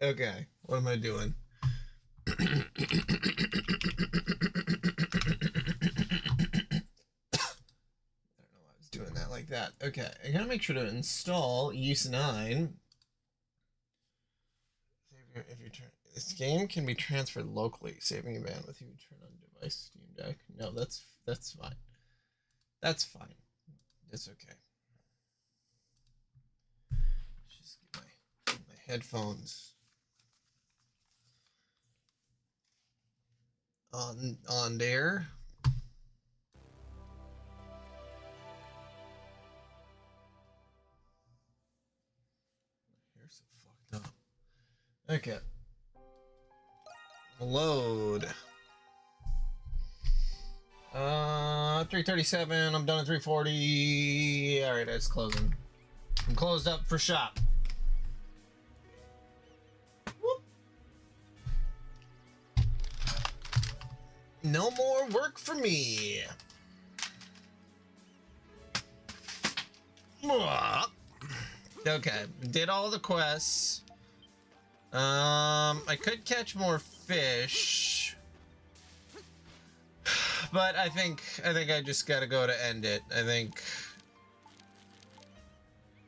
Okay, what am I doing? I don't know why I was doing that like that. Okay, I gotta make sure to install Use 9. If you turn this game can be transferred locally, saving bandwidth. You turn on device Steam Deck. No, that's fine. That's fine. It's okay. Just get my headphones on there. Here's so fucked up. Okay. Load. 337. I'm done at 340. All right, it's closing. I'm closed up for shop. Whoop. No more work for me. Okay, did all the quests. I could catch more fish, but I think I just gotta go to end it.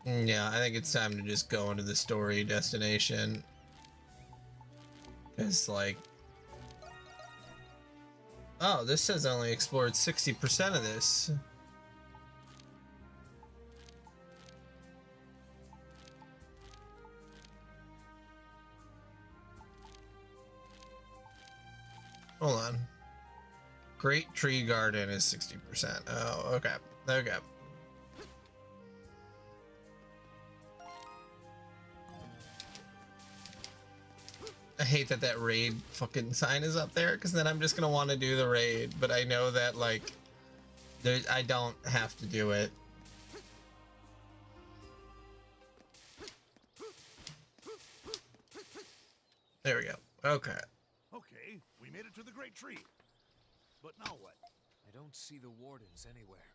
Yeah, I think it's time to just go into the story destination. It's like, oh, this says I only explored 60% of this. Hold on. Great Tree Garden is 60%. Oh, okay. Okay. I hate that raid fucking sign is up there, because then I'm just gonna want to do the raid, but I know that, like, I don't have to do it. There we go. Okay. Okay, we made it to the Great Tree. But now what? I don't see the wardens anywhere.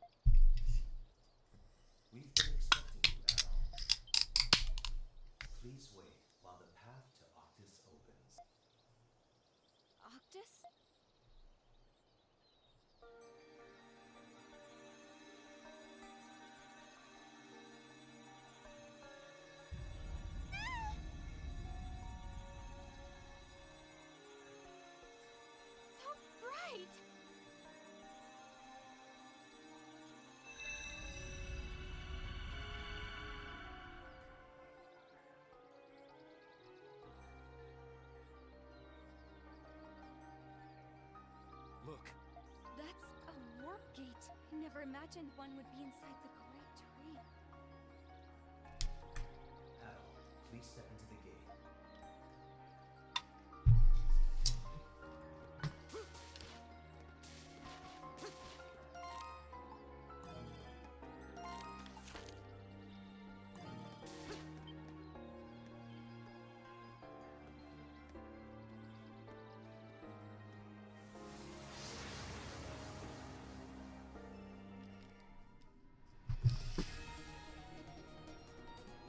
We've been expecting you, Adol. Please wait while the path to Octus opens. Octus? So bright! Look, That's a warp gate. I never imagined one would be inside the Great Tree. Adol, please step into the gate.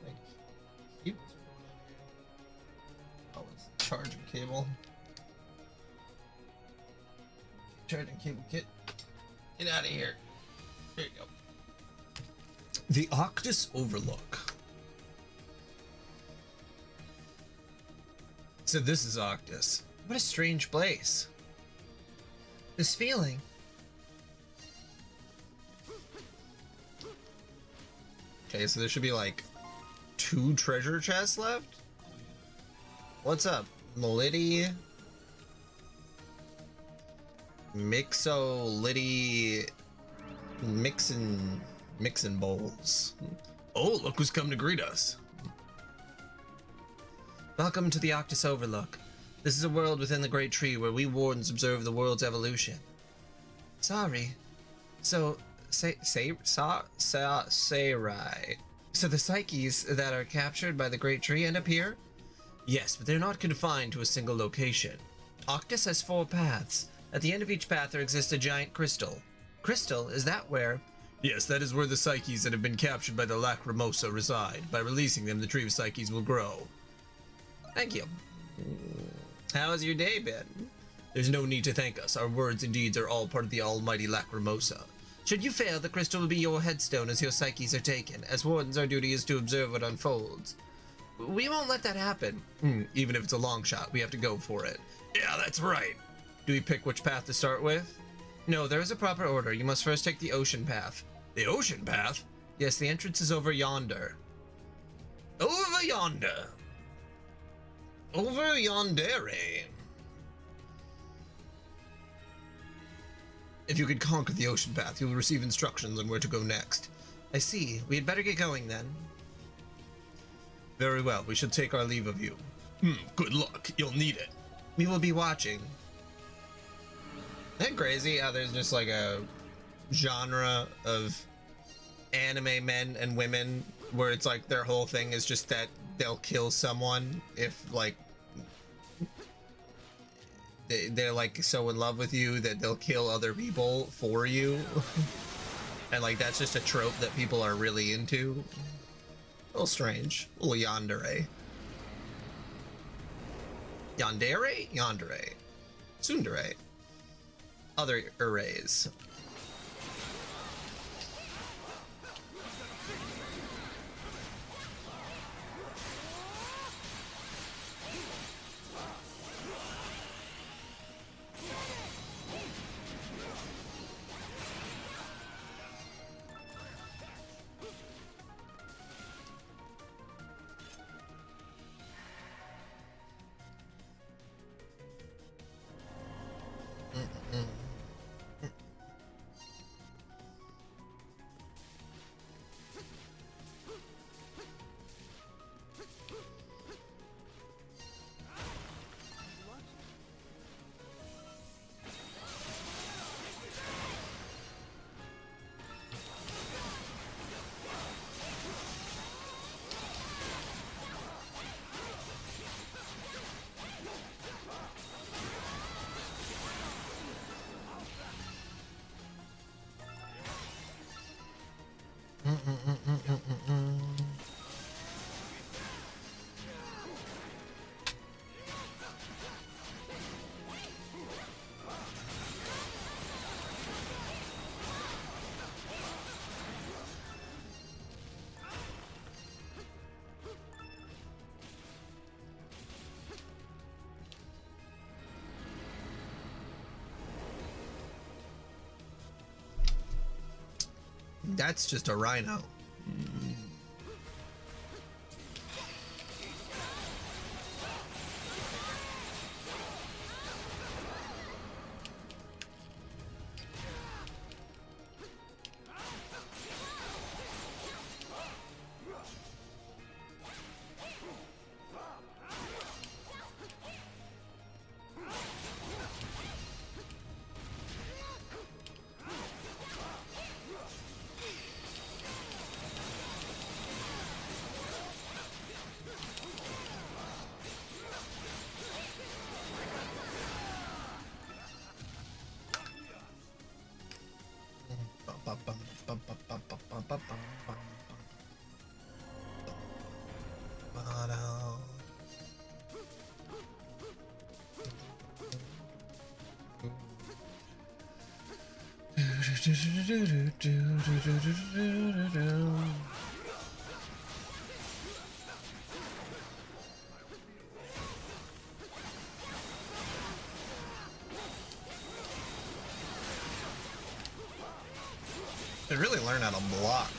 Thank you. Oh, it's charging cable. Charging cable kit. Get out of here. There you go. The Octus Overlook. So this is Octus. What a strange place. This feeling. Okay, so there should be like 2 treasure chests left. What's up, Liddy? Liddy mixin' bowls. Oh, look who's come to greet us. Welcome to the Octus Overlook. This is a world within the Great Tree where we wardens observe the world's evolution. Sorry. So, say right. So the psyches that are captured by the Great Tree end up here? Yes, but they're not confined to a single location. Octus has 4 paths. At the end of each path there exists a giant crystal. Crystal, is that where? Yes, that is where the psyches that have been captured by the Lacrimosa reside. By releasing them, the tree of psyches will grow. Thank you. How's your day been? There's no need to thank us. Our words and deeds are all part of the almighty Lacrimosa. Should you fail, the crystal will be your headstone as your psyches are taken. As wardens, our duty is to observe what unfolds. We won't let that happen. Even if it's a long shot, we have to go for it. Yeah, that's right. Do we pick which path to start with? No, there is a proper order. You must first take the ocean path. The ocean path? Yes, the entrance is over yonder. Over yonder. Over yondere. If you could conquer the ocean path, you will receive instructions on where to go next. I see. We had better get going then. Very well. We should take our leave of you. Good luck. You'll need it. We will be watching. Isn't that crazy how there's just like a genre of anime men and women where it's like their whole thing is just that they'll kill someone if like they're like so in love with you that they'll kill other people for you. And like that's just a trope that people are really into. A little strange. A little yandere. Yandere? Yandere. Tsundere. Other arrays. That's just a rhino. They really learn how to block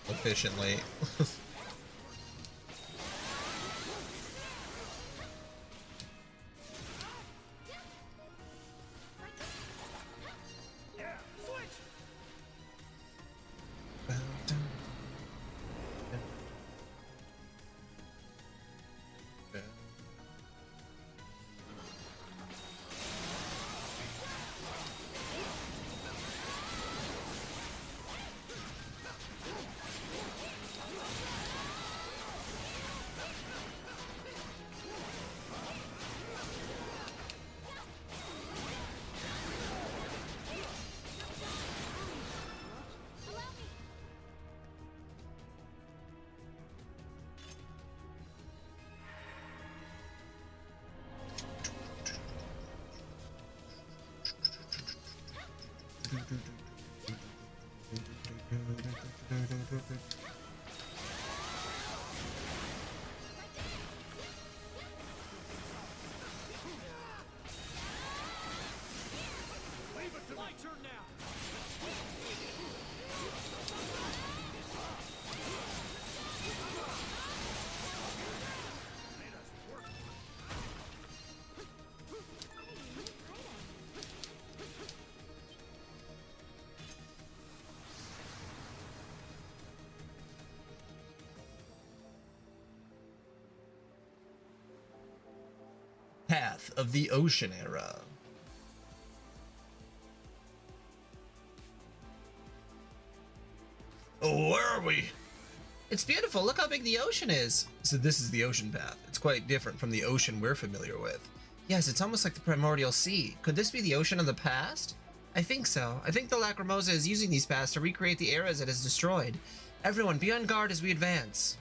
efficiently. path of the ocean era. Oh, where are we? It's beautiful. Look how big the ocean is. So this is the ocean path. It's quite different from the ocean we're familiar with. Yes, it's almost like the primordial sea. Could this be the ocean of the past? I think so. I think the Lacrimosa is using these paths to recreate the eras it has destroyed. Everyone, be on guard as we advance.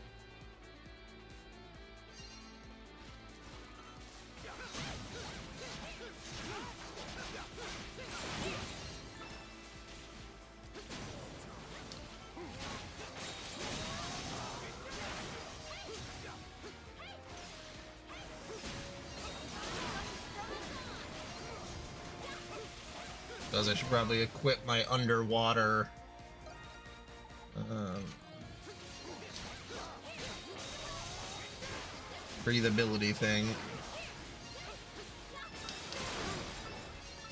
I should probably equip my underwater breathability thing.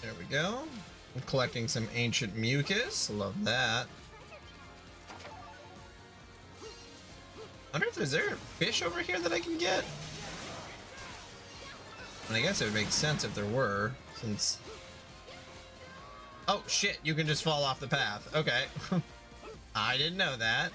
There we go. I'm collecting some ancient mucus. Love that. I wonder if is there a fish over here that I can get? And I guess it would make sense if there were, since... Oh shit, you can just fall off the path. Okay. I didn't know that.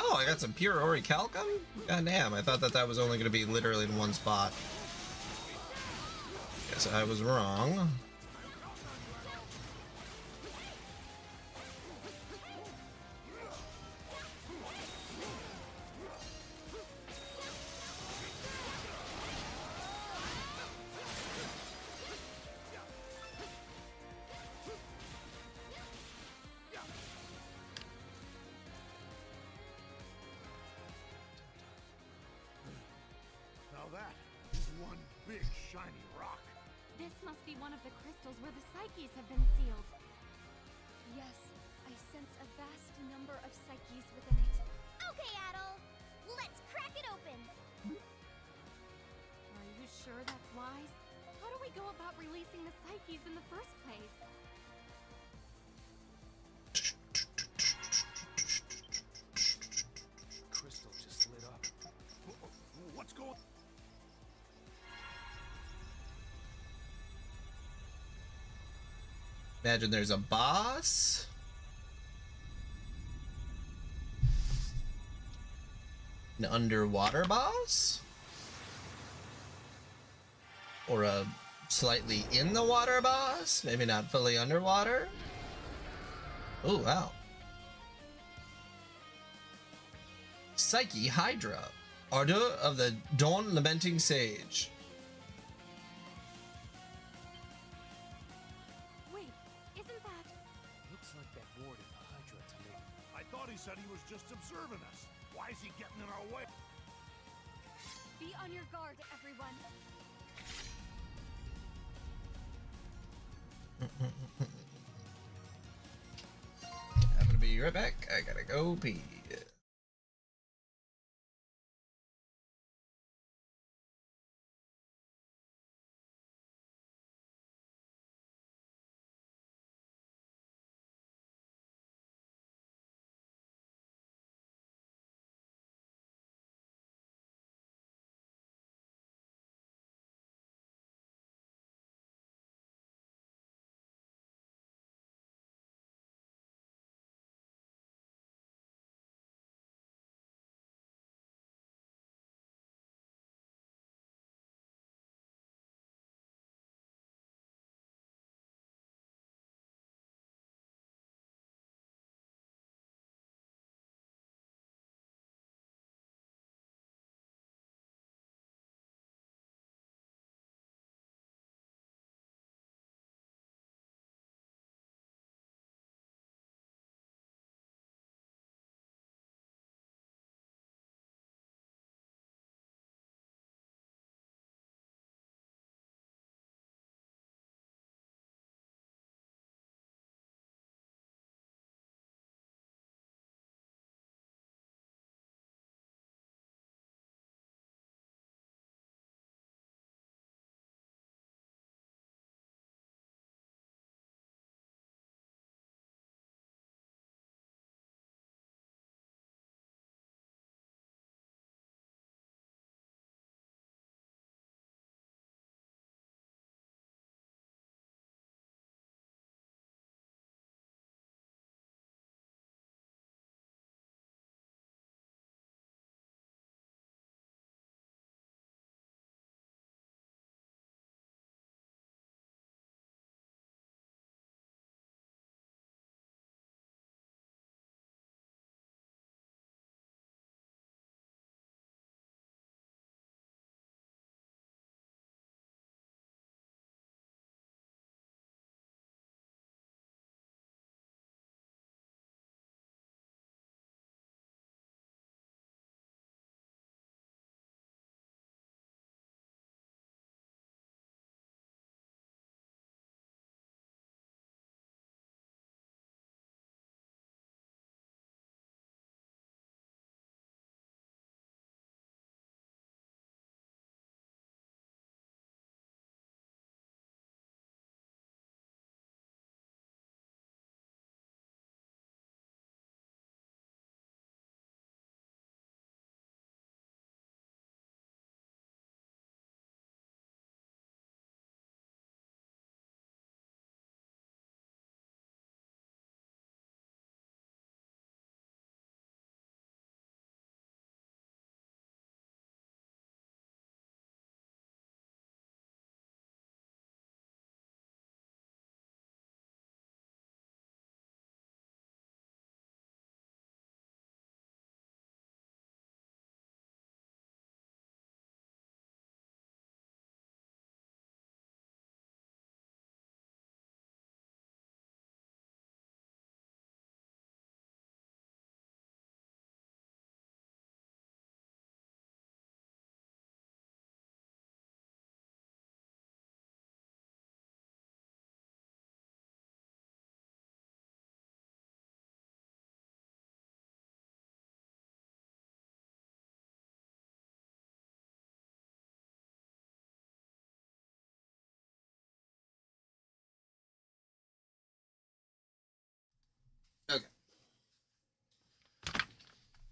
Oh, I got some pure orichalcum? God damn, I thought that that was only going to be literally in one spot. Guess I was wrong. Now that is one big shiny rock. This must be one of the crystals where the psyches have been sealed. Yes, I sense a vast number of psyches within it. Okay, Adol. Let's crack it open. Are you sure that's wise? How do we go about releasing the psyches in the first place? Crystal just lit up. What's going? Imagine there's a boss. An underwater boss? Or a slightly in the water boss? Maybe not fully underwater? Oh, wow. Psyche Hydra. Ardor of the Dawn Lamenting Sage. Wait, isn't that... Looks like that warden Hydra to me. I thought he said he was just observing us. Why is he getting in our way? Be on your guard, everyone. I'm gonna be right back. I gotta go pee.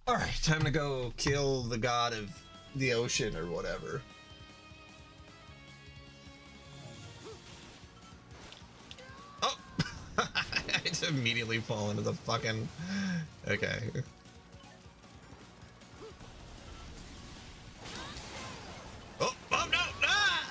Alright, time to go kill the god of the ocean or whatever. Oh! I just immediately fall into the fucking... Okay. Oh! Oh no! Ah!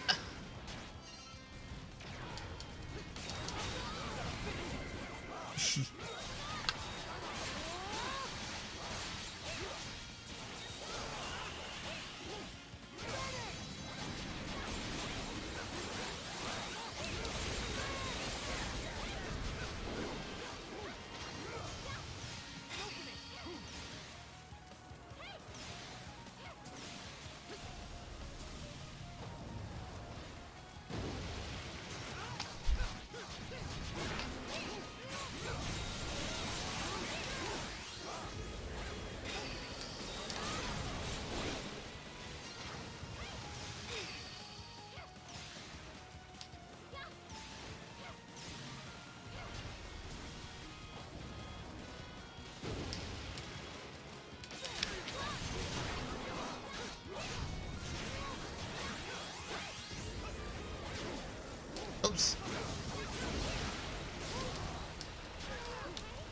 Oops.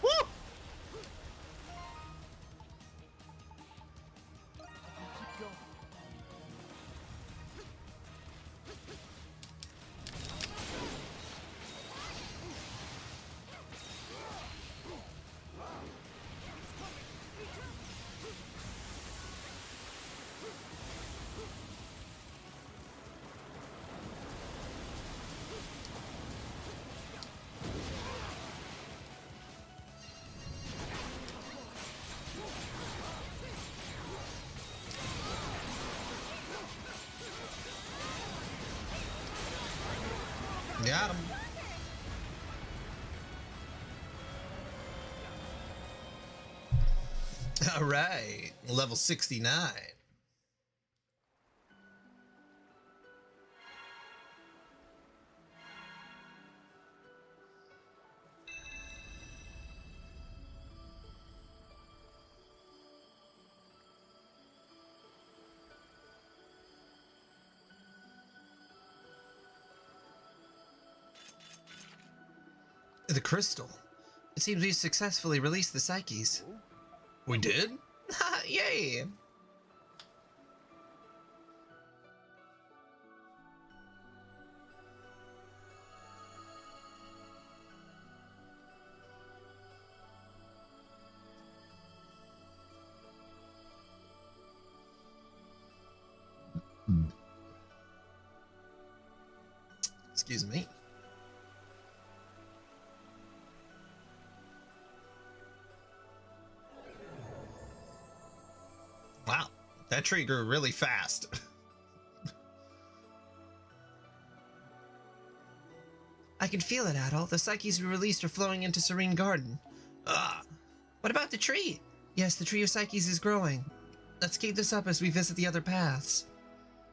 Woo! Got him. All right, level 69. The crystal. It seems we successfully released the psyches. We did? Yay! Excuse me. Wow, that tree grew really fast. I can feel it, Adol. The psyches we released are flowing into Serene Garden. What about the tree? Yes, the tree of psyches is growing. Let's keep this up as we visit the other paths.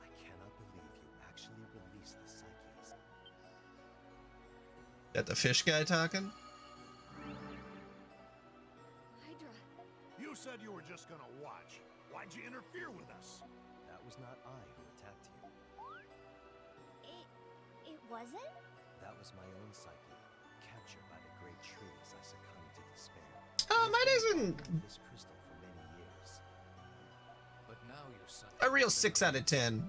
I cannot believe you actually released the psyches. Got the fish guy talking? Hydra. You said you were just gonna watch. Why'd you interfere with us? That was not I who attacked you. It wasn't? That was my own psyche, captured by the great tree as I succumbed to despair. Mine isn't This crystal for many years. But now your son. a real 6 out of 10.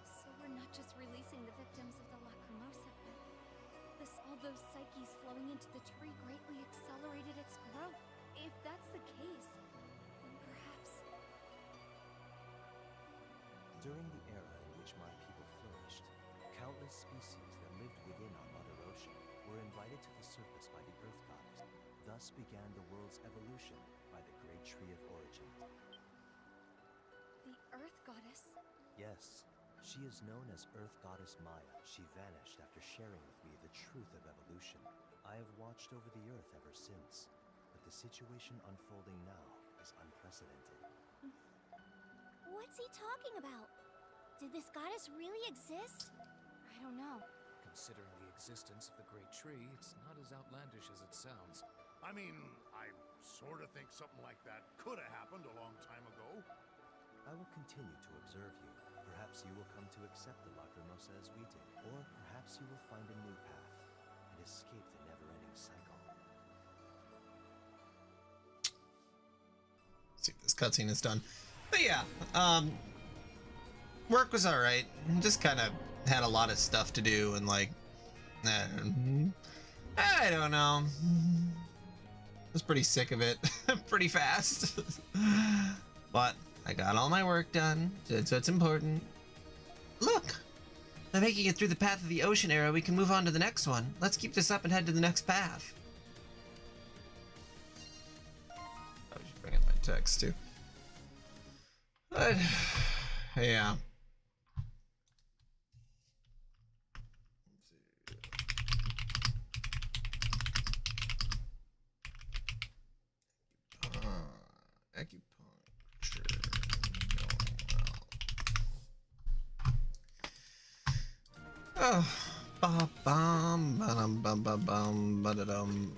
So we're not just releasing the victims of the Lacrimosa. All those psyches flowing into the tree greatly accelerated its growth. If that's the case, then perhaps... During the era in which my people flourished, countless species that lived within our Mother Ocean were invited to the surface by the Earth Goddess. Thus began the world's evolution by the Great Tree of Origin. The Earth Goddess? Yes, she is known as Earth Goddess Maya. She vanished after sharing with me the truth of evolution. I have watched over the Earth ever since, but the situation unfolding now is unprecedented. What's he talking about? Did this goddess really exist? I don't know. Considering the existence of the Great Tree, it's not as outlandish as it sounds. I mean, I sort of think something like that could have happened a long time ago. I will continue to observe you. Perhaps you will come to accept the Lacrimosa as we did. Or perhaps you will find a new path and escape the never-ending cycle. See if this cutscene is done. But yeah, work was alright. Just kind of had a lot of stuff to do and like, I don't know. I was pretty sick of it pretty fast. But I got all my work done, so it's important. Look! By making it through the path of the ocean era, we can move on to the next one. Let's keep this up and head to the next path. I should bring up my text too. But, yeah. Acupuncture. Oh, ba bum, ba dum, bum, bum, bum, ba da dum.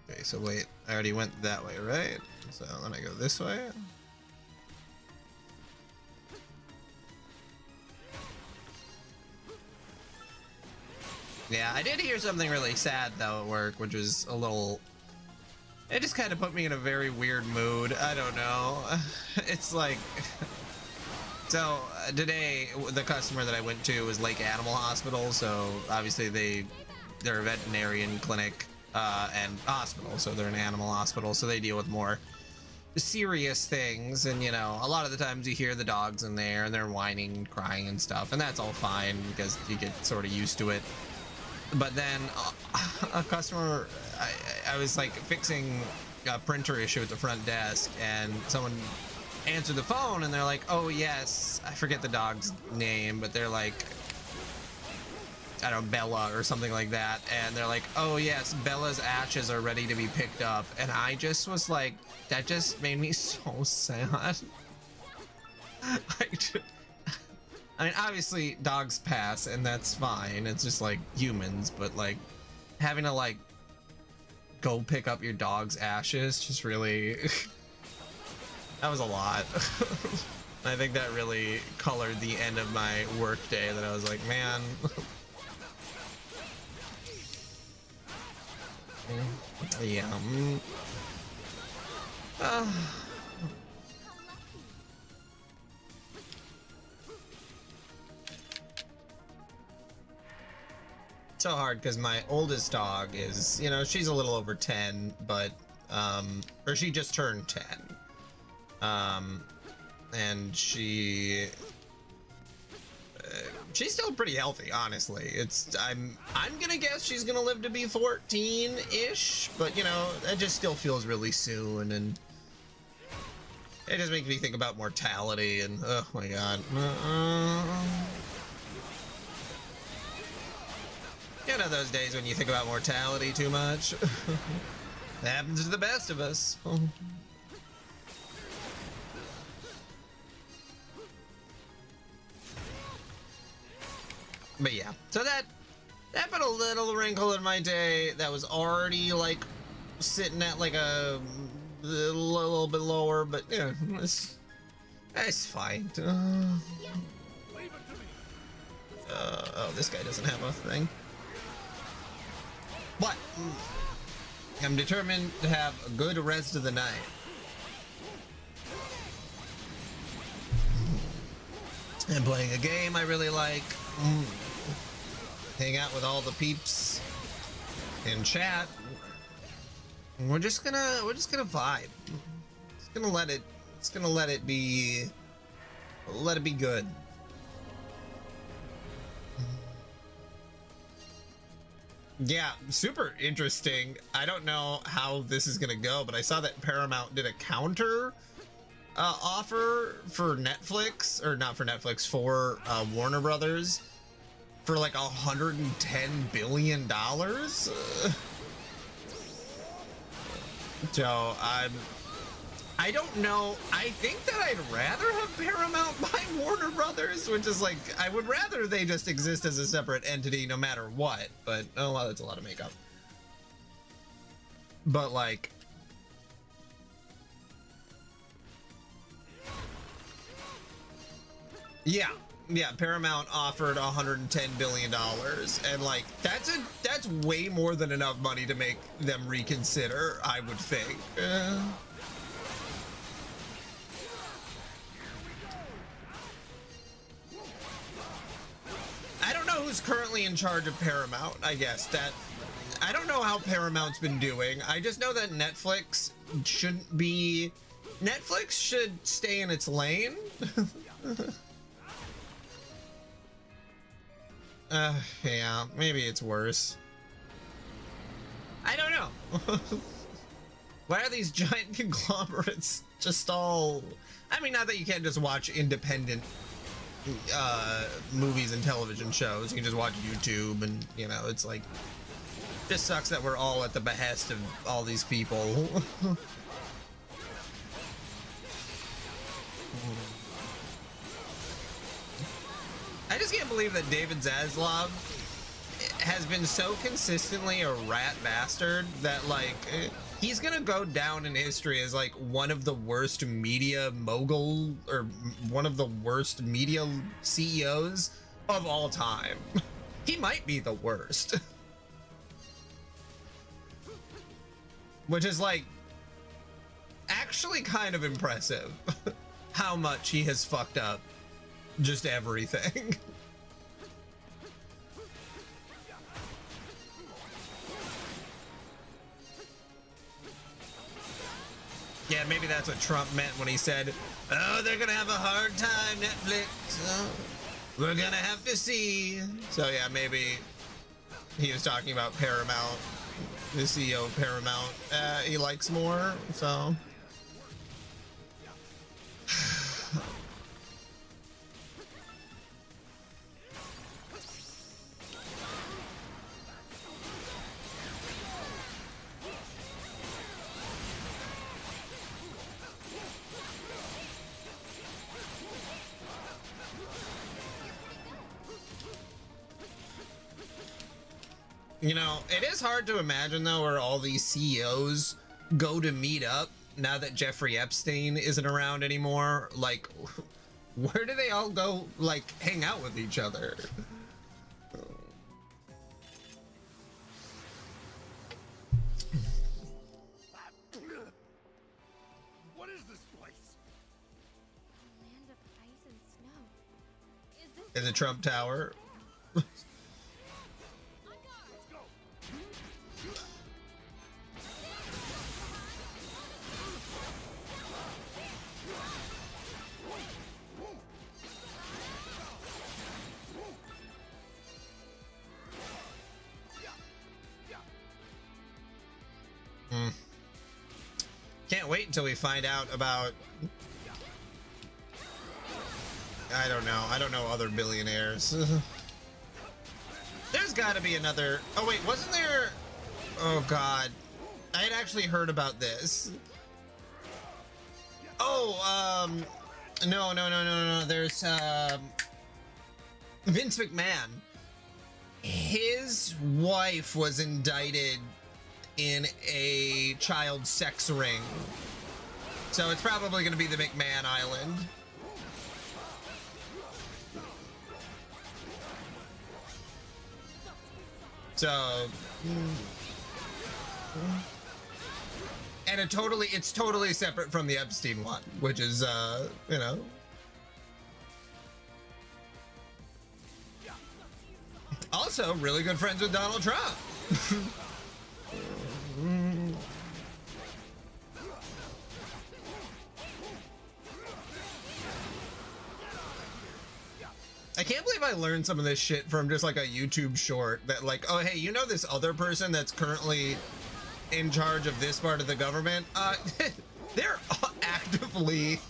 Okay, so wait, I already went that way, right? So then I go this way. Yeah, I did hear something really sad though at work, which was a little... It just kind of put me in a very weird mood. I don't know. It's like... So, today, the customer that I went to was Lake Animal Hospital, so obviously they're a veterinarian clinic and hospital, so they're an animal hospital, so they deal with more serious things, and you know, a lot of the times you hear the dogs in there, and they're whining and crying and stuff, and that's all fine, because you get sort of used to it. But then a customer, I was like fixing a printer issue at the front desk, and someone answered the phone and they're like, oh yes, I forget the dog's name, but they're like, I don't know, Bella or something like that, and they're like, oh yes, Bella's ashes are ready to be picked up, and I just was like, that just made me so sad. I mean, obviously dogs pass and that's fine, it's just like humans, but like having to like go pick up your dog's ashes just really that was a lot. I think that really colored the end of my work day, that I was like, man. Yeah. So hard because my oldest dog is, you know, she's a little over 10, but or she just turned 10. And she's still pretty healthy, honestly. I'm gonna guess she's gonna live to be 14-ish, but you know, that just still feels really soon, and it just makes me think about mortality, and oh my god. You know those days when you think about mortality too much? That happens to the best of us. But yeah, so that put a little wrinkle in my day that was already like sitting at like a little bit lower, but you know, it's fine. Oh, this guy doesn't have a thing. But I'm determined to have a good rest of the night. And playing a game I really like. Hang out with all the peeps in chat. We're just gonna vibe. It's gonna let it be good. Yeah, super interesting. I don't know how this is gonna go, but I saw that Paramount did a counter offer for Netflix, or not for Netflix, for Warner Brothers for like $110 billion. So I don't know. I think that I'd rather have Paramount buy Warner Brothers, which is like, I would rather they just exist as a separate entity no matter what. But oh well, that's a lot of makeup. But like, yeah, Paramount offered $110 billion, and like that's way more than enough money to make them reconsider, I would think. I don't know who's currently in charge of Paramount. I guess that I don't know how Paramount's been doing. I just know that Netflix shouldn't be. Netflix should stay in its lane. Yeah, maybe it's worse. I don't know. Why are these giant conglomerates just all... I mean, not that you can't just watch independent movies and television shows. You can just watch YouTube and, you know, it's like... Just sucks that we're all at the behest of all these people. I just can't believe that David Zaslav has been so consistently a rat bastard that, like, he's gonna go down in history as, like, one of the worst media mogul, or one of the worst media CEOs of all time. He might be the worst. Which is, like, actually kind of impressive. How much he has fucked up just everything. Yeah, maybe that's what Trump meant when he said, oh, they're gonna have a hard time, Netflix. Oh, we're gonna have to see. So yeah, maybe he was talking about Paramount, the CEO of Paramount. He likes more, so. You know, it is hard to imagine, though, where all these CEOs go to meet up now that Jeffrey Epstein isn't around anymore. Like, where do they all go, like, hang out with each other? What is this place? Land of ice and snow. Is this In the Trump Tower. Can't wait until we find out about... I don't know other billionaires. There's gotta be another... Oh wait, wasn't there... Oh god. I had actually heard about this. Oh, no. There's, Vince McMahon. His wife was indicted in a child sex ring. So it's probably going to be the McMahon Island. So... And it's totally separate from the Epstein one, which is, you know... Also, really good friends with Donald Trump. I can't believe I learned some of this shit from just like a YouTube short that like, oh, hey, you know this other person that's currently in charge of this part of the government? They're actively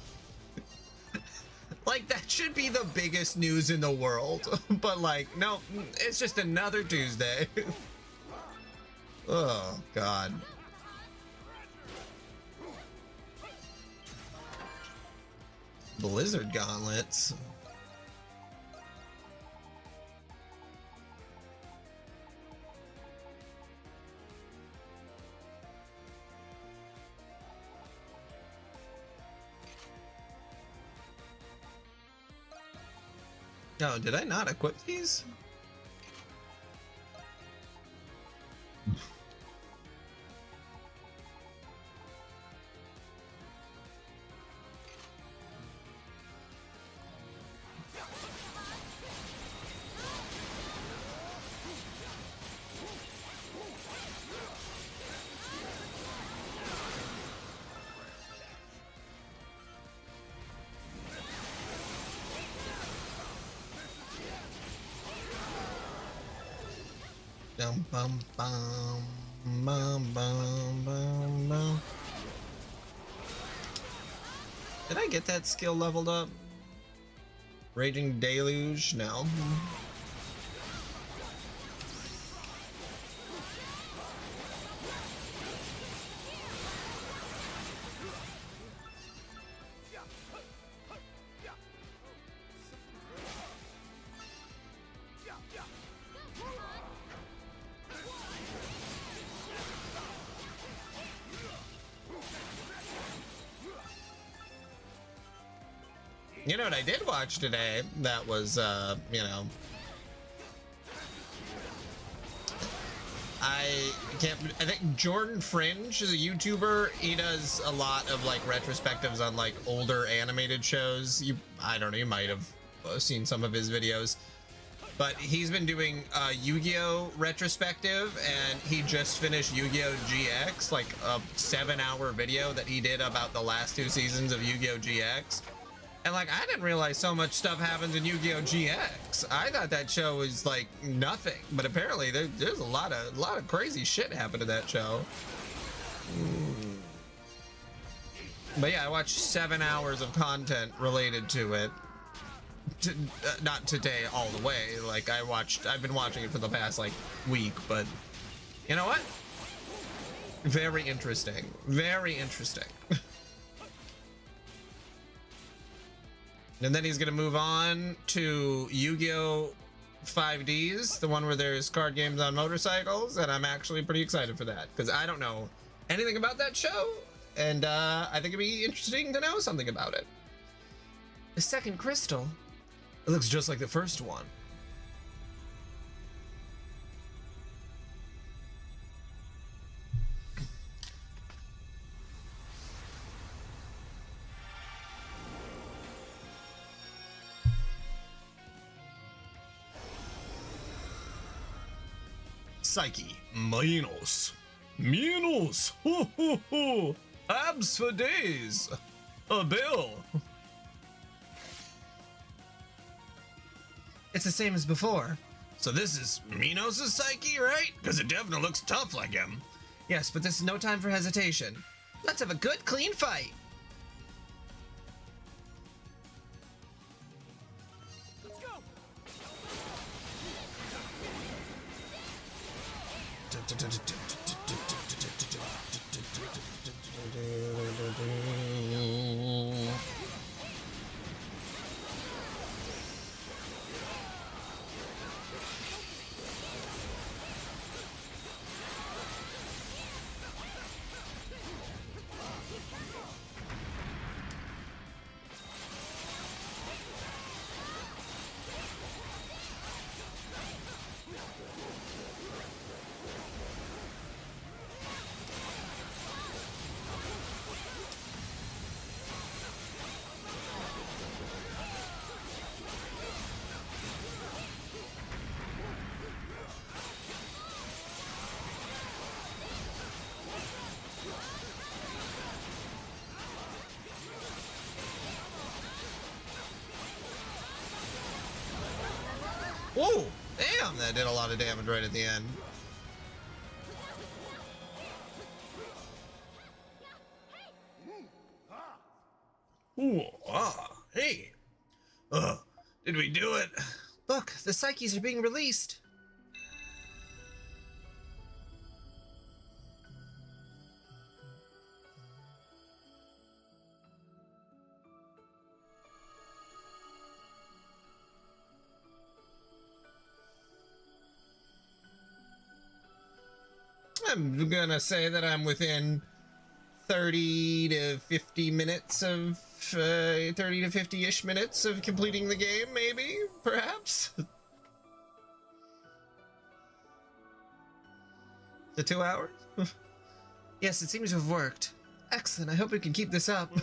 like that should be the biggest news in the world. But like, no, it's just another Tuesday. Oh, God. Blizzard gauntlets. No, did I not equip these? Bum, bum, bum, bum, bum, bum, bum. Did I get that skill leveled up? Raging Deluge? No. You know what I did watch today? That was, you know, I think Jordan Fringe is a YouTuber. He does a lot of like retrospectives on like older animated shows. I don't know, you might have seen some of his videos, but he's been doing a Yu-Gi-Oh retrospective, and he just finished Yu-Gi-Oh GX, like a 7-hour video that he did about the last 2 seasons of Yu-Gi-Oh GX. And like, I didn't realize so much stuff happens in Yu-Gi-Oh GX. I thought that show was like nothing, but apparently there's a lot of crazy shit happened to that show. But yeah, I watched 7 hours of content related to it. Not today all the way. Like I've been watching it for the past like week, but you know what? Very interesting. Very interesting. And then he's gonna move on to Yu-Gi-Oh 5Ds, the one where there's card games on motorcycles, and I'm actually pretty excited for that because I don't know anything about that show, and I think it'd be interesting to know something about it. The second crystal, it looks just like the first one. Psyche, Minos, ho ho ho, abs for days, a bill. It's the same as before. So this is Minos' Psyche, right? Because it definitely looks tough like him. Yes, but this is no time for hesitation. Let's have a good, clean fight. Whoa, damn, that did a lot of damage right at the end. Ooh, ah, hey. Did we do it? Look, the psyches are being released. I'm gonna say that I'm within 30 to 50 minutes of 30 to 50-ish minutes of completing the game, maybe, perhaps. The 2 hours? Yes, it seems to have worked. Excellent, I hope we can keep this up. The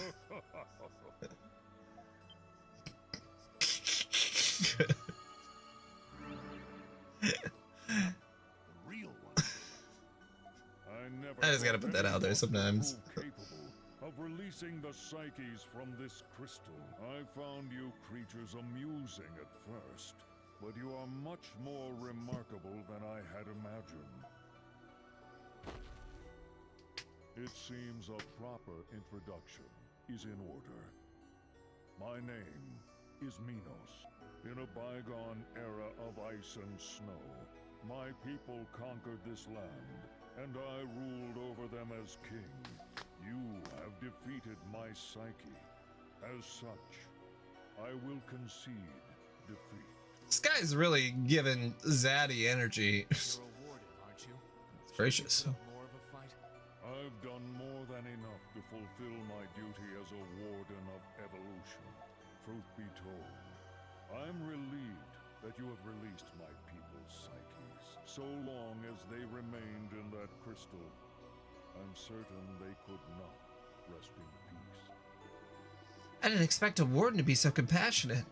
real one. I just gotta put that out there sometimes. Capable of releasing the psyches from this crystal. I found you creatures amusing at first, but you are much more remarkable than I had imagined. It seems a proper introduction is in order. My name is Minos. In a bygone era of ice and snow, my people conquered this land, and I ruled over them as king. You have defeated my psyche. As such, I will concede defeat. This guy's really giving Zaddy energy. You're rewarded, aren't you? It's gracious. Should we put up more of a fight? I've done more than enough to fulfill my duty as a warden of evolution. Truth be told, I'm relieved that you have released my people's psyches. So long as they remained in that crystal, I'm certain they could not rest in peace. I didn't expect a warden to be so compassionate.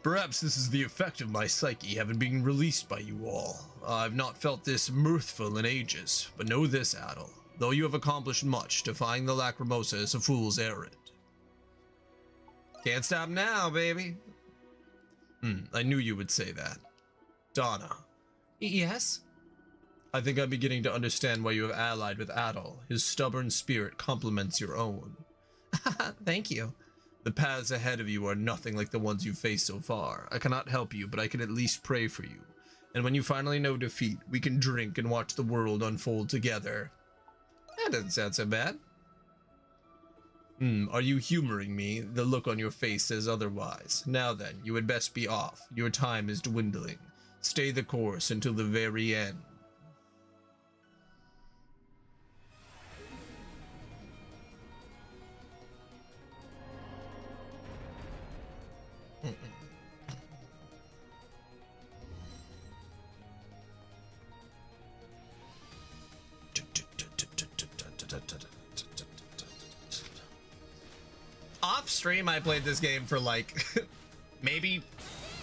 Perhaps this is the effect of my psyche having been released by you all. I've not felt this mirthful in ages, but know this, Adel. Though you have accomplished much, defying the Lacrimosa is a fool's errand. Can't stop now, baby. I knew you would say that. Donna. Yes? I think I'm beginning to understand why you have allied with Adel. His stubborn spirit complements your own. Thank you. The paths ahead of you are nothing like the ones you've faced so far. I cannot help you, but I can at least pray for you. And when you finally know defeat, we can drink and watch the world unfold together. That doesn't sound so bad. Are you humoring me? The look on your face says otherwise. Now then, you had best be off. Your time is dwindling. Stay the course until the very end. Off stream, I played this game for like maybe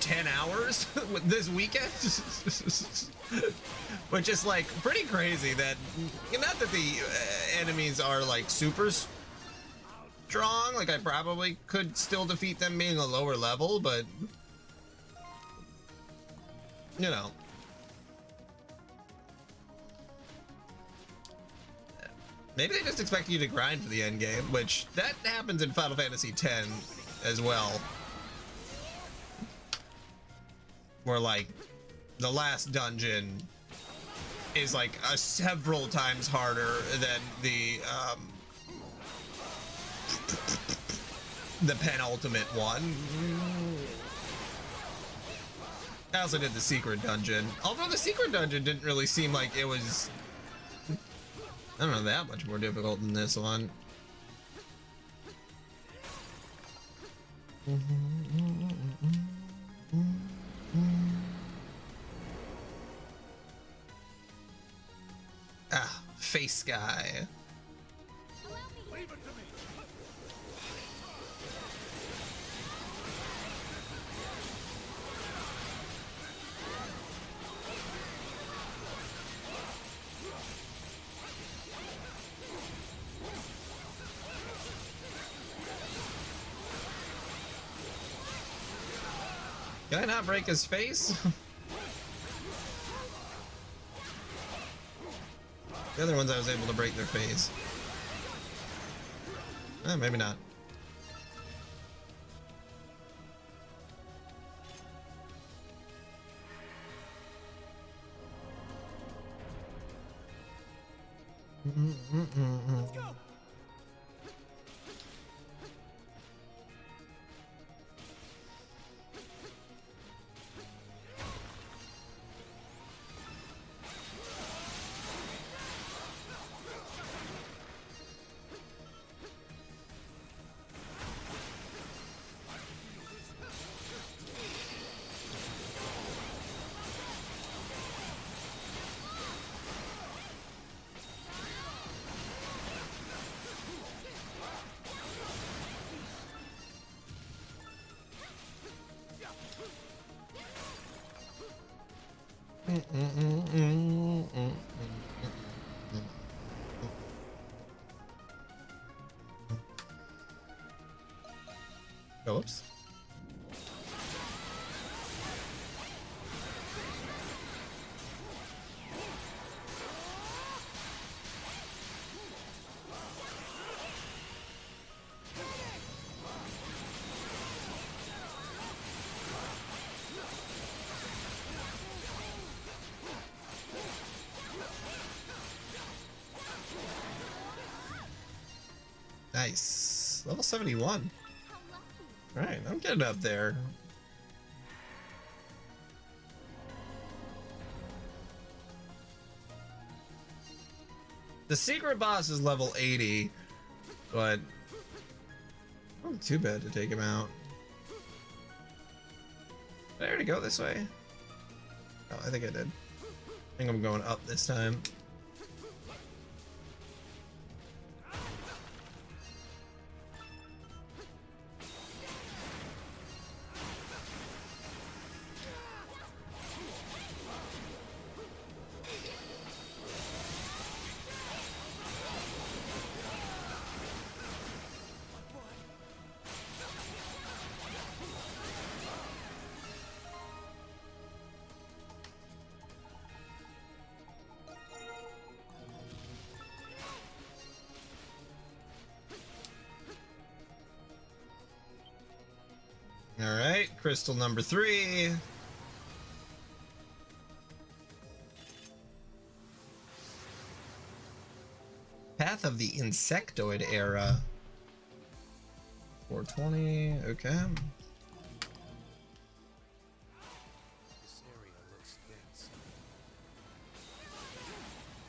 10 hours this weekend, which is like pretty crazy. That not that the enemies are like super strong, like I probably could still defeat them being a lower level, but you know. Maybe they just expect you to grind for the end game, which that happens in Final Fantasy X as well. Where like the last dungeon is like several times harder than the penultimate one. I also did the secret dungeon, although the secret dungeon didn't really seem like it was, I don't know, that much more difficult than this one. Ah, face guy. Leave it to me. Can I not break his face? The other ones I was able to break their face. Maybe not. Let's go. Oops. Nice. Level 71. How lucky. Alright, I'm getting up there. The secret boss is level 80, but not too bad to take him out. Did I already go this way? Oh, I think I did. I think I'm going up this time. All right, crystal number 3. Path of the Insectoid Era. 420, okay. This area looks dense.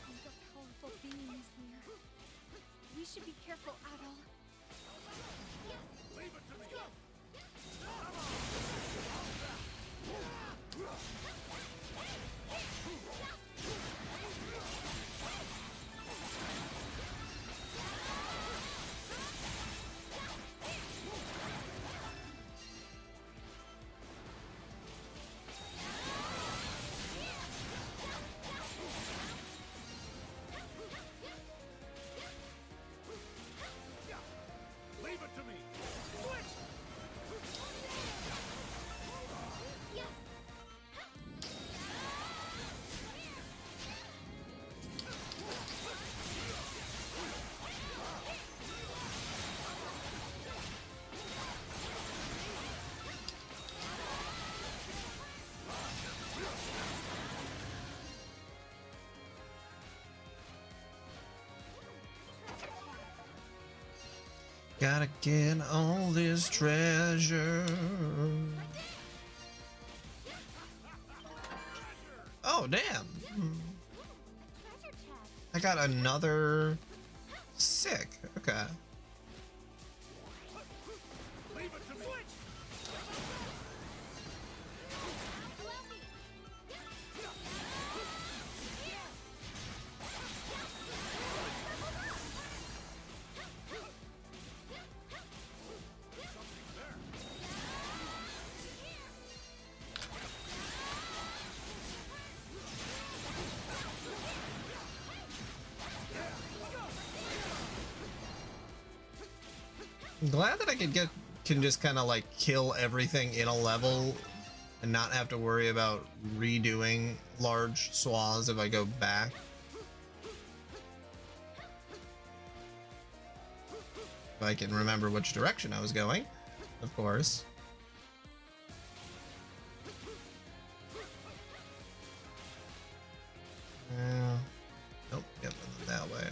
I think a powerful being is near. We should be careful, Adol. Leave it to me. Leave it to me. Switch. Gotta get all this treasure. Oh, damn. Treasure chest. I got another sick. Okay. Leave it to me. I'm glad that I can just kind of like kill everything in a level and not have to worry about redoing large swaths if I go back. If I can remember which direction I was going, of course. Nope, yep, that way.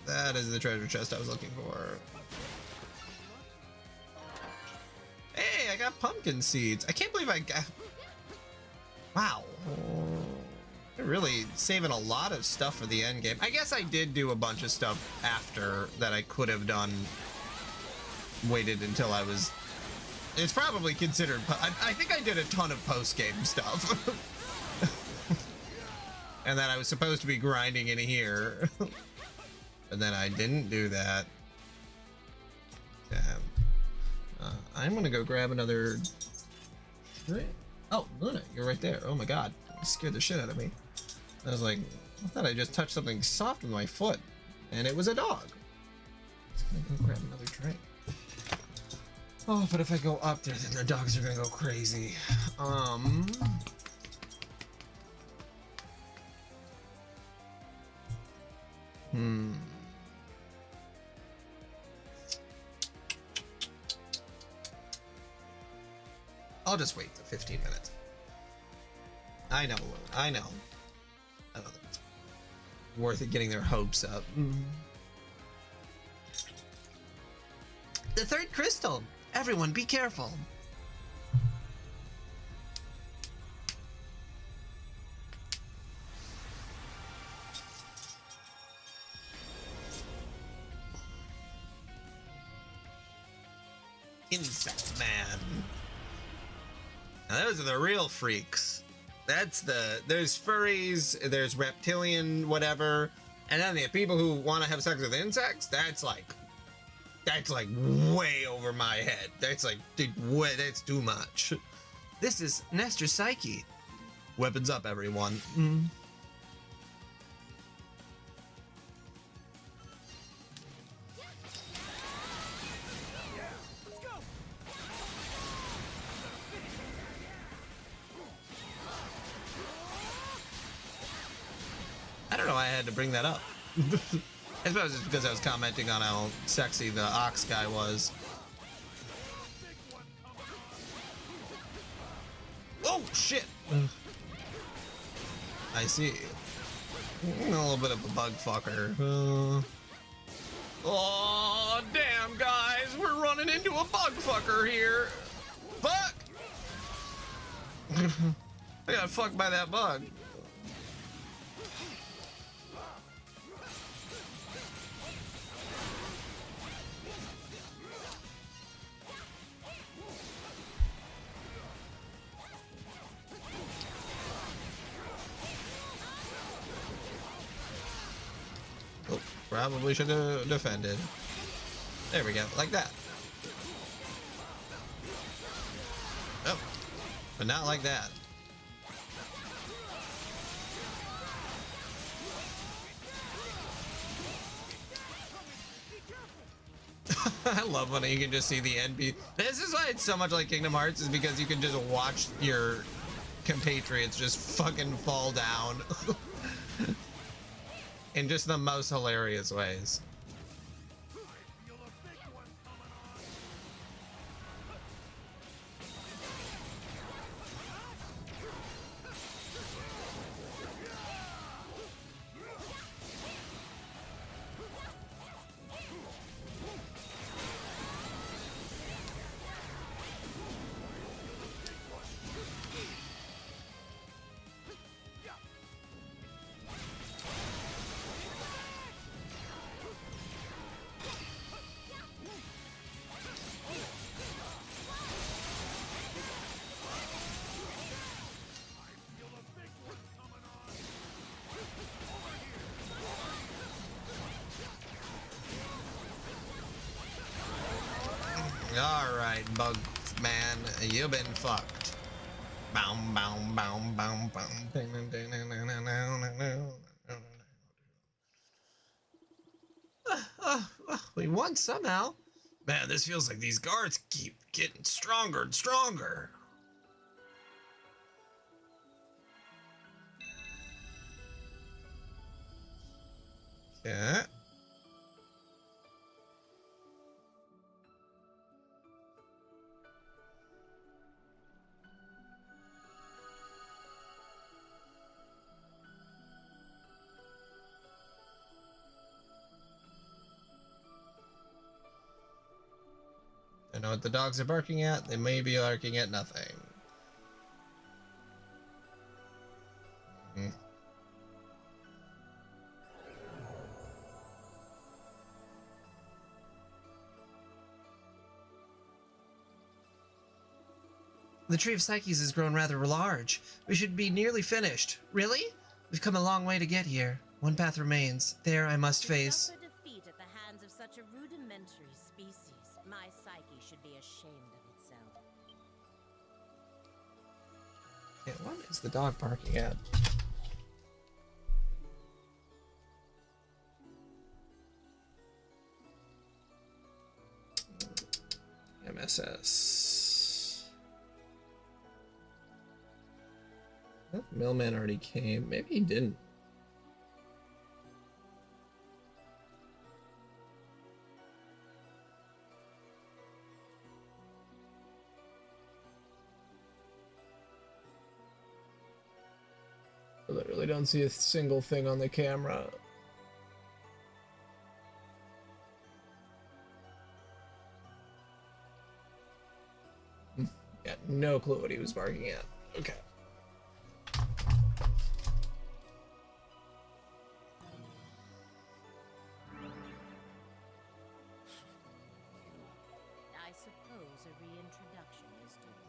That is the treasure chest I was looking for. Hey, I got pumpkin seeds. I can't believe I got... Wow. They're really saving a lot of stuff for the end game. I guess I did do a bunch of stuff after that I could have done. Waited until I was... It's probably considered... I think I did a ton of post-game stuff. And then I was supposed to be grinding in here. But then I didn't do that. Damn. I'm gonna go grab another... Oh, Luna, you're right there. Oh my god. You scared the shit out of me. I was like, I thought I just touched something soft with my foot. And it was a dog. I'm just gonna go grab another drink. Oh, but if I go up there, then the dogs are gonna go crazy. I'll just wait for 15 minutes. I know. I don't think it's worth it getting their hopes up. The third crystal! Everyone, be careful! Insect Man. Now those are the real freaks. There's furries, there's reptilian, whatever, and then the people who want to have sex with insects, that's like way over my head. That's like, dude, that's too much. This is Nestor Psyche. Weapons up, everyone. I don't know why I had to bring that up. I suppose it's because I was commenting on how sexy the ox guy was. Oh, shit! I see. A little bit of a bug fucker. Oh, damn, guys! We're running into a bug fucker here! Fuck! I got fucked by that bug. Oh, probably should have defended. There we go, like that. Oh, but not like that. I love when you can just see the NPC. This is why it's so much like Kingdom Hearts, is because you can just watch your compatriots just fucking fall down in just the most hilarious ways. Alright, bug man, you've been fucked. Boom, boom, boom, boom, boom. We won somehow. Man, this feels like these guards keep getting stronger and stronger. Yeah. I know what the dogs are barking at. They may be barking at nothing. The Tree of Psyches has grown rather large. We should be nearly finished. Really? We've come a long way to get here. One path remains. There I must face. Suffer defeat at the hands of such a rudimentary species. My psyche should be ashamed of itself. Yeah, what is the dog barking at? MSS. Oh, Millman already came. Maybe he didn't. I literally don't see a single thing on the camera. Got no clue what he was barking at. Okay. I suppose a reintroduction is due.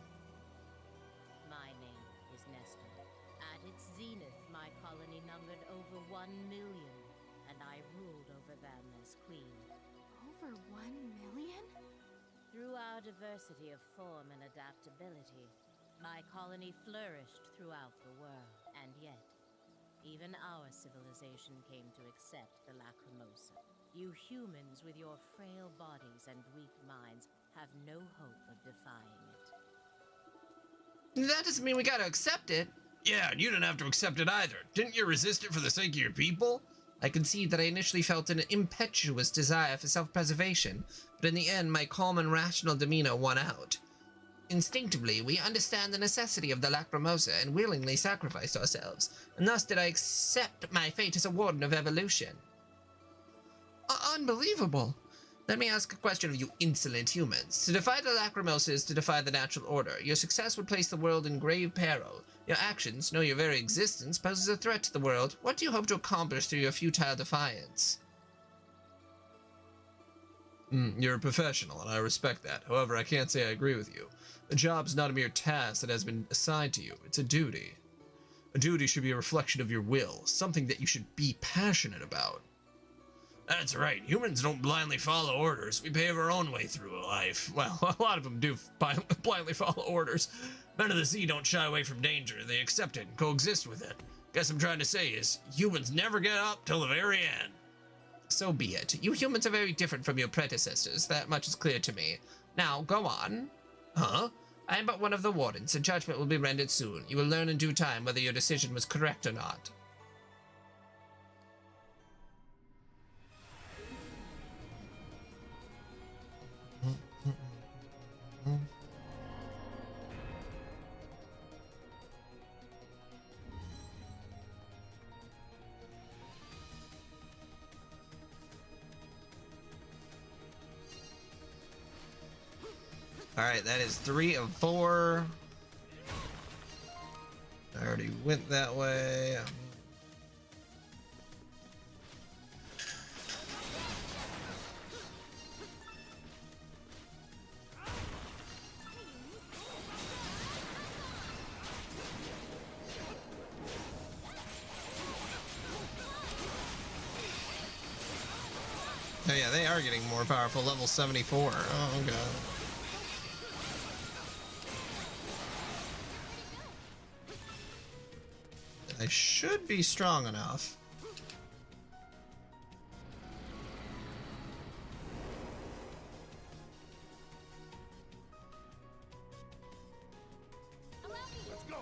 My name is Nestor. At its zenith, my colony numbered over 1 million, and I ruled over them as queen. Over 1 million? Through our diversity of form and adaptability, my colony flourished throughout the world, and yet, even our civilization came to accept the Lacrimosa. You humans with your frail bodies and weak minds have no hope of defying it. That doesn't mean we gotta accept it. Yeah, and you didn't have to accept it either. Didn't you resist it for the sake of your people? I concede that I initially felt an impetuous desire for self-preservation, but in the end, my calm and rational demeanor won out. Instinctively, we understand the necessity of the Lacrimosa and willingly sacrificed ourselves, and thus did I accept my fate as a warden of evolution. Unbelievable! Let me ask a question of you insolent humans. To defy the Lacrimosa is to defy the natural order. Your success would place the world in grave peril. Your actions, no, your very existence, poses a threat to the world. What do you hope to accomplish through your futile defiance? You're a professional, and I respect that. However, I can't say I agree with you. A job's not a mere task that has been assigned to you. It's a duty. A duty should be a reflection of your will, something that you should be passionate about. That's right. Humans don't blindly follow orders. We pave our own way through life. Well, a lot of them do blindly follow orders. Men of the sea don't shy away from danger. They accept it and coexist with it. Guess I'm trying to say is, humans never get up till the very end. So be it. You humans are very different from your predecessors. That much is clear to me. Now, go on. Huh? I am but one of the wardens, and judgment will be rendered soon. You will learn in due time whether your decision was correct or not. Alright, that is 3 of 4. I already went that way. Oh yeah, they are getting more powerful. Level 74. Oh god. I should be strong enough. Let's go.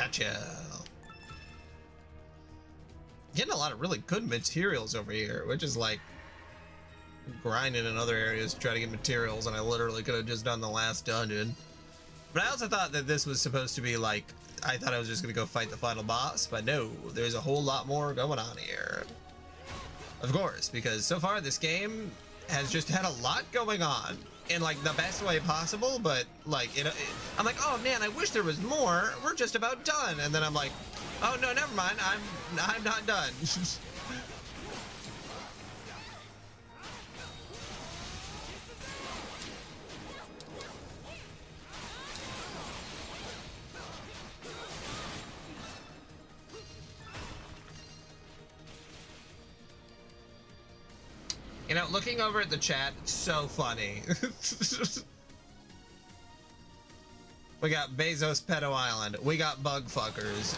Gotcha. Getting a lot of really good materials over here, which is like grinding in other areas to try to get materials, and I literally could have just done the last dungeon. But I also thought that this was supposed to be like, I thought I was just gonna go fight the final boss, but no, there's a whole lot more going on here. Of course, because so far this game has just had a lot going on in like the best way possible, but like I'm like, oh man, I wish there was more. We're just about done, and then I'm like, oh no, never mind. I'm not done. You know, looking over at the chat, it's so funny. We got Bezos Pedo Island. We got bug fuckers.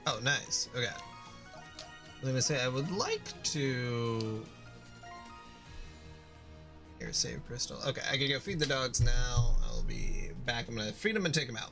Oh, nice. Okay. I was gonna say I would like to. Here, save crystal. Okay, I can go feed the dogs now. I'll be back. I'm gonna feed them and take them out.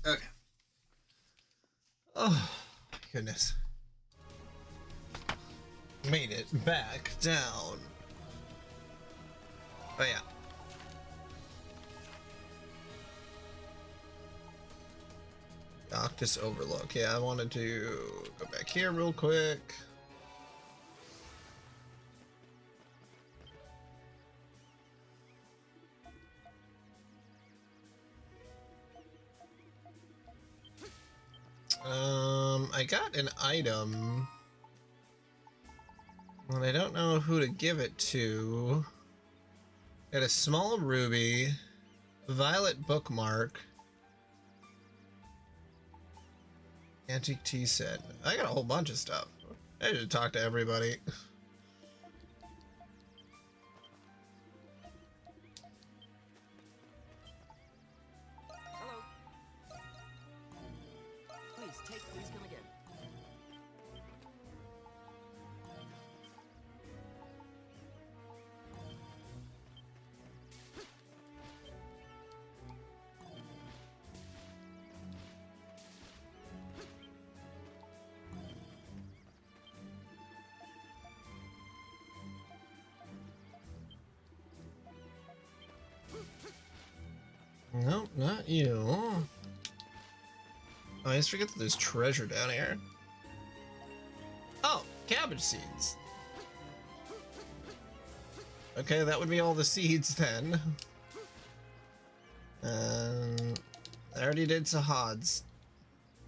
Okay. Oh, goodness. Made it back down. Oh, yeah. Octus Overlook. Yeah, I wanted to go back here real quick. I got an item, and I don't know who to give it to. Got a small ruby, violet bookmark, antique tea set. I got a whole bunch of stuff. I should talk to everybody. Hello. Please come again. Nope, not you. Oh, I just forget that there's treasure down here. Oh, cabbage seeds. Okay, that would be all the seeds then. I already did Sahad's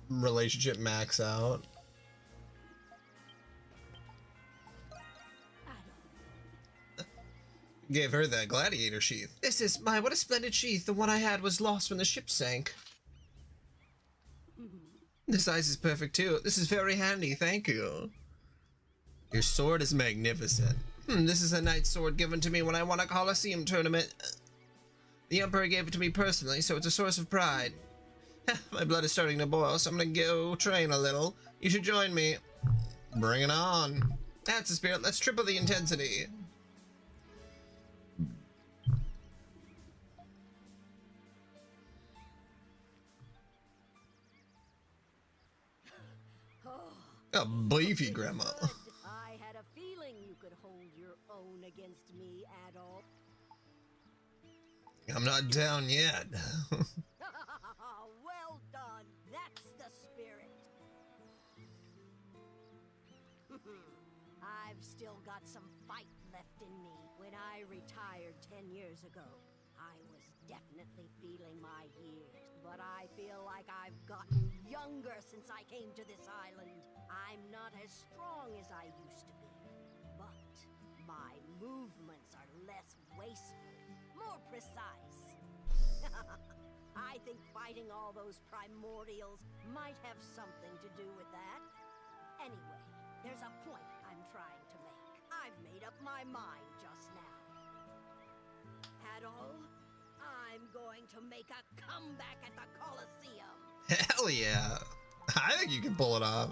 relationship max out. Gave her that gladiator sheath. This is my, what a splendid sheath. The one I had was lost when the ship sank. The size is perfect too. This is very handy, thank you. Your sword is magnificent. This is a knight's sword given to me when I won a Colosseum tournament. The Emperor gave it to me personally, so it's a source of pride. My blood is starting to boil, so I'm gonna go train a little. You should join me. Bring it on. That's the spirit. Let's triple the intensity. A beefy grandma. I had a feeling you could hold your own against me at all. I'm not down yet. Well done. That's the spirit. I've still got some fight left in me. When I retired 10 years ago, I was definitely feeling my years. But I feel like I've gotten younger since I came to this island. I'm not as strong as I used to be, but my movements are less wasteful, more precise. I think fighting all those primordials might have something to do with that. Anyway, there's a point I'm trying to make. I've made up my mind just now. Adol, I'm going to make a comeback at the Colosseum. Hell yeah. I think you can pull it off.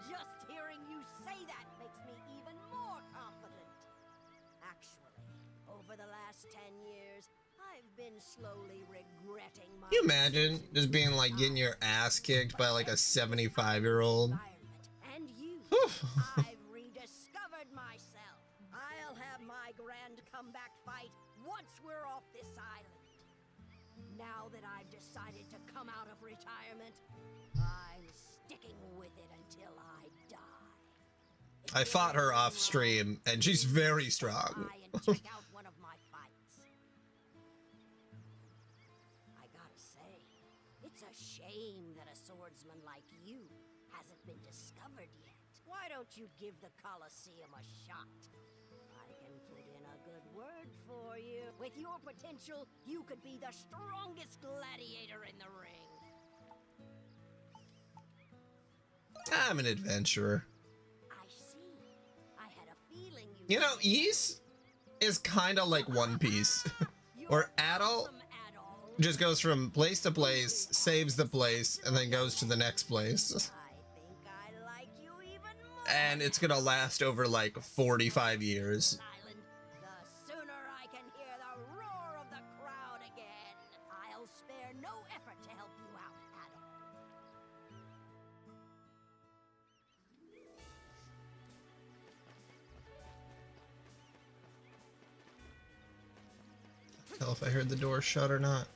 Just hearing you say that makes me even more confident. Actually, over the last 10 years, I've been slowly regretting my... Can you imagine just being like getting your ass kicked by like a 75-year-old? And you, I've rediscovered myself. I'll have my grand comeback fight once we're off this island. Now that I've decided to come out of retirement, I'm sticking with it until I die. I fought her off stream and she's very strong. Check out one of my fights. I gotta say, it's a shame that a swordsman like you hasn't been discovered yet. Why don't you give the Colosseum a shot? I can put in a good word for you. With your potential, you could be the strongest gladiator in the ring. I'm an adventurer. I see. I had a feeling You know, Ys is kind of like One Piece. Or Adol just goes from place to place, saves the place, and then goes to the next place. And it's gonna last over like 45 years. The sooner I can hear the roar of the crowd again, I'll spare no effort to help you out, Adol. Tell if I heard the door shut or not.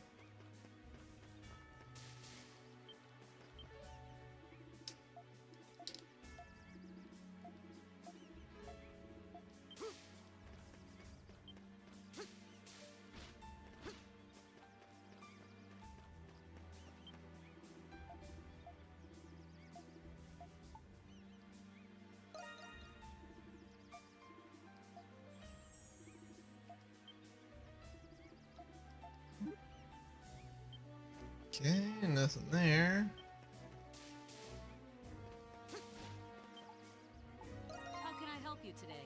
Okay, nothing there. How can I help you today?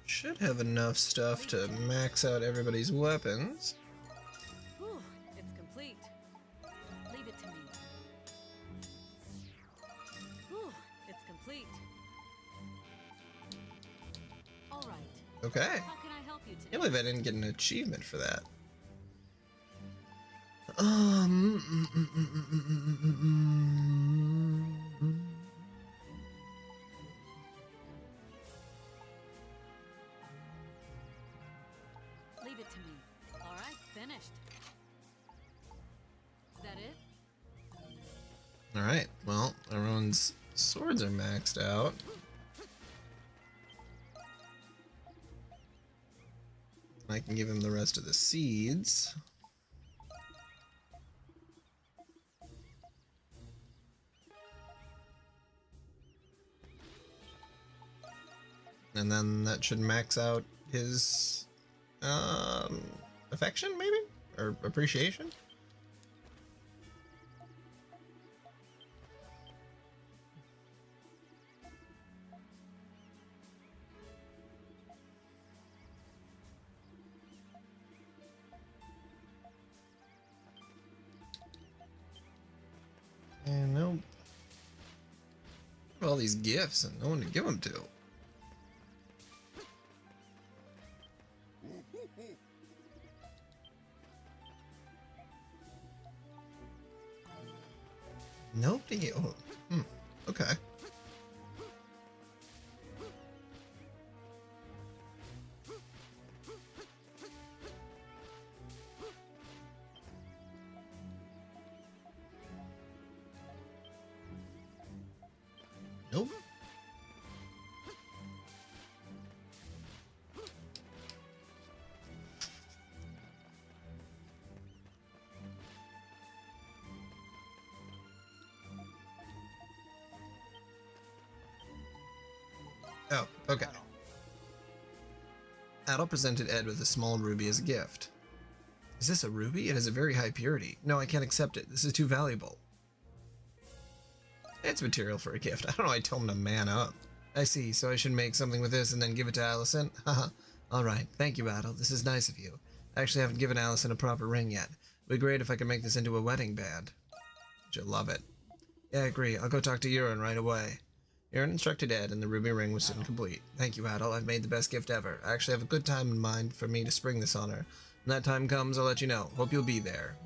Should have enough stuff to max out everybody's weapons. Whew, it's complete. Leave it to me. Whew, it's complete. All right. Okay. How can I help you today? I can't believe I didn't get an achievement for that. Leave it to me. All right, finished. Is that it? Alright, well, everyone's swords are maxed out. I can give him the rest of the seeds. And then that should max out his affection, maybe? Or appreciation? And nope. All these gifts and no one to give them to. Nobody. Oh, okay. Nope. Oh, okay. Adol presented Ed with a small ruby as a gift. Is this a ruby? It has a very high purity. No, I can't accept it. This is too valuable. It's material for a gift. I don't know, I told him to man up. I see, so I should make something with this and then give it to Allison? Haha. Alright, thank you, Adol. This is nice of you. I actually haven't given Allison a proper ring yet. It would be great if I could make this into a wedding band. She'll love it. Yeah, I agree. I'll go talk to Euron right away. Euron instructed Ed, and the ruby ring was soon complete. Thank you, Adol. I've made the best gift ever. I actually have a good time in mind for me to spring this on her. When that time comes, I'll let you know. Hope you'll be there.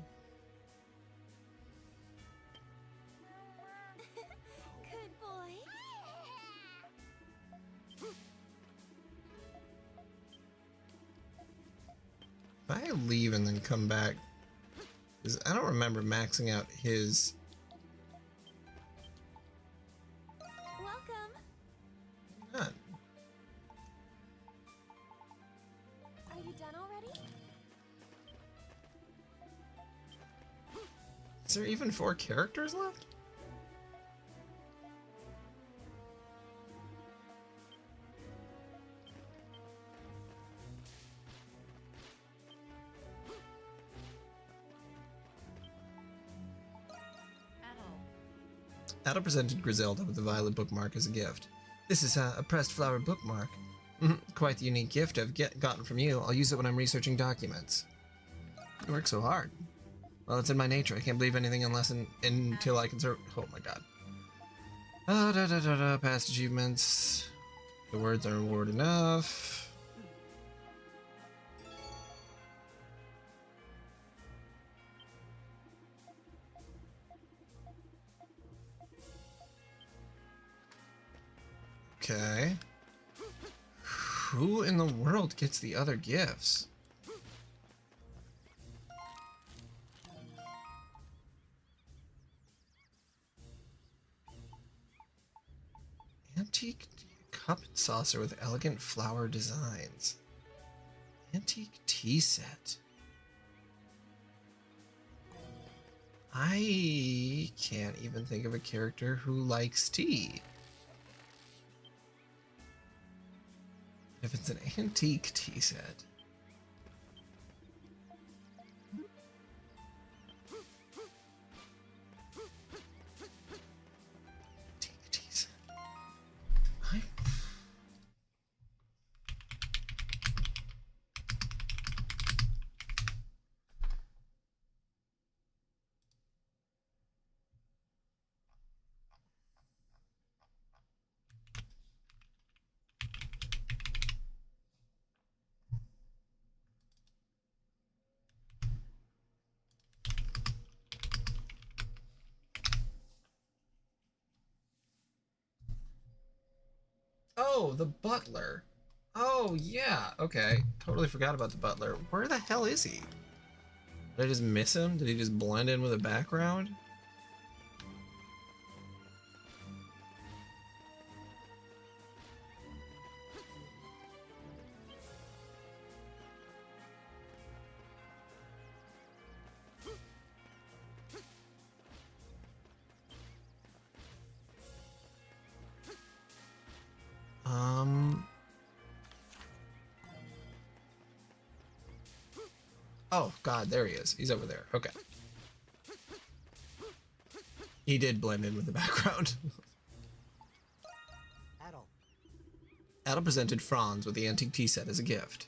Good boy. If I leave and then come back, because I don't remember maxing out his... Welcome. None. Are you done already? Is there even 4 characters left? Adol presented Griselda with the violet bookmark as a gift. This is a pressed flower bookmark. Quite the unique gift I've gotten from you. I'll use it when I'm researching documents. You work so hard. Well, it's in my nature. I can't believe anything until I can serve. Oh my god. Past achievements. The words are reward enough. Okay. Who in the world gets the other gifts? Antique cup and saucer with elegant flower designs. Antique tea set. I can't even think of a character who likes tea. If it's an antique tea set. Antique tea set. Oh, the butler. Oh, yeah. Okay. Totally forgot about the butler. Where the hell is he? Did I just miss him? Did he just blend in with the background? Oh, God, there he is. He's over there. Okay. He did blend in with the background. Adol. Adel presented Franz with the antique tea set as a gift.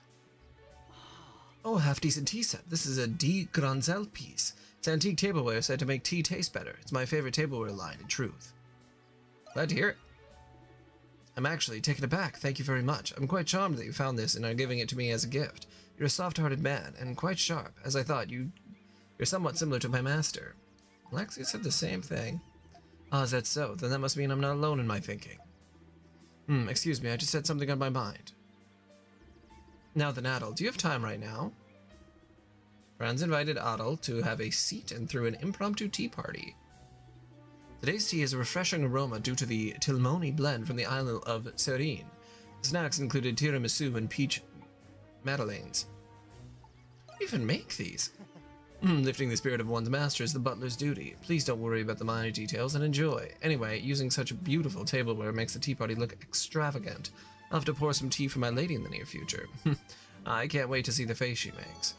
Oh, half-decent tea set. This is a D. Granzel piece. It's antique tableware said to make tea taste better. It's my favorite tableware line, in truth. Glad to hear it. I'm actually taken aback. Thank you very much. I'm quite charmed that you found this and are giving it to me as a gift. You're a soft-hearted man, and quite sharp. As I thought, you're somewhat similar to my master. Alexia said the same thing. Ah, is that so? Then that must mean I'm not alone in my thinking. Excuse me, I just had something on my mind. Now then, Adel, do you have time right now? Franz invited Adel to have a seat and threw an impromptu tea party. Today's tea has a refreshing aroma due to the Tilmoni blend from the island of Serene. The snacks included tiramisu and peach madeleines. How do you even make these? Lifting the spirit of one's master is the butler's duty. Please don't worry about the minor details and enjoy. Anyway, using such beautiful tableware makes the tea party look extravagant. I'll have to pour some tea for my lady in the near future. I can't wait to see the face she makes.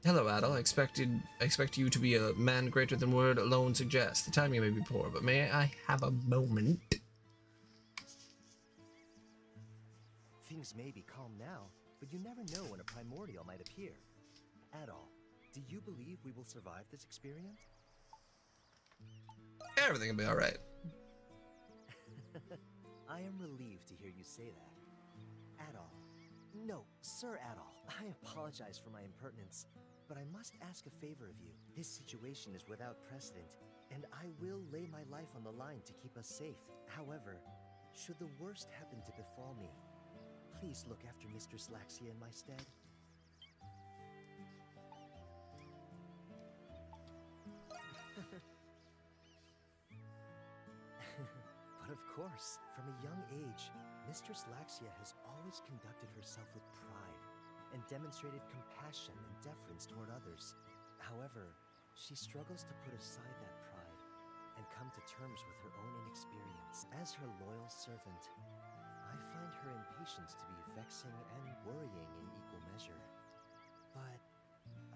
Hello, Adel. I expect you to be a man greater than word alone suggests. The timing may be poor, but may I have a moment? Things may be calm now, but you never know when a primordial might appear. Adol, do you believe we will survive this experience? Everything will be alright. I am relieved to hear you say that. Adol. No, Sir Adol. I apologize for my impertinence, but I must ask a favor of you. This situation is without precedent, and I will lay my life on the line to keep us safe. However, should the worst happen to befall me, please look after Mistress Laxia in my stead. But of course, from a young age, Mistress Laxia has always conducted herself with pride and demonstrated compassion and deference toward others. However, she struggles to put aside that pride and come to terms with her own inexperience. As her loyal servant, I find her impatience to be vexing and worrying in equal measure. But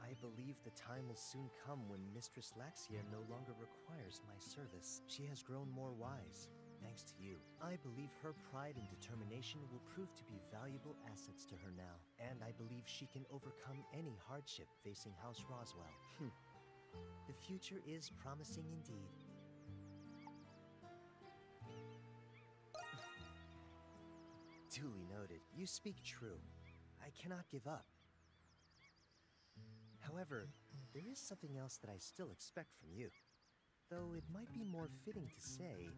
I believe the time will soon come when Mistress Laxia no longer requires my service. She has grown more wise, thanks to you. I believe her pride and determination will prove to be valuable assets to her now, and I believe she can overcome any hardship facing House Roswell. The future is promising indeed. Duly noted. You speak true. I cannot give up. However, there is something else that I still expect from you. Though it might be more fitting to say,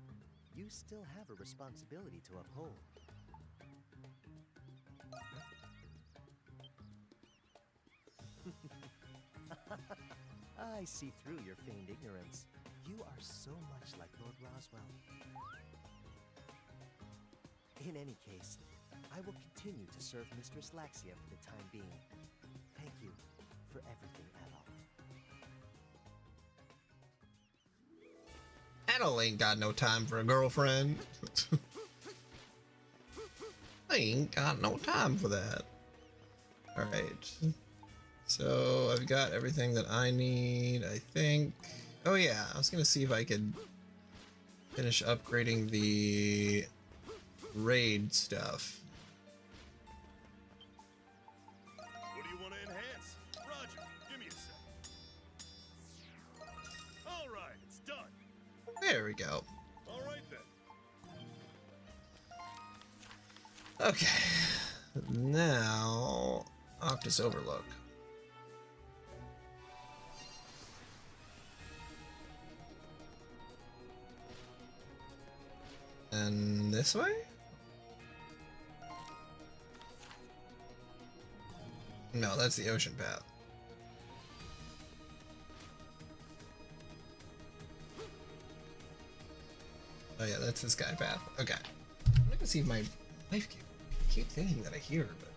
you still have a responsibility to uphold. I see through your feigned ignorance. You are so much like Lord Roswell. In any case, I will continue to serve Mistress Laxia for the time being. Thank you for everything, Adol. Adol ain't got no time for a girlfriend. I ain't got no time for that. Alright. So I've got everything that I need, I think. Oh yeah, I was gonna see if I could finish upgrading the raid stuff. What do you want to enhance? Roger, give me a sec. All right, it's done. There we go. All right then. Okay. Now, Octus Overlook. And this way? No, that's the ocean path. Oh yeah, that's the sky path. Okay. I'm gonna see if my wife can keep thinking that I hear her, but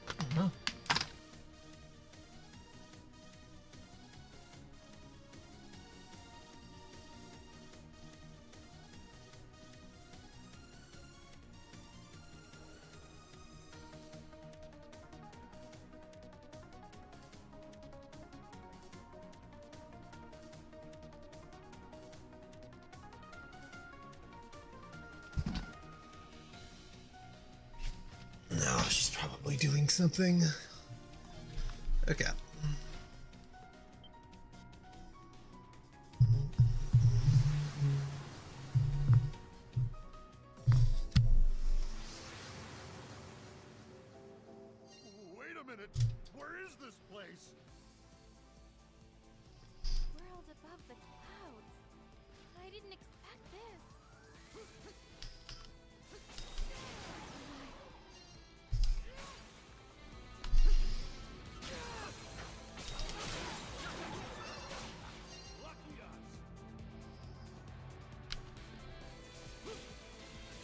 I don't know. No, she's probably doing something. Okay. Wait a minute. Where is this place? World above the clouds. I didn't expect this. Lucky us.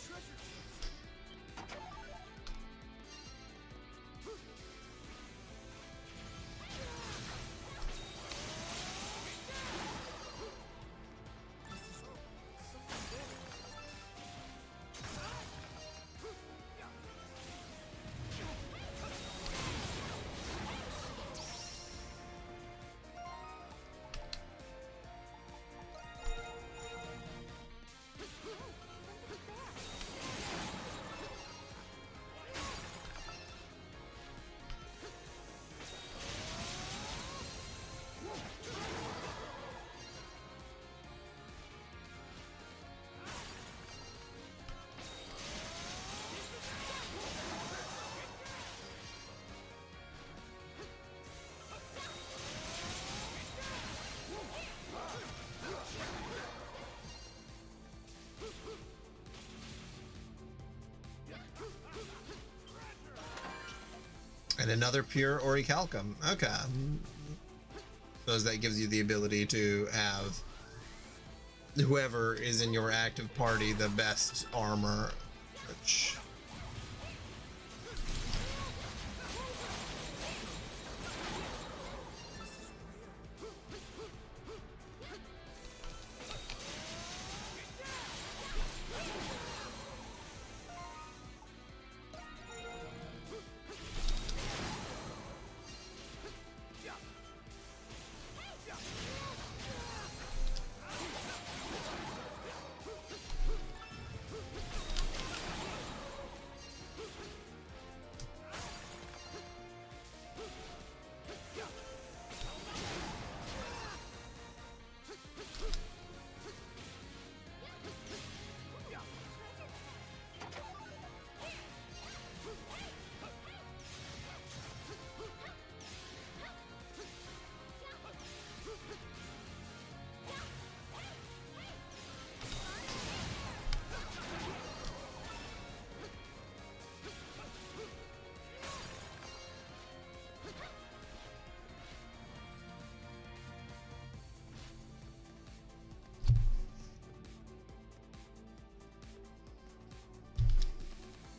Treasure chest. And another pure orichalcum. Okay. So that gives you the ability to have whoever is in your active party the best armor, which...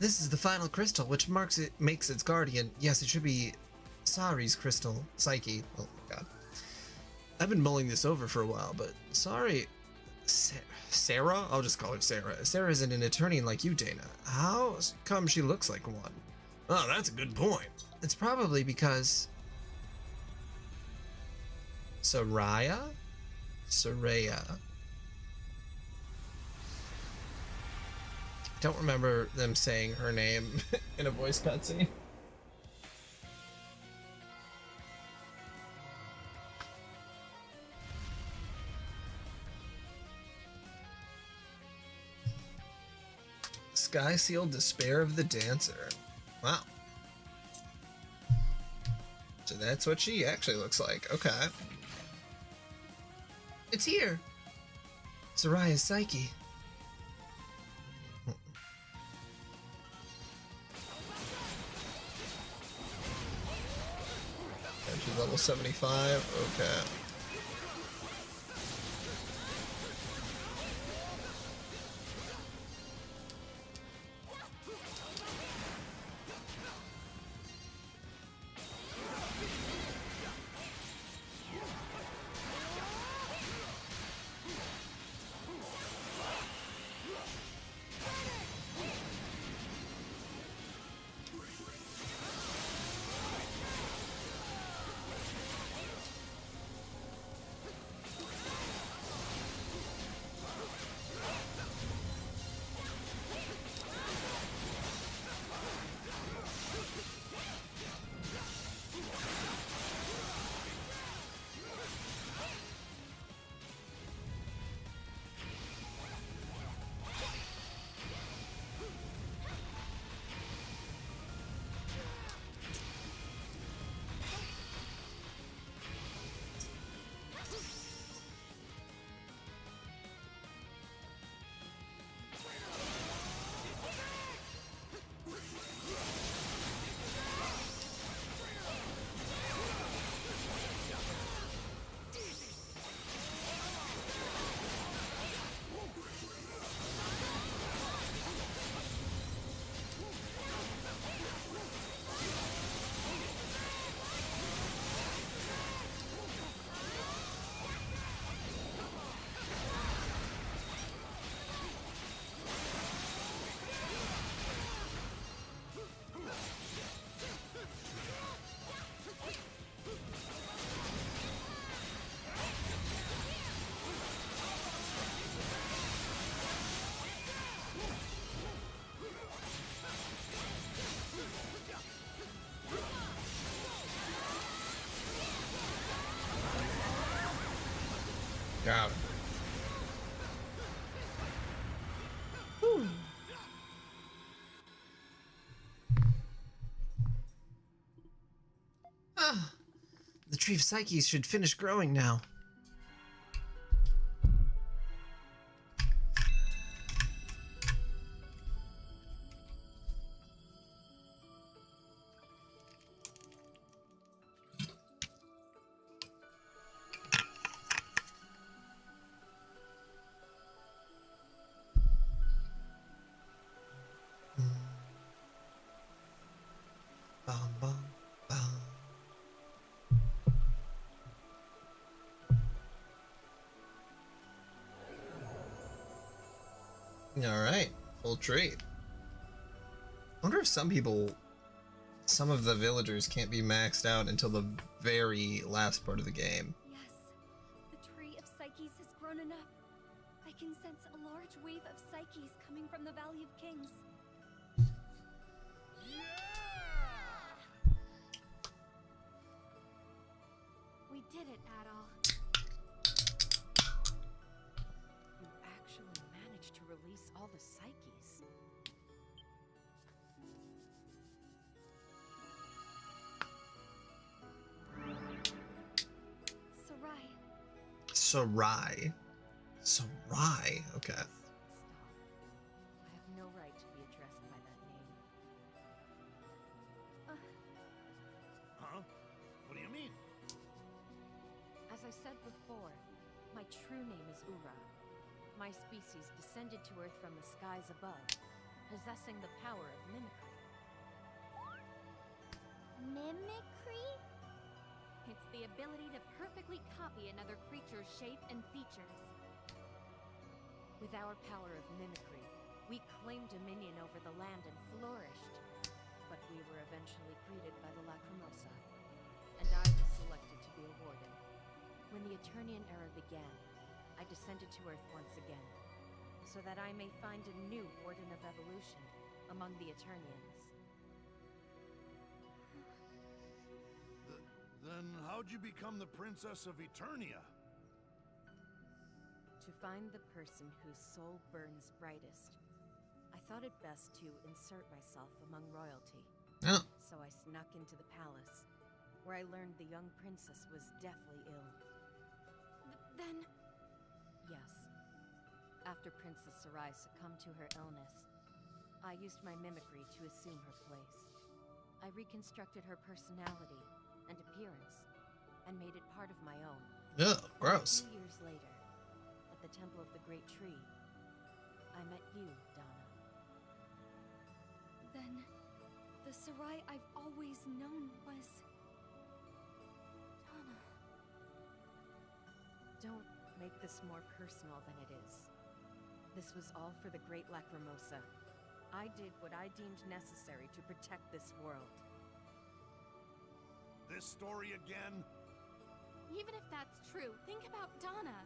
This is the final crystal, which makes its guardian. Yes, it should be Sari's crystal. Psyche. Oh my god. I've been mulling this over for a while, but Sarah? I'll just call her Sarah. Sarah isn't an Eternian like you, Dana. How come she looks like one? Oh, that's a good point. It's probably because... Soraya? Soraya. I don't remember them saying her name in a voice cutscene. Sky Sealed Despair of the Dancer. Wow. So that's what she actually looks like. Okay. It's here! Soraya's Psyche. And she's level 75. Okay. Got it. Ah, the tree of Psyches should finish growing now. Bum, bum, bum. All right, full tree. I wonder if some of the villagers can't be maxed out until the very last part of the game. Yes, the tree of Psyches has grown enough. I can sense a large wave of Psyches coming from the Valley of Kings. We did it, Adol. You actually managed to release all the Psyches. Sarai. Sarai. Okay. Stop. I have no right to be addressed by that name. Huh? What do you mean? As I said before, my true name is Ura. My species descended to Earth from the skies above, possessing the power of mimicry. Mimicry? It's the ability to perfectly copy another creature's shape and features. With our power of mimicry, we claimed dominion over the land and flourished. But we were eventually greeted by the Lacrimosa, and I was selected to be a warden. When the Eternian era began, I descended to Earth once again, so that I may find a new Warden of Evolution among the Eternians. Then how'd you become the Princess of Eternia? To find the person whose soul burns brightest, I thought it best to insert myself among royalty. Oh. So I snuck into the palace, where I learned the young princess was deathly ill. Then... Yes. After Princess Sarai succumbed to her illness, I used my mimicry to assume her place. I reconstructed her personality and appearance, and made it part of my own. Ugh, gross. 2 years later, at the Temple of the Great Tree, I met you, Donna. Then... the Sarai I've always known was... Donna. Don't make this more personal than it is. This was all for the Great Lacrimosa. I did what I deemed necessary to protect this world. This story again? Even if that's true, think about Donna.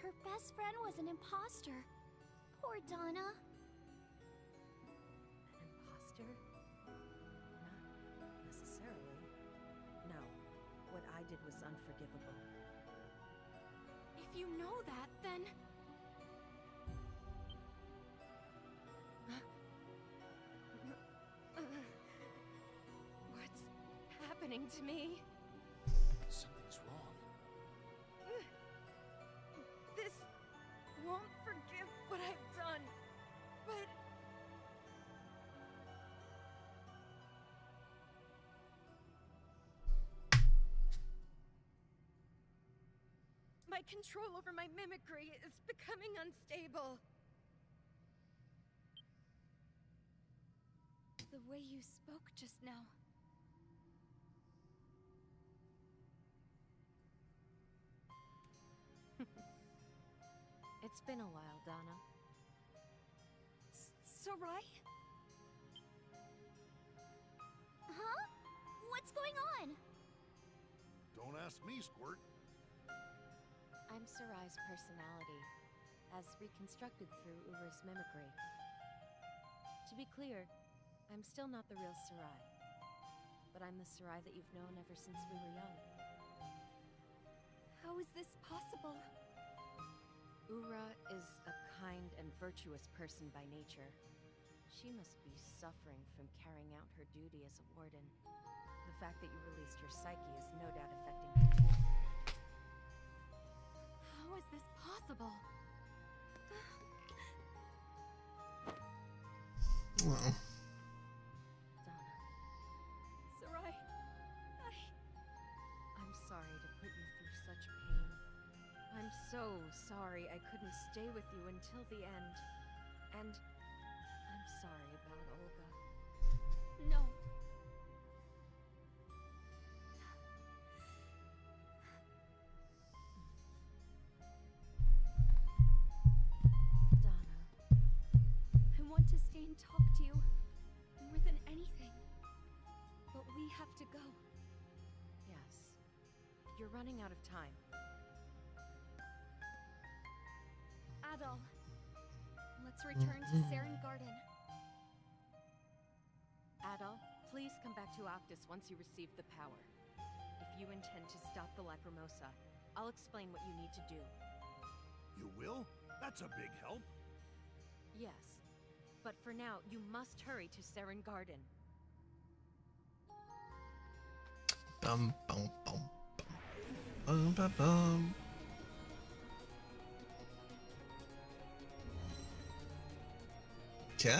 Her best friend was an imposter. Poor Donna. An imposter? Not necessarily. No, what I did was unforgivable. If you know that, then... What's happening to me? Something's wrong. This won't forgive what I've done, but... My control over my mimicry is becoming unstable. The way you spoke just now. It's been a while, Donna. Sarai? Huh? What's going on? Don't ask me, Squirt. I'm Sarai's personality, as reconstructed through Ura's mimicry. To be clear, I'm still not the real Sarai, but I'm the Sarai that you've known ever since we were young. How is this possible? Ura is a kind and virtuous person by nature. She must be suffering from carrying out her duty as a warden. The fact that you released her psyche is no doubt affecting her too. How is this possible? Well. Donna, Sarai, I'm sorry to put you through such pain. I'm so sorry I couldn't stay with you until the end. And I'm sorry about Olga. No. Donna, I want to stay and talk to you more than anything. But we have to go. yes. You're running out of time. Adol, let's return to Saren Garden. Adol, please come back to Octus once you receive the power. If you intend to stop the Lacrimosa, I'll explain what you need to do. You will? That's a big help. Yes, but for now, you must hurry to Saren Garden. Bum bum bum bum bum bum. Okay.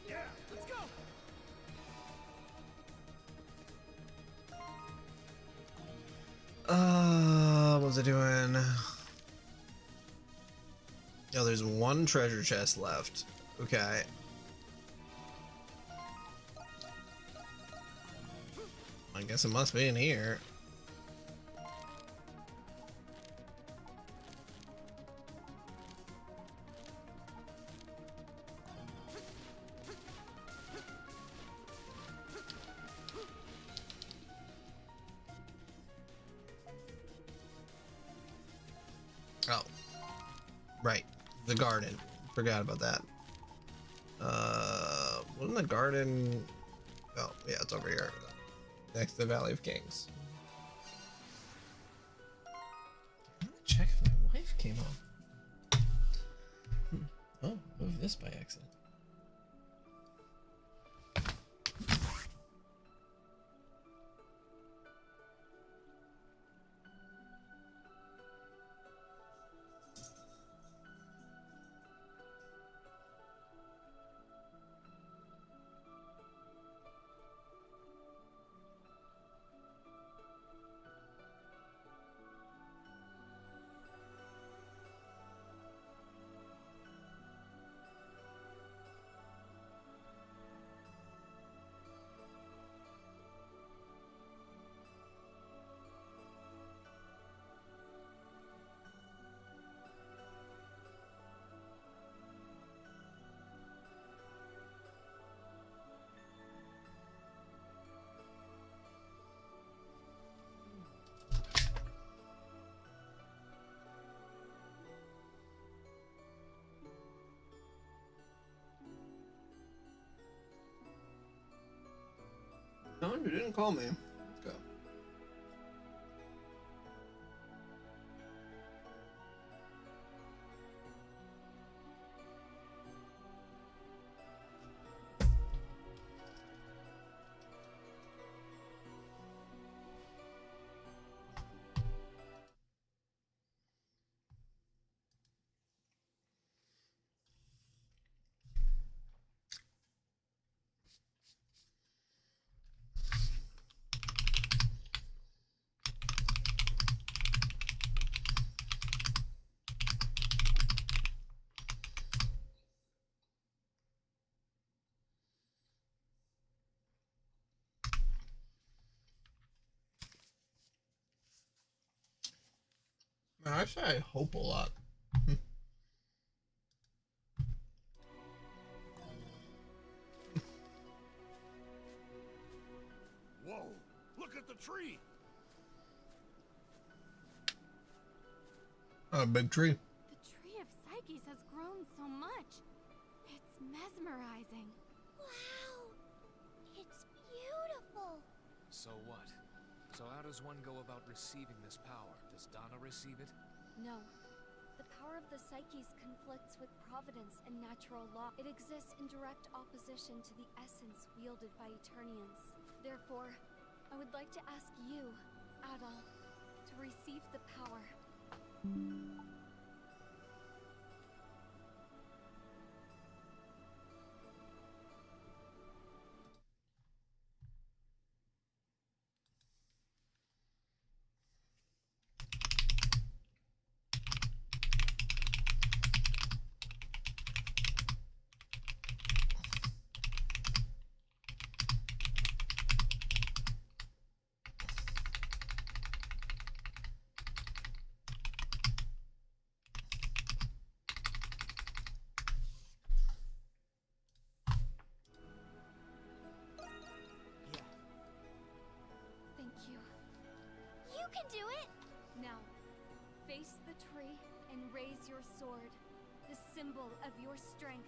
Yeah, let's go! How's it doing? Oh, there's one treasure chest left. Okay. I guess it must be in here. Oh, right, the garden. Forgot about that. Wasn't the garden? Oh, yeah, it's over here, next to the Valley of Kings. Check if my wife came home. Oh, moved this by accident. No, you didn't call me. Let's go. Actually, I hope a lot. Whoa! Look at the tree! A big tree. The tree of Psyches has grown so much. It's mesmerizing. Wow! It's beautiful! So what? So how does one go about receiving this power? Does Donna receive it? No. The power of the Psyches conflicts with providence and natural law. It exists in direct opposition to the essence wielded by Eternians. Therefore, I would like to ask you, Adol, to receive the power. Thank you. You can do it! Now, face the tree and raise your sword, the symbol of your strength.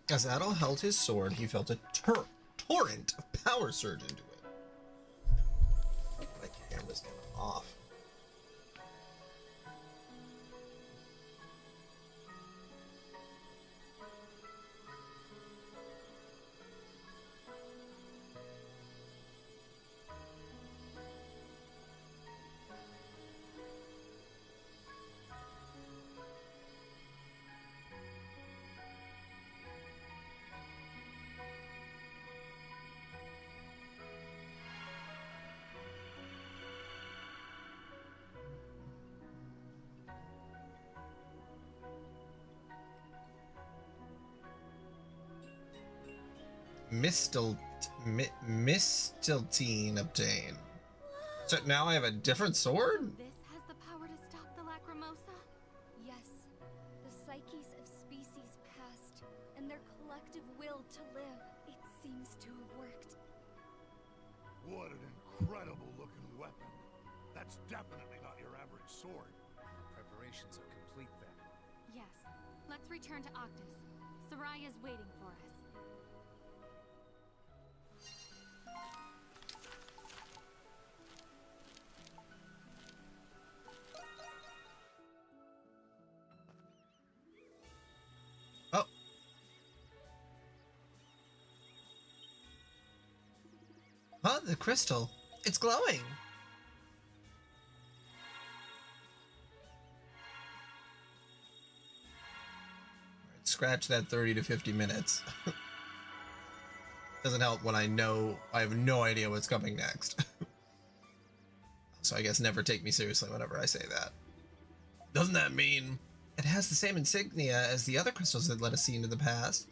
As Adol held his sword, he felt a torrent of power surge into it. My camera's getting off. Mistiltine obtained. So now I have a different sword? This has the power to stop the Lacrimosa? Yes. The psyches of species past and their collective will to live. It seems to have worked. What an incredible looking weapon. That's definitely not your average sword. Preparations are complete then. Yes. Let's return to Octus. Soraya's waiting for us. Oh. Huh? The crystal. It's glowing. Scratch that 30 to 50 minutes. Doesn't help when I have no idea what's coming next. So I guess never take me seriously whenever I say that. Doesn't that mean it has the same insignia as the other crystals that let us see into the past?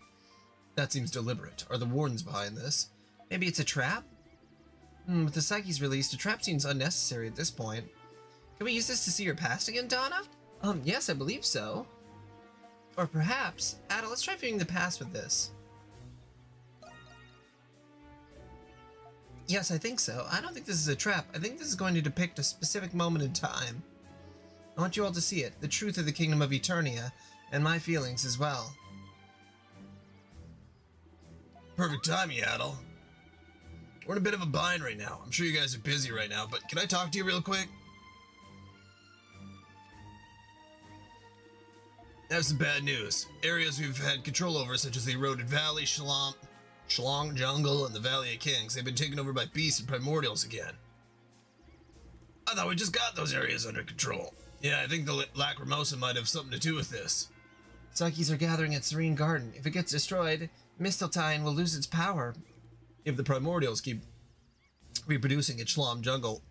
That seems deliberate. Are the wardens behind this? Maybe it's a trap? With the Psyche's released, a trap seems unnecessary at this point. Can we use this to see your past again, Donna? Yes, I believe so. Or perhaps, Ada, let's try viewing the past with this. Yes, I think so. I don't think this is a trap. I think this is going to depict a specific moment in time. I want you all to see it, the truth of the Kingdom of Eternia, and my feelings as well. Perfect timing, Adel. We're in a bit of a bind right now. I'm sure you guys are busy right now, but can I talk to you real quick? I have some bad news. Areas we've had control over, such as the Eroded Valley, Shlong Jungle, and the Valley of Kings, they've been taken over by beasts and primordials again. I thought we just got those areas under control. Yeah, I think the Lacrimosa might have something to do with this. Psyches are gathering at Serene Garden. If it gets destroyed, Mistiltine will lose its power. If the primordials keep reproducing at Shlom Jungle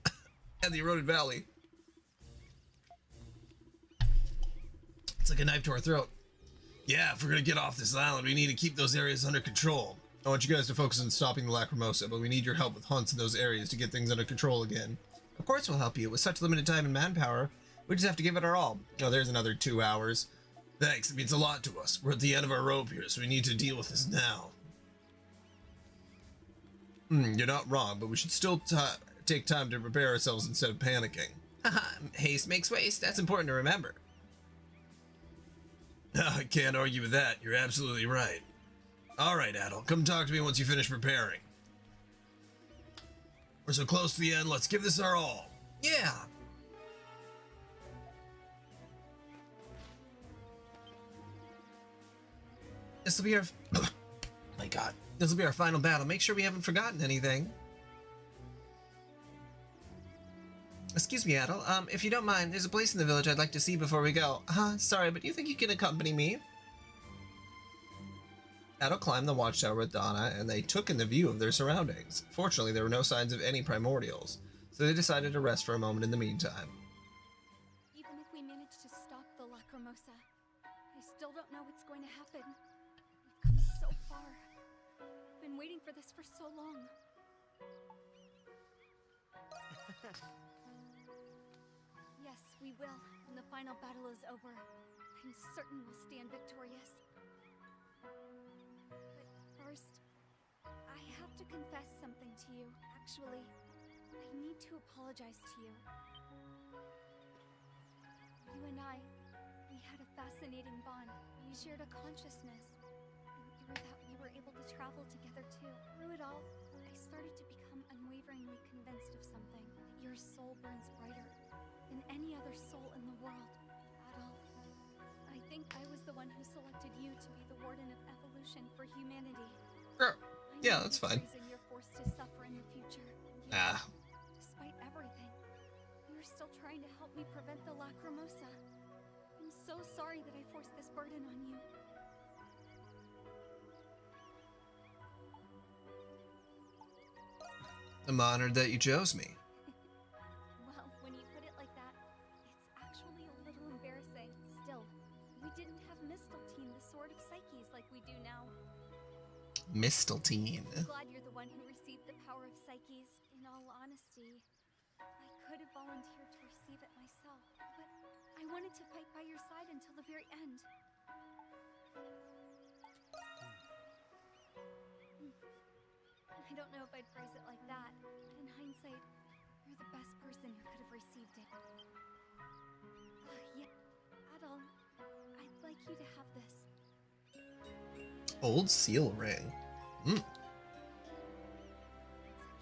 and the Eroded Valley, it's like a knife to our throat. Yeah, if we're gonna get off this island, we need to keep those areas under control. I want you guys to focus on stopping the Lacrimosa, but we need your help with hunts in those areas to get things under control again. Of course we'll help you. With such limited time and manpower, we just have to give it our all. Oh, there's another 2 hours. Thanks, it means a lot to us. We're at the end of our rope here, so we need to deal with this now. You're not wrong, but we should still take time to prepare ourselves instead of panicking. Haha, haste makes waste. That's important to remember. I can't argue with that. You're absolutely right. All right, Adel, come talk to me once you finish preparing. We're so close to the end. Let's give this our all. Yeah. This will be our... my God. This will be our final battle. Make sure we haven't forgotten anything. Excuse me, Adel. If you don't mind, there's a place in the village I'd like to see before we go. Sorry, but do you think you can accompany me? Adel climbed the watchtower with Donna, and they took in the view of their surroundings. Fortunately, there were no signs of any primordials, so they decided to rest for a moment in the meantime. Even if we manage to stop the Lacrimosa, I still don't know what's going to happen. We've come so far. I've been waiting for this for so long. Yes, we will. When the final battle is over, I'm certain we'll stand victorious. But first, I have to confess something to you. Actually, I need to apologize to you. You and I, we had a fascinating bond. We shared a consciousness. And through that, we were able to travel together too. Through it all, I started to become unwaveringly convinced of something. That your soul burns brighter than any other soul in the world. Adol, I think I was the one who selected you to be the Warden of Evolution for humanity. Sure. Yeah, that's fine. You're forced to suffer in the future. Yet, Ah. despite everything, you're still trying to help me prevent the Lacrimosa. I'm so sorry that I forced this burden on you. I'm honored that you chose me. Well, when you put it like that, it's actually a little embarrassing. Still, we didn't have Mistiltine, the Sword of Psyches, like we do now. Mistelteen. I'm glad you're the one who received the power of Psyches. In all honesty, I could have volunteered to receive it myself, but I wanted to fight by your side until the very end. I don't know if I'd phrase it like that, but in hindsight, you're the best person who could have received it. Yeah, Adol, I'd like you to have this. Old seal ring. It's a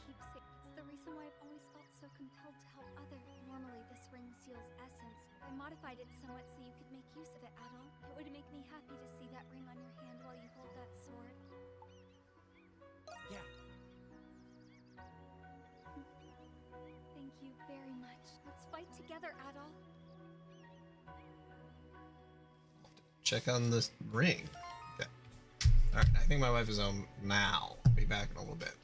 keepsake. It's the reason why I've always felt so compelled to help others. Normally, this ring seals essence. I modified it somewhat so you could make use of it, Adol. It would make me happy to see that ring on your hand while you hold that sword. Yeah. Thank you very much. Let's fight together, Adol. Check on this ring. Okay. Alright, I think my wife is home now. I'll be back in a little bit.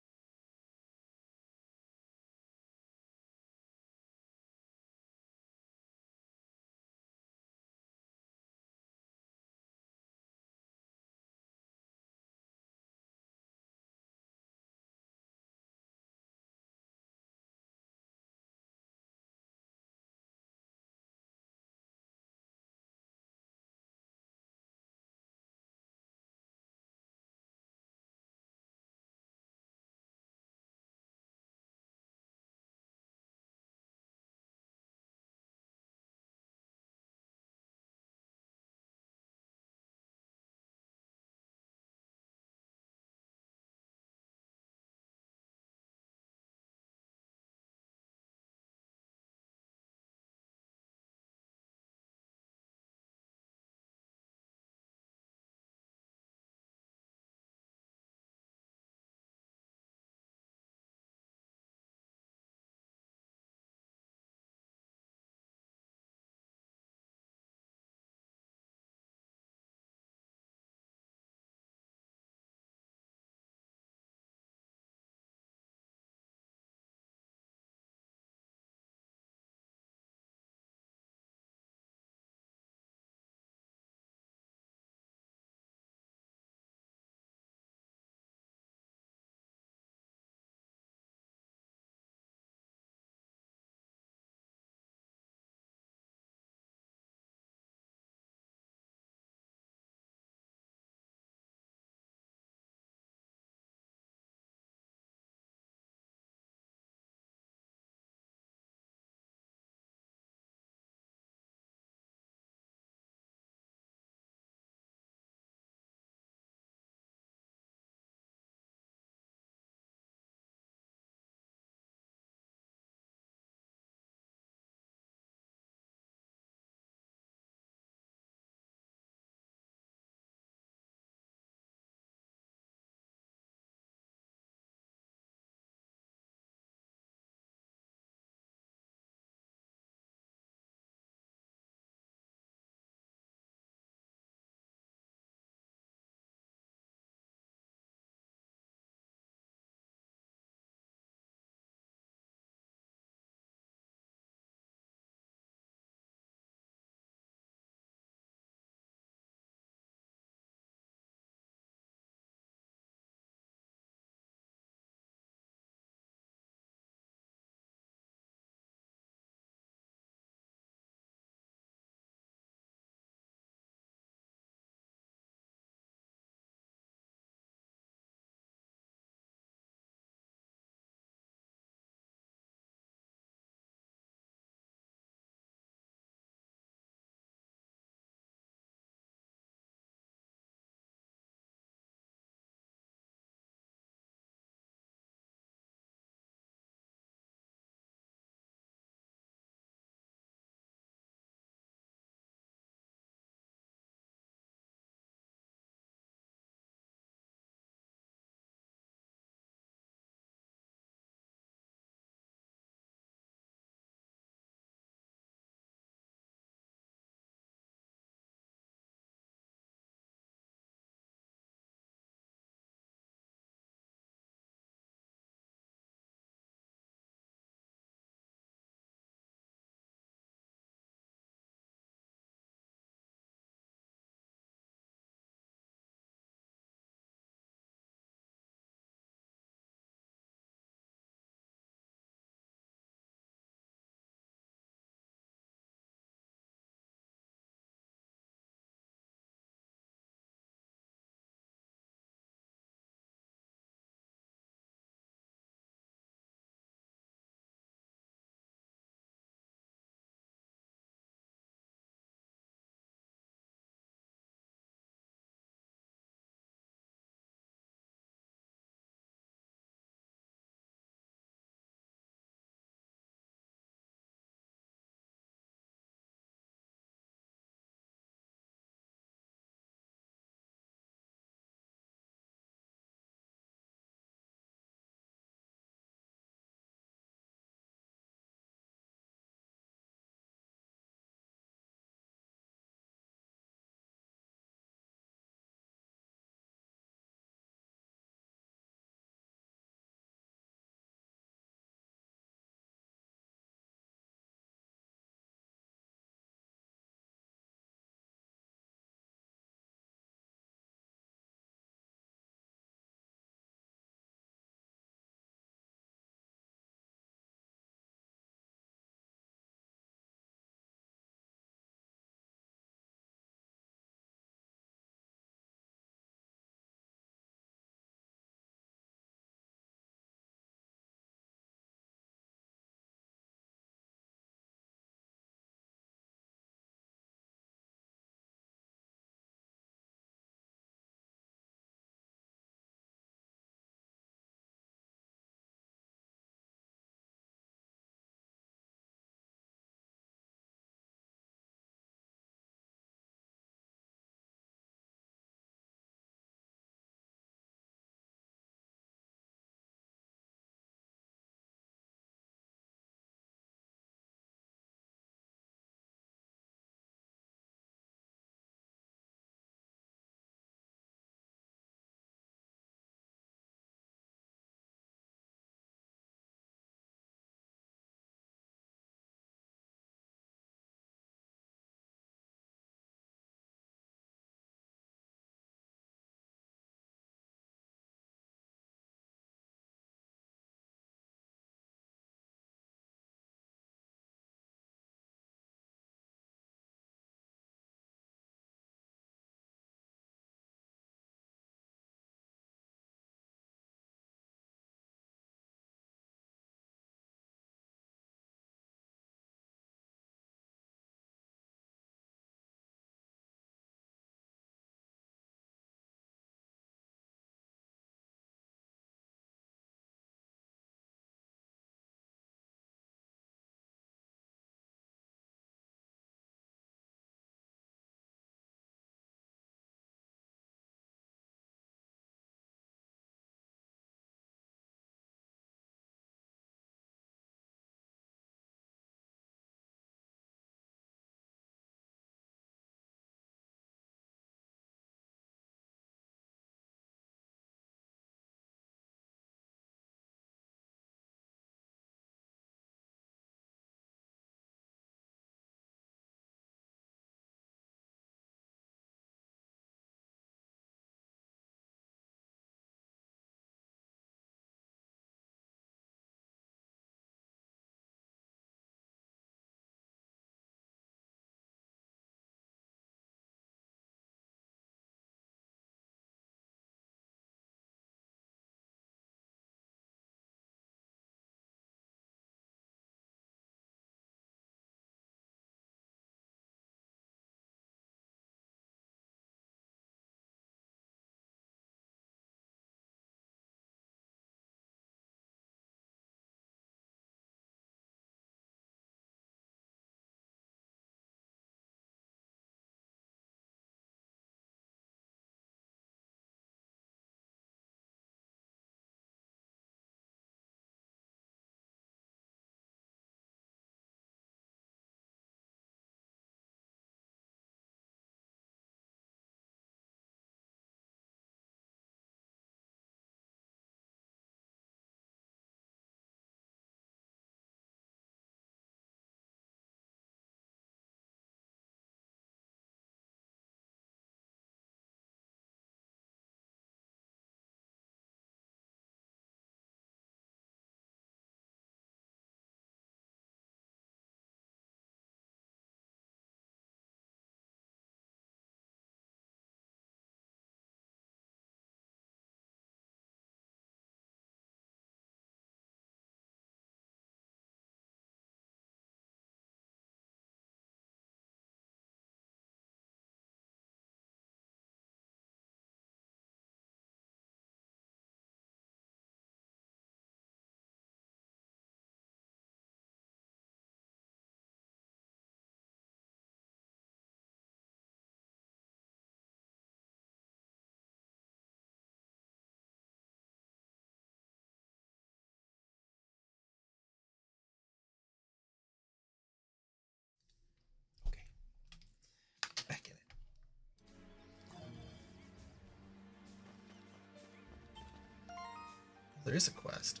There is a quest.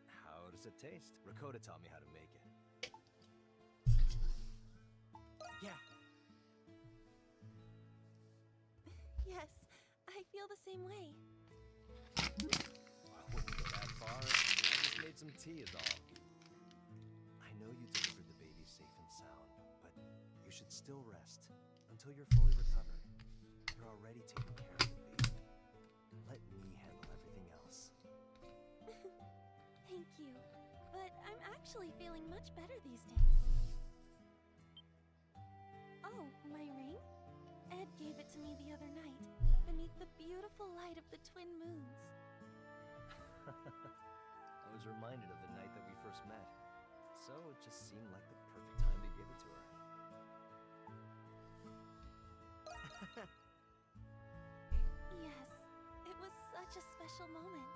How does it taste? Rakota taught me how to make it. Yeah. Yes, I feel the same way. I wouldn't go that far. I just made some tea is all. I know you delivered the baby safe and sound, but you should still rest until you're fully recovered. You're already taking care of the baby. Let me handle everything else. Thank you, but I'm actually feeling much better these days. Oh, my ring? Ed gave it to me the other night, beneath the beautiful light of the twin moons. I was reminded of the night that we first met, so it just seemed like the perfect time to give it to her. Yes, it was such a special moment.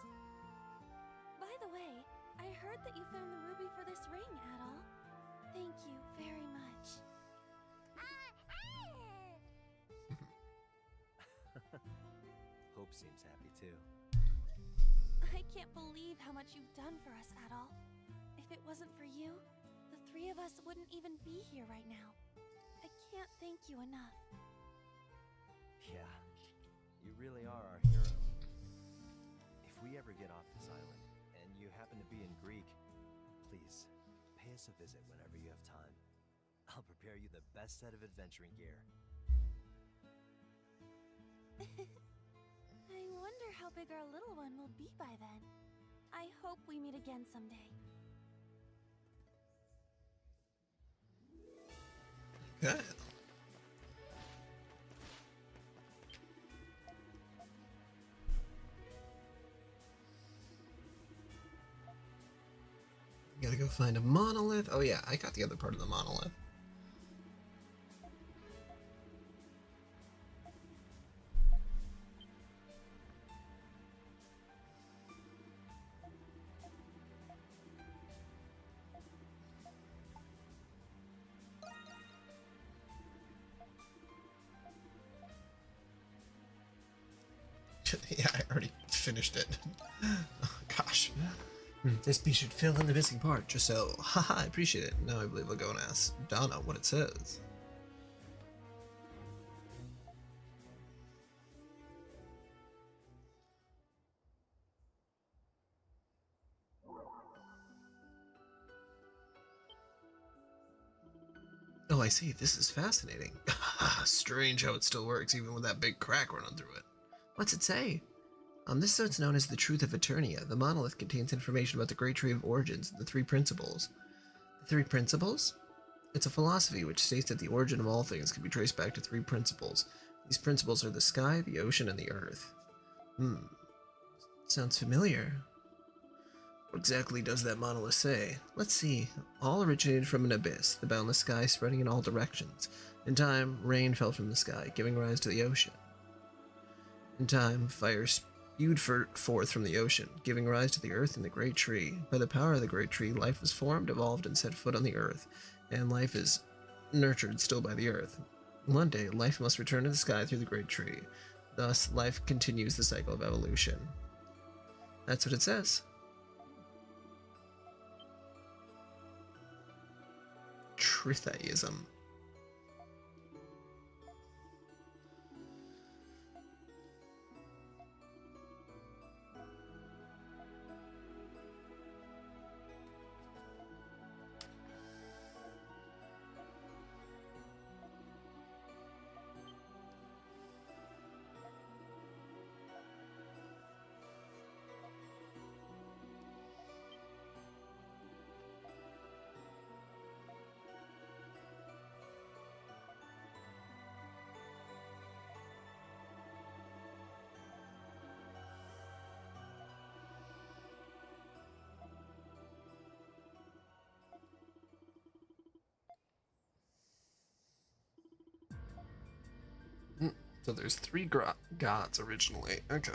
By the way, I heard that you found the ruby for this ring, Adol. Thank you very much. Hope seems happy too. I can't believe how much you've done for us, Adol. If it wasn't for you, the three of us wouldn't even be here right now. I can't thank you enough. Yeah, you really are our hero. If we ever get off this island, and you happen to be in Greek, please, pay us a visit whenever you have time. I'll prepare you the best set of adventuring gear. I wonder how big our little one will be by then. I hope we meet again someday. Good. Gotta go find a monolith. Oh yeah, I got the other part of the monolith. Yeah, I already finished it. Oh, gosh. This piece should fill in the missing part, just so. Haha, I appreciate it. Now I believe I'll go and ask Donna what it says. Oh, I see. This is fascinating. Strange how it still works, even with that big crack running through it. What's it say? This is known as the Truth of Eternia. The monolith contains information about the Great Tree of Origins and the Three Principles. The Three Principles? It's a philosophy which states that the origin of all things can be traced back to three principles. These principles are the sky, the ocean, and the earth. Sounds familiar. What exactly does that monolith say? Let's see. All originated from an abyss, the boundless sky spreading in all directions. In time, rain fell from the sky, giving rise to the ocean. In time, fire spewed forth from the ocean, giving rise to the earth and the great tree. By the power of the great tree, life was formed, evolved, and set foot on the earth, and life is nurtured still by the earth. One day, life must return to the sky through the great tree. Thus, life continues the cycle of evolution. That's what it says. Tritheism. So there's three gods originally. Okay.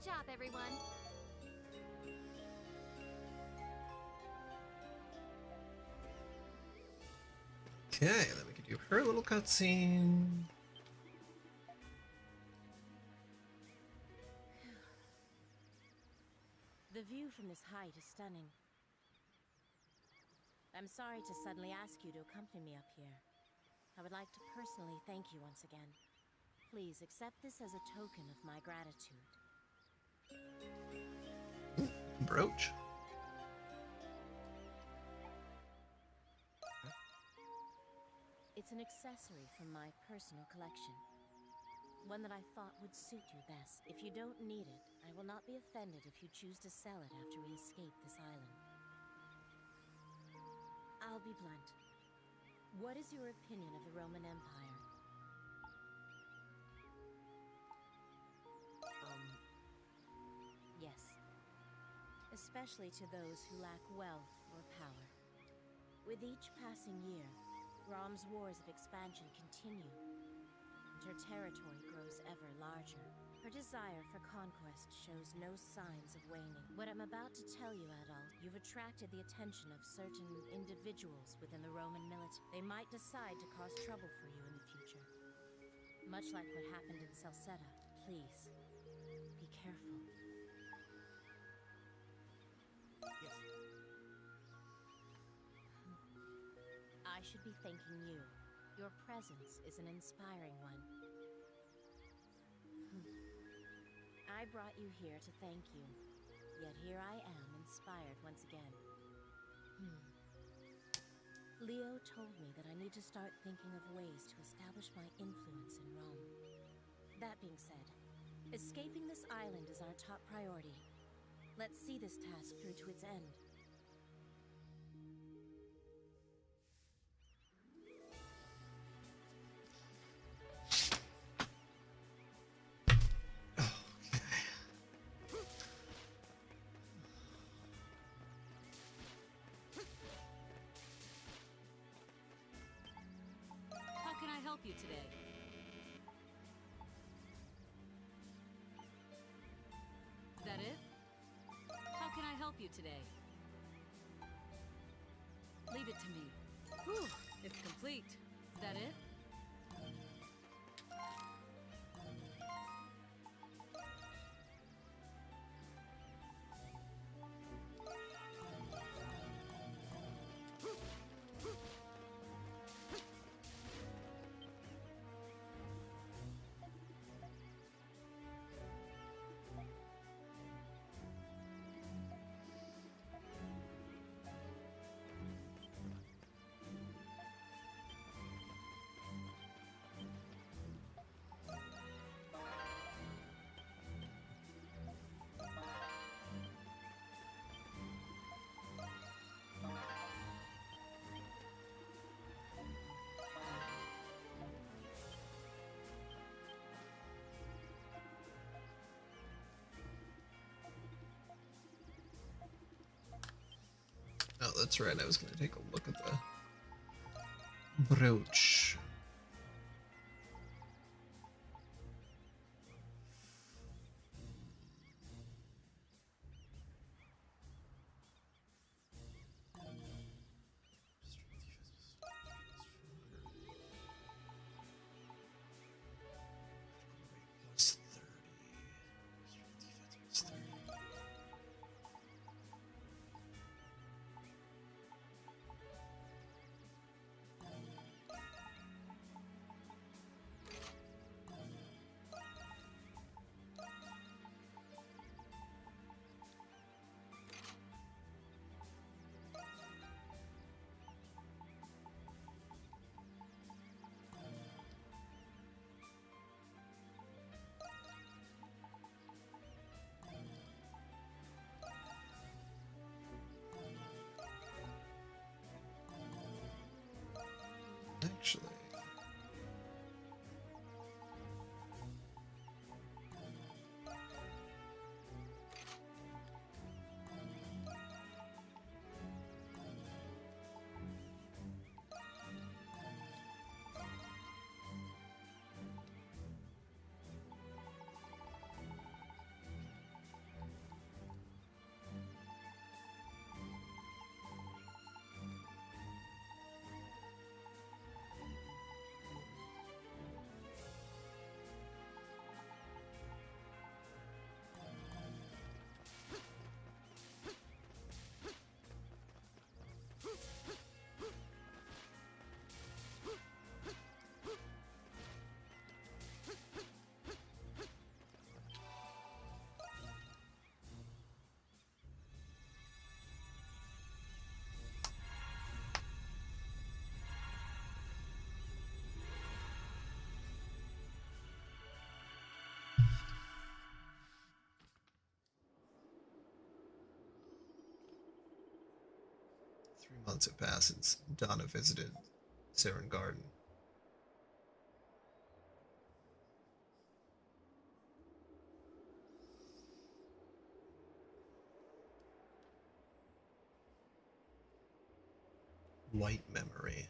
job, everyone. Okay, then we can do her little cutscene. The view from this height is stunning. I'm sorry to suddenly ask you to accompany me up here. I would like to personally thank you once again. Please accept this as a token of my gratitude. Brooch. It's an accessory from my personal collection. One that I thought would suit you best. If you don't need it, I will not be offended if you choose to sell it after we escape this island. I'll be blunt. What is your opinion of the Roman Empire? Yes. Especially to those who lack wealth or power. With each passing year, Rom's wars of expansion continue, and her territory grows ever larger. Her desire for conquest shows no signs of waning. What I'm about to tell you, Adult, you've attracted the attention of certain individuals within the Roman military. They might decide to cause trouble for you in the future. Much like what happened in Salsetta. Please, be careful. Yes. I should be thanking you. Your presence is an inspiring one. I brought you here to thank you. Yet here I am, inspired once again. Leo told me that I need to start thinking of ways to establish my influence in Rome. That being said, escaping this island is our top priority. Let's see this task through to its end. How can I help you today? Is that it? How can I help you today? Leave it to me. Whew, it's complete. Is that it? Oh, that's right. I was going to take a look at the brooch. Plus 30. Plus 30. 3 months have passed since Donna visited Saren Garden. White memory.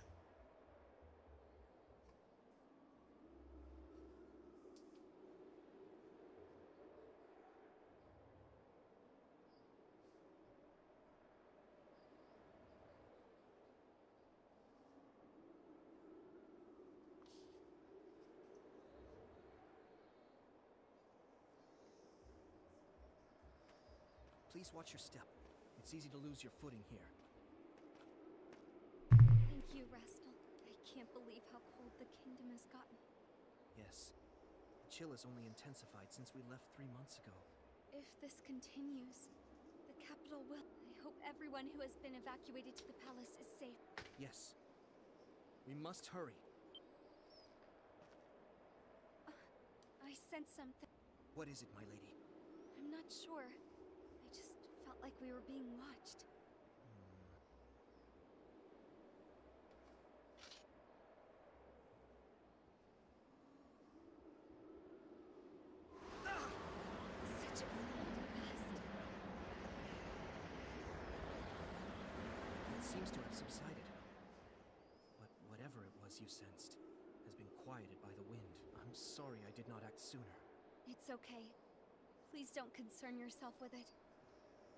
Please watch your step. It's easy to lose your footing here. Thank you, Rastal. I can't believe how cold the kingdom has gotten. Yes. The chill has only intensified since we left 3 months ago. If this continues, the capital will... I hope everyone who has been evacuated to the palace is safe. Yes. We must hurry. I sense something. What is it, my lady? I'm not sure. I just felt like we were being watched. Such a cold gust. It seems to have subsided. But whatever it was you sensed has been quieted by the wind. I'm sorry I did not act sooner. It's okay. Please don't concern yourself with it.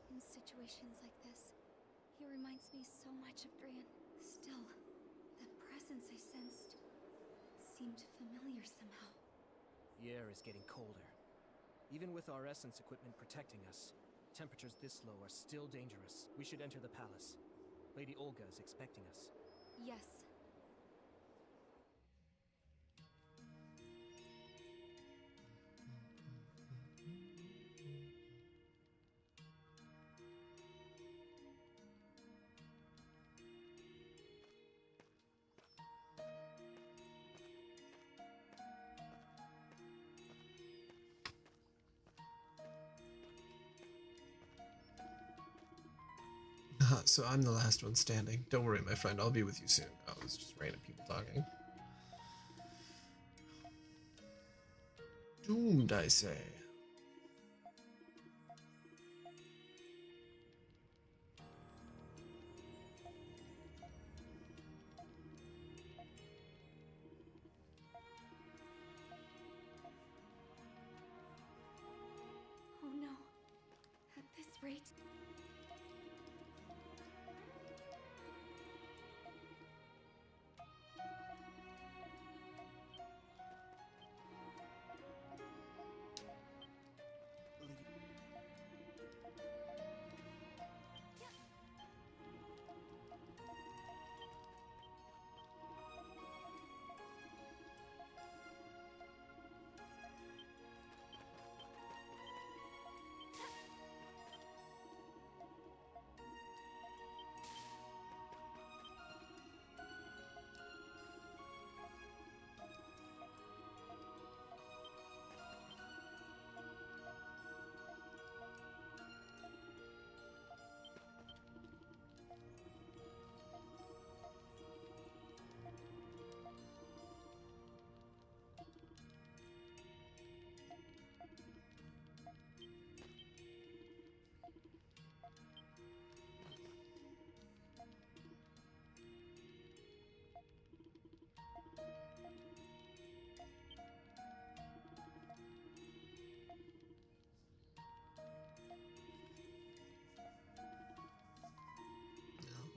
In situations like this, he reminds me so much of Drian. Still, that presence I sensed seemed familiar somehow. The air is getting colder. Even with our essence equipment protecting us, temperatures this low are still dangerous. We should enter the palace. Lady Olga is expecting us. Yes. So I'm the last one standing. Don't worry, my friend. I'll be with you soon. Oh, it's just random people talking. Doomed, I say. Oh no. At this rate...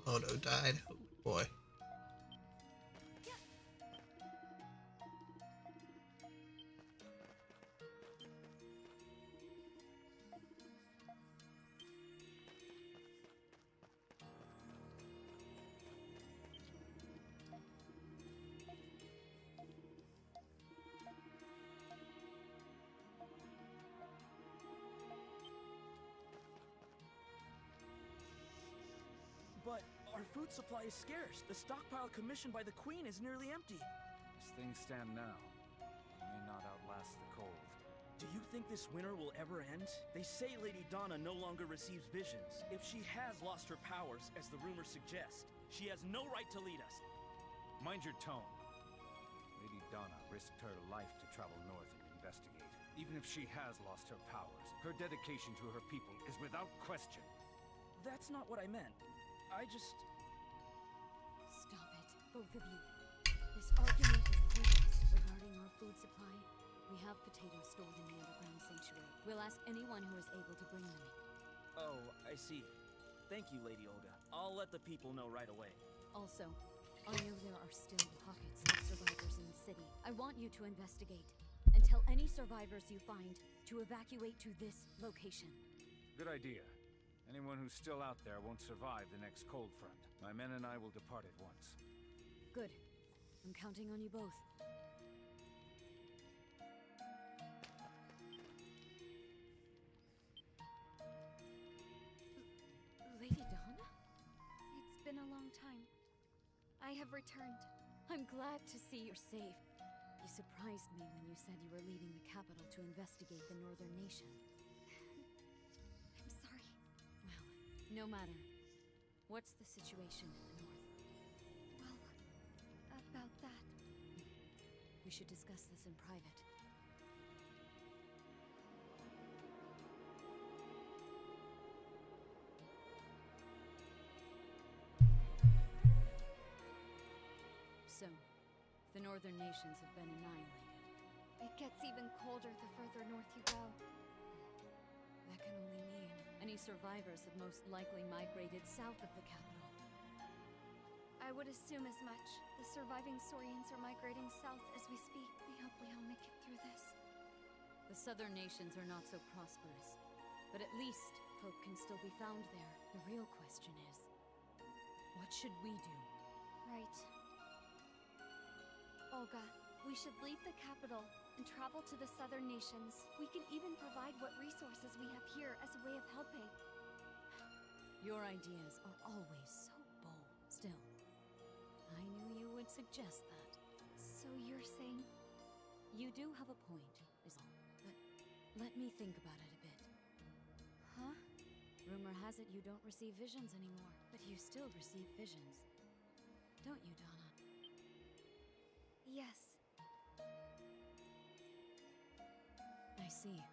Odo died. Oh boy. But our food supply is scarce. The stockpile commissioned by the Queen is nearly empty. As things stand now, we may not outlast the cold. Do you think this winter will ever end? They say Lady Donna no longer receives visions. If she has lost her powers, as the rumors suggest, she has no right to lead us. Mind your tone. Lady Donna risked her life to travel north and investigate. Even if she has lost her powers, her dedication to her people is without question. That's not what I meant. I just... Stop it, both of you. This argument is pointless regarding our food supply. We have potatoes stored in the underground sanctuary. We'll ask anyone who is able to bring them. Oh, I see. Thank you, Lady Olga. I'll let the people know right away. Also, I know there are still pockets of survivors in the city. I want you to investigate and tell any survivors you find to evacuate to this location. Good idea. Anyone who's still out there won't survive the next cold front. My men and I will depart at once. Good. I'm counting on you both. Lady Donna? It's been a long time. I have returned. I'm glad to see you're safe. You surprised me when you said you were leaving the capital to investigate the Northern Nation. I'm sorry. Well, no matter. What's the situation in the north? Well, about that. We should discuss this in private. So, the Northern Nations have been annihilated. It gets even colder the further north you go. That can only mean any survivors have most likely migrated south of the capital. I would assume as much. The surviving Saurians are migrating south as we speak. I hope we all make it through this. The southern nations are not so prosperous, but at least hope can still be found there. The real question is, what should we do? Right. Olga, we should leave the capital and travel to the southern nations. We can even provide what resources we have here as a way of helping. Your ideas are always so bold. Still, I knew you would suggest that. So you're saying? You do have a point, is all. But let me think about it a bit. Huh? Rumor has it you don't receive visions anymore, but you still receive visions. Don't you, Donna? Yes. I see.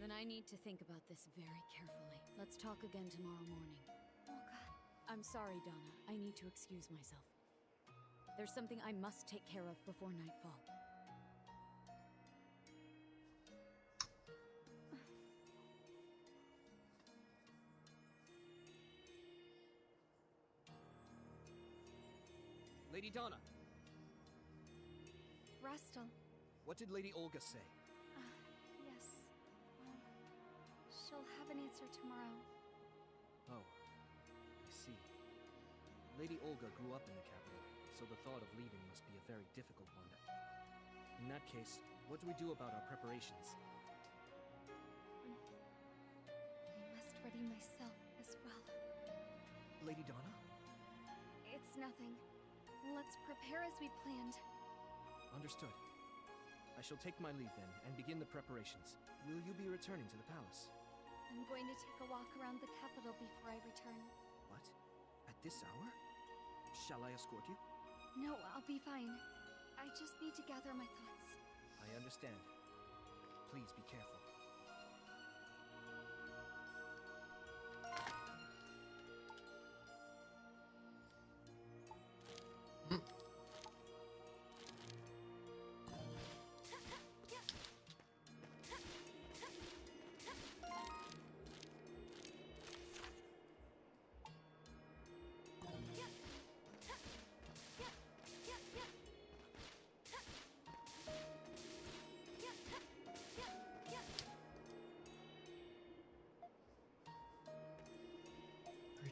Then I need to think about this very carefully. Let's talk again tomorrow morning. Olga. I'm sorry, Donna. I need to excuse myself. There's something I must take care of before nightfall. Lady Donna, Rastal. what did Lady Olga say? Yes. She'll have an answer tomorrow. Oh, I see. Lady Olga grew up in the capital, so the thought of leaving must be a very difficult one. In that case, what do we do about our preparations? I must ready myself as well. Lady Donna? It's nothing. Let's prepare as we planned. Understood. I shall take my leave then, and begin the preparations. Will you be returning to the palace? I'm going to take a walk around the capital before I return. What? At this hour? Shall I escort you? No, I'll be fine. I just need to gather my thoughts. I understand. Please be careful.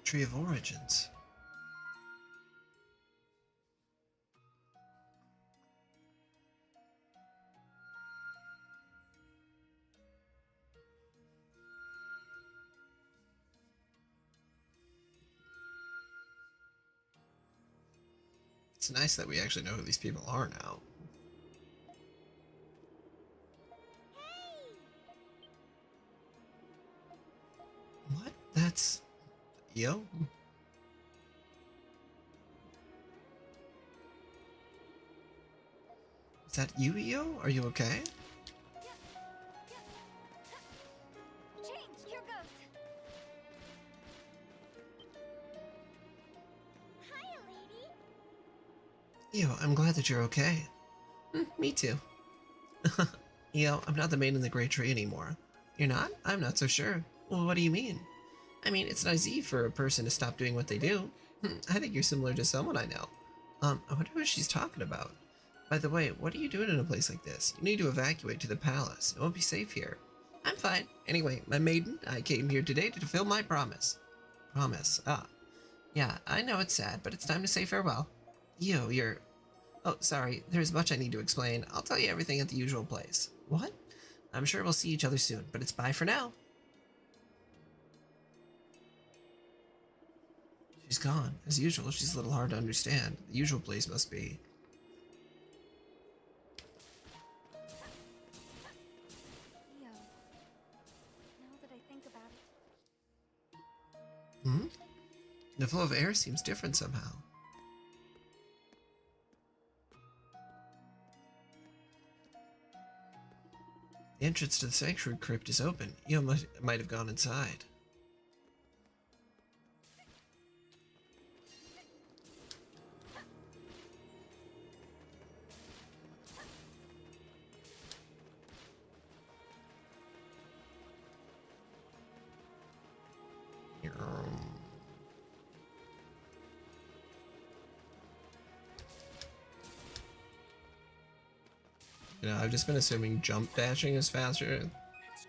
Tree of Origins. It's nice that we actually know who these people are now. Hey, That's... Yo? Is that you, Io? Are you okay? Change, here goes. Hi, lady. Io, I'm glad that you're okay. Me too. Io, I'm not the maid in the Great Tree anymore. You're not? I'm not so sure. Well, what do you mean? I mean, it's nice for a person to stop doing what they do. I think you're similar to someone I know. I wonder what she's talking about. By the way, what are you doing in a place like this? You need to evacuate to the palace. It won't be safe here. I'm fine. Anyway, my maiden, I came here today to fulfill my promise. Promise? Ah. Yeah, I know it's sad, but it's time to say farewell. Io, you're... Oh, sorry. There's much I need to explain. I'll tell you everything at the usual place. What? I'm sure we'll see each other soon, but it's bye for now. She's gone. As usual, she's a little hard to understand. The usual place must be... Yo, now that I think about it. Hmm? The flow of air seems different somehow. The entrance to the sanctuary crypt is open. You might have gone inside. You know, I've just been assuming jump dashing is faster.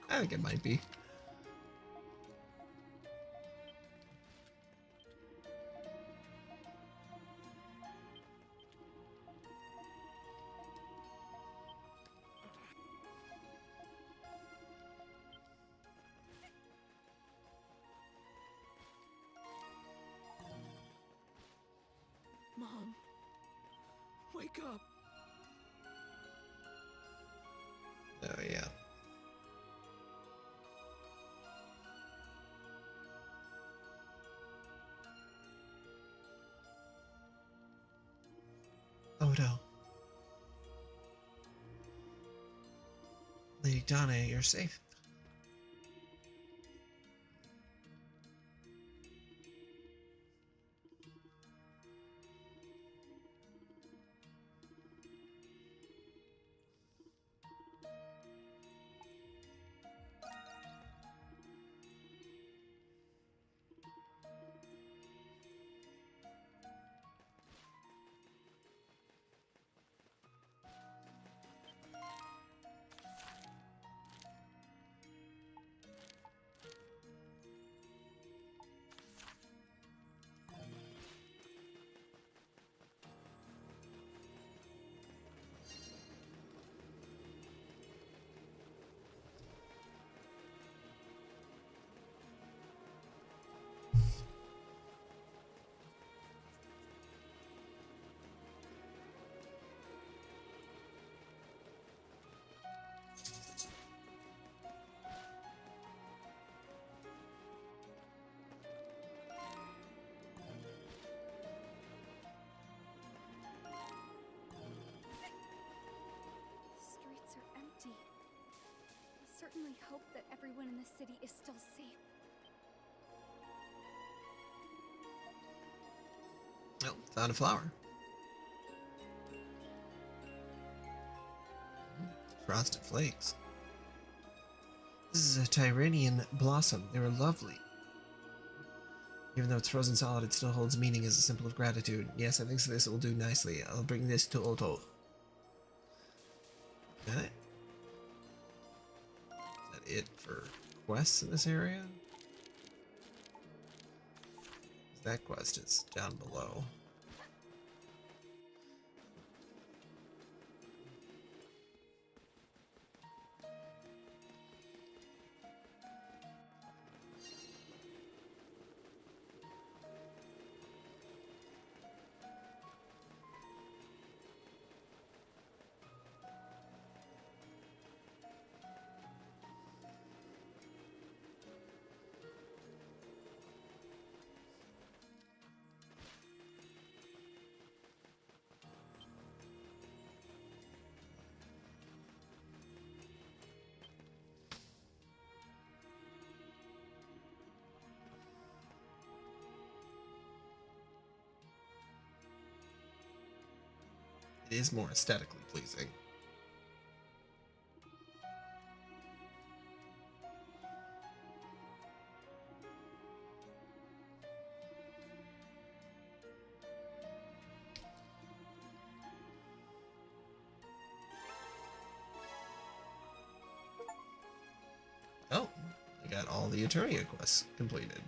I think it might be. Mom, wake up. Oh, yeah. Oh no. Lady Donna, you're safe. Streets are empty. I certainly hope that everyone in the city is still safe. Oh, found a flower. Frosted flakes. This is a Tyrannian blossom. They were lovely. Even though it's frozen solid, it still holds meaning as a symbol of gratitude. Yes, I think this will do nicely. I'll bring this to Otto. Okay. Is that it for quests in this area? That quest is down below. It is more aesthetically pleasing. Oh, I got all the Eternia quests completed.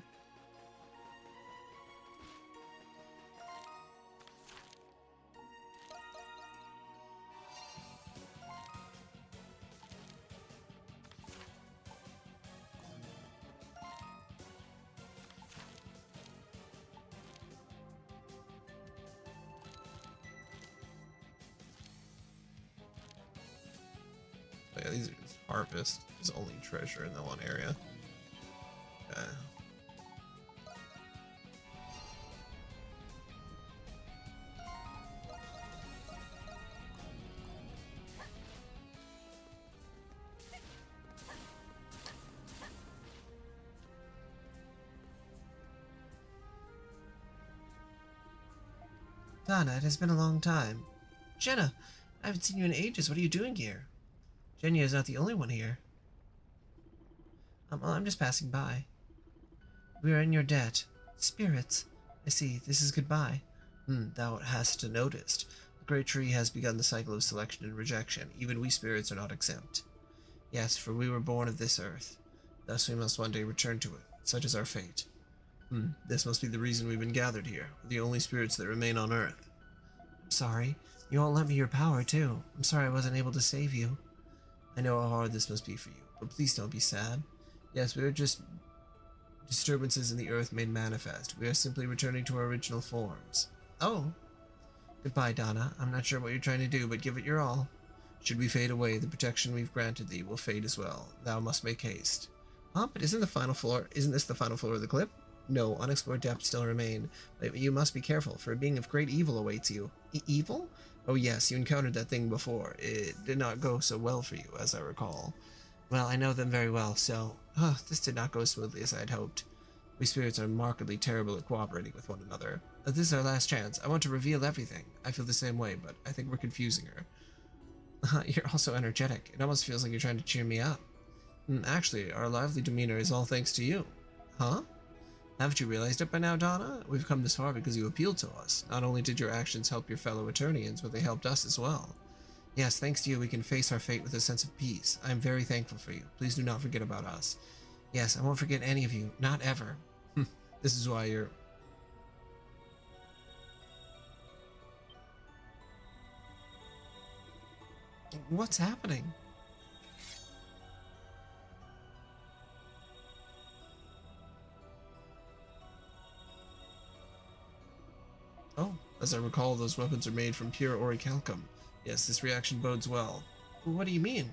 Oh, yeah, these are just harvest. There's only treasure in that one area. Okay. Donna, it has been a long time. Jenna, I haven't seen you in ages. What are you doing here? Jenya is not the only one here. Well, I'm just passing by. We are in your debt. Spirits. I see. This is goodbye. Thou hast noticed. The great tree has begun the cycle of selection and rejection. Even we spirits are not exempt. Yes, for we were born of this earth. Thus we must one day return to it. Such is our fate. This must be the reason we've been gathered here. We're the only spirits that remain on Earth. I'm sorry. You won't let me your power, too. I'm sorry I wasn't able to save you. I know how hard this must be for you, but please don't be sad. Yes, we are just disturbances in the Earth made manifest. We are simply returning to our original forms. Oh. Goodbye, Donna. I'm not sure what you're trying to do, but give it your all. Should we fade away, the protection we've granted thee will fade as well. Thou must make haste. Huh? But isn't this the final floor of the clip? No, unexplored depths still remain, but you must be careful, for a being of great evil awaits you. Evil? Oh yes, you encountered that thing before. It did not go so well for you, as I recall. Well, I know them very well, so... this did not go as smoothly as I had hoped. We spirits are markedly terrible at cooperating with one another. This is our last chance. I want to reveal everything. I feel the same way, but I think we're confusing her. You're also energetic. It almost feels like you're trying to cheer me up. Actually, our lively demeanor is all thanks to you. Huh? Haven't you realized it by now, Donna? We've come this far because you appealed to us. Not only did your actions help your fellow Eternians, but they helped us as well. Yes, thanks to you, we can face our fate with a sense of peace. I am very thankful for you. Please do not forget about us. Yes, I won't forget any of you. Not ever. This is why you're... What's happening? Oh, as I recall, those weapons are made from pure orichalcum. Yes, this reaction bodes well. What do you mean?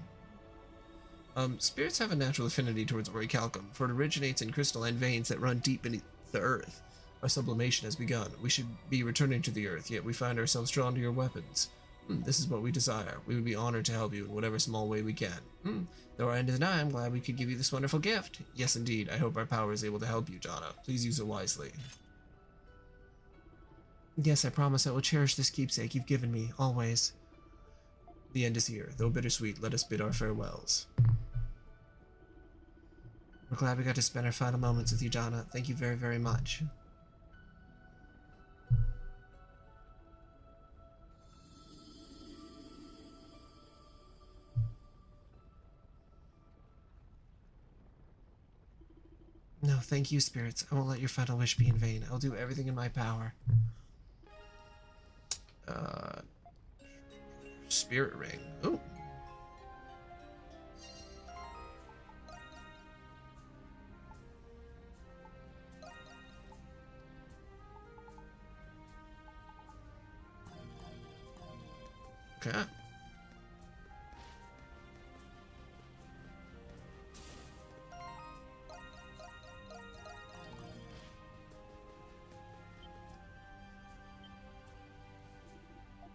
Spirits have a natural affinity towards orichalcum, for it originates in crystalline veins that run deep beneath the earth. Our sublimation has begun. We should be returning to the earth, yet we find ourselves drawn to your weapons. This is what we desire. We would be honored to help you in whatever small way we can. Though our end is nigh, I'm glad we could give you this wonderful gift. Yes, indeed. I hope our power is able to help you, Donna. Please use it wisely. Yes, I promise I will cherish this keepsake you've given me, always. The end is here. Though bittersweet, let us bid our farewells. We're glad we got to spend our final moments with you, Donna. Thank you very, very much. No, thank you, spirits. I won't let your final wish be in vain. I'll do everything in my power. Spirit ring. Ooh. Okay.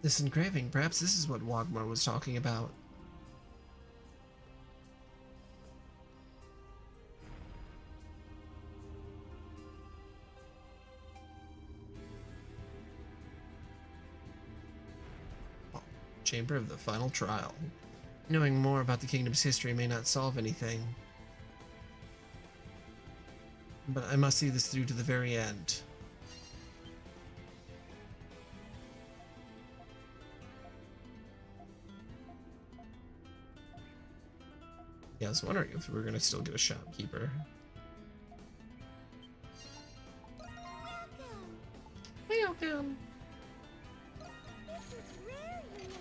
This engraving, perhaps this is what Wagmar was talking about. chamber of the final trial. Knowing more about the kingdom's history may not solve anything, but I must see this through to the very end. Yeah, I was wondering if we were gonna still get a shopkeeper. Welcome. This is rare, you know.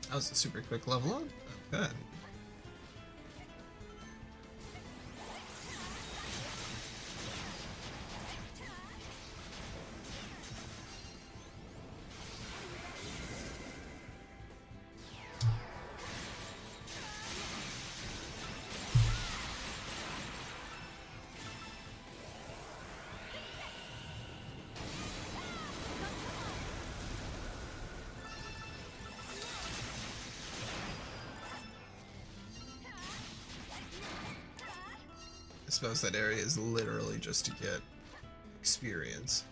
That was a super quick level up. Oh, good. I suppose that area is literally just to get experience.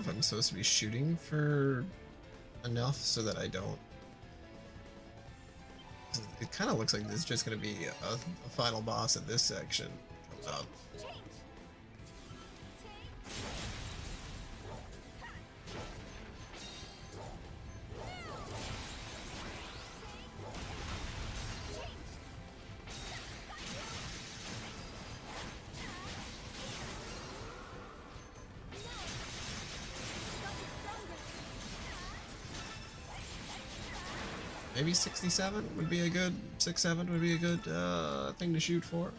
if I'm supposed to be shooting for enough so that I don't. It kind of looks like there's just going to be a final boss in this section comes up. Maybe 67 would be a good 6-7 would be a good thing to shoot for.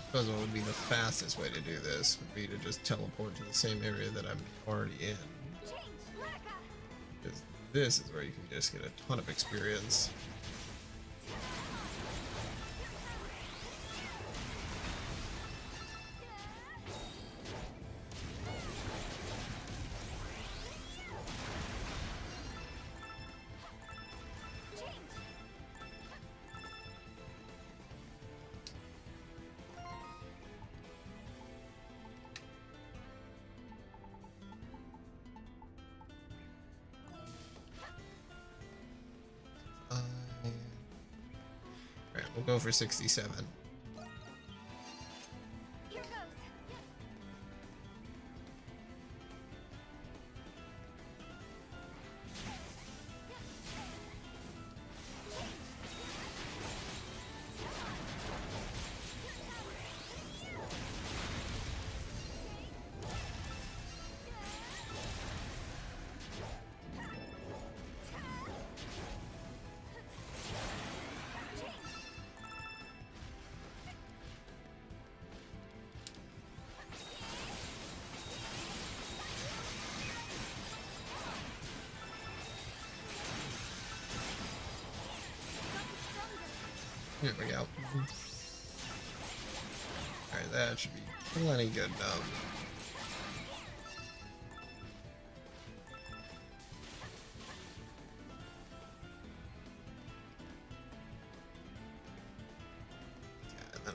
I suppose what would be the fastest way to do this would be to just teleport to the same area that I'm already in. Because this is where you can just get a ton of experience. Alright, we'll go for 67. Here goes. Here we go. Alright, that should be plenty good now. Yeah, and then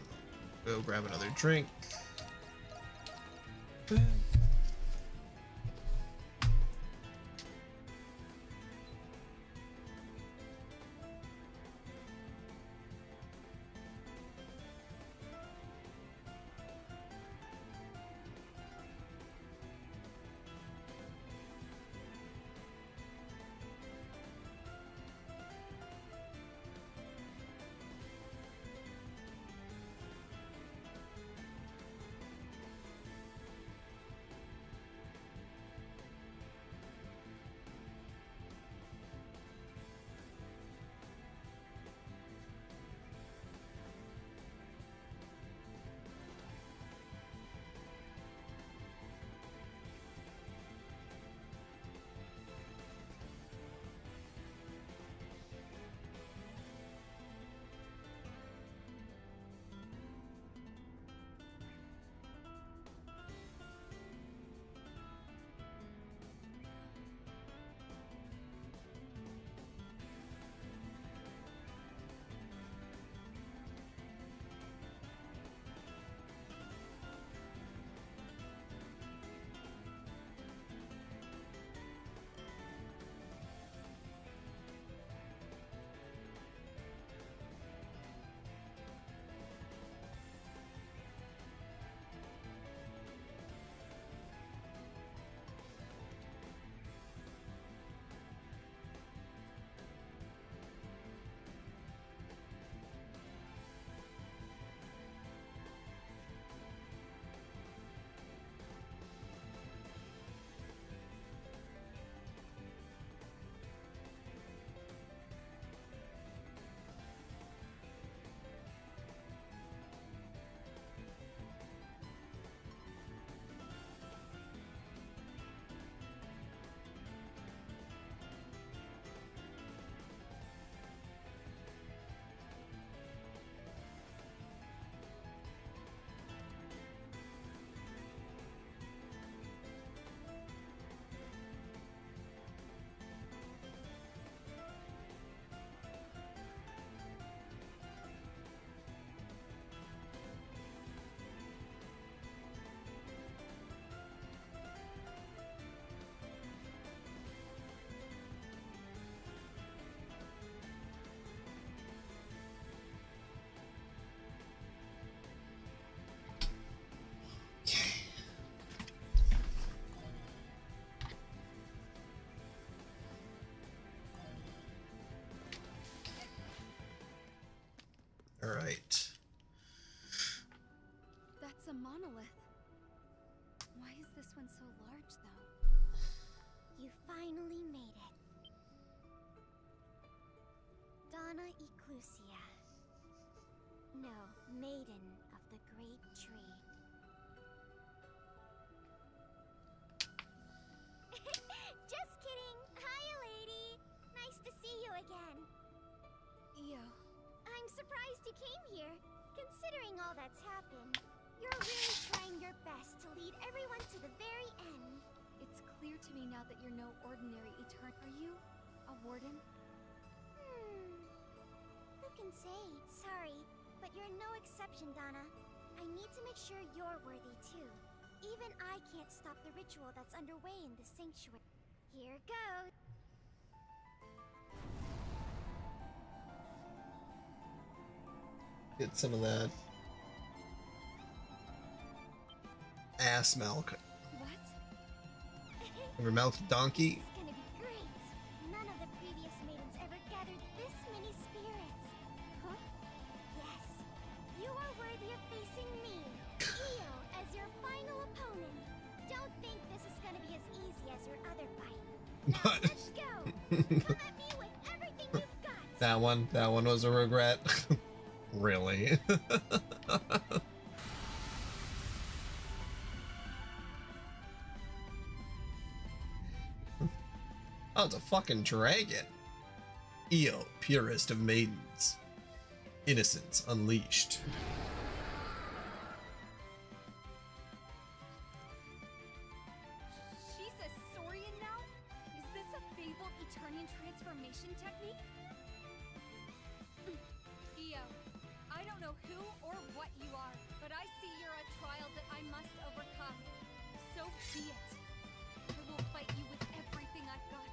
we'll grab another drink. Alright. That's a monolith. Why is this one so large, though? You finally made it. Donna Eclusia. No, Maiden of the Great Tree. Just kidding. Hiya, lady. Nice to see you again. Io. I'm surprised you came here. Considering all that's happened, you're really trying your best to lead everyone to the very end. It's clear to me now that you're no ordinary Etern. Are you a warden? Who can say? Sorry, but you're no exception, Donna. I need to make sure you're worthy too. Even I can't stop the ritual that's underway in the sanctuary. Here goes. Get some of that ass milk. What? Ever milked a donkey? It's gonna be great. None of the previous maidens ever gathered this many spirits. Huh? Yes. You are worthy of facing me, Io, as your final opponent. Don't think this is gonna be as easy as your other fight. Now let's go. Come at me with everything you've got. That one was a regret. Really? Oh, it's a fucking dragon. Io, purest of maidens. Innocence unleashed. She's a Saurian now? Is this a fabled Eternian transformation technique? Io, I don't know who or what you are, but I see you're a trial that I must overcome. So be it. I will fight you with everything I've got.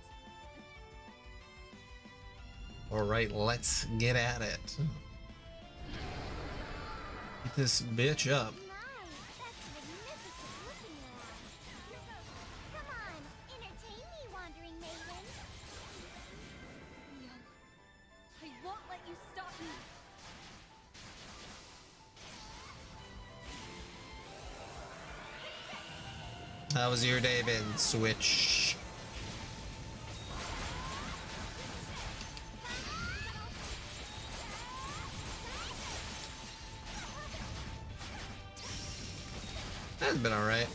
Alright, let's get at it. Beat this bitch up. That's magnificent looking around. Come on, entertain me, wandering maiden. Io, I won't let you stop me. How was your day been, Switch? That's been alright.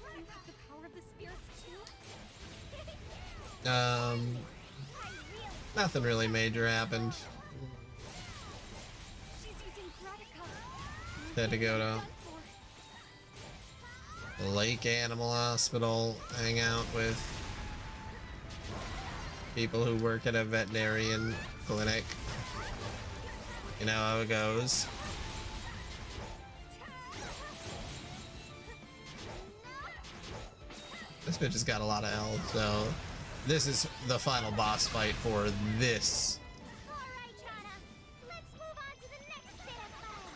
You have the power of the spirits too? Nothing really major happened. She's using Gratica. Had to go to the Lake Animal Hospital, hang out with people who work at a veterinarian clinic. You know how it goes. This bitch has got a lot of health, so this is the final boss fight for this. Alright, Donna. Let's move on to the next bit of fun.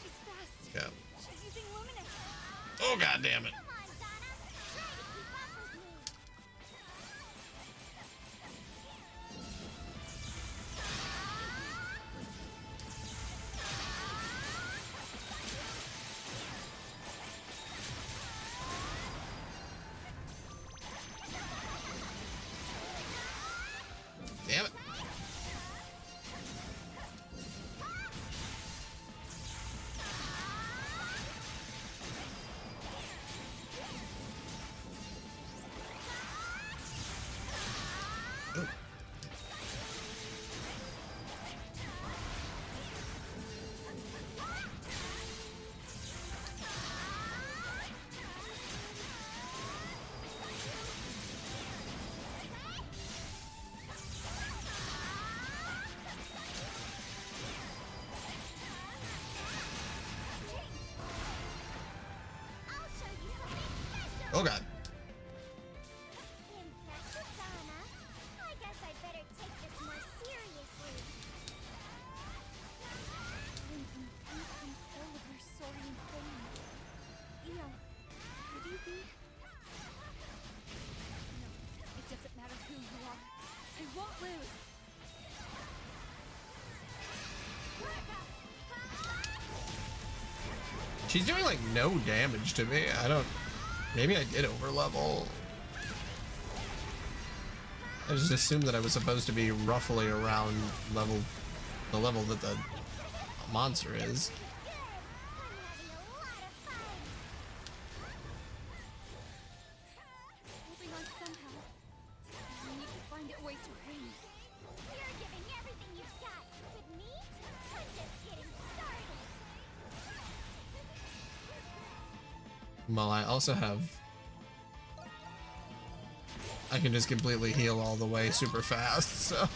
She's fast. Go. She's using Luminous. Oh, god damn it. Come on, Donna. Try to keep up with me. Damn it. Oh. I'll show you something special. Oh god. Impressive, Donna. I guess I'd better take this more seriously. I'm in complete control of your Saurian form. Io, how do you No, it doesn't matter who you are. I won't lose. She's doing like no damage to me. I don't. Maybe I did overlevel. I just assumed that I was supposed to be roughly around the level that the monster is. Holding on somehow. We need to find a way to win. You're giving everything you've got. With me, I'm just getting started. Well, I also have. I can just completely heal all the way super fast, so.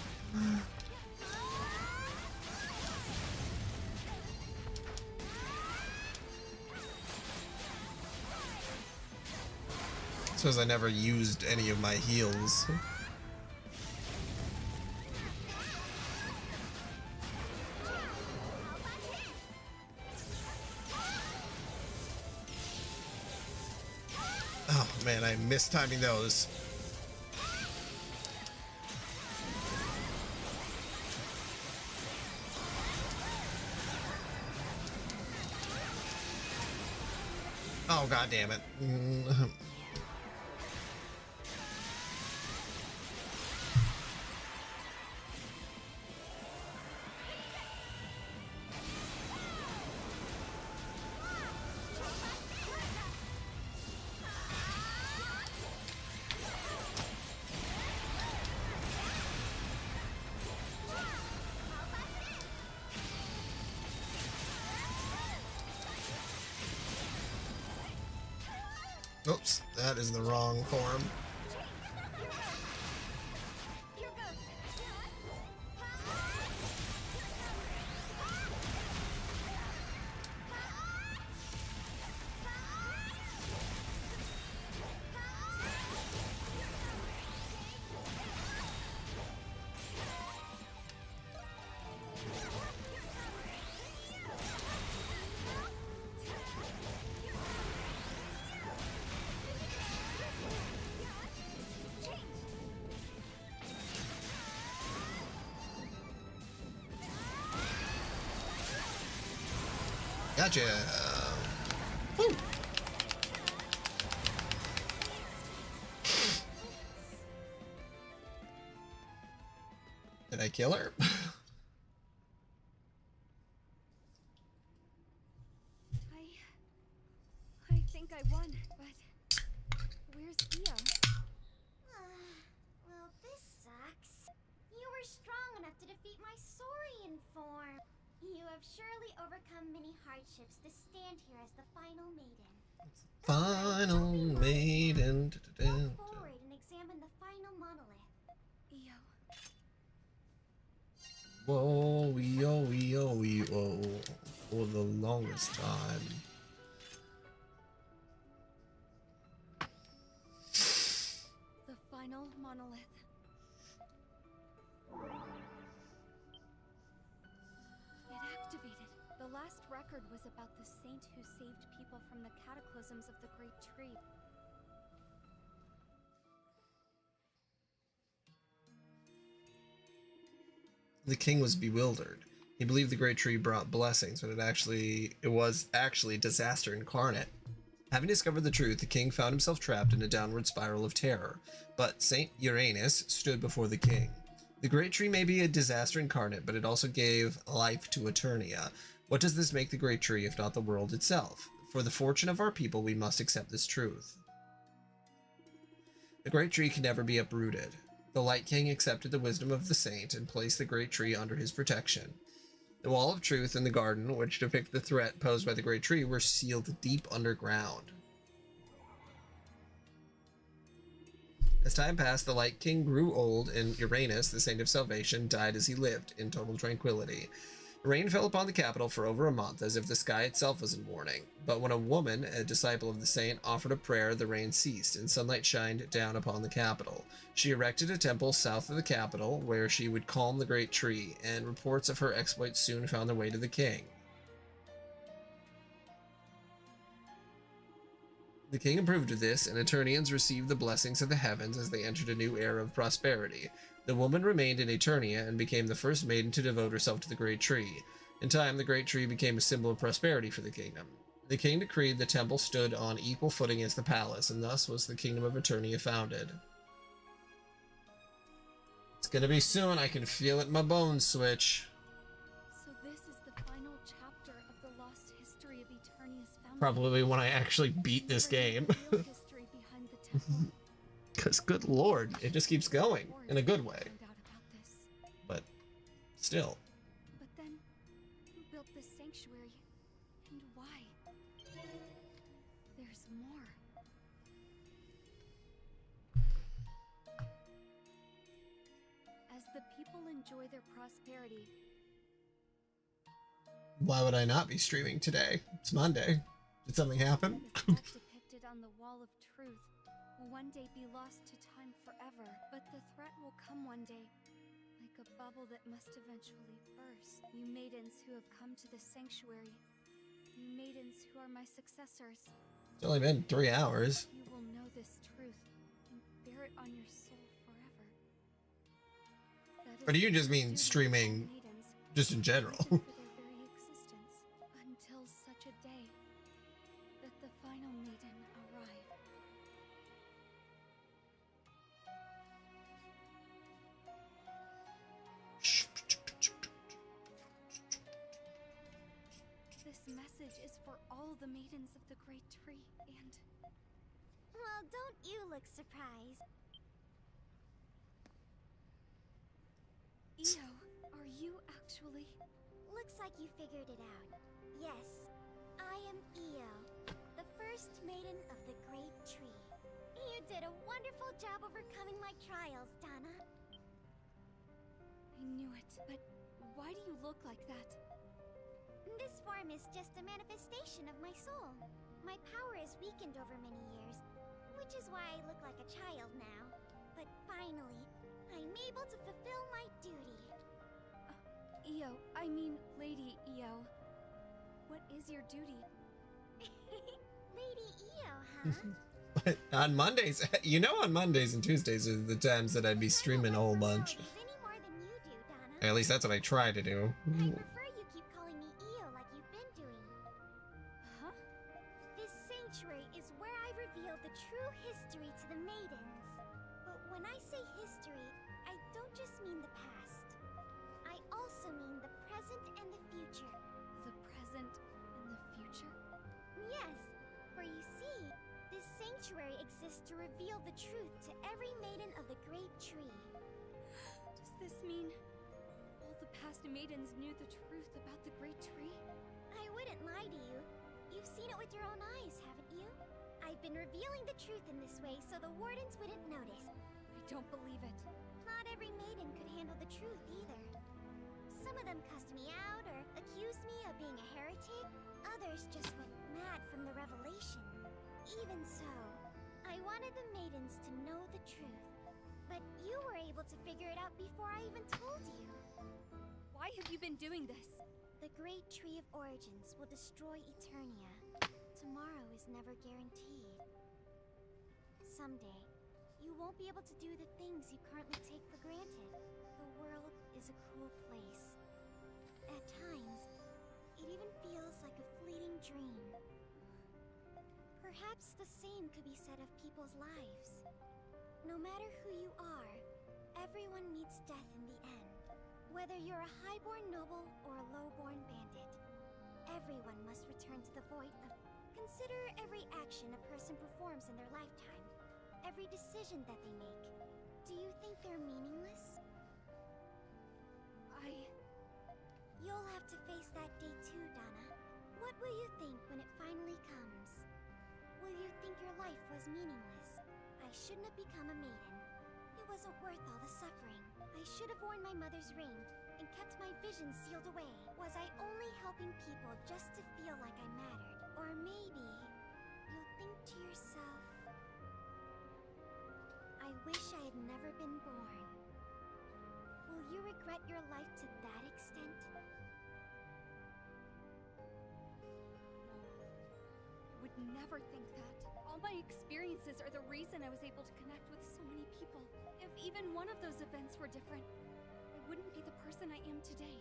Says I never used any of my heals. Oh man, I missed timing those. Oh god damn it. Oops, that is the wrong form. Gotcha. Woo. Did I kill her? I think I won, but where's Io? Well, this sucks. You were strong enough to defeat my Saurian form. You have surely overcome many hardships to stand here as the final maiden. Final maiden. Walk forward and examine the final monolith. Io. Whoa, whoa. For the longest time. The final monolith. It activated. The last record was about the saint who saved people from the cataclysms of the Great Tree. The king was bewildered. He believed the great tree brought blessings when it was actually disaster incarnate. Having discovered the truth, the king found himself trapped in a downward spiral of terror. But Saint Uranus stood before the king. The great tree may be a disaster incarnate, but it also gave life to Eternia. What does this make the great tree if not the world itself? For the fortune of our people, we must accept this truth. The great tree can never be uprooted. The Light King accepted the wisdom of the saint and placed the great tree under his protection. The wall of truth and the garden, which depict the threat posed by the great tree, were sealed deep underground. As time passed, the Light King grew old, and Uranus, the saint of salvation, died as he lived, in total tranquility. Rain fell upon the capital for over a month, as if the sky itself was in mourning. But when a woman, a disciple of the saint, offered a prayer, the rain ceased, and sunlight shined down upon the capital. She erected a temple south of the capital, where she would calm the great tree, and reports of her exploits soon found their way to the king. The king approved of this, and Eternians received the blessings of the heavens as they entered a new era of prosperity. The woman remained in Eternia and became the first maiden to devote herself to the Great Tree. In time, the Great Tree became a symbol of prosperity for the kingdom. The king decreed the temple stood on equal footing as the palace, and thus was the kingdom of Eternia founded. It's gonna be soon, I can feel it in my bones, Switch. So this is the final chapter of the lost history of Eternia's founding. Probably when I actually beat this game. Real history behind the temple. Because, good lord, it just keeps going, in a good way. Found out about this. But, still. But then, who built this sanctuary? And why? There's more. As the people enjoy their prosperity, Why would I not be streaming today? It's Monday. Did something happen? the threat depicted on the wall of truth will one day be lost to time forever. But the threat will come one day, like a bubble that must eventually burst. You maidens who have come to the sanctuary, you maidens who are my successors, It's only been 3 hours. you will know this truth and bear it on your soul forever. That Or do is you the just mean destiny of streaming all maidens, just in general? reason for their very existence, until such a day that the final maiden arrive. This message is for all the maidens of the Great Tree, and Well, don't you look surprised. Io, are you actually? Looks like you figured it out. Yes, I am Io, the first maiden of the Great Tree. You did a wonderful job overcoming my trials, Donna. I knew it, but why do you look like that? This form is just a manifestation of my soul. My power is weakened over many years, which is why I look like a child now. But finally, I'm able to fulfill my duty. Io, I mean Lady Io. What is your duty? Lady Io, huh? But on Mondays, you know, on Mondays and Tuesdays are the times that I'd be streaming a whole bunch. Any more than you do, Donna. At least that's what I try to do. I prefer you keep calling me Io like you've been doing. Huh? This sanctuary is where I reveal the true history to the maidens. But when I say history, I don't just mean the past. I also mean the present and the future. The present and the future? Yes, for you see, this sanctuary exists to reveal the truth to every maiden of the Great Tree. Does this mean all the past maidens knew the truth about the Great Tree? I wouldn't lie to you. You've seen it with your own eyes, haven't you? I've been revealing the truth in this way so the wardens wouldn't notice. I don't believe it. Not every maiden could handle the truth either. Some of them cussed me out or accused me of being a heretic. Others just went mad from the revelation. Even so, I wanted the maidens to know the truth. But you were able to figure it out before I even told you. Why have you been doing this? The Great Tree of Origins will destroy Eternia. Tomorrow is never guaranteed. Someday, you won't be able to do the things you currently take for granted. The world is a cruel place. At times, it even feels like a fleeting dream. Perhaps the same could be said of people's lives. No matter who you are, everyone meets death in the end. Whether you're a highborn noble or a lowborn bandit, everyone must return to the void of... Consider every action a person performs in their lifetime, every decision that they make. Do you think they're meaningless? You'll have to face that day too, Donna. What will you think when it finally comes? Will you think your life was meaningless? I shouldn't have become a maiden. It wasn't worth all the suffering. I should have worn my mother's ring and kept my vision sealed away. Was I only helping people just to feel like I mattered? Or maybe you'll think to yourself, I wish I had never been born. Will you regret your life to that extent? I would never think that. I'll my experiences are the reason I was able to connect with so many people. If even one of those events were different, I wouldn't be the person I am today.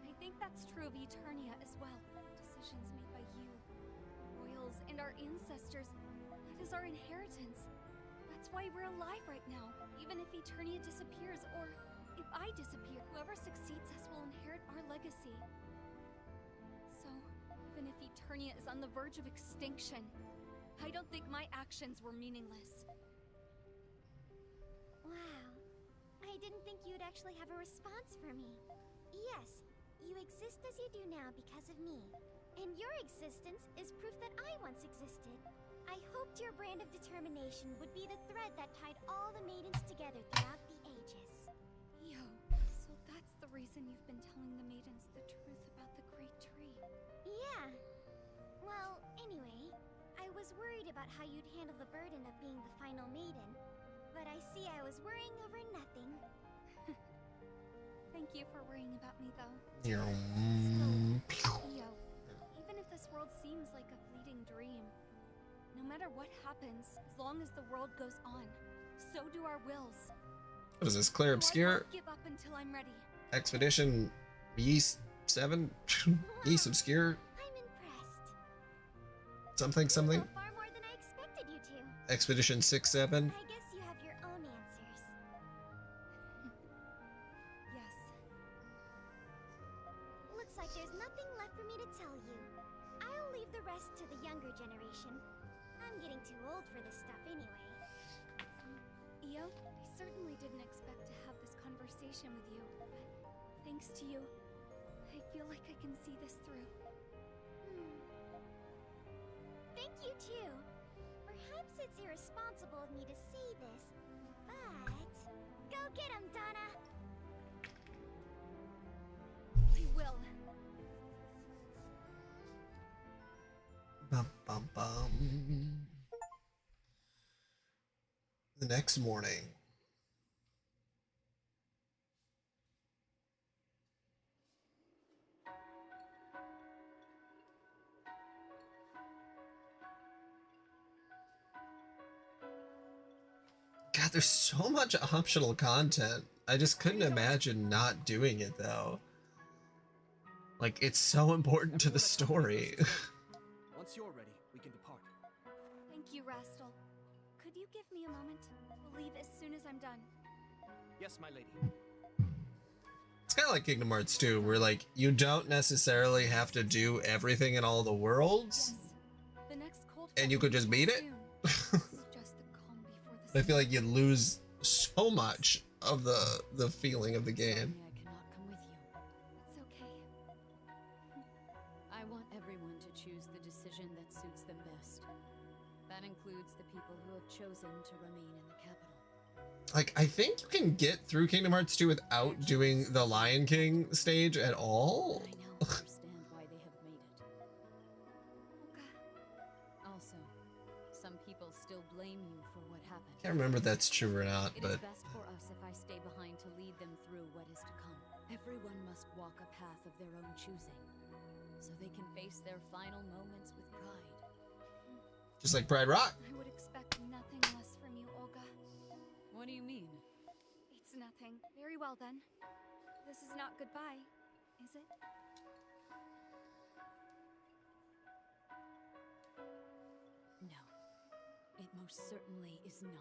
I think that's true of Eternia as well. Decisions made by you, royals, and our ancestors. That is our inheritance. That's why we're alive right now. Even if Eternia disappears, or if I disappear, whoever succeeds us will inherit our legacy. So, even if Eternia is on the verge of extinction, I don't think my actions were meaningless. Wow. I didn't think you'd actually have a response for me. Yes, you exist as you do now because of me. And your existence is proof that I once existed. I hoped your brand of determination would be the thread that tied all the maidens together throughout the ages. Yo, so that's the reason you've been telling the maidens the truth about the Great Tree. Yeah. Well, anyway, I was worried about how you'd handle the burden of being the final maiden. But I see I was worrying over nothing. Thank you for worrying about me, though. Yo. Yo, even if this world seems like a fleeting dream, no matter what happens, as long as the world goes on, so do our wills. What is this? Clear Obscure? So I won't give up until I'm ready. Expedition Yeast 7? Yeast Obscure? I'm impressed. Something. You know far more than I expected you to. Expedition 6-7? I guess you have your own answers. Yes. Looks like there's nothing left for me to tell you. I'll leave the rest to the younger generation. I'm getting too old for this stuff anyway. Io, I certainly didn't expect to have this conversation with you, but thanks to you, I feel like I can see this through. Thank you too. Perhaps it's irresponsible of me to say this, but go get him, Donna. I will. Bum, bum, bum. The next morning. God, there's so much optional content. I just couldn't imagine not doing it though. Like, it's so important to the story. Once you're ready, we can depart. Thank you, Rastal. Could you give me a moment? We'll leave as soon as I'm done. Yes, my lady. It's kind of like Kingdom Hearts 2, where like you don't necessarily have to do everything in all the worlds, The next cold and you could just beat it. I feel like you lose so much of the feeling of the game. I cannot come with you. It's okay. I want everyone to choose the decision that suits them best. That includes the people who have chosen to remain in the capital. Like, I think you can get through Kingdom Hearts 2 without doing the Lion King stage at all. I now understand why they have made it. Also, some people still blame you for what happened. Can't remember if that's true or not, It but is best for us if I stay behind to lead them through what is to come. Everyone must walk a path of their own choosing, so they can face their final moments with pride. just like Pride Rock. I would expect nothing less from you, Olga. What do you mean? It's nothing. Very well then. This is not goodbye, is it? No, it most certainly is not.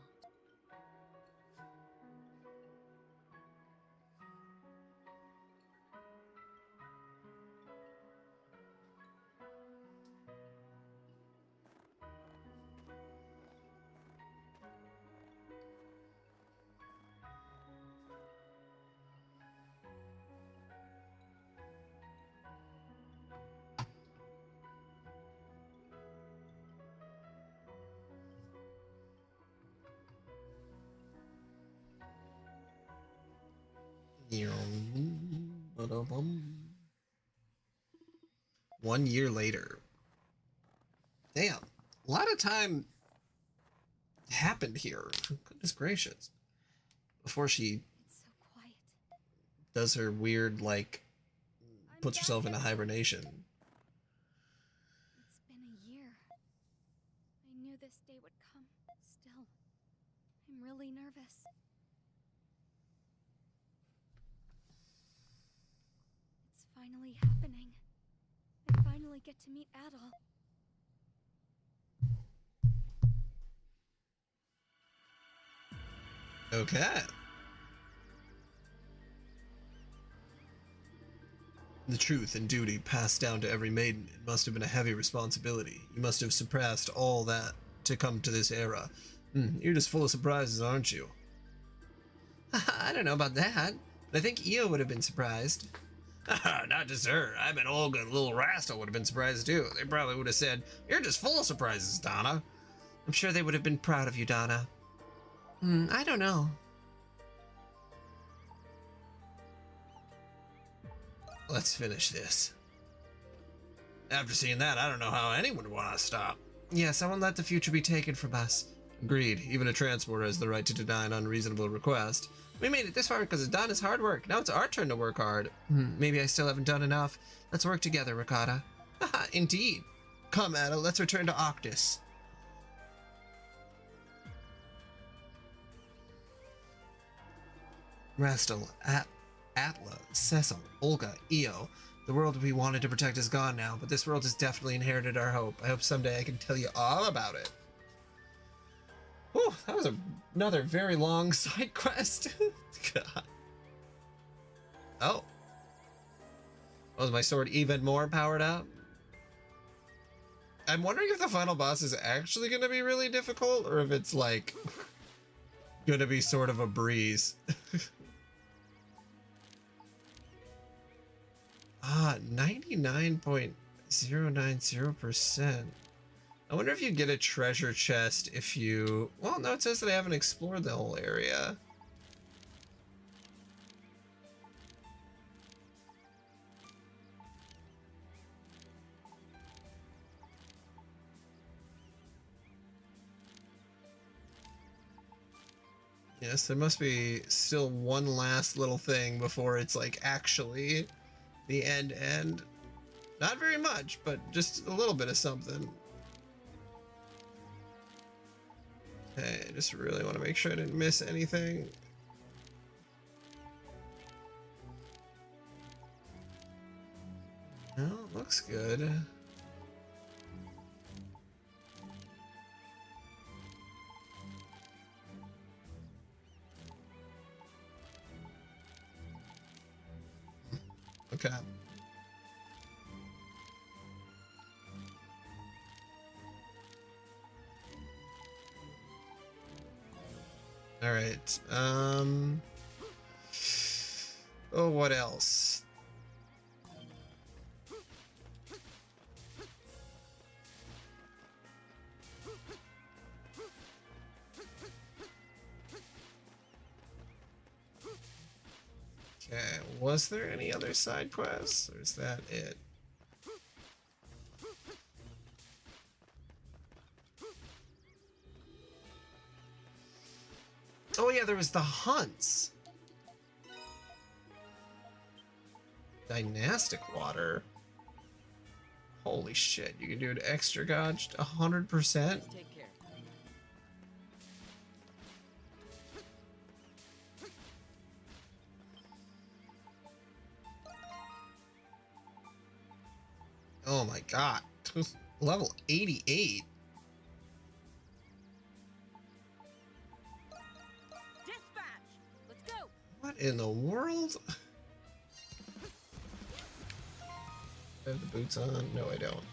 Ba-da-bum. 1 year later. Damn, a lot of time happened here. Goodness gracious. Before she does her weird, like, puts herself into hibernation. It's been a year. this day would come. Still, I'm really nervous. It's finally happening. I finally get to meet Adol. Okay. The truth and duty passed down to every maiden. It must have been a heavy responsibility. You must have surpassed all that to come to this era. You're just full of surprises, aren't you? I don't know about that. I think Io would have been surprised. Not just her. I bet Olga and Lil Rasta would have been surprised too. They probably would have said, "You're just full of surprises, Donna." I'm sure they would have been proud of you, Donna. I don't know. Let's finish this. After seeing that, I don't know how anyone would want to stop. Yes, I won't let the future be taken from us. Agreed. Even a transporter has the right to deny an unreasonable request. We made it this far because of Donna's hard work. Now it's our turn to work hard. Maybe I still haven't done enough. Let's work together, Ricotta. Haha, indeed. Come, Ada, let's return to Octus. Rastal, Atla, Cecil, Olga, Io. The world we wanted to protect is gone now, but this world has definitely inherited our hope. I hope someday I can tell you all about it. Whew, that was another very long side quest. God. Oh. Was my sword even more powered up? I'm wondering if the final boss is actually going to be really difficult, or if it's like going to be sort of a breeze. 99.090%. I wonder if you get a treasure chest if you... Well, no, it says that I haven't explored the whole area. Yes, there must be still one last little thing before it's like actually the end. Not very much, but just a little bit of something. Okay, I just really want to make sure I didn't miss anything. No, looks good. Okay. All right. Oh, what else? Okay, was there any other side quests, or is that it? Oh yeah, there was the hunts. Dynastic water. Holy shit, you can do it extra gouged 100%? Take care. Oh my god. Level 88. Dispatch! Let's go! What in the world? I have the boots on? No, I don't.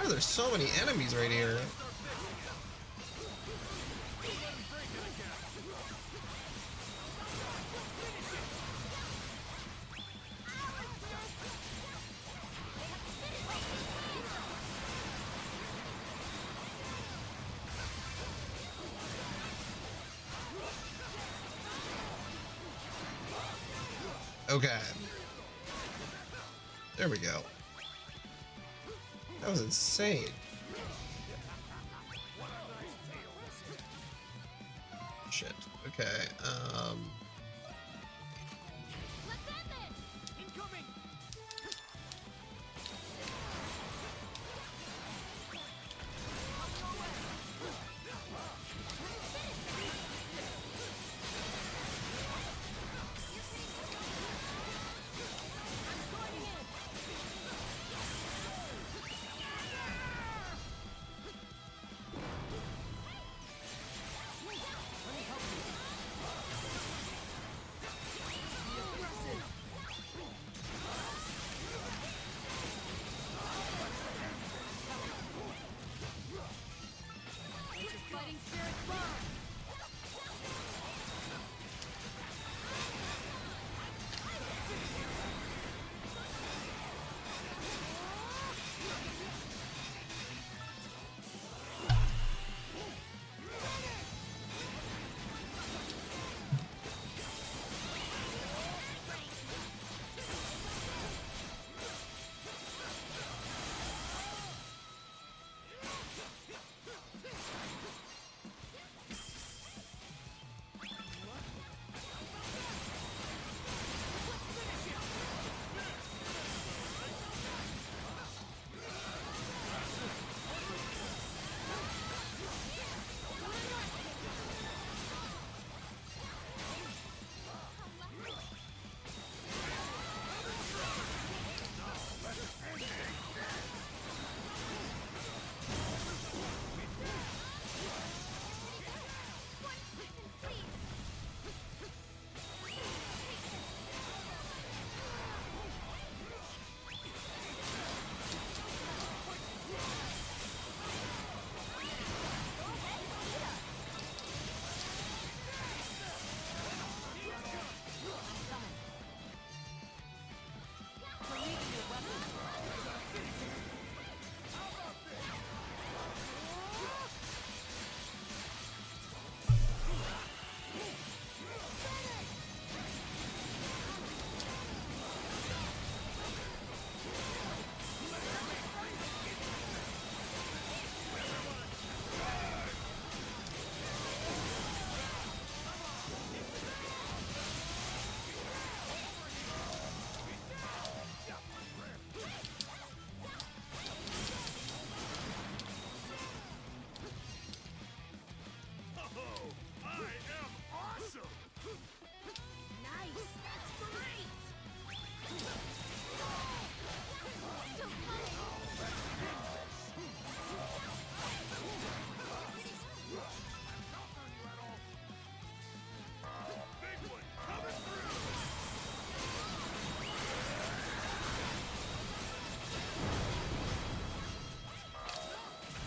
there's so many enemies right here? Okay. There we go. That was insane. Shit. Okay.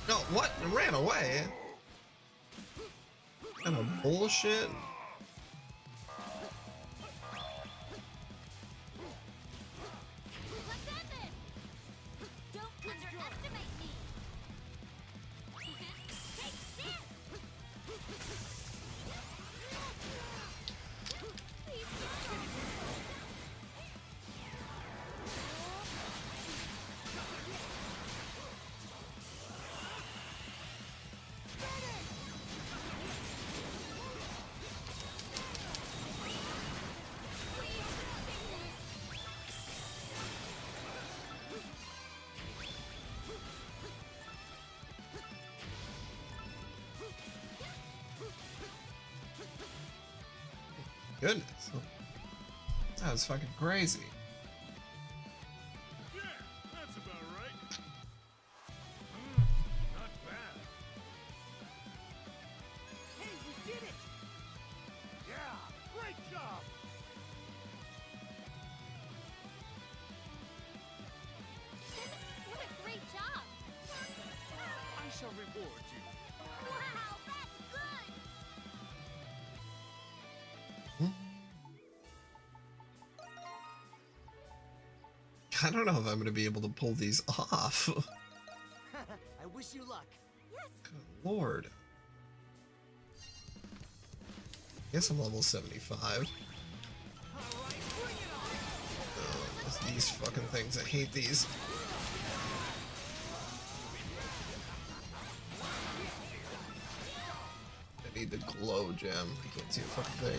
No, what? It ran away. Kind of bullshit. Goodness. That was fucking crazy. Yeah, that's about right. Not bad. Hey, we did it! Yeah, great job! What a great job! I don't know if I'm going to be able to pull these off. I wish you luck. Good lord. Guess I'm level 75. Oh, these fucking things. I hate these. I need the glow gem. I can't see a fucking thing.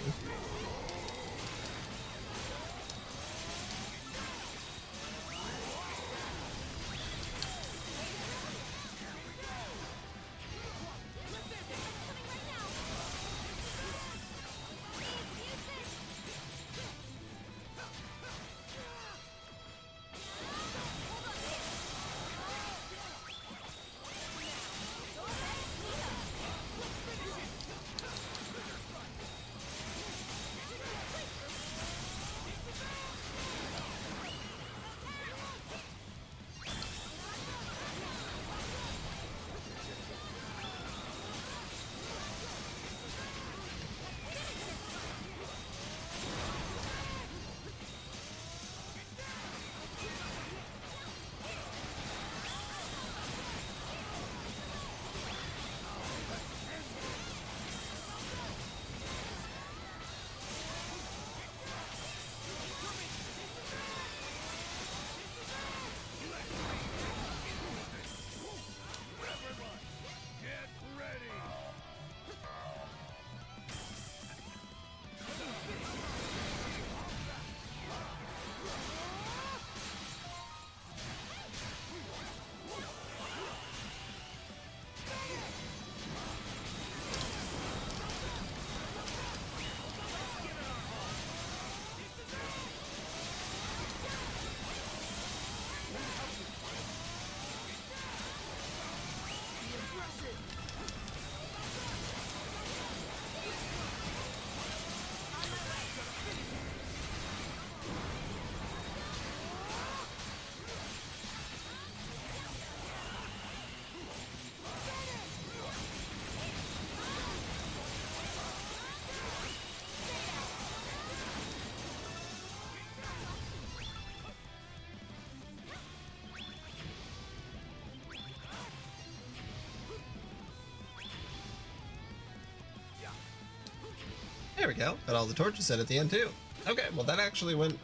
There we go. Got all the torches set at the end too. Okay, well that actually went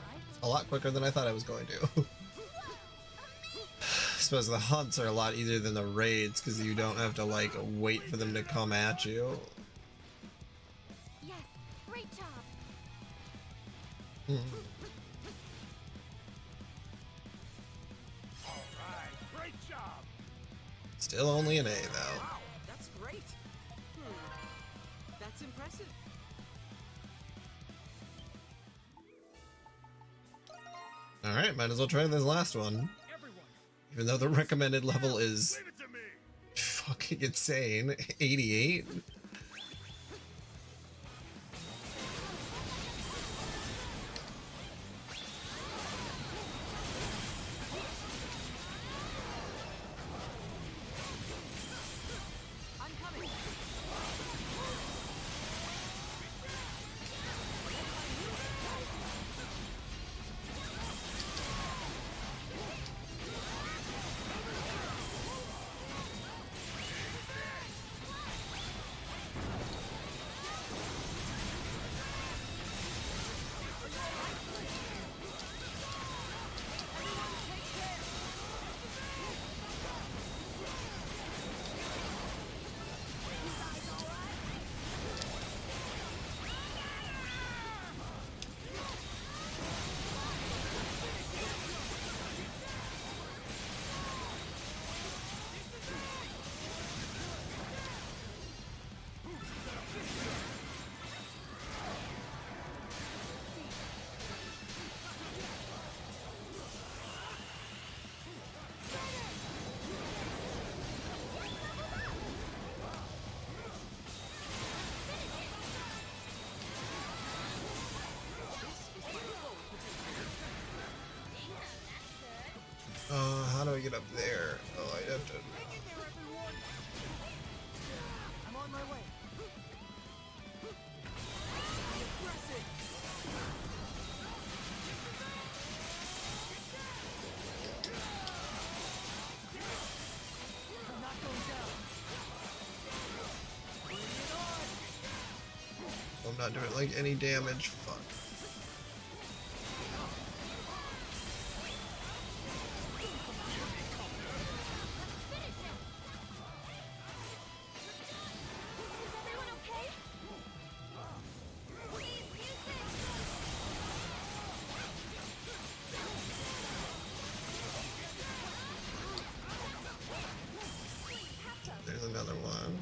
a lot quicker than I thought I was going to. I suppose the hunts are a lot easier than the raids because you don't have to like wait for them to come at you. Yes, great job. Alright, great job! Still only an A though. Wow, that's great. That's impressive. Alright, might as well try this last one. Even though the recommended level is fucking insane. 88? How do I get up there? Oh, I have to. I'm on my way. Impressive. not doing like any damage. Fuck. There's another one.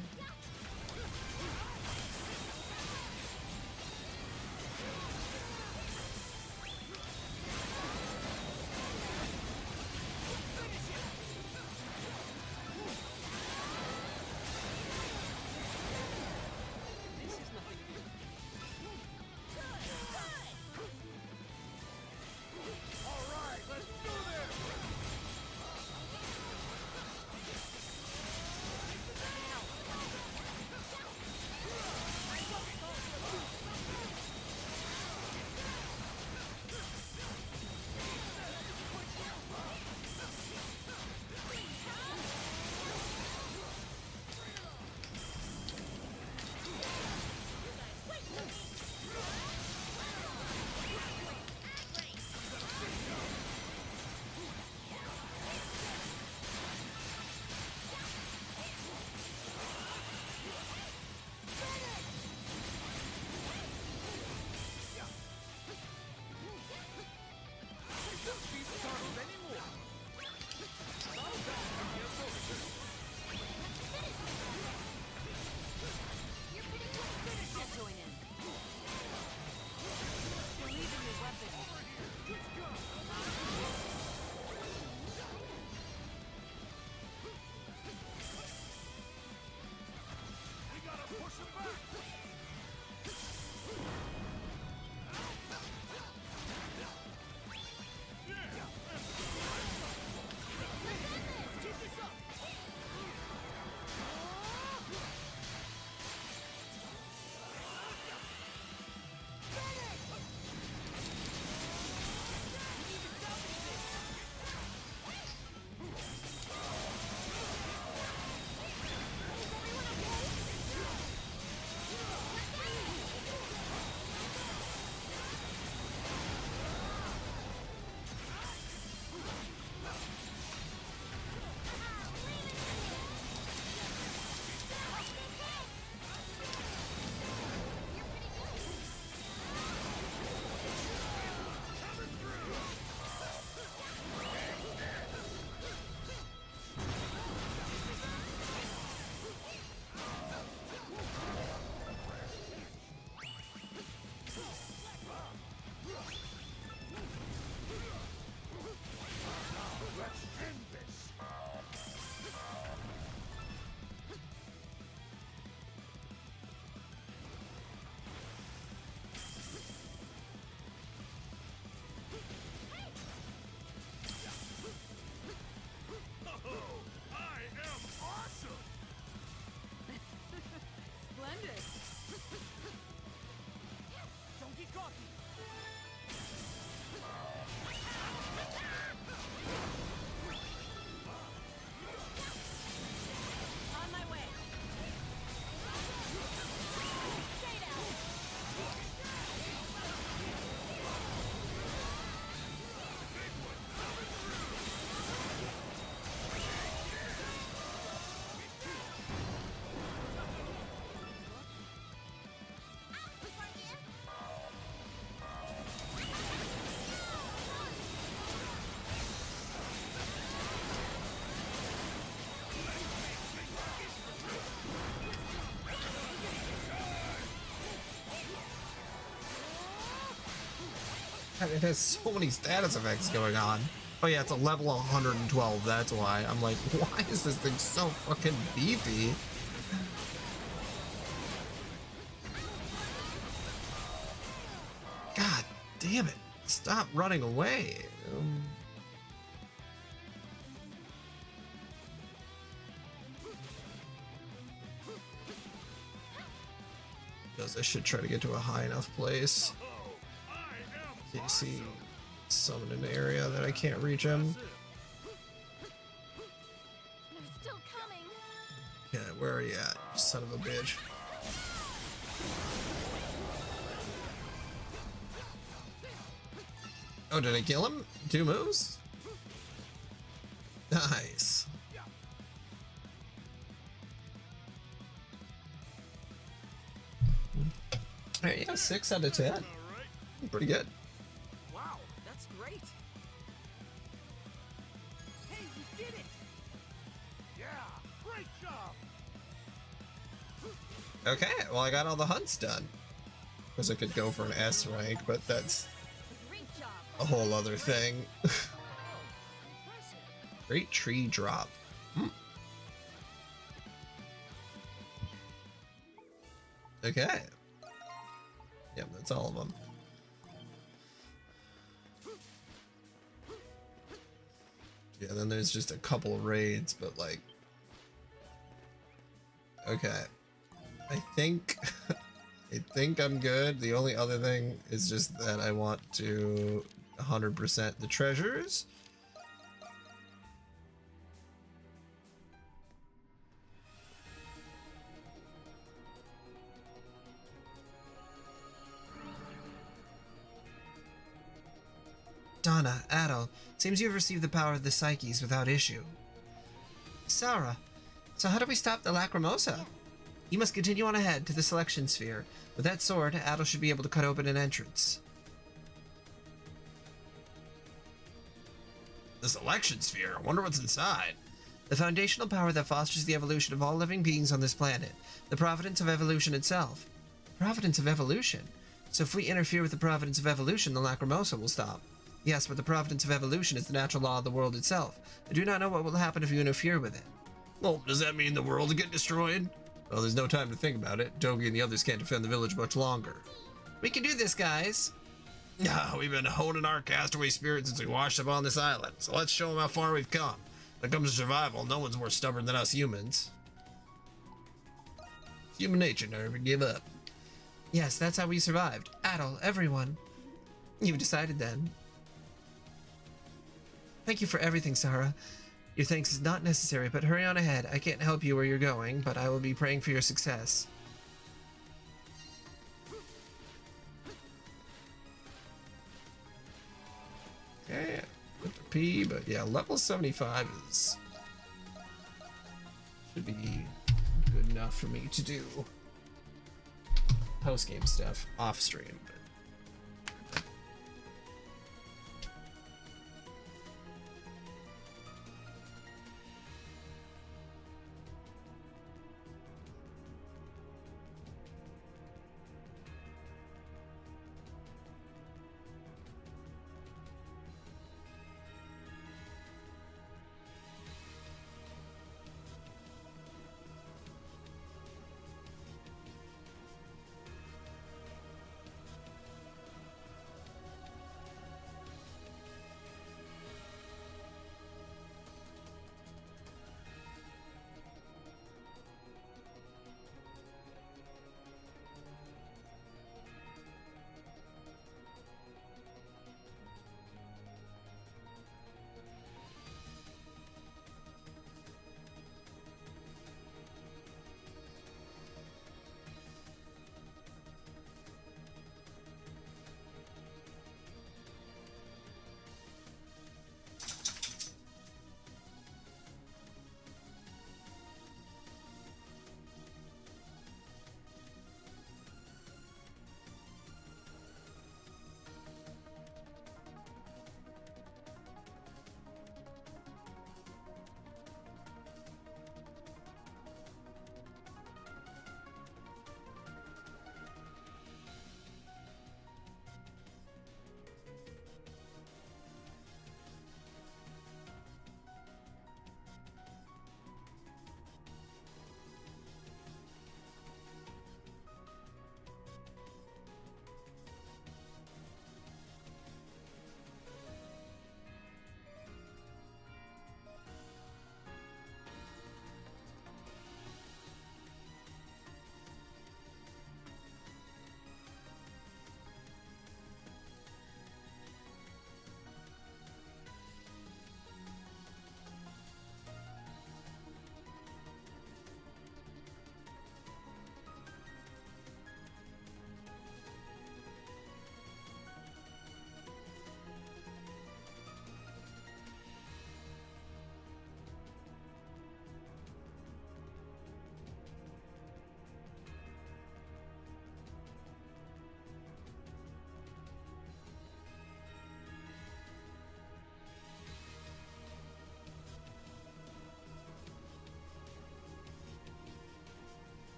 It has so many status effects going on. Oh yeah, it's a level 112, that's why. I'm like, why is this thing so fucking beefy? God damn it. Stop running away. Because I should try to get to a high enough place. DC summon an area that I can't reach him. They're still coming. Yeah, where are you at, you son of a bitch? Oh, did I kill him? 2 moves? Nice. Alright, yeah, 6 out of 10. Pretty good. Wow, that's great. Hey, you did it! Yeah, great job. Okay, well I got all the hunts done. Because I could go for an S rank, but that's a whole other thing. Great tree drop. Okay. Yep, that's all of them. Yeah, then there's just a couple raids, but like... Okay. I think... I think I'm good. The only other thing is just that I want to 100% the treasures. Donna, Adol, seems you have received the power of the Psyches without issue. Sarah, so how do we stop the Lacrimosa? You must continue on ahead to the selection sphere. With that sword, Adol should be able to cut open an entrance. The selection sphere? I wonder what's inside. The foundational power that fosters the evolution of all living beings on this planet. The providence of evolution itself. Providence of evolution? So if we interfere with the providence of evolution, the Lacrimosa will stop. Yes, but the providence of evolution is the natural law of the world itself. I do not know what will happen if you interfere with it. Well, does that mean the world will get destroyed? Well, there's no time to think about it. Dogi and the others can't defend the village much longer. We can do this, guys. We've been honing our castaway spirit since we washed up on this island, so let's show them how far we've come. When it comes to survival, no one's more stubborn than us humans. It's human nature to never give up. Yes, that's how we survived. Adol, everyone. You've decided then. Thank you for everything, Sarah. Your thanks is not necessary, but hurry on ahead. I can't help you where you're going, but I will be praying for your success. Okay, with the P, but yeah, level 75 is... should be good enough for me to do post-game stuff off-stream.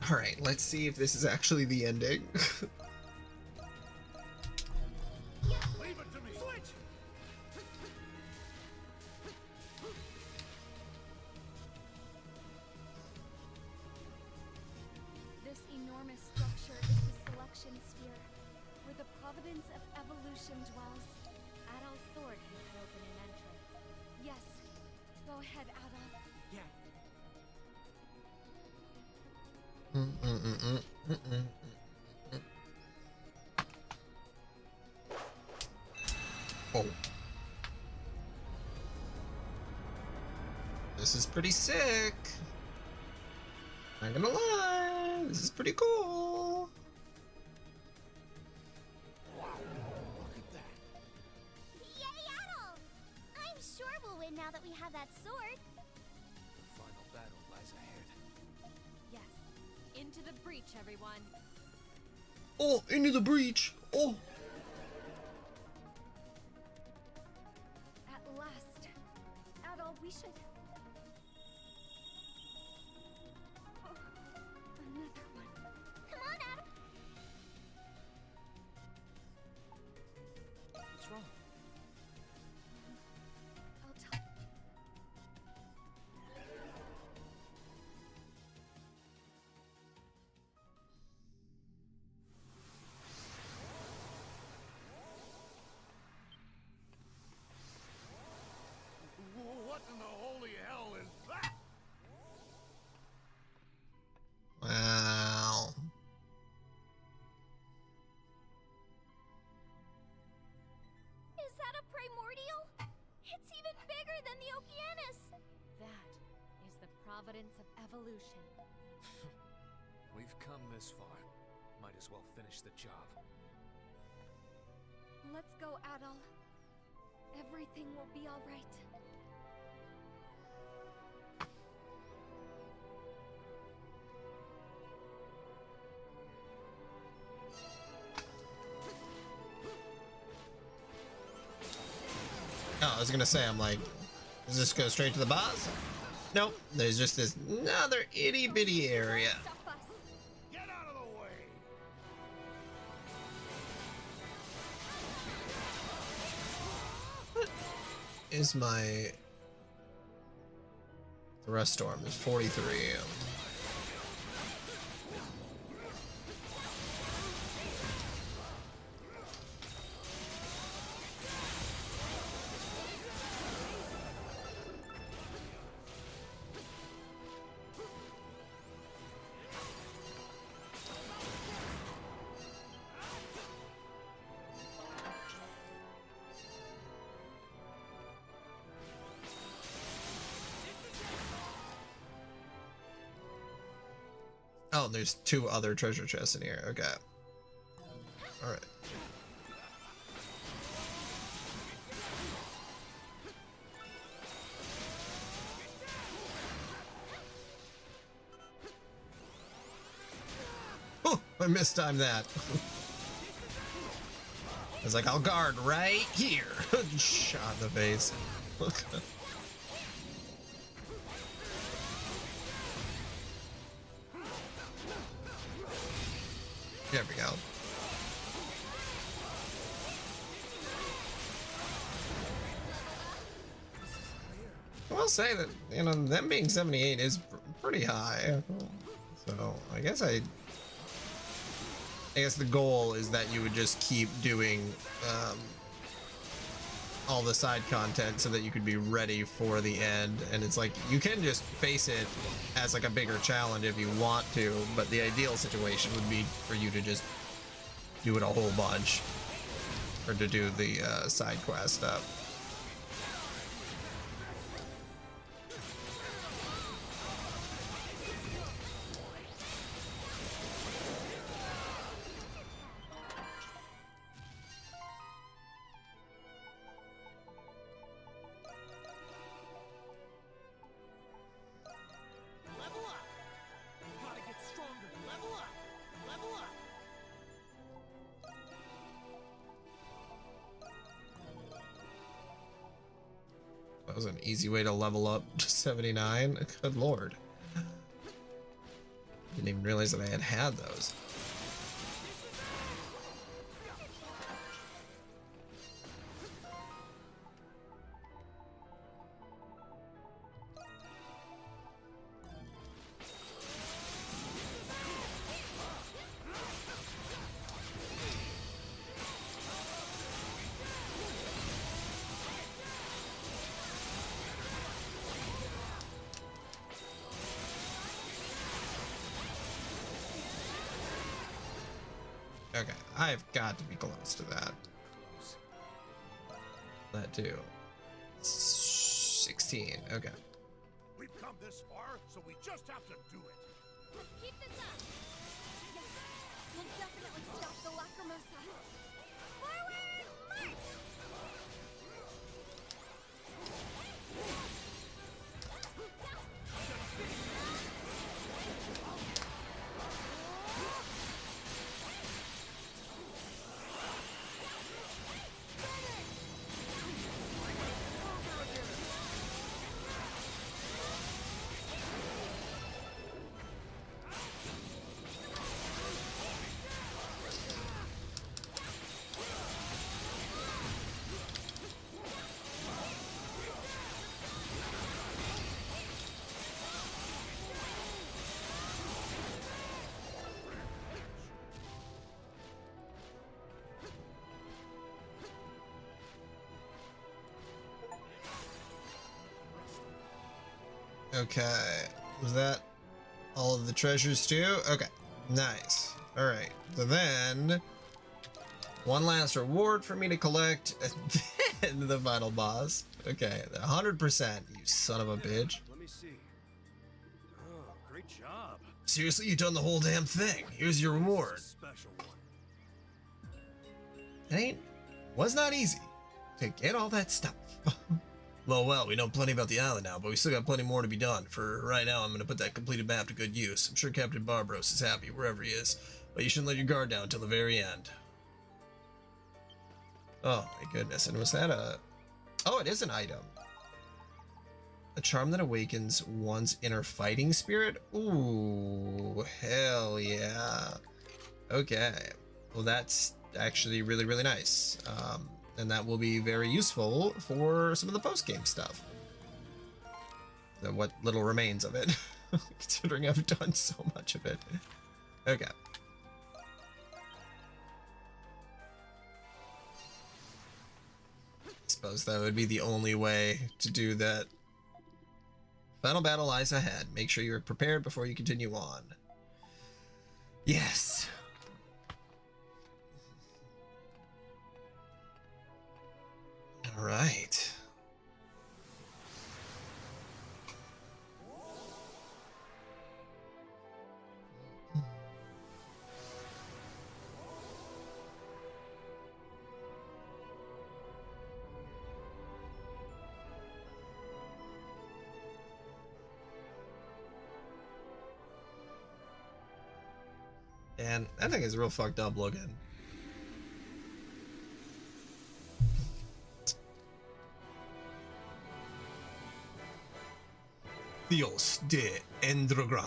Alright, let's see if this is actually the ending. Leave it to me. Switch. This enormous structure is the selection sphere, where the providence of evolution dwells. Adol's sword can open an entrance. Yes. Go ahead, Adol. Yeah. Oh. This is pretty sick. Not gonna lie, this is pretty cool. Yay, Adol! I'm sure we'll win now that we have that sword. The final battle lies ahead. Yes. Into the breach, everyone. Oh, into the breach. Oh. At last. Adol, we should... Oh, another one. Come on, Adol. What's wrong? I'll tell... What in the holy hell is that? Wow. Is that a primordial? It's even bigger than the Okeanos. That is the providence of evolution. We've come this far. Might as well finish the job. Let's go, Adol. Everything will be all right. Oh, I was gonna say, I'm like, does this go straight to the boss? Nope, there's just this another itty bitty area. Stop us. Get out of the way. Is my thrust storm is 43. Oh, there's two other treasure chests in here. Okay. All right. Oh, I mistimed that. I was like, I'll guard right here. Shot in the face. There we go. I will say that, you know, them being 78 is pretty high. So I guess the goal is that you would just keep doing all the side content so that you could be ready for the end. And it's like, you can just face it as like a bigger challenge if you want to, but the ideal situation would be for you to just do it a whole bunch, or to do the side quest stuff. Level up! Gotta get stronger. Level up! Level up! That was an easy way to level up to 79. Good lord. Didn't even realize that I had those. Okay, I've got to be close to that. That too. 16, okay. We've come this far, so we just have to do it. Let's keep this up! Yes, we'll definitely stop the Lacrimosa. Forward, march! Okay, was that all of the treasures too? Okay, nice. All right, so then one last reward for me to collect, and then the final boss. Okay, 100%, you son of a bitch. Let me see. Oh, great job. Seriously, you done the whole damn thing. Here's your reward. Special one. It was not easy to get all that stuff. Well, we know plenty about the island now, but we still got plenty more to be done. For right now, I'm going to put that completed map to good use. I'm sure Captain Barbaros is happy wherever he is, but you shouldn't let your guard down until the very end. Oh my goodness, and was that a... Oh, it is an item. A charm that awakens one's inner fighting spirit? Ooh, hell yeah. Okay, well that's actually really, really nice. And that will be very useful for some of the post-game stuff. What little remains of it, considering I've done so much of it. Okay. I suppose that would be the only way to do that. Final battle lies ahead. Make sure you're prepared before you continue on. Yes. All right. And that thing is real fucked up looking. Dios de Endragram.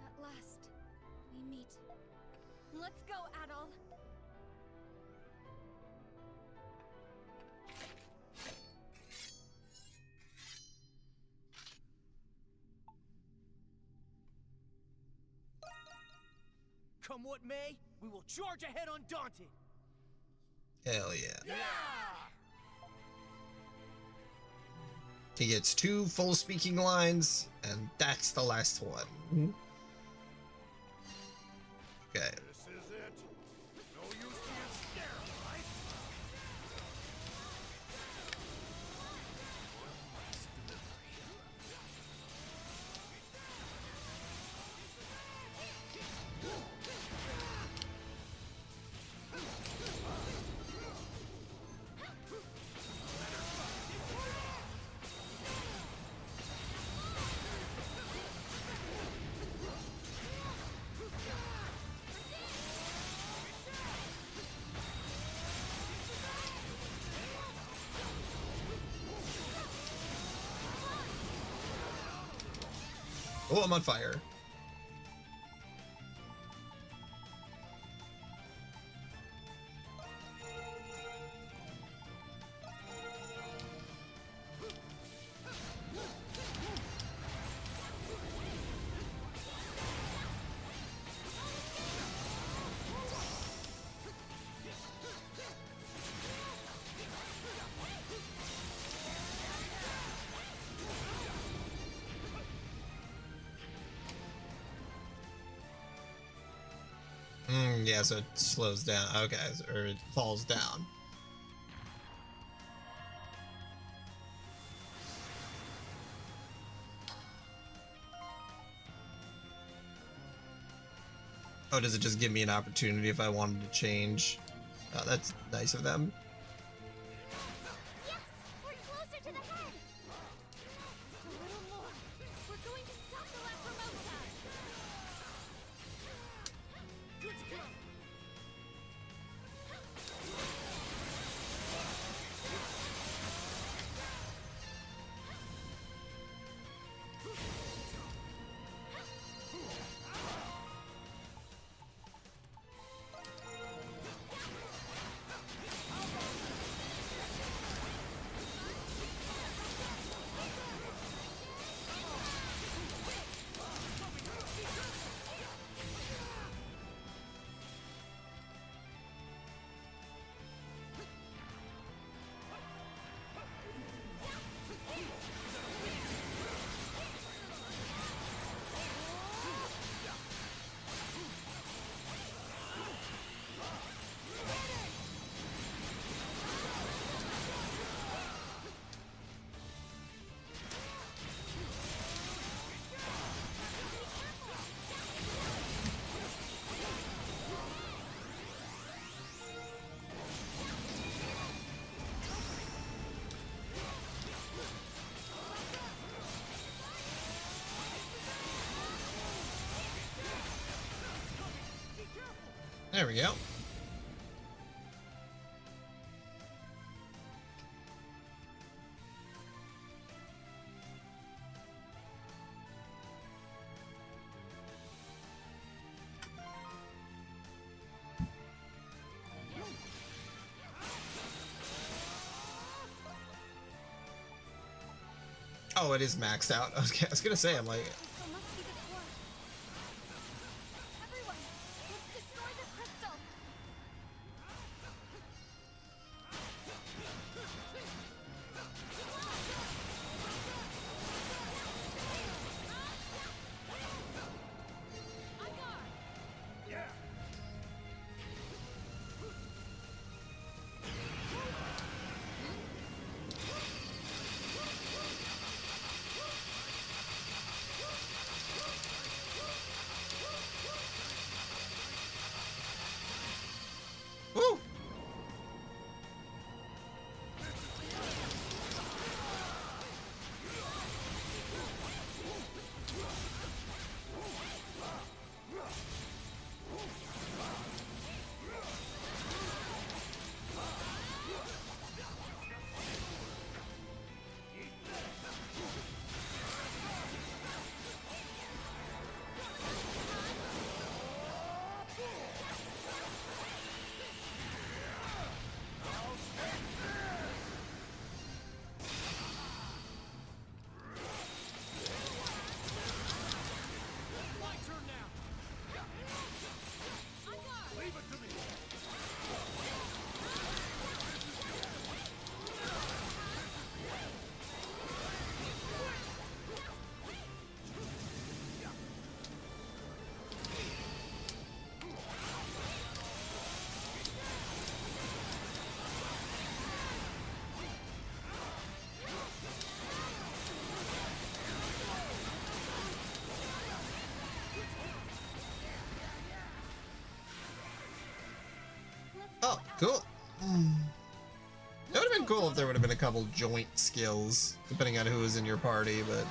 At last, we meet. Let's go, Adol. Come what may, we will charge ahead undaunted. Hell yeah. He gets 2 full speaking lines, and that's the last one. Okay. This is it. No use being scared, right? Oh, I'm on fire. Yeah, so it slows down. Okay, or it falls down. Oh, does it just give me an opportunity if I wanted to change? Oh, that's nice of them. Yes! We're closer to the head! Just a little more. We're going to stop the Lacrimosa! Good to go! There we go. Oh, it is maxed out. I was gonna say, I'm like, Crystal must be the core. Everyone, let's destroy the crystal! Yeah! woo! My turn now! Leave it to me! Oh, cool. That would have been cool if there would have been a couple joint skills, depending on who was in your party, but...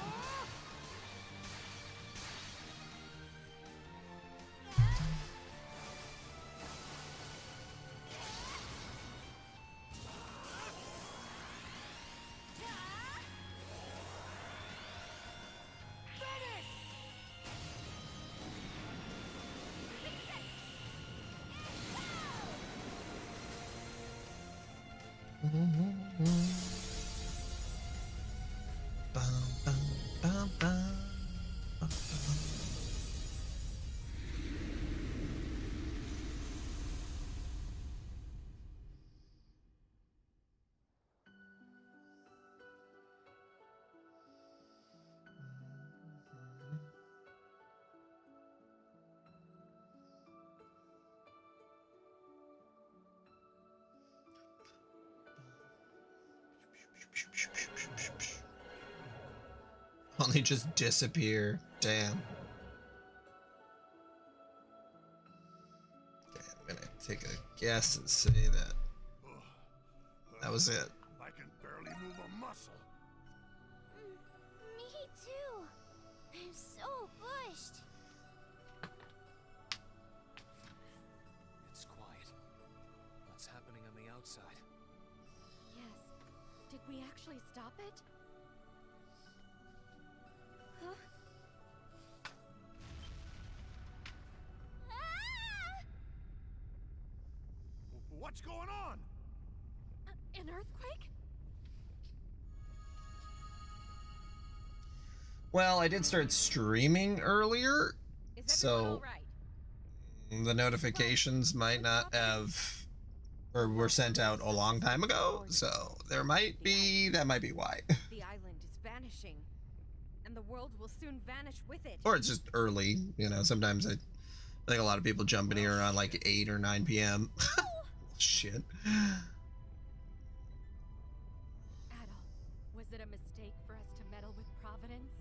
suddenly just disappear. Damn. Okay, I'm gonna take a guess and say that that was it. I can barely move a muscle. Me too. I'm so pushed. It's quiet. What's happening on the outside? Yes. Did we actually stop it? Huh? What's going on? An earthquake? Well, I did start streaming earlier, so the notifications might not have, or were sent out a long time ago, so there might be, that might be why. The island is vanishing, and the world will soon vanish with it. Or it's just early, you know, sometimes I think a lot of people jump in here around like 8 or 9 p.m. Shit. Adol, was it a mistake for us to meddle with Providence?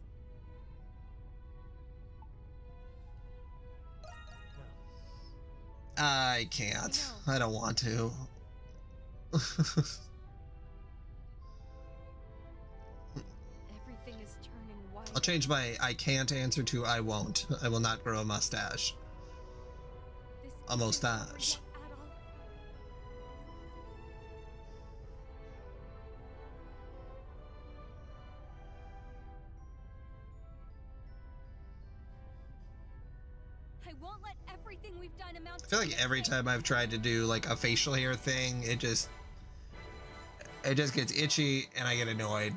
I can't. I don't want to. Everything is turning white. I'll change my I can't answer to I won't. I will not grow a mustache. A mustache. I won't let everything we've done amount I feel like every time I've tried to do like a facial hair thing, it just gets itchy and I get annoyed.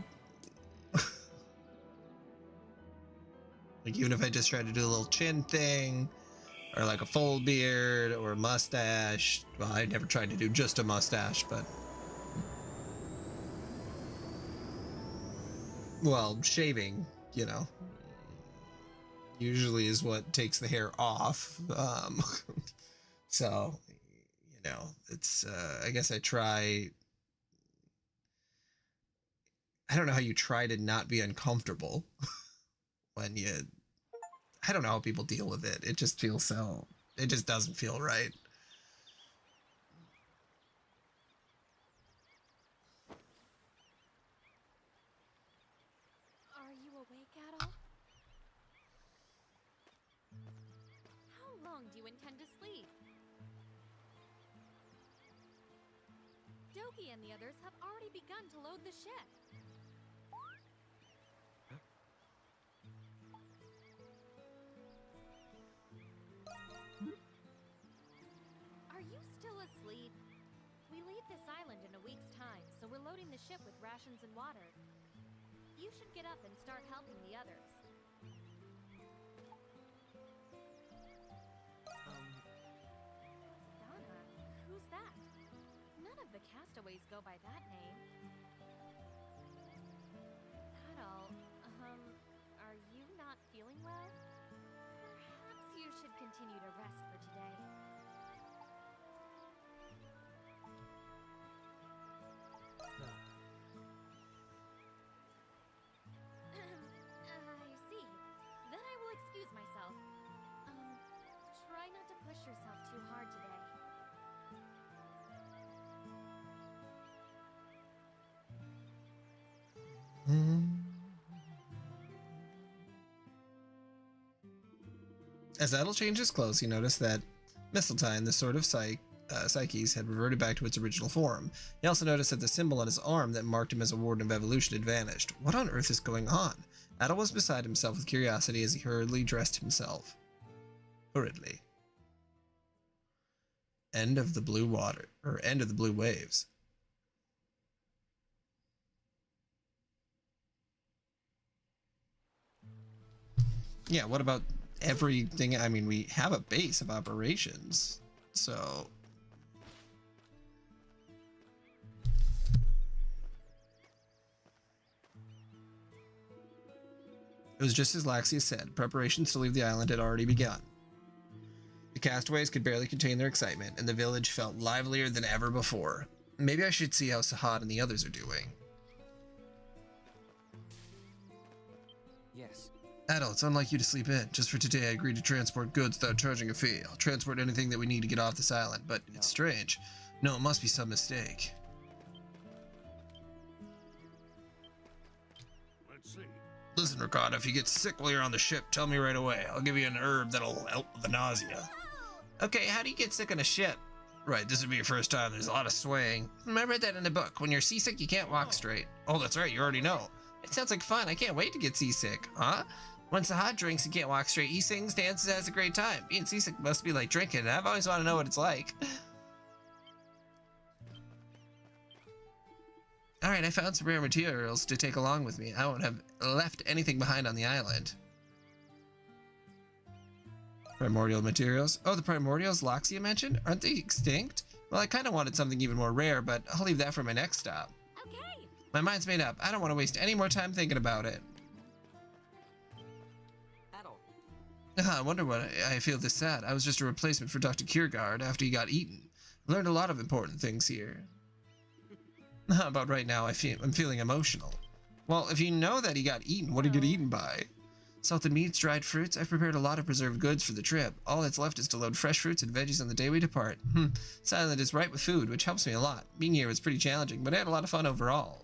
Like even if I just try to do a little chin thing or like a full beard or a mustache. Well, I never tried to do just a mustache, but well, shaving, you know, usually is what takes the hair off. So, you know, it's, I guess I don't know how you try to not be uncomfortable when you, I don't know how people deal with it. It just feels so, it just doesn't feel right. Are you awake at all? How long do you intend to sleep? Doki and the others have already begun to load the ship. Are you still asleep? We leave this island in a week's time, so we're loading the ship with rations and water. You should get up and start helping the others. Donna, who's that? None of the castaways go by that name. Adol, are you not feeling well? Perhaps you should continue to rest for today. I see. Then I will excuse myself. Try not to push yourself too hard today. As Adel changed his clothes, he noticed that Mistletoe, the sword of Psyche's, had reverted back to its original form. He also noticed that the symbol on his arm that marked him as a warden of evolution had vanished. What on earth is going on? Adel was beside himself with curiosity as he hurriedly dressed himself. Hurriedly. End of the blue water, or end of the blue waves. Yeah, what about everything? I mean, we have a base of operations, so... It was just as Laxius said. Preparations to leave the island had already begun. The castaways could barely contain their excitement, and the village felt livelier than ever before. Maybe I should see how Sahad and the others are doing. Yes. Adel, it's unlike you to sleep in. Just for today, I agreed to transport goods without charging a fee. I'll transport anything that we need to get off this island, but it's strange. No, it must be some mistake. Let's see. Listen, Ricardo, if you get sick while you're on the ship, tell me right away. I'll give you an herb that'll help with the nausea. Okay, how do you get sick on a ship? Right, this would be your first time. There's a lot of swaying. I read that in a book. When you're seasick, you can't walk straight. Oh, that's right, you already know. It sounds like fun. I can't wait to get seasick. Huh? When Sahad drinks, he can't walk straight. He sings, dances, has a great time. Being seasick must be like drinking, and I've always wanted to know what it's like. Alright, I found some rare materials to take along with me. I won't have left anything behind on the island. Primordial materials? Oh, the primordials Loxia mentioned? Aren't they extinct? Well, I kind of wanted something even more rare, but I'll leave that for my next stop. Okay. My mind's made up. I don't want to waste any more time thinking about it. I wonder why I feel this sad. I was just a replacement for Dr. Kiergaard after he got eaten. I learned a lot of important things here. About right now, I'm feeling emotional. Well, if you know that he got eaten, what did he get eaten by? Salted meats, dried fruits. I've prepared a lot of preserved goods for the trip. All that's left is to load fresh fruits and veggies on the day we depart. This island is ripe with food, which helps me a lot. Being here was pretty challenging, but I had a lot of fun overall.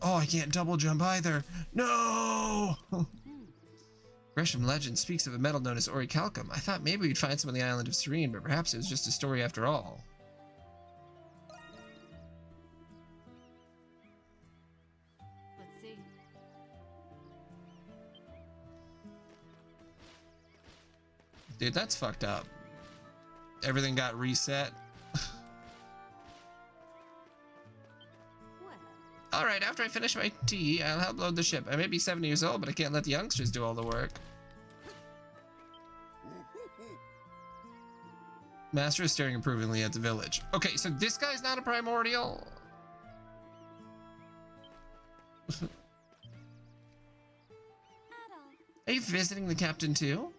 Oh, I can't double jump either. No! Gresham legend speaks of a metal known as orichalcum. I thought maybe we'd find some on the island of Serene, but perhaps it was just a story after all. Let's see. Dude, that's fucked up. Everything got reset. Alright, after I finish my tea, I'll help load the ship. I may be 70 years old, but I can't let the youngsters do all the work. Master is staring approvingly at the village. Okay, so this guy's not a primordial? Are you visiting the captain too?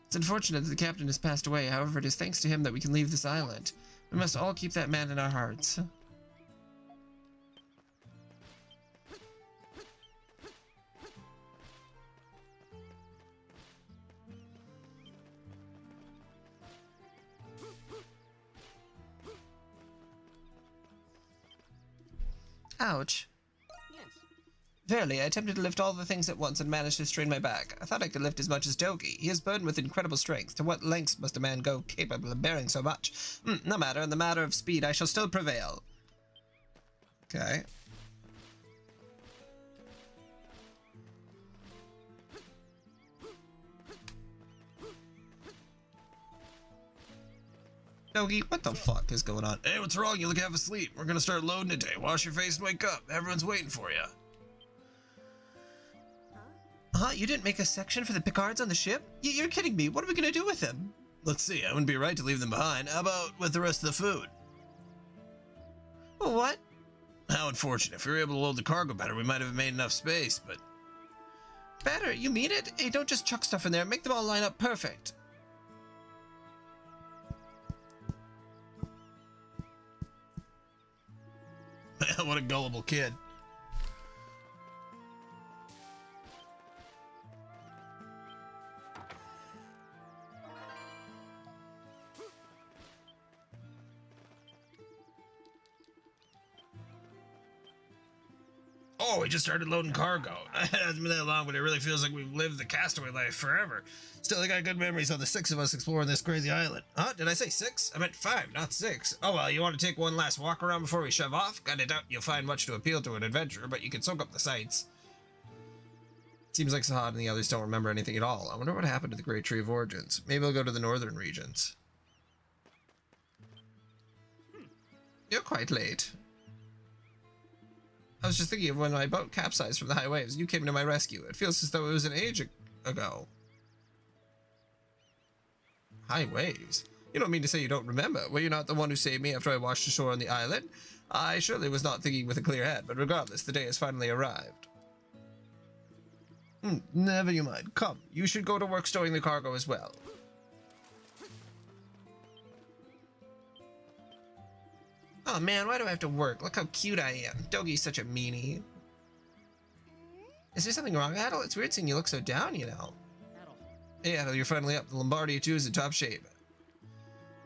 It's unfortunate that the captain has passed away. However, it is thanks to him that we can leave this island. We must all keep that man in our hearts. Ouch. Yes. Verily, I attempted to lift all the things at once and managed to strain my back. I thought I could lift as much as Dogi. He is burdened with incredible strength. To what lengths must a man go capable of bearing so much? No matter. In the matter of speed, I shall still prevail. Okay. Dogi, what the fuck is going on? Hey, what's wrong? You look half asleep. We're gonna start loading today. Wash your face and wake up. Everyone's waiting for you. Huh? You didn't make a section for the Picards on the ship? You're kidding me. What are we gonna do with them? Let's see. I wouldn't be right to leave them behind. How about with the rest of the food? What? How unfortunate. If we were able to load the cargo better, we might have made enough space, but... Better? You mean it? Hey, don't just chuck stuff in there. Make them all line up perfect. What a gullible kid. Oh, we just started loading cargo. It hasn't been that long, but it really feels like we've lived the castaway life forever. Still, I got good memories of the 6 of us exploring this crazy island. Huh? Did I say 6? I meant 5, not 6. Oh well, you want to take one last walk around before we shove off? Kinda doubt you'll find much to appeal to an adventurer, but you can soak up the sights. Seems like Sahad and the others don't remember anything at all. I wonder what happened to the Great Tree of Origins. Maybe I'll go to the northern regions. You're quite late. I was just thinking of when my boat capsized from the high waves. You came to my rescue. It feels as though it was an age ago. High waves? You don't mean to say you don't remember? Were you not the one who saved me after I washed ashore on the island? I surely was not thinking with a clear head, but regardless, the day has finally arrived. Never you mind. Come, you should go to work stowing the cargo as well. Oh man, why do I have to work? Look how cute I am. Dogi's such a meanie. Is there something wrong, Adel? It's weird seeing you look so down, you know. Adel. Hey, Adel, you're finally up. The Lombardia 2 is in top shape.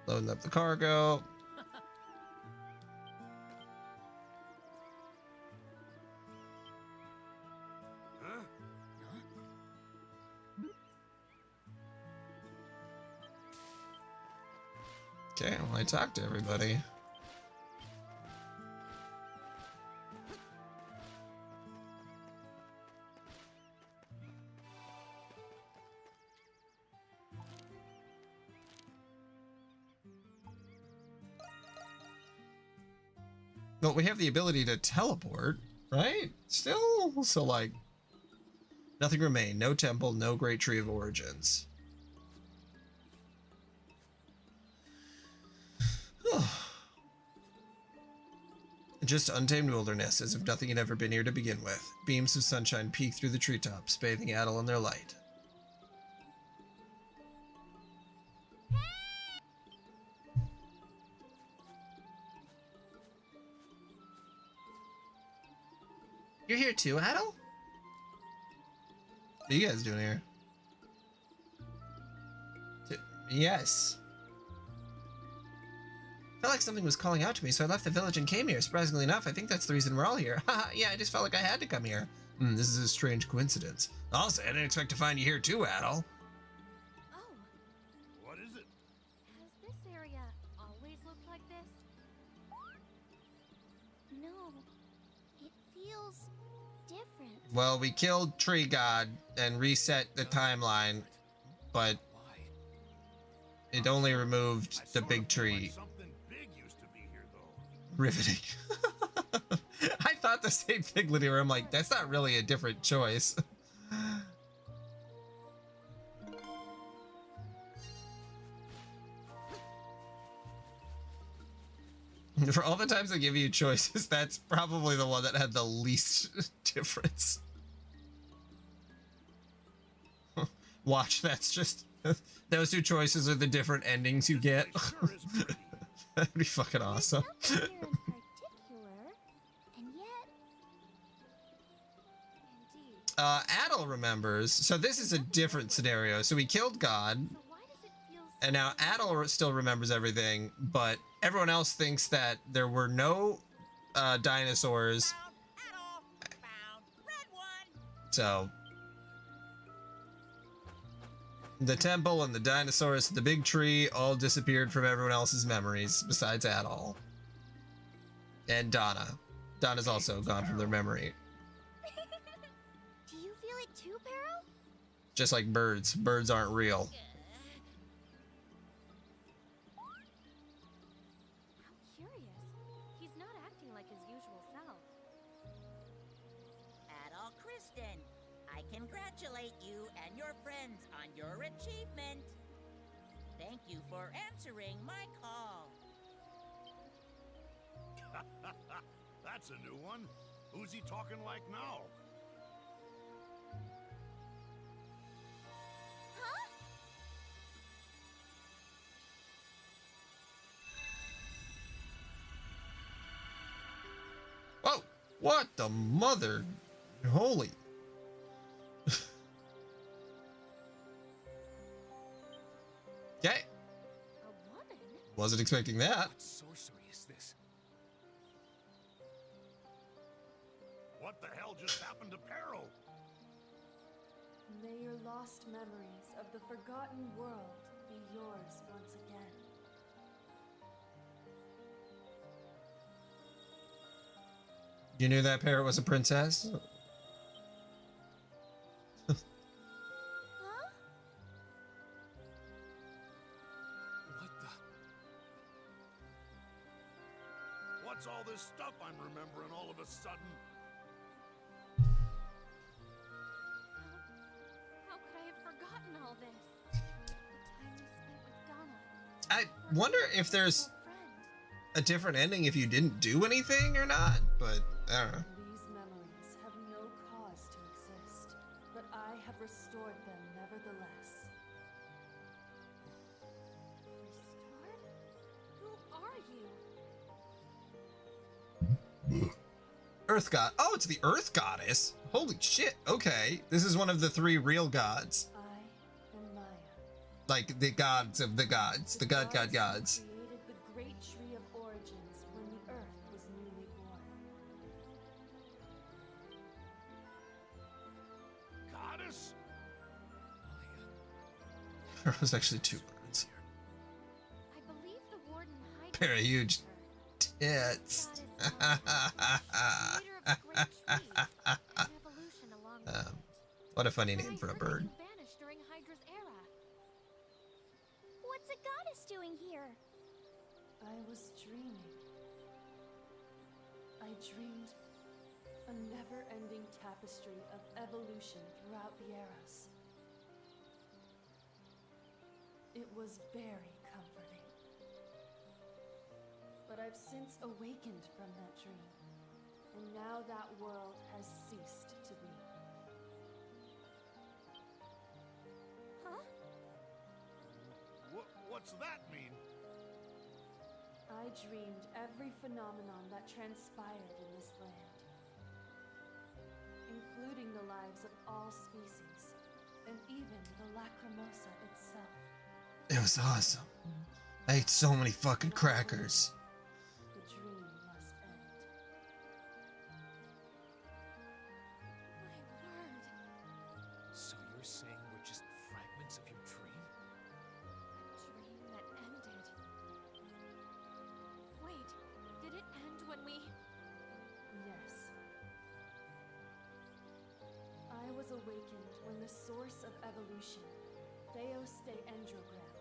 Loading up the cargo. Okay, well, I talked to everybody. Well, we have the ability to teleport, right? Still, so like, nothing remained. No temple, no great tree of origins. Just untamed wilderness, as if nothing had ever been here to begin with. Beams of sunshine peek through the treetops, bathing Adel in their light. You're here too, Adel? What are you guys doing here? Yes. Felt like something was calling out to me, so I left the village and came here. Surprisingly enough, I think that's the reason we're all here. Haha, yeah, I just felt like I had to come here. This is a strange coincidence. Also, I didn't expect to find you here too, Adel. Oh. What is it? Has this area always looked like this? No. It feels different. Well, we killed Tree God and reset the timeline, but it only removed the big tree. Something big used to be here, though. Riveting. I thought the same thing, Lydia. I'm like, that's not really a different choice. For all the times I give you choices, that's probably the one that had the least difference. Watch, that's just... Those two choices are the different endings you get. That'd be fucking awesome. And yet... Adel remembers. So this is a different scenario. So we killed God. And now Adel still remembers everything, but everyone else thinks that there were no dinosaurs. So the temple and the dinosaurs, the big tree, all disappeared from everyone else's memories besides Adel. And Donna. Donna's also gone from their memory. Do you feel it too, Barrow? Just like birds. Birds aren't real. Curious. He's not acting like his usual self. Adol Kristen, I congratulate you and your friends on your achievement. Thank you for answering my call. That's a new one. Who's he talking like now? Whoa! What the mother? Holy. Okay. Wasn't expecting that. What sorcery is this? What the hell just happened to Peril? May your lost memories of the forgotten world be yours once again. You knew that parrot was a princess? What's all this stuff I'm remembering all of a sudden? How could I have forgotten all this? The time we spent with Donna. I wonder if there's a different ending if you didn't do anything or not, but I don't know. These memories have no cause to exist, but I have restored them nevertheless. Restored? Who are you? Earth God. Oh, it's the Earth Goddess. Holy shit. Okay. This is one of the 3 real gods. I am Maya. Like the gods of the gods. The gods. Created the great tree of origins when the earth was newly born. Goddess? There was actually 2 birds. I believe the warden hides Pair of huge tits. What a funny name for a bird. Vanished during Hydra's era. What's a goddess doing here? I was dreaming. I dreamed a never-ending tapestry of evolution throughout the eras. It was very comforting. But I've since awakened from that dream, and now that world has ceased to be. Huh? What's that mean? I dreamed every phenomenon that transpired in this land, including the lives of all species, and even the Lacrimosa itself. It was awesome. I ate so many fucking crackers. The dream must end. My word. So you're saying we're just fragments of your dream? A dream that ended. Wait, did it end when we... Yes. I was awakened when the source of evolution, Theos de Endrogram,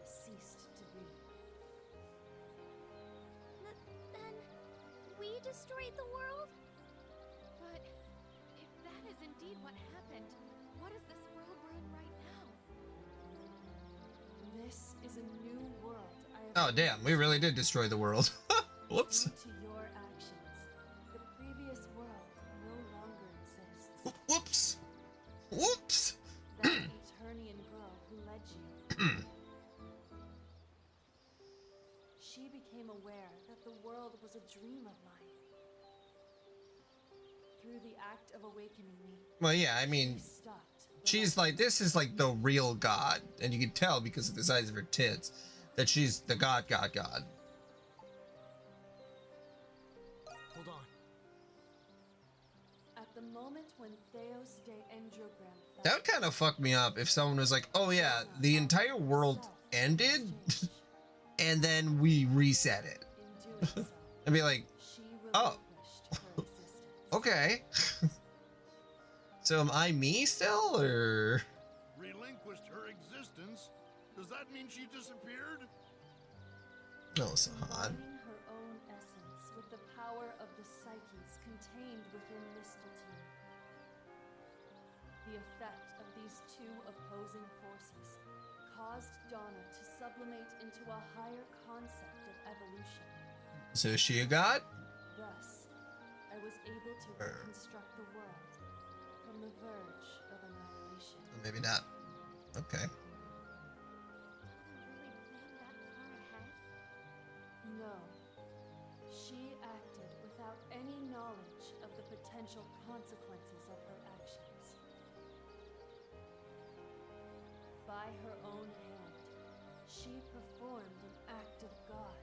ceased to be. Then we destroyed the world? But if that is indeed what happened, what is this world we're in right now? This is a new world I have... Oh damn, we really did destroy the world. Whoops. Due to your actions, the previous world no longer exists. Whoops. Whoops. That Eternian girl who led you. She became aware that the world was a dream of mine. Through the act of awakening me, Well, yeah, I mean, she stopped. she's like, this is like the real god. And you can tell because of the size of her tits that she's the god. Hold on. At the moment when Theos de Endrogram fell, That would kind of fuck me up if someone was like, oh yeah, the entire world ended and then we reset it. in doing so, And be like, she oh, relinquished her existence. okay. So am I me still, or? Relinquished her existence? Does that mean she disappeared? No, Sahan. Combining her own essence with the power of the psyches contained within Misteltein. The effect of these 2 opposing forces caused Donna to sublimate into a higher concept of evolution. So is she a god? Thus, I was able to reconstruct the world from the verge of annihilation. Or maybe not. Okay. No. She acted without any knowledge of the potential consequences of her actions. By her own hand, she performed an act of God.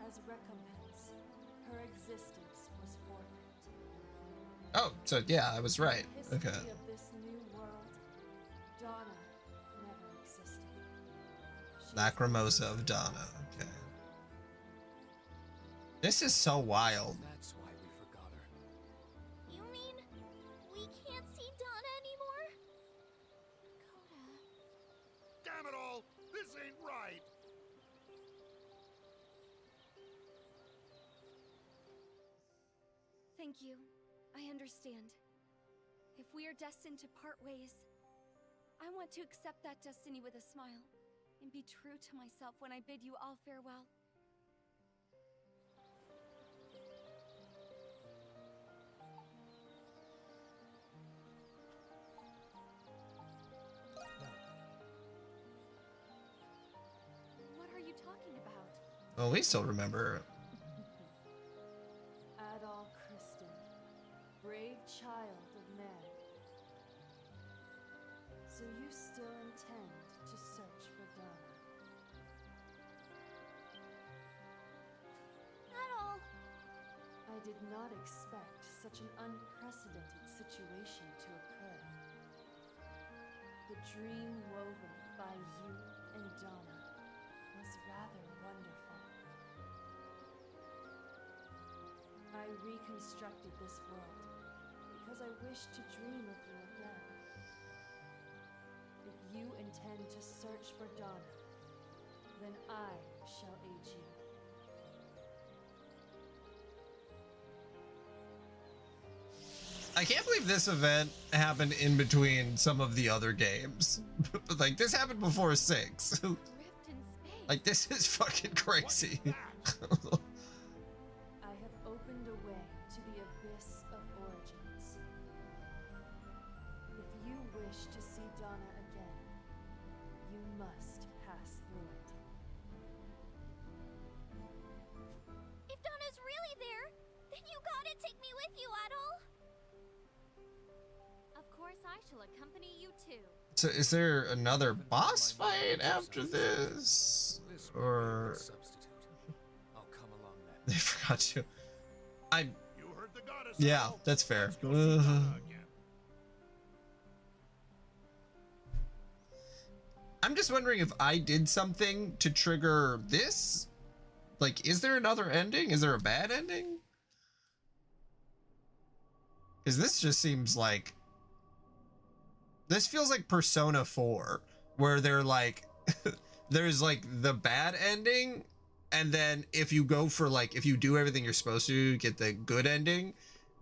As recompense, her existence was forfeit. Oh, so yeah, I was right. In the Okay. history of this new world, Donna never existed. She is Lacrimosa of Donna. Okay. This is so wild. That's why we forgot her. You mean we can't see Donna anymore? Dakota. Damn it all! This ain't right! Thank you. I understand. If we are destined to part ways, I want to accept that destiny with a smile and be true to myself when I bid you all farewell. What are you talking about? Well, we still remember. Adol Kristen, brave child of man. So you still intend to search for Donna? At all. I did not expect such an unprecedented situation to occur. The dream woven by you and Donna was rather wonderful. I reconstructed this world because I wish to dream of you again. If you intend to search for Donna, then I shall aid you. I can't believe this event happened in between some of the other games. Like, this happened before 6. Like, this is fucking crazy. I have opened a way to the abyss of origins. If you wish to see Donna again, you must pass through it. If Donna's really there, then you gotta take me with you, Adol. Of course, I shall accompany you too. So is there another boss fight after this? Or I'll come along then. they forgot to. You heard the goddess. Yeah, that's fair. I'm just wondering if I did something to trigger this. Like, is there another ending? Is there a bad ending? Because this just seems like, this feels like Persona 4, where they're like, there's like the bad ending, and then if you go for like, if you do everything you're supposed to get the good ending,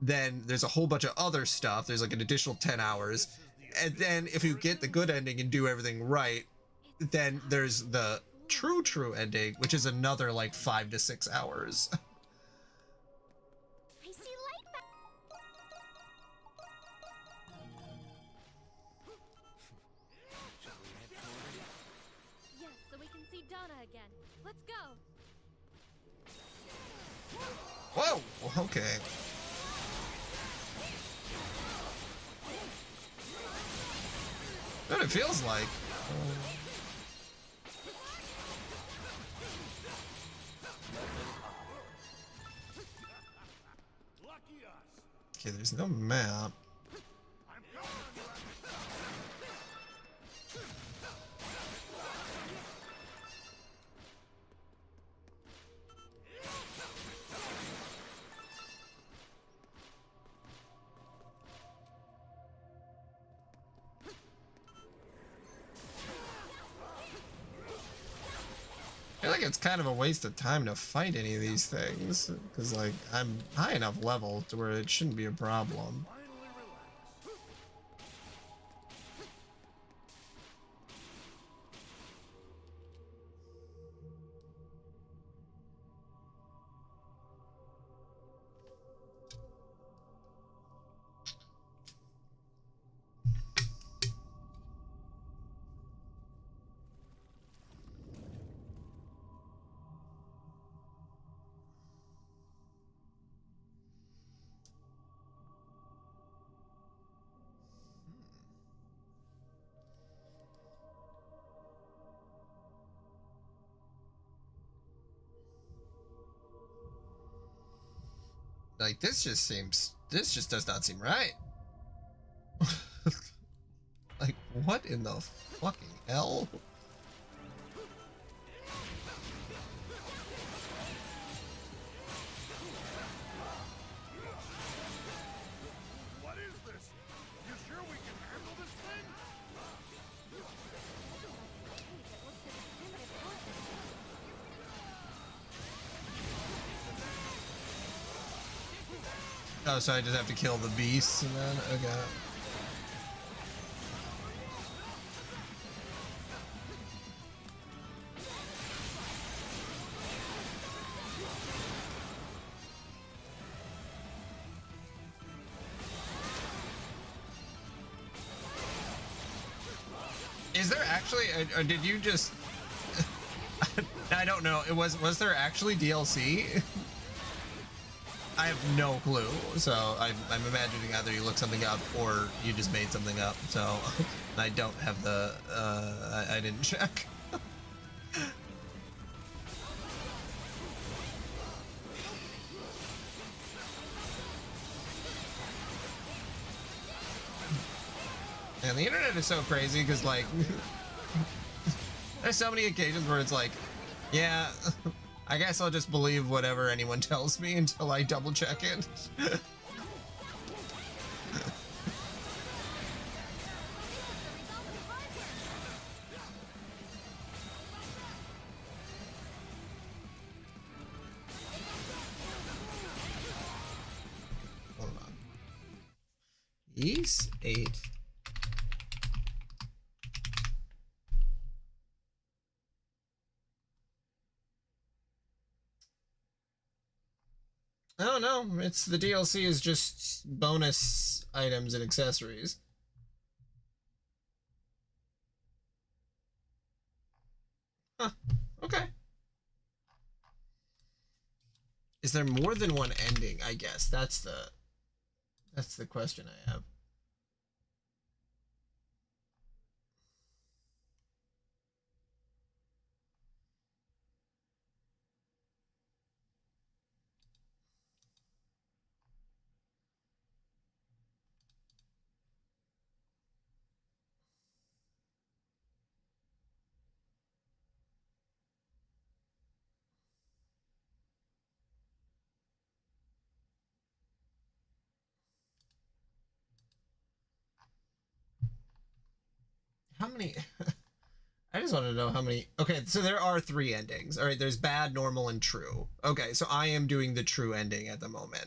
then there's a whole bunch of other stuff. There's like an additional 10 hours. And then if you get the good ending and do everything right, then there's the true ending, which is another like 5 to 6 hours. I see light back. Yes, so we can see Donna again. Let's go. Whoa, okay. What it feels like. Lucky us. Okay, there's no map. I feel like it's kind of a waste of time to fight any of these things, because like I'm high enough level to where it shouldn't be a problem. Like, this just does not seem right. Like, what in the fucking hell? What is this? You sure we can handle this thing? Oh, so I just have to kill the beasts and then, okay. Is there actually, or did you just, I don't know, was there actually DLC? I have no clue. So I'm imagining either you looked something up or you just made something up. So I don't have the, I didn't check. And the internet is so crazy because, like, there's so many occasions where it's like, yeah, I guess I'll just believe whatever anyone tells me until I double check it. Hold on. Ys 8. Oh no, it's the DLC is just bonus items and accessories. Huh. Okay. Is there more than one ending? I guess that's the question I have. How many? I just want to know how many. Okay, so there are 3 endings. All right, there's bad, normal, and true. Okay, so I am doing the true ending at the moment.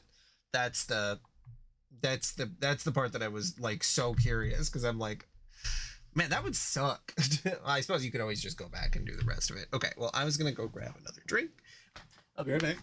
That's the part that I was like so curious because I'm like, man, that would suck. I suppose you could always just go back and do the rest of it. Okay, well, I was gonna go grab another drink. I'll be right back.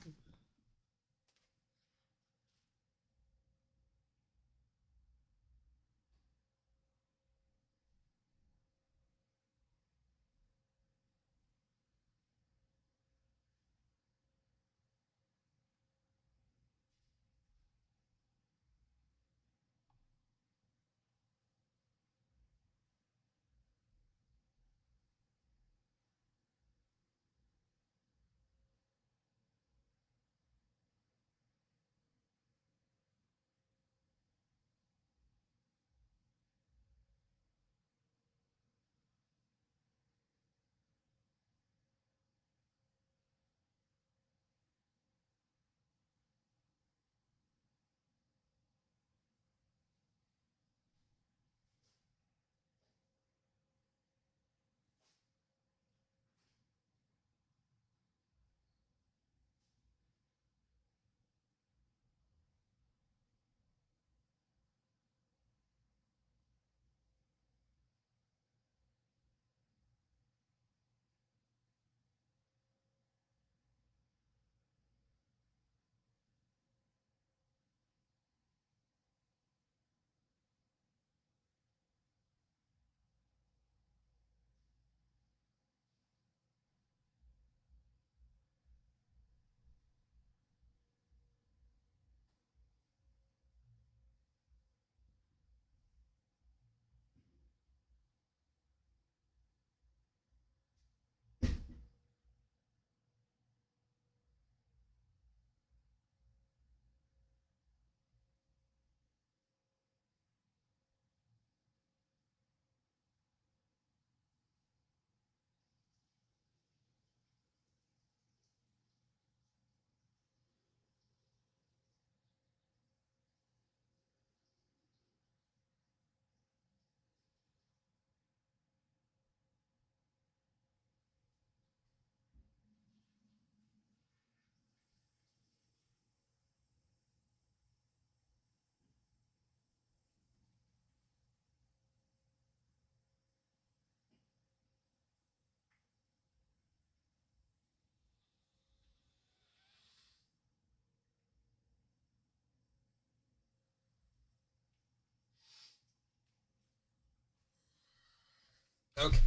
Okay.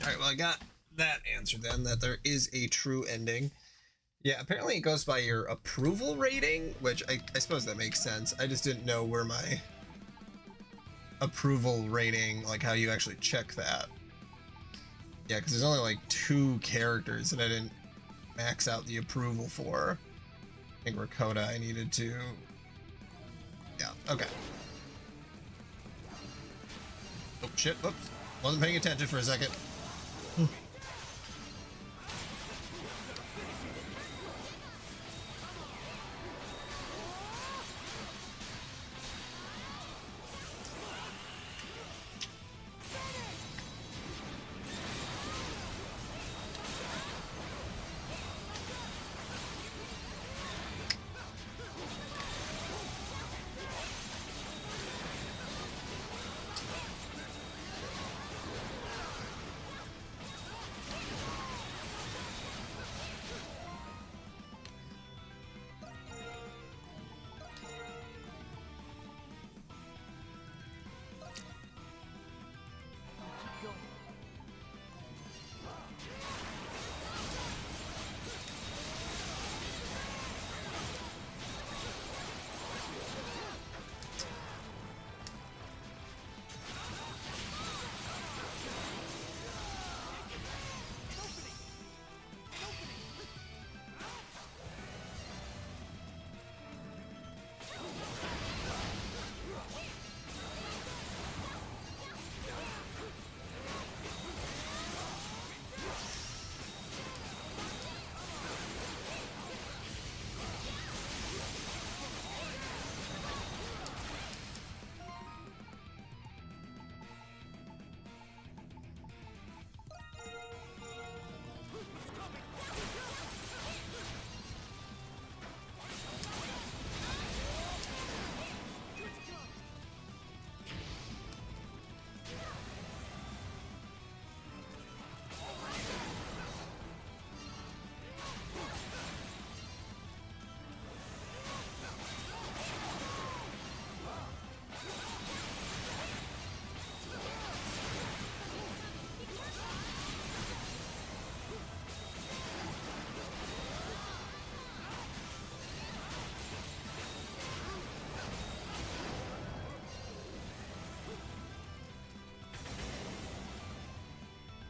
All right. Well, I got that answer then. That there is a true ending. Yeah, apparently it goes by your approval rating, which I suppose that makes sense. I just didn't know where my approval rating, like how you actually check that. Yeah, because there's only like 2 characters that I didn't max out the approval for. I think Rakota I needed to... Yeah, okay. Oh shit, whoops. Wasn't paying attention for a second.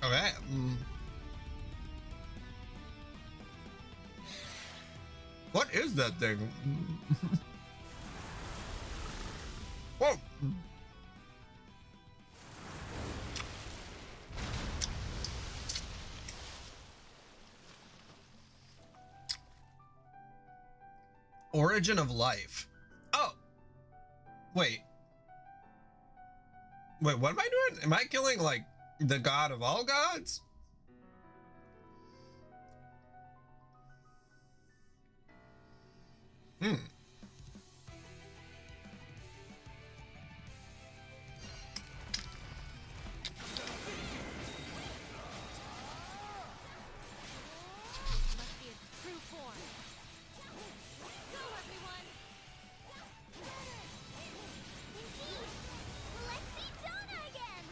Okay. What is that thing? Whoa. Origin of life. Oh. Wait. Wait, what am I doing? Am I killing, like, the god of all gods? Hmm. Must be its true form. Go, everyone! Let's see Donna again!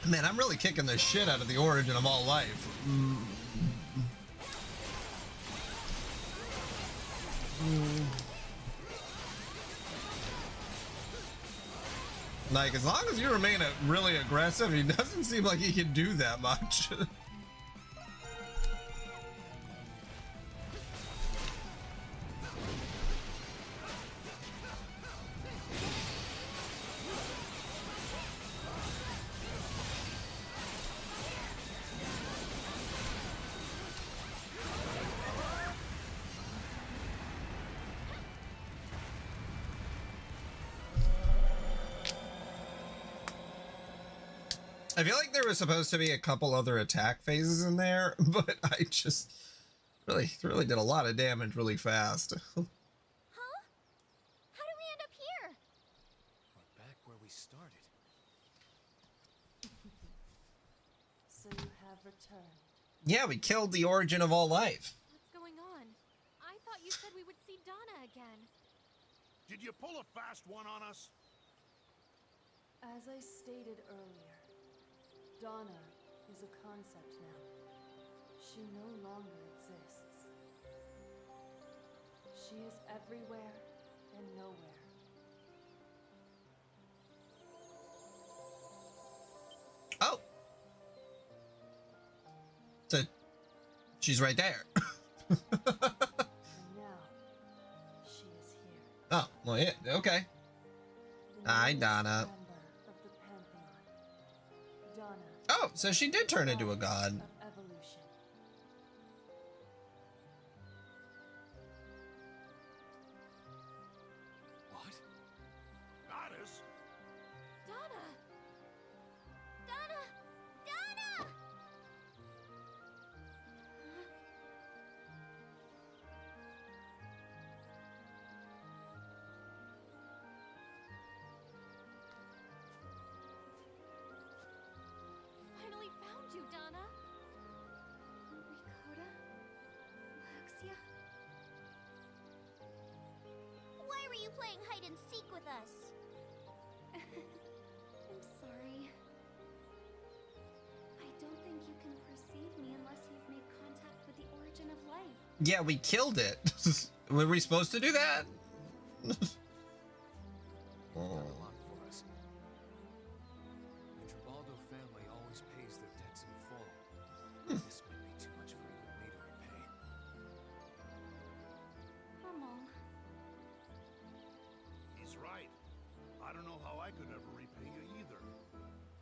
Man, I'm really kicking the shit out of the origin of all life. Like, as long as you remain really aggressive, he doesn't seem like he can do that much. I feel like there was supposed to be a couple other attack phases in there, but I just really did a lot of damage really fast. Huh? How do we end up here? We're back where we started. So you have returned. Yeah, we killed the origin of all life. What's going on? I thought you said we would see Donna again. Did you pull a fast one on us? As I stated earlier, Donna is a concept now. She no longer exists. She is everywhere and nowhere. Oh! So, she's right there. And now, she is here. Oh, well, yeah, okay. Hi, Donna. Oh, so she did turn into a god. What? Goddess? Donna! Donna! Donna! Finally found you, Donna. Ricotta? Luxia? Why were you playing hide and seek with us? I'm sorry. I don't think you can perceive me unless you've made contact with the origin of life. Yeah, we killed it. Were we supposed to do that? You've done a lot for us. The Tribaldo family always pays their debts in full. This may be too much for even me to repay. Hummel. He's right. I don't know how I could ever repay you either.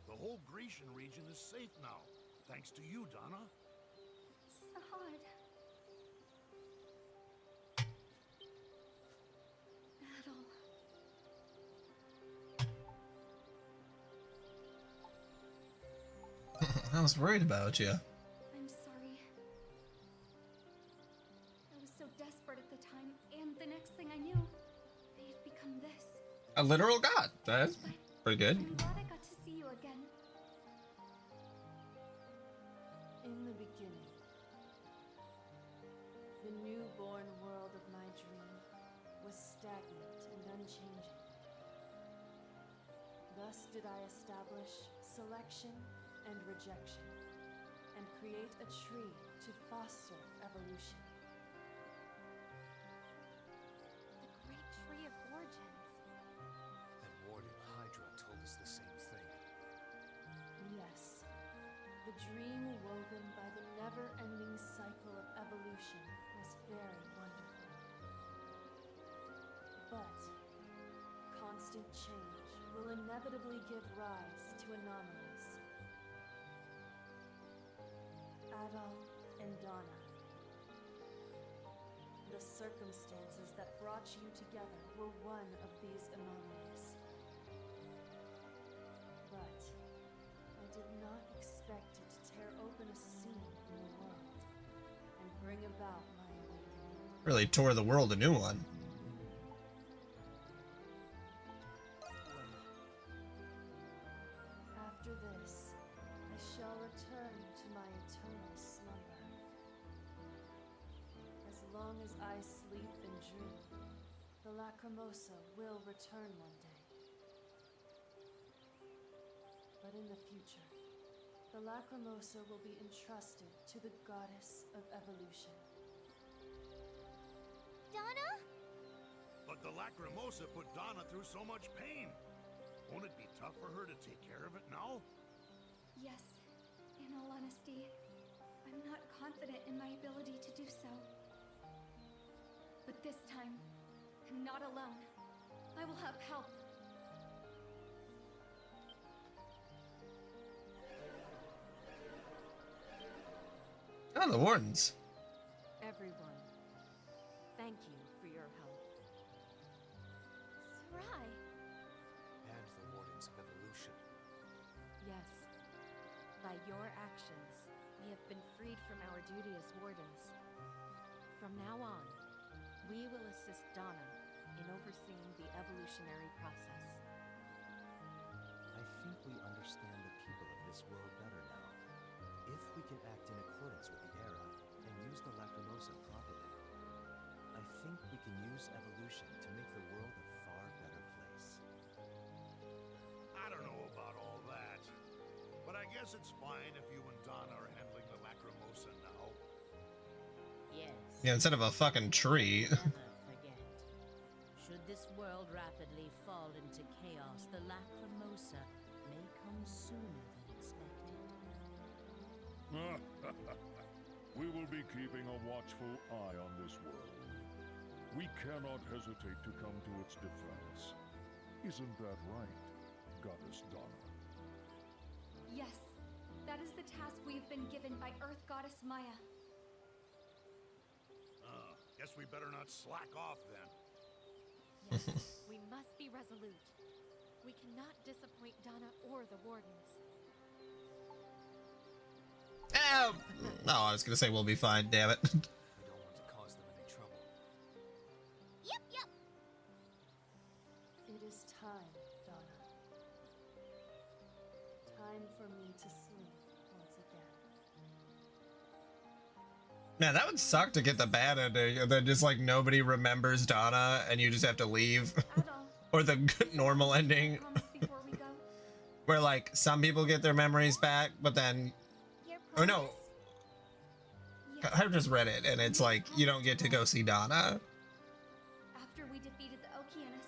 The whole Grecian region is safe now, thanks to you, Donna. Sahad. Adol. I was worried about you. I'm sorry. I was so desperate at the time, and the next thing I knew, I had become this. A literal god. That's pretty good. I'm glad I got to see you again. In the beginning, the newborn world of my dream was stagnant and unchanging. Thus did I establish selection and rejection, and create a tree to foster evolution. The great tree of origins. That warden Hydra told us the same thing. Yes, the dream woven by the never-ending cycle of evolution was very wonderful. But constant change will inevitably give rise to anomalies. Adol and Donna. The circumstances that brought you together were one of these anomalies. But I did not expect it to tear open a seam in the world and bring about my awakening. Really tore the world a new one. After this, I shall return to my eternal slumber. As long as I sleep and dream, the Lacrimosa will return one day. But in the future, The Lacrimosa will be entrusted to the goddess of evolution. Donna? But the Lacrimosa put Donna through so much pain. Won't it be tough for her to take care of it now? Yes, in all honesty, I'm not confident in my ability to do so. But this time, I'm not alone. I will have help. Oh, the Wardens. Everyone, thank you for your help. Sarai. And the Wardens of Evolution. Yes. By your actions, we have been freed from our duty as wardens. From now on, we will assist Donna in overseeing the evolutionary process. I think we understand the people of this world better now. If we can act in accordance with the era and use the Lacrimosa properly, I think we can use evolution to make the world a far better place. I don't know about all that. But I guess it's fine if you and Donna are handling the Lacrimosa now. Yes. Yeah, instead of a fucking tree. Never forget. Should this world rapidly fall into chaos, the Lacrimosa may come sooner than expected. We will be keeping a watchful eye on this world. We cannot hesitate to come to its defense. Isn't that right, Goddess Donna? Yes, that is the task we have been given by Earth Goddess Maya. Guess we better not slack off then. Yes, we must be resolute. We cannot disappoint Donna or the Wardens. Oh, no, I was gonna say we'll be fine, damn it. We don't want to cause them any trouble. Yep, yep. It is time, Donna. Time for me to sleep once again. Man, that would suck to get the bad ending and then just like nobody remembers Donna and you just have to leave. Or the normal ending where like some people get their memories back, but then, oh no, I just read it and it's like you don't get to go see Donna. After we defeated the Okeanos,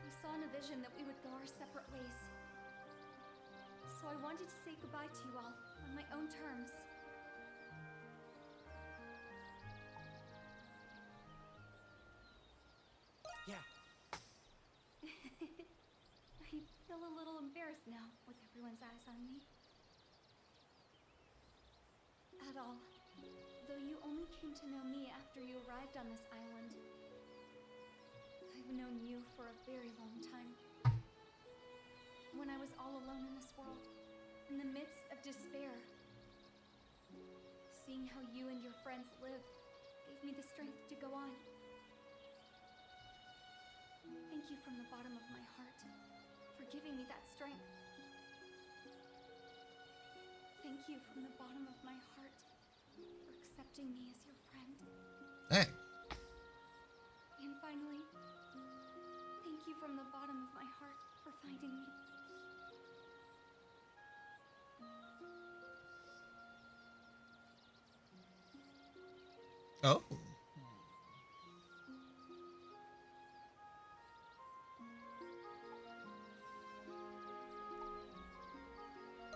we saw in a vision that we would go our separate ways. So I wanted to say goodbye to you all on my own terms. Yeah. I feel a little embarrassed now with everyone's eyes on me. At all, though you only came to know me after you arrived on this island, I've known you for a very long time. When I was all alone in this world, in the midst of despair, seeing how you and your friends lived gave me the strength to go on. Thank you from the bottom of my heart for giving me that strength. Thank you from the bottom of my heart for accepting me as your friend. Hey. And finally, thank you from the bottom of my heart for finding me. Oh.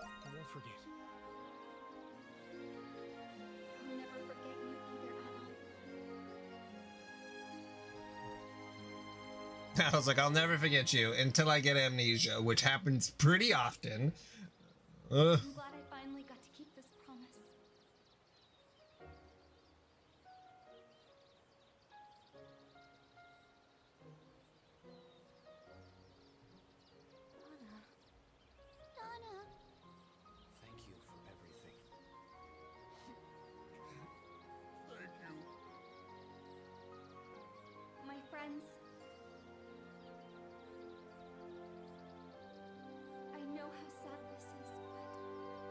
I won't forget. I'll never forget you either, Adol. I was like, I'll never forget you until I get amnesia, which happens pretty often. I'm glad I finally got to keep this promise. Donna. Thank you for everything. Thank you. My friends, I know how sad this is, but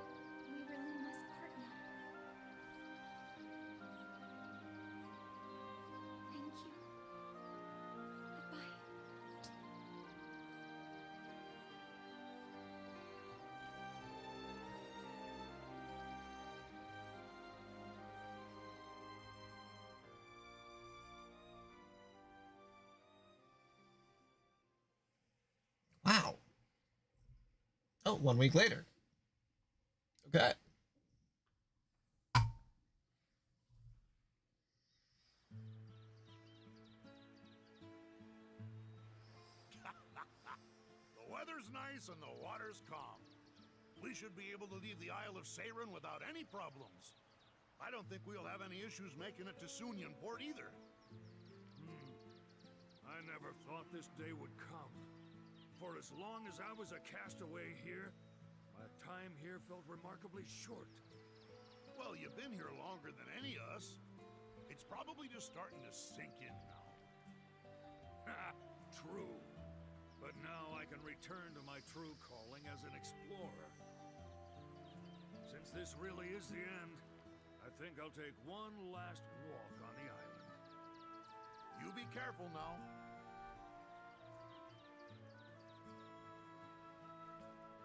Wow. Oh, 1 week later. Okay. The weather's nice and the water's calm. We should be able to leave the Isle of Seiren without any problems. I don't think we'll have any issues making it to Sunyan Port either. I never thought this day would come. For as long as I was a castaway here, my time here felt remarkably short. Well, you've been here longer than any of us. It's probably just starting to sink in now. True. But now I can return to my true calling as an explorer. Since this really is the end, I think I'll take one last walk on the island. You be careful now.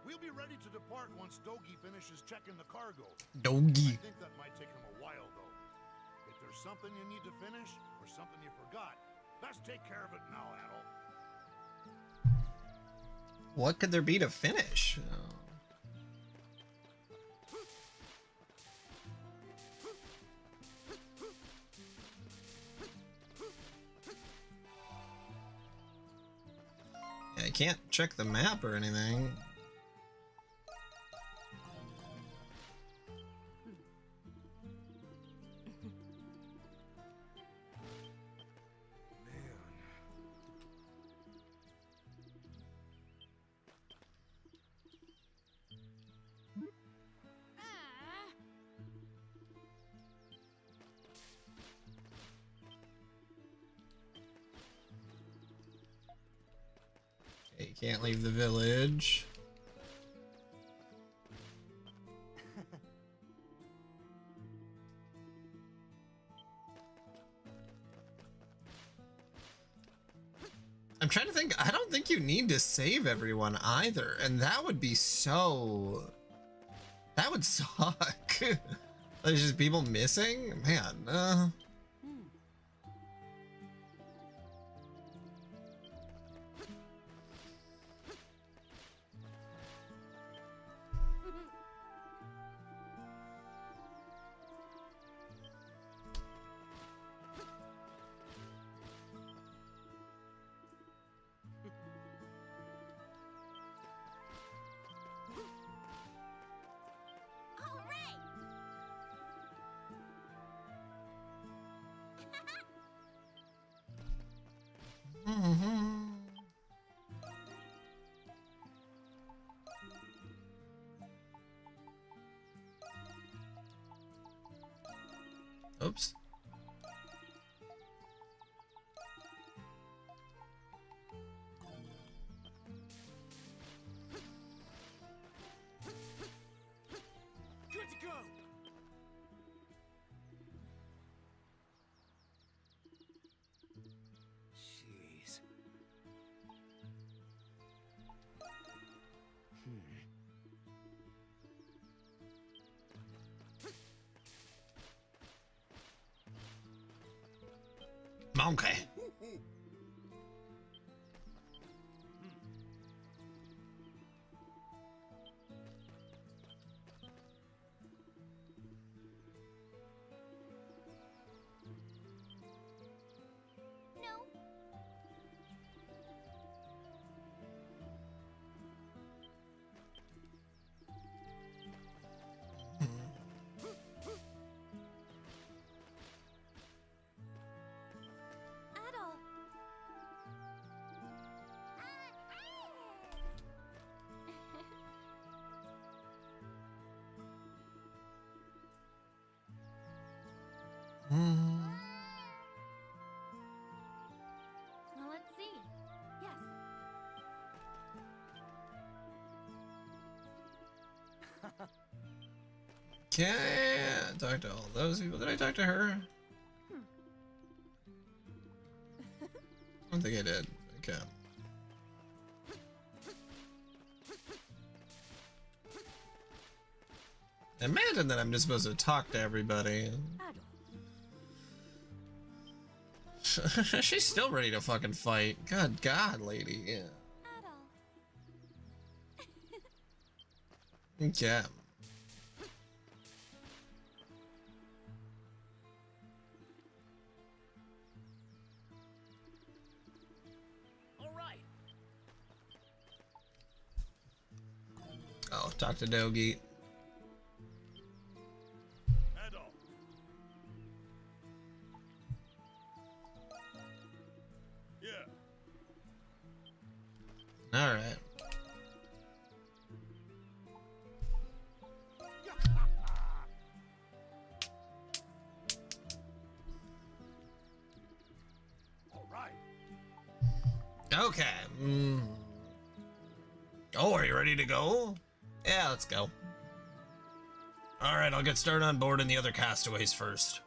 We'll be ready to depart once Dogi finishes checking the cargo. Dogi. I think that might take him a while, though. If there's something you need to finish, or something you forgot, best take care of it now, Adol. What could there be to finish? Yeah, I can't check the map or anything. Okay, can't leave the village. I'm trying to think. I don't think you need to save everyone either, and that would be so... That would suck. There's just people missing? Man, Oops. Good to go! Jeez. Monkey. No. Adol! Well, let's see. Yes. Okay, talk to all those people. Did I talk to her? I don't think I did. Okay. Imagine that I'm just supposed to talk to everybody. She's still ready to fucking fight. Good God, lady. Yeah. Adol, Okay. All right. Oh, talk to Dogi. Adult. Yeah. All right. All right. Okay. Oh, are you ready to go? Yeah, let's go. All right, I'll get started on boarding the other castaways first.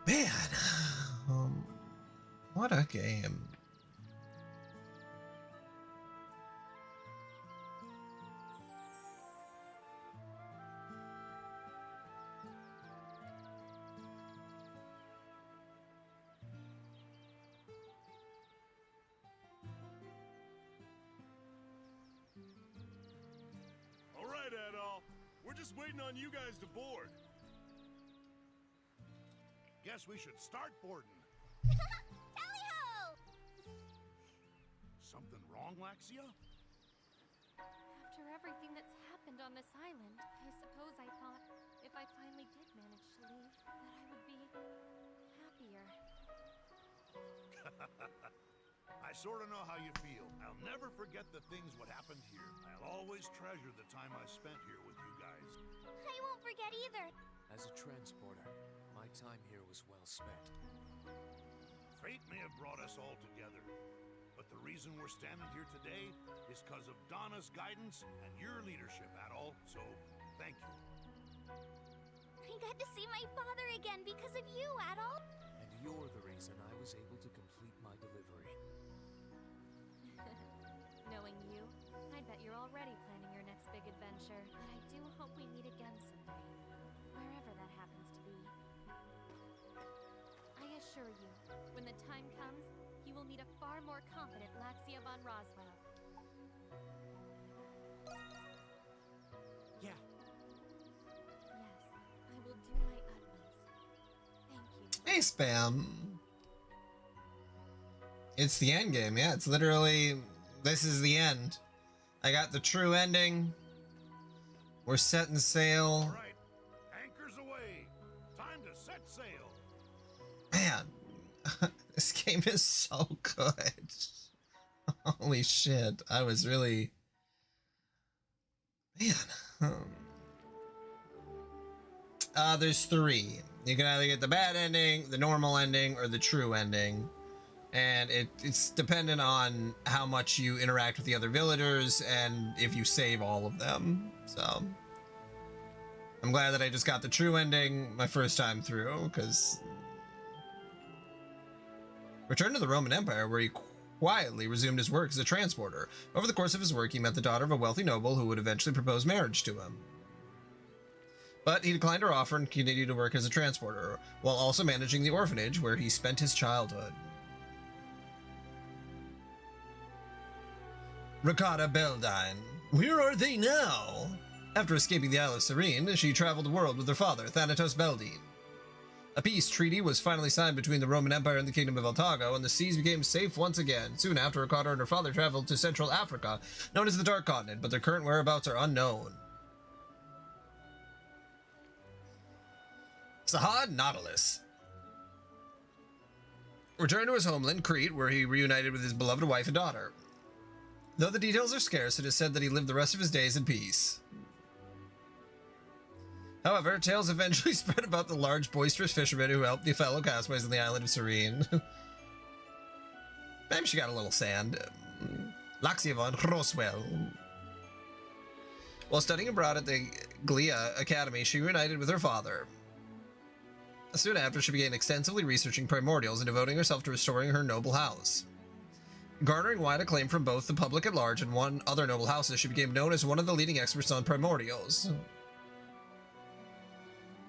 Man, what a game. All right, Adol. We're just waiting on you guys to board. Guess we should start boarding. Tally-ho! Something wrong, Laxia? After everything that's happened on this island, I suppose I thought if I finally did manage to leave, that I would be happier. I sort of know how you feel. I'll never forget the things what happened here. I'll always treasure the time I spent here with you guys. I won't forget either. As a transporter, my time here was well spent. Fate may have brought us all together, but the reason we're standing here today is because of Donna's guidance and your leadership, Adol. So, thank you. I got to see my father again because of you, Adol. And you're the reason I was able to complete my delivery. Knowing you, I bet you're already planning your next big adventure. But I do hope we meet again someday, wherever that happens to be. I assure you, when the time comes, you will meet a far more competent Laxia von Roswell. Yeah. Yes, I will do my utmost. Thank you. Hey, Spam. It's the end game. Yeah, it's literally, this is the end. I got the true ending. We're setting sail. All right, anchors away. Time to set sail. Man, this game is so good. Holy shit. I was really... Man. There's three. You can either get the bad ending, the normal ending, or the true ending. And it's dependent on how much you interact with the other villagers and if you save all of them. So I'm glad that I just got the true ending my first time through, because returned to the Roman Empire, where he quietly resumed his work as a transporter. Over the course of his work, he met the daughter of a wealthy noble who would eventually propose marriage to him. But he declined her offer and continued to work as a transporter, while also managing the orphanage where he spent his childhood. Ricotta Beldine. Where are they now? After escaping the Isle of Serene, she traveled the world with her father, Thanatos Beldine. A peace treaty was finally signed between the Roman Empire and the Kingdom of Altago, and the seas became safe once again. Soon after, Ricotta and her father traveled to Central Africa, known as the Dark Continent, but their current whereabouts are unknown. Sahad Nautilus returned to his homeland, Crete, where he reunited with his beloved wife and daughter. Though the details are scarce, it is said that he lived the rest of his days in peace. However, tales eventually spread about the large, boisterous fisherman who helped the fellow castaways on the island of Serene. Maybe she got a little sand. Laxia von Roswell. While studying abroad at the Glia Academy, she reunited with her father. Soon after, she began extensively researching primordials and devoting herself to restoring her noble house. Garnering wide acclaim from both the public at large and one other noble houses, she became known as one of the leading experts on primordials.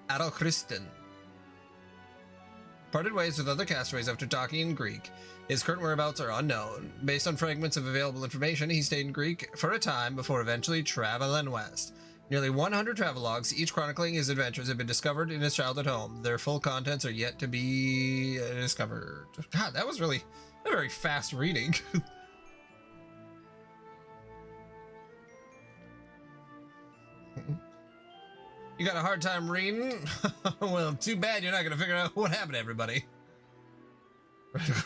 Adal Kristen. parted ways with other castaways after talking in Greek. His current whereabouts are unknown. Based on fragments of available information, he stayed in Greek for a time before eventually traveling west. Nearly 100 travelogues, each chronicling his adventures, have been discovered in his childhood home. Their full contents are yet to be discovered. God, that was really a very fast reading. You got a hard time reading? Well, too bad you're not going to figure out what happened to everybody.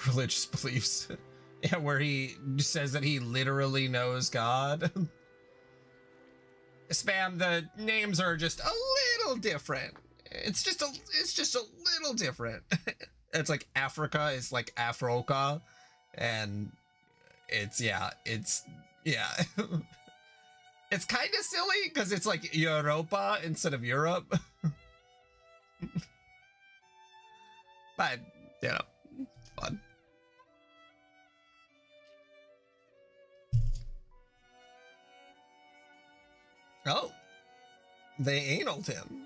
Religious beliefs. Yeah, where he says that he literally knows God. Spam, the names are just a little different. It's just a little different. It's like Africa is like Afroka, and it's it's kind of silly because it's like Europa instead of Europe. But you know, it's fun. Oh, they analed him.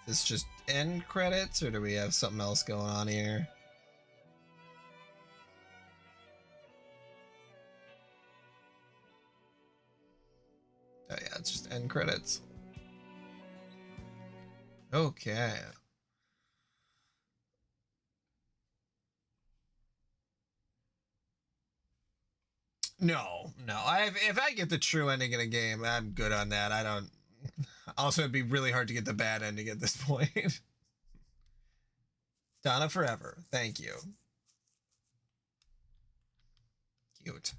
Is this just end credits, or do we have something else going on here? Oh yeah, it's just end credits. Okay. No. If I get the true ending in a game, I'm good on that. I don't. Also, it'd be really hard to get the bad ending at this point. Donna forever. Thank you. Cute.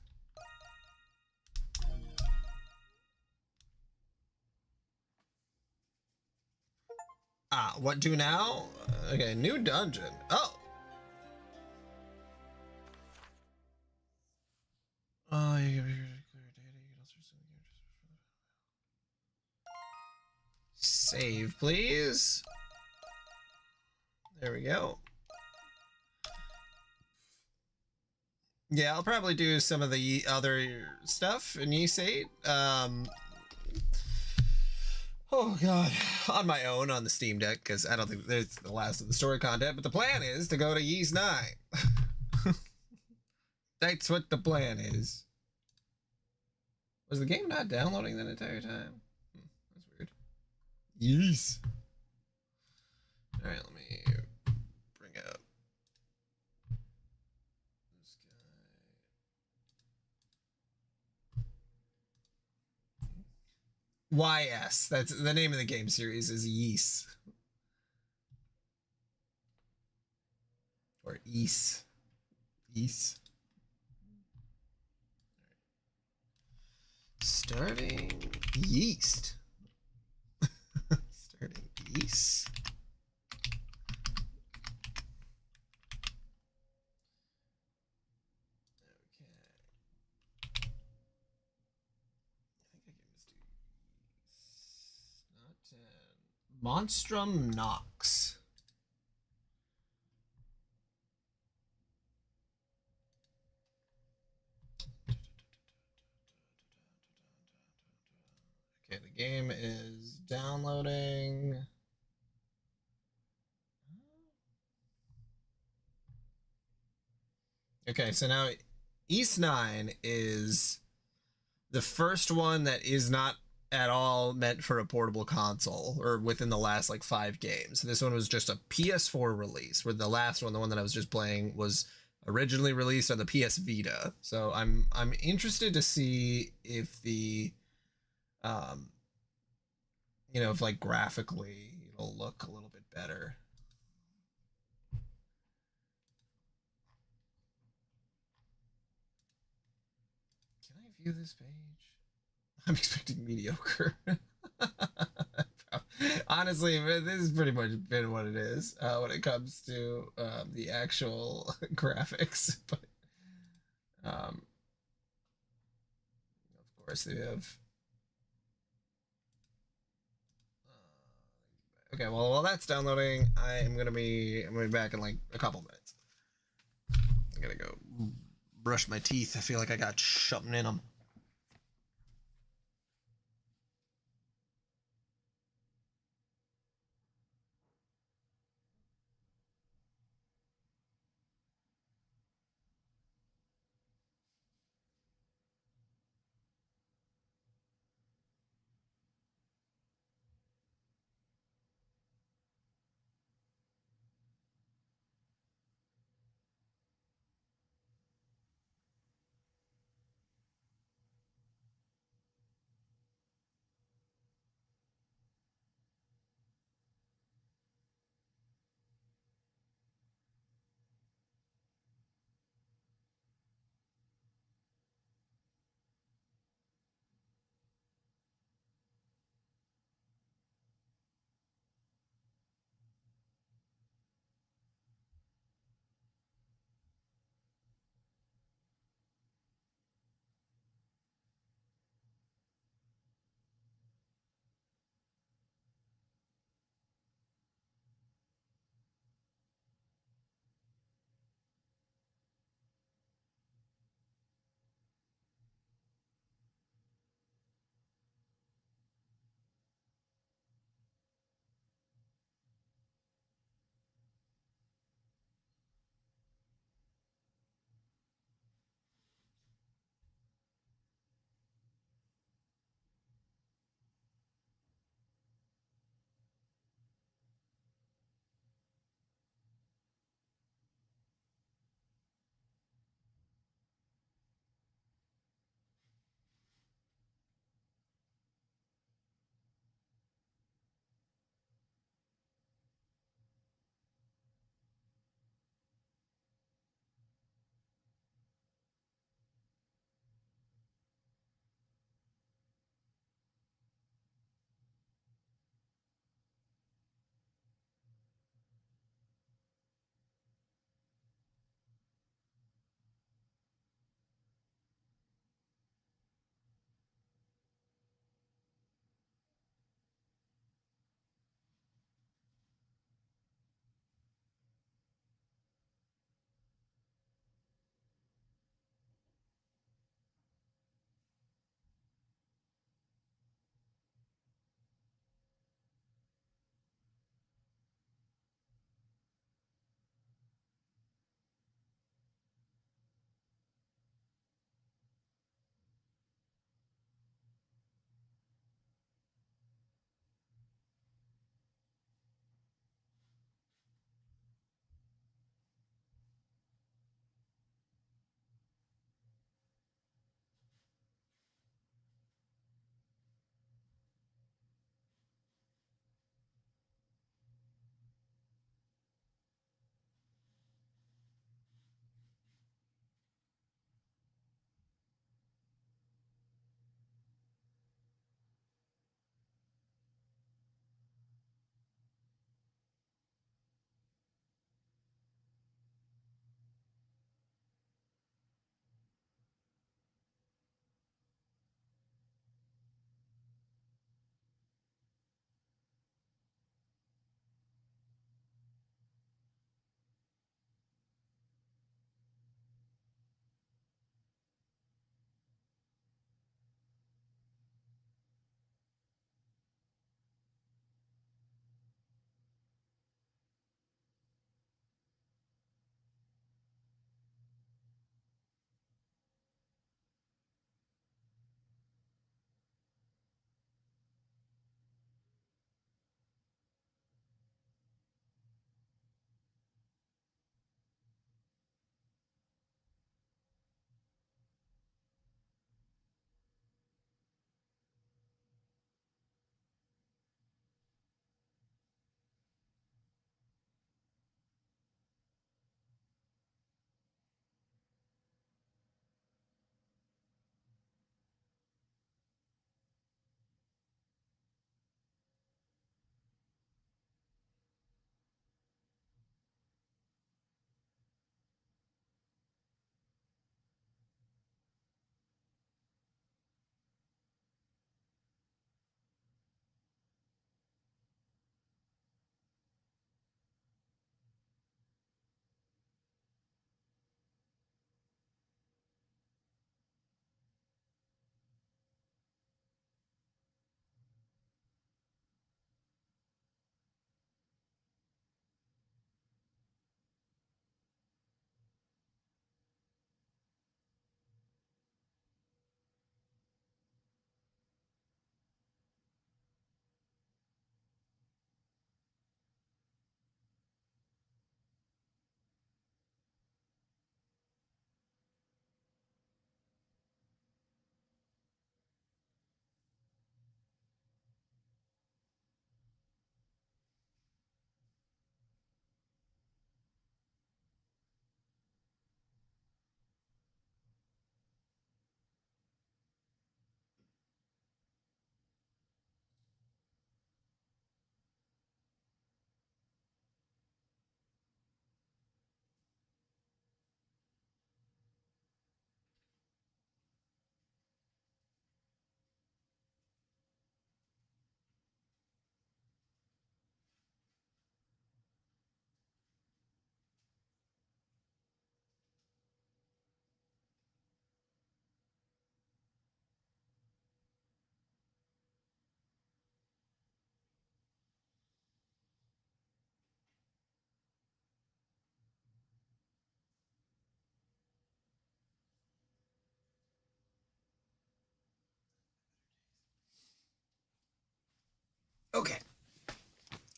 What do now? Okay, new dungeon. Oh. Oh, save, please. There we go. Yeah, I'll probably do some of the other stuff in Ys 8. Oh god, on my own on the Steam Deck, because I don't think it's the last of the story content, but the plan is to go to Ys 9. That's what the plan is. Was the game not downloading that entire time? That's weird. Yes. Alright, let me bring up this guy. YS. That's the name of the game series is Ys. Or Ys. Ys. Starting yeast. Starting yeast. Okay. I think I can just do yeast. Not 10. Monstrum Nox. Okay, the game is downloading. Okay, so now Ys 9 is the first one that is not at all meant for a portable console or within the last like 5 games. This one was just a PS4 release, where the last one, the one that I was just playing, was originally released on the PS Vita. So I'm interested to see if the you know, if like graphically it'll look a little bit better. Can I view this page? I'm expecting mediocre. Honestly, this has pretty much been what it is when it comes to the actual graphics. But of course, they have. Okay, well, while that's downloading, I'm gonna be back in like a couple minutes. I gotta go brush my teeth. I feel like I got something in them.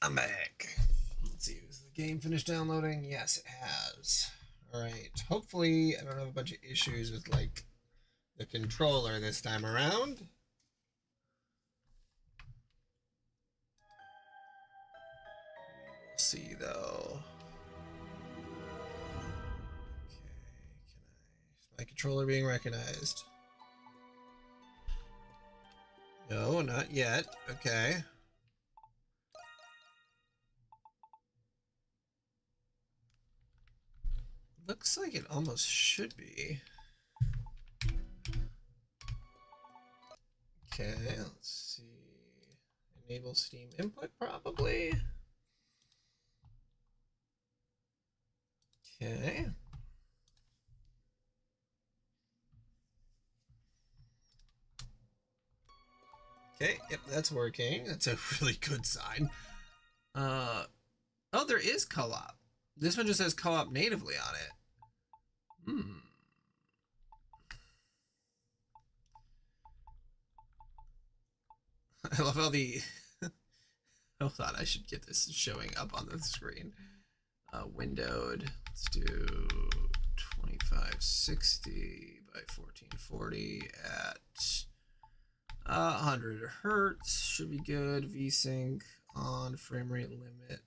I'm back. Let's see, is the game finished downloading? Yes, it has. Alright, hopefully I don't have a bunch of issues with, like, the controller this time around. We'll see, though. Okay, is my controller being recognized? No, not yet. Okay. Looks like it almost should be. Okay, let's see. Enable Steam input, probably. Okay. Okay, yep, that's working. That's a really good sign. Oh, there is co-op. This one just has co-op natively on it. Hmm. I love how the... Hold on, I should get this showing up on the screen. Windowed. Let's do 2560 by 1440 at 100 hertz. Should be good. VSync on, frame rate limit.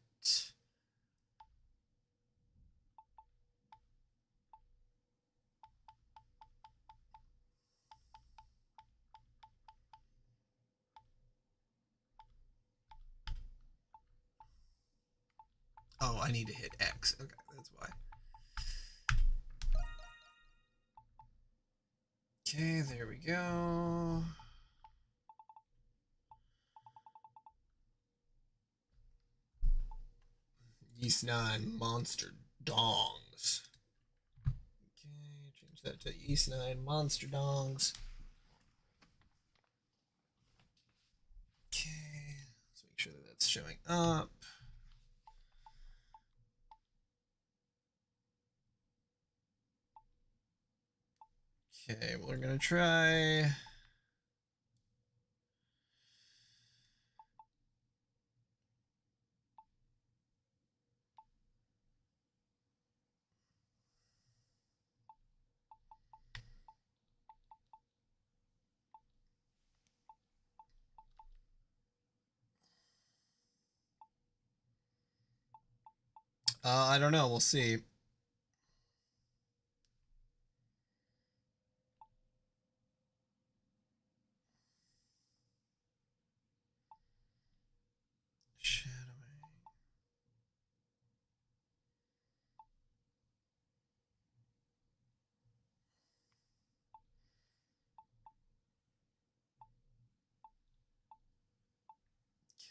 Oh, I need to hit X. Okay, that's why. Okay, there we go. Yeast 9 Monster Dongs. Okay, change that to Yeast 9 Monster Dongs. Okay, let's make sure that that's showing up. Okay, we're gonna try. I don't know. We'll see.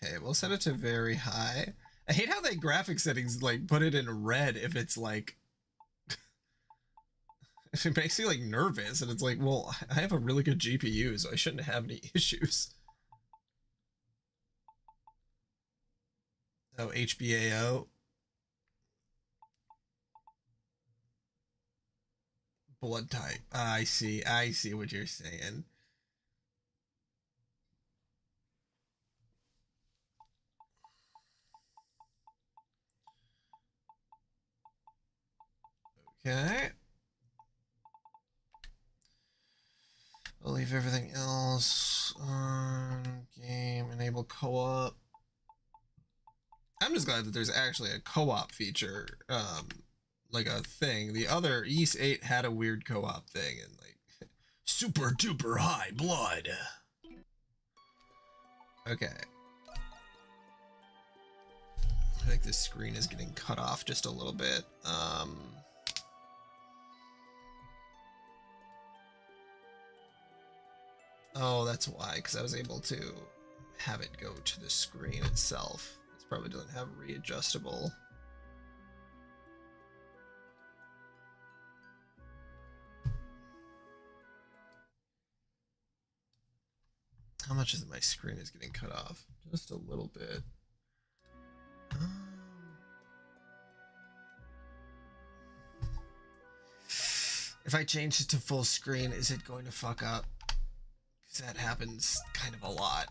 Okay, we'll set it to very high. I hate how they graphic settings like put it in red if it's like it makes you like nervous and it's like, well, I have a really good GPU, so I shouldn't have any issues. Oh, HBAO. Blood type. I see. I see what you're saying. Okay. I'll leave everything else on game. Enable co-op. I'm just glad that there's actually a co-op feature, like a thing. The other East 8 had a weird co-op thing and like super duper high blood. Okay. I think this screen is getting cut off just a little bit. Oh, that's why, because I was able to have it go to the screen itself. This probably doesn't have readjustable. How much is it my screen is getting cut off? Just a little bit. If I change it to full screen, is it going to fuck up? Because that happens kind of a lot.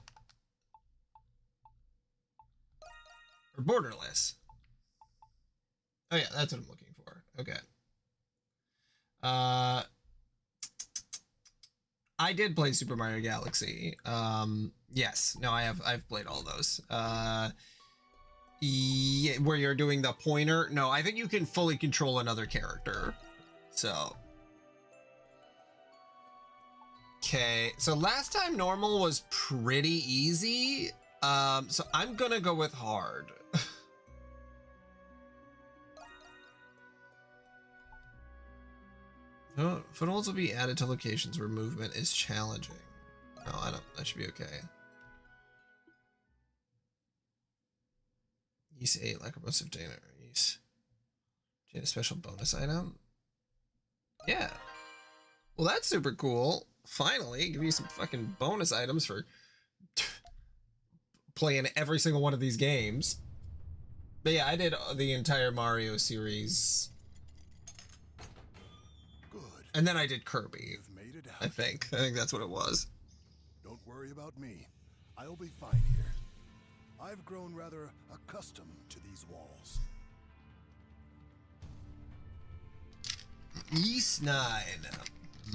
Or borderless. Oh yeah, that's what I'm looking for. Okay. I did play Super Mario Galaxy. Yes, no, I've played all those. Yeah, where you're doing the pointer. No, I think you can fully control another character. So. Okay, so last time normal was pretty easy. So I'm gonna go with hard. Footholds will be added to locations where movement is challenging. No, I don't. That should be okay. Use 8 Lacrimosa of Dana. Use a special bonus item. Yeah. Well, that's super cool. Finally, give you some fucking bonus items for playing every single one of these games. But yeah, I did the entire Mario series. Good. And then I did Kirby. You've made it out. I think that's what it was. Don't worry about me. I'll be fine here. I've grown rather accustomed to these walls. East 9.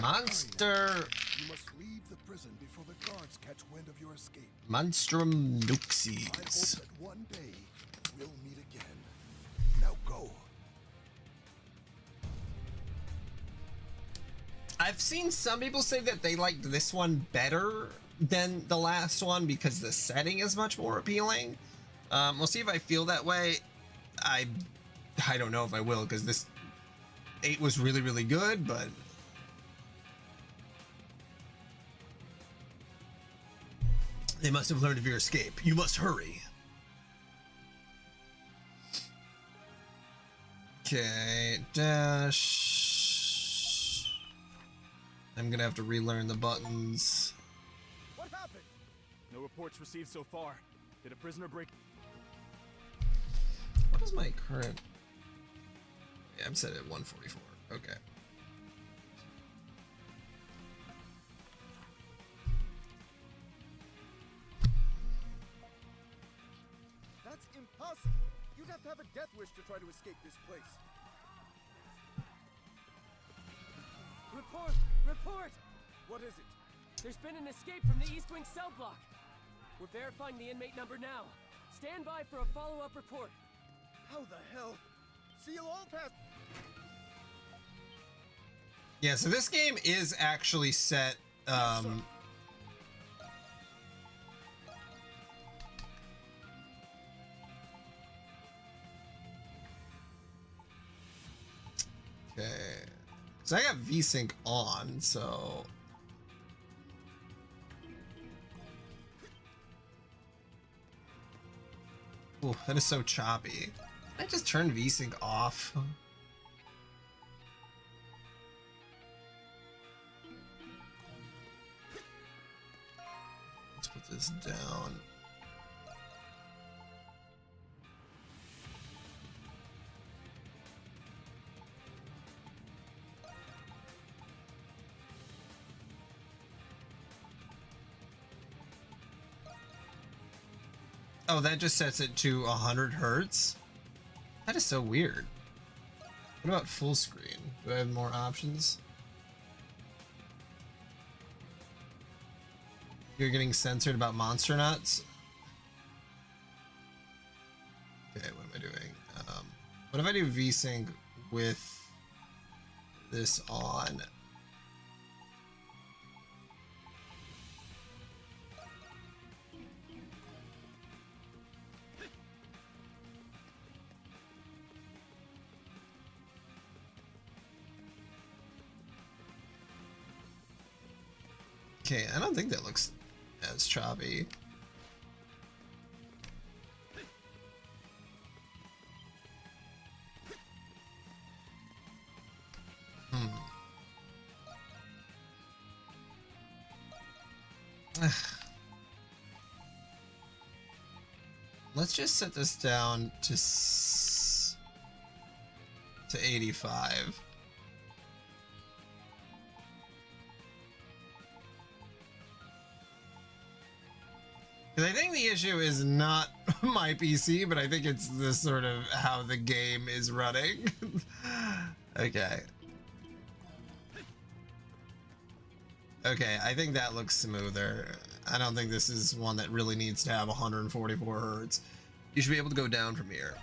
Monster. You must leave the prison before the guards catch wind of your escape. Monstrum I Nuxies. hope that one day we'll meet again. Now go. I've seen some people say that they liked this one better than the last one because the setting is much more appealing. We'll see if I feel that way. I don't know if I will, because this 8 was really, really good, but they must have learned of your escape. You must hurry. Okay, dash. I'm gonna have to relearn the buttons. What happened? No reports received so far. Did a prisoner break? What is my current? Yeah, I'm set at 144. Okay. That's impossible. You'd have to have a death wish to try to escape this place. Report! Report! What is it? There's been an escape from the East Wing cell block. We're verifying the inmate number now. Stand by for a follow-up report. How the hell? Seal all pass. Yeah, so this game is actually set. Okay. So I got VSync on, so. Ooh, that is so choppy. Can I just turn VSync off? Let's put this down. Oh, that just sets it to 100 hertz? That is so weird. What about full screen? Do I have more options? You're getting censored about monster nuts? Okay, what am I doing? What if I do VSync with this on? Okay, I don't think that looks as choppy. Let's just set this down to 85. Because I think the issue is not my PC, but I think it's the sort of how the game is running. Okay. Okay, I think that looks smoother. I don't think this is one that really needs to have 144 hertz. You should be able to go down from here.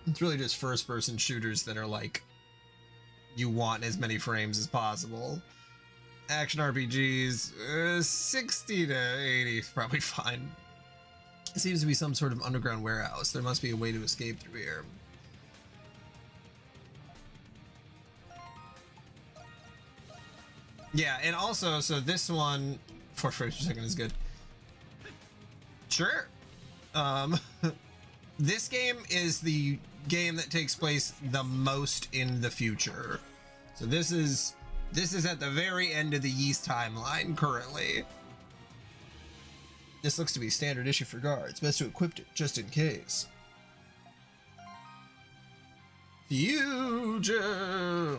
It's really just first-person shooters that are like, you want as many frames as possible. Action RPGs, 60 to 80 is probably fine. It seems to be some sort of underground warehouse. There must be a way to escape through here. Yeah, and also, so this one, 4 frames per second is good. Sure. This game is the game that takes place the most in the future. So this is at the very end of the Yeast timeline currently. This looks to be standard issue for guards. Best to equip it just in case. Future.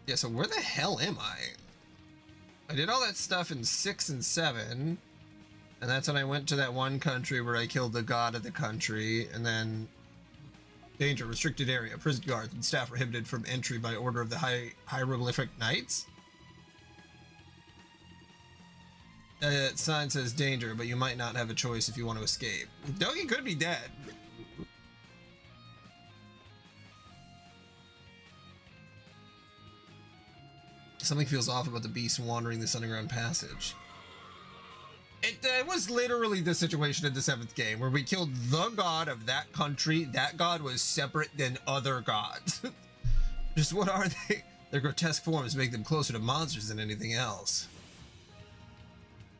Yeah, so where the hell am I? I did all that stuff in 6 and 7. And that's when I went to that one country where I killed the god of the country. And then danger, restricted area, prison guards and staff prohibited from entry by order of the hieroglyphic knights. Sign says danger, but you might not have a choice if you want to escape. Doggy could be dead. Something feels off about the beast wandering this underground passage. It was literally the situation in the 7th game where we killed the god of that country. That god was separate than other gods. Just what are they? Their grotesque forms make them closer to monsters than anything else.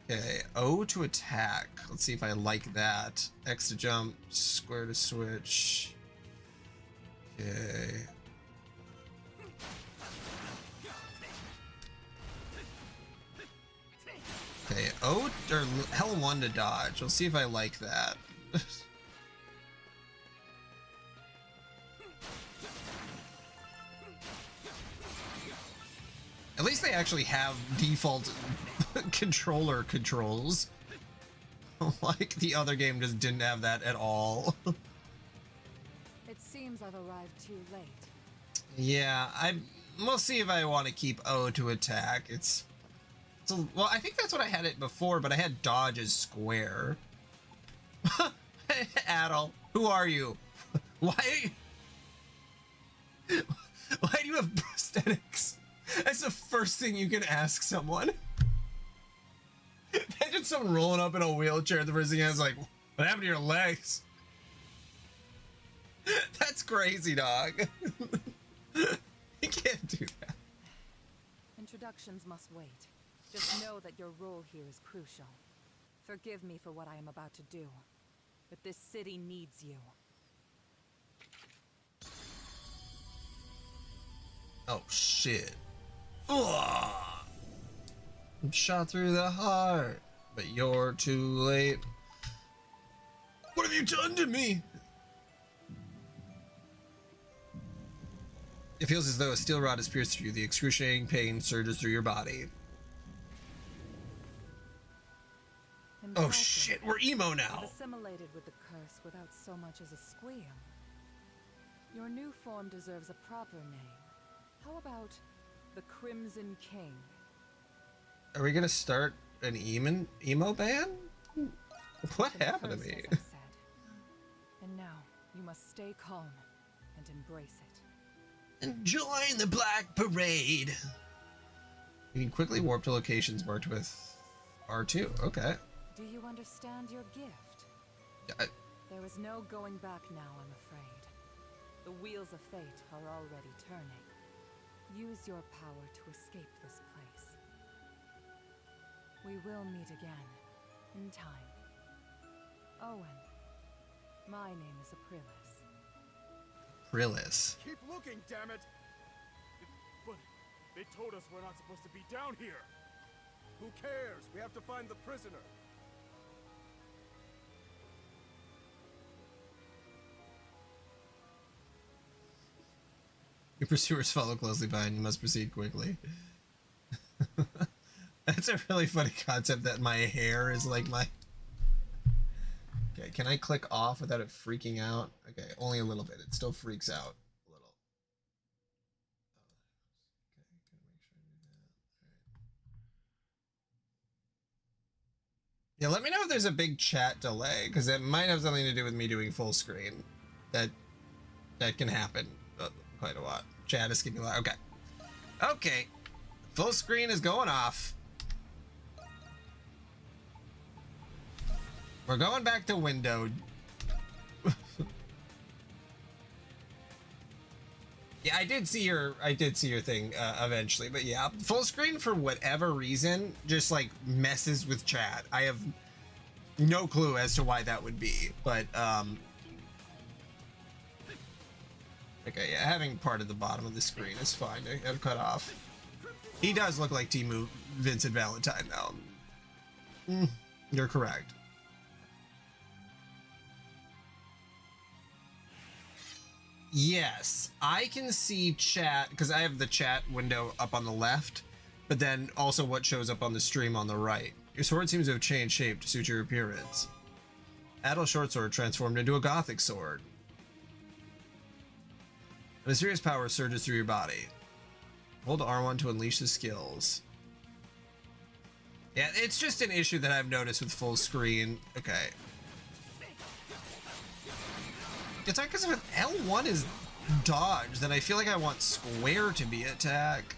Okay, O to attack. Let's see if I like that. X to jump, square to switch. Okay. Okay, O or L1 to dodge. We'll see if I like that. At least they actually have default controller controls. Like the other game just didn't have that at all. It seems I've arrived too late. Yeah, we'll see if I want to keep O to attack. Well, I think that's what I had it before, but I had dodge as square. Adel, who are you? Why do you have prosthetics? That's the first thing you can ask someone. Imagine someone rolling up in a wheelchair. The first thing is like, what happened to your legs? That's crazy, dog. You can't do that. Introductions must wait. Just know that your role here is crucial. Forgive me for what I am about to do, but this city needs you. Oh, shit. Ugh. I'm shot through the heart, but you're too late. What have you done to me? It feels as though a steel rod has pierced through you. The excruciating pain surges through your body. Oh shit, we're emo now. You've assimilated with the curse without so much as a squeal. Your new form deserves a proper name. How about the Crimson King? Are we gonna start an emo band? What happened to me? And now you must stay calm and embrace it. And join the Black Parade. You can quickly warp to locations marked with R2. Okay. Do you understand your gift? There is no going back now, I'm afraid. The wheels of fate are already turning. Use your power to escape this place. We will meet again, in time. Owen, my name is Aprilis. Aprilis. Keep looking, damn it! But they told us we're not supposed to be down here. Who cares? We have to find the prisoner. Your pursuers follow closely behind. You must proceed quickly. That's a really funny concept that my hair is like my... Okay, can I click off without it freaking out? Okay, only a little bit. It still freaks out a little. Yeah, let me know if there's a big chat delay, because it might have something to do with me doing full screen. That can happen quite a lot. Chat is keeping loud. Okay. Okay. Full screen is going off. We're going back to windowed. Yeah, I did see your thing eventually, but yeah, full screen for whatever reason just like messes with chat. I have no clue as to why that would be, but okay, yeah, having part of the bottom of the screen is fine to cut off. He does look like Timu Vincent Valentine though. You're correct. Yes, I can see chat because I have the chat window up on the left, but then also what shows up on the stream on the right. Your sword seems to have changed shape to suit your appearance. Adult short sword transformed into a gothic sword. A mysterious power surges through your body. Hold R1 to unleash the skills. Yeah, it's just an issue that I've noticed with full screen. Okay. It's like because if L1 is dodge, then I feel like I want square to be attack.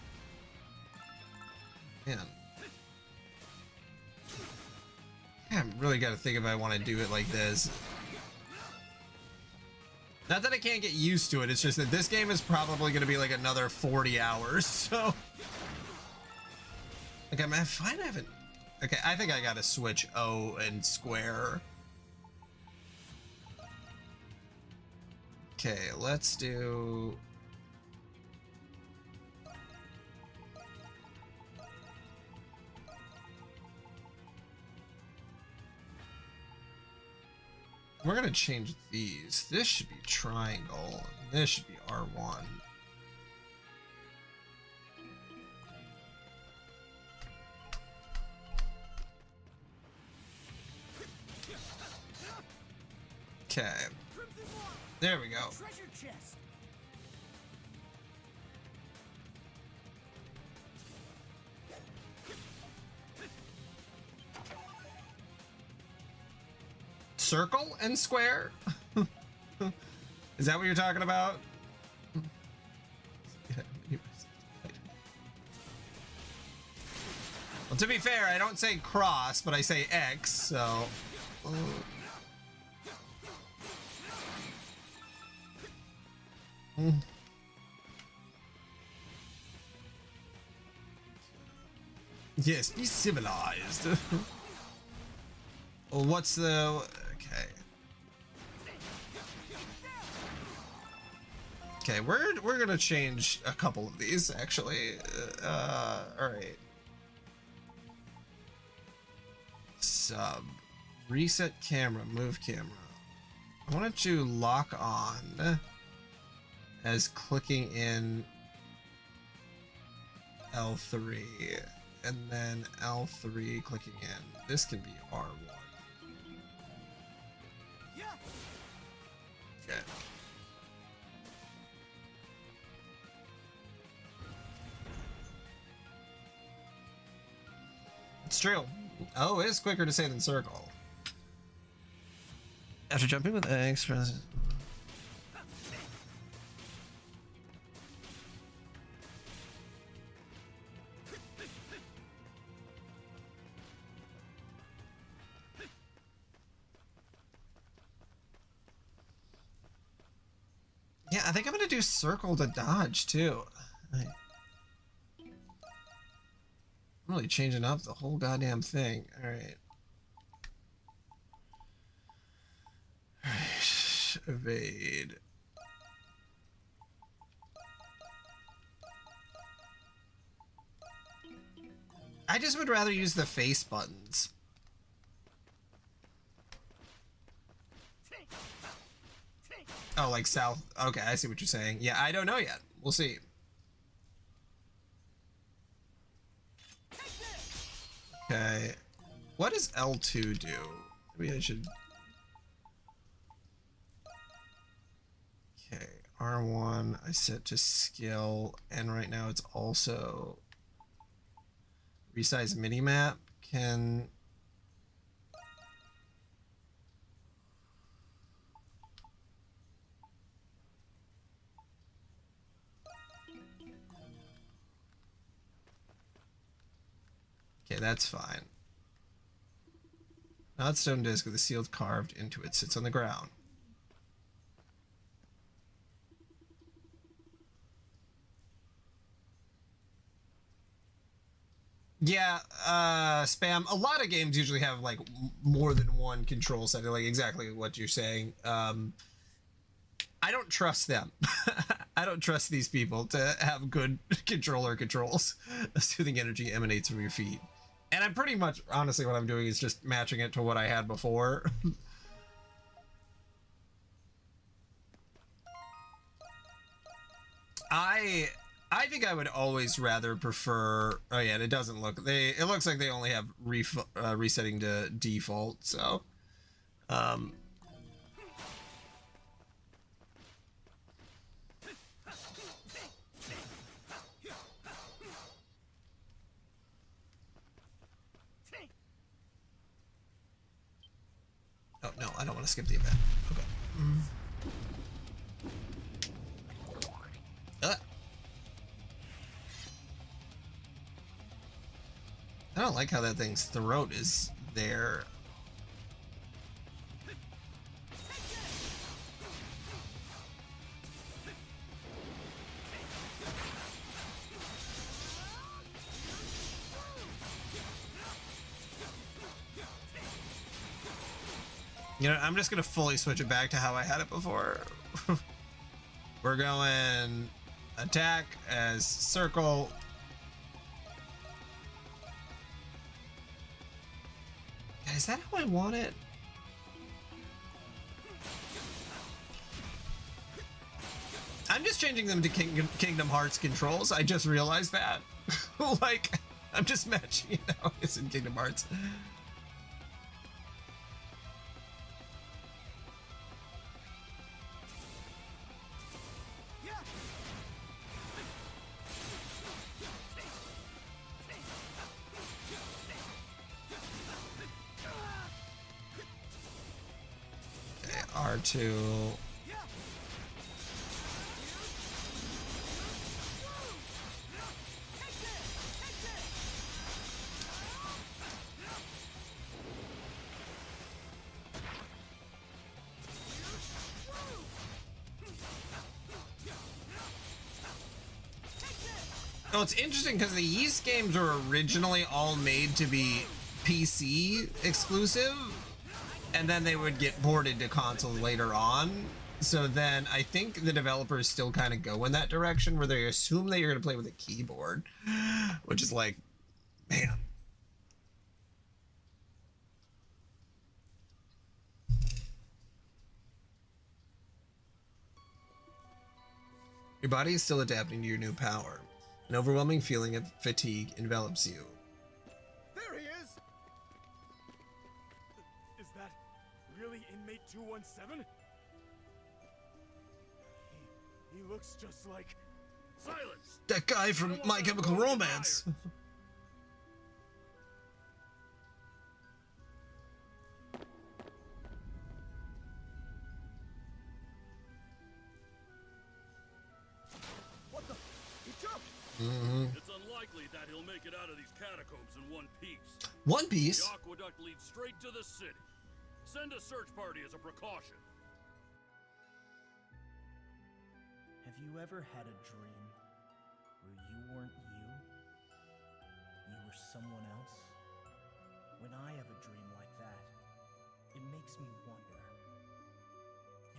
Man. Yeah, I really got to think if I want to do it like this. Not that I can't get used to it, it's just that this game is probably going to be like another 40 hours, so... Okay, I'm fine, I haven't... Okay, I think I gotta switch O and square. Okay, let's do... We're gonna change these. This should be triangle, and this should be R1. Okay. There we go. Treasure chest. Circle and square? Is that what you're talking about? Well, to be fair, I don't say cross, but I say X, so... Yes, be civilized. Well, what's the... Okay. Okay, we're gonna change a couple of these, actually. Alright. Sub. Reset camera, move camera. I wanted to lock on as clicking in L3 and then L3 clicking in. This can be R1. Okay. It's true. Oh, it is quicker to say than circle. After jumping with X, press... Yeah, I think I'm gonna do circle to dodge too. I'm really changing up the whole goddamn thing. Alright. Alright. Evade. I just would rather use the face buttons. Oh, Oh, like south. Okay, I see what you're saying. Yeah, I don't know yet. We'll see. Okay. What does L2 do? Maybe I should... Okay, R1 I set to skill, and right now it's also resize minimap. Can... Okay, that's fine. Not stone disc with a shield carved into it sits on the ground. Yeah, spam. A lot of games usually have like more than one control setting, like exactly what you're saying. I don't trust them. I don't trust these people to have good controller controls. Soothing energy emanates from your feet. And I'm pretty much, honestly, what I'm doing is just matching it to what I had before. I think I would always rather prefer. Oh yeah, it doesn't look. It looks like they only have resetting to default. So, oh no, I don't want to skip the event. Okay. I don't like how that thing's throat is there. You know, I'm just gonna fully switch it back to how I had it before. We're going attack as circle. Is that how I want it? I'm just changing them to Kingdom Hearts controls. I just realized that. Like, I'm just matching it how it's in Kingdom Hearts. R2. Oh, it's interesting because the Ys games were originally all made to be PC exclusive, and then they would get ported to console later on. So then I think the developers still kind of go in that direction where they assume that you're going to play with a keyboard, which is like, man. Your body is still adapting to your new power. An overwhelming feeling of fatigue envelops you. There he is! Is that really inmate 217? He looks just like... Silence! That guy from My Chemical Romance. What the? He jumped! It's unlikely that he'll make it out of these catacombs in one piece. One piece? The aqueduct leads straight to the city. Send a search party as a precaution. Have you ever had a dream where you weren't you? You were someone else? When I have a dream like that, it makes me wonder,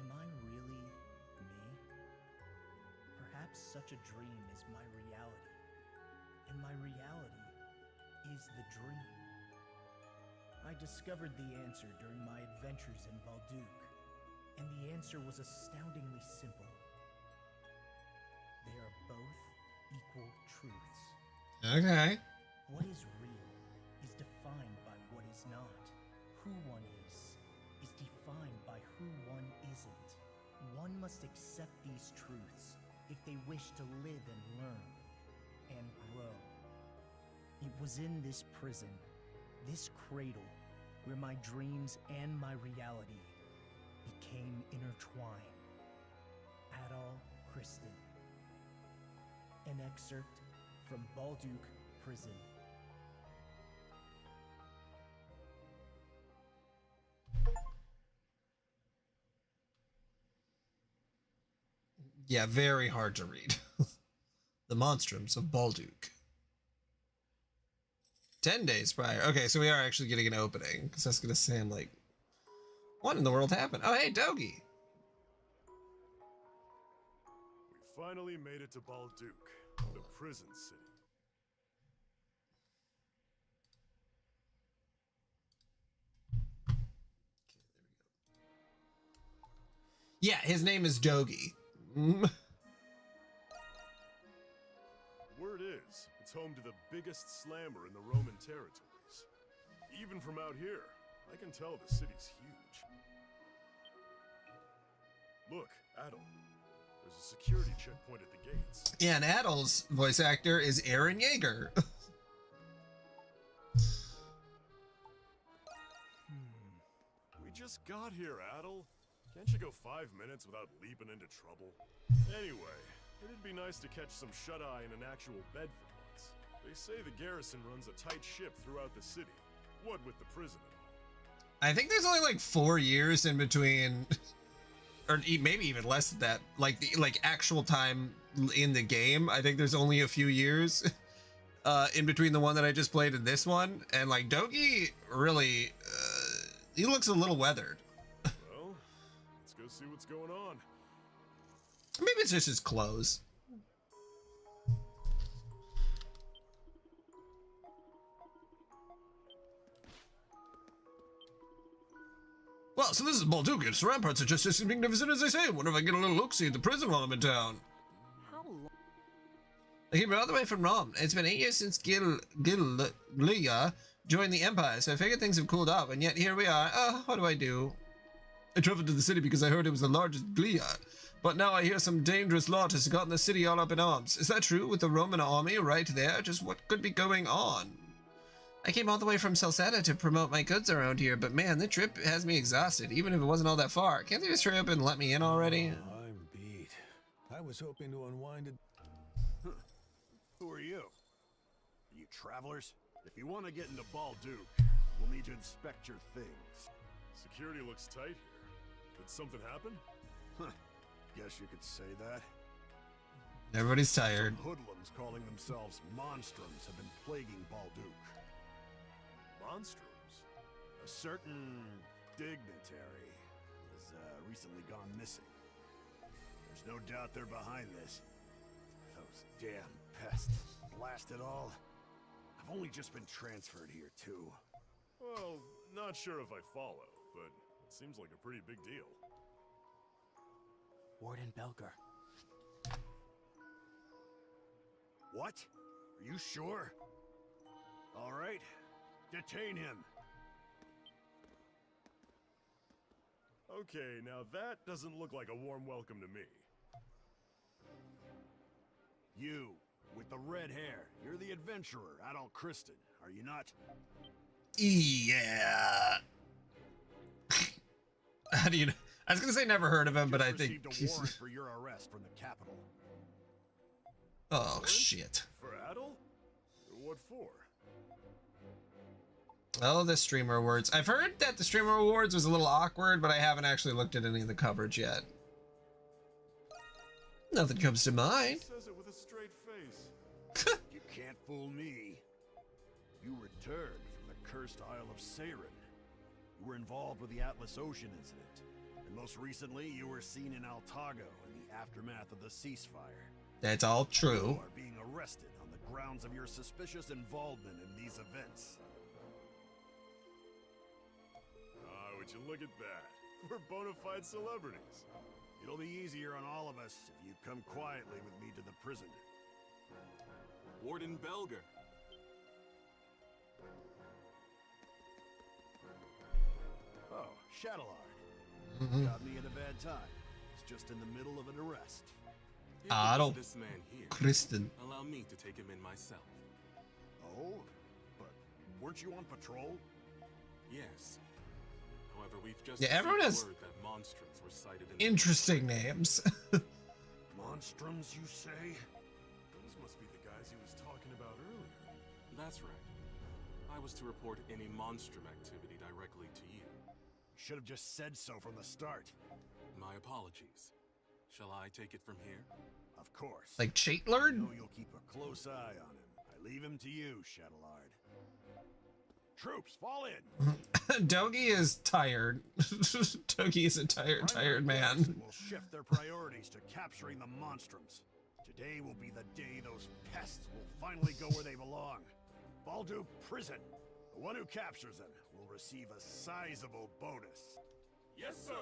am I really me? Perhaps such a dream is my reality, and my reality is the dream. I discovered the answer during my adventures in Balduc, And the answer was astoundingly simple. They are both equal truths. Okay. What is real is defined by what is not. Who one is defined by who one isn't. One must accept these truths if they wish to live and learn and grow. It was in this prison, this cradle, where my dreams and my reality became intertwined. Adol Kristen. An excerpt from Balduke Prison. Yeah, very hard to read. The Monstrums of Balduke. 10 days prior. Okay, so we are actually getting an opening. Because I was going to say, I'm like, what in the world happened? Oh, hey, Dogi. We finally made it to Balduke, the prison city. Yeah, his name is Dogi. Word is, it's home to the biggest slammer in the Roman territories. Even from out here, I can tell the city's huge. Look, Adol. There's a security checkpoint at the gates. Yeah, and Adol's voice actor is Aaron Yeager. We just got here, Adol. Can't you go 5 minutes without leaping into trouble? Anyway, it'd be nice to catch some shut-eye in an actual bed for once. They say the garrison runs a tight ship throughout the city. What with the prison and all. I think there's only like 4 years in between, or maybe even less than that. Like the actual time in the game. I think there's only a few years in between the one that I just played and this one. And like Dogi really, he looks a little weathered. Well, let's go see what's going on. Maybe it's just his clothes. Well, so this is Balduke. Its ramparts are just as magnificent as they say. Wonder if I can get a little look-see at the prison while I'm in town. How long? I came all the way from Rome. It's been 8 years since Gillia joined the Empire, so I figured things have cooled off, and yet here we are. What do I do? I traveled to the city because I heard it was the largest Glia, but now I hear some dangerous lot has gotten the city all up in arms. Is that true with the Roman army right there? Just what could be going on? I came all the way from Salsetta to promote my goods around here, but man, the trip has me exhausted, even if it wasn't all that far. Can't they just hurry up and let me in already? Oh, I'm beat. I was hoping to unwind it. Huh. Who are you? Are you travelers? If you want to get into Balduke, we'll need to inspect your things. Security looks tight here. Did something happen? Huh. Guess you could say that. Everybody's tired. Some hoodlums calling themselves Monstrums have been plaguing Balduke. Monstrums? A certain dignitary has recently gone missing. There's no doubt they're behind this. Those damn pests. Blast it all. I've only just been transferred here, too. Well, not sure if I follow, but it seems like a pretty big deal. Warden Belger. What? Are you sure? All right. Detain him. Okay, now that doesn't look like a warm welcome to me. You, with the red hair, you're the adventurer, Adol Kristen, are you not? Yeah. How do you know? I was gonna say never heard of him, but I think received a warrant for your arrest from the capital. Oh Warrant? shit. For Adol? What for? Oh, the streamer awards. I've heard that the streamer awards was a little awkward, but I haven't actually looked at any of the coverage yet. Nothing comes to mind. Says it with a straight face. You can't fool me. You returned from the cursed Isle of Seiren. You were involved with the Atlas Ocean incident. And most recently, you were seen in Altago in the aftermath of the ceasefire. That's all true. You are being arrested on the grounds of your suspicious involvement in these events. Would you look at that? We're bona fide celebrities. It'll be easier on all of us if you come quietly with me to the prison. Warden Belger. Oh, Shadowlard. Got me at a bad time. It's just in the middle of an arrest. Adolf This man here. Kristen. Allow me to take him in myself. Oh, but weren't you on patrol? Yes. However, we've just Yeah, everyone has word that monstroms were sighted in interesting names. Monstroms, you say? Those must be the guys he was talking about earlier. That's right. I was to report any monstrum activity directly to you. Should have just said so from the start. My apologies. Shall I take it from here? Of course. Like Chaitlard? I know you'll keep a close eye on him. I leave him to you, Shadowlard. Troops, fall in! Dogi is tired. Dogi is a tired man. Will shift their priorities to capturing the Monstroms. Today will be the day those pests will finally go where they belong. Balduke Prison. The one who captures them will receive a sizable bonus. Yes, sir.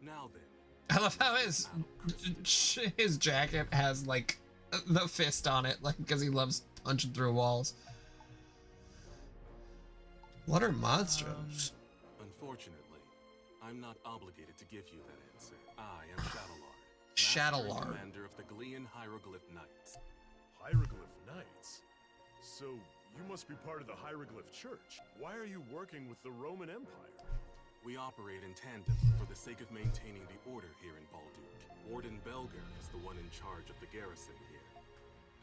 Now then. I love how his jacket has like the fist on it, like because he loves punching through walls. What are monsters? Unfortunately, I'm not obligated to give you that answer. I am Shadowlard. Shadowlard. Commander of the Glean Hieroglyph Knights. Hieroglyph Knights? So, you must be part of the Hieroglyph Church. Why are you working with the Roman Empire? We operate in tandem for the sake of maintaining the order here in Balduke. Warden Belger is the one in charge of the garrison here.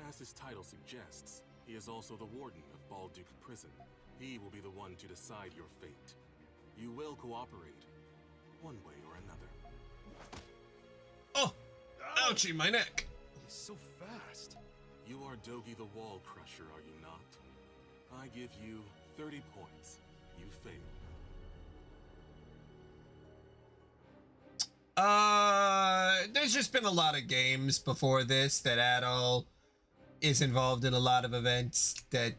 As his title suggests, he is also the warden of Balduke Prison. He will be the one to decide your fate. You will cooperate, one way or another. Oh! Ouchie, my neck! He's so fast. You are Dogi the Wall Crusher, are you not? I give you 30 points. You fail. There's just been a lot of games before this that Adol is involved in a lot of events that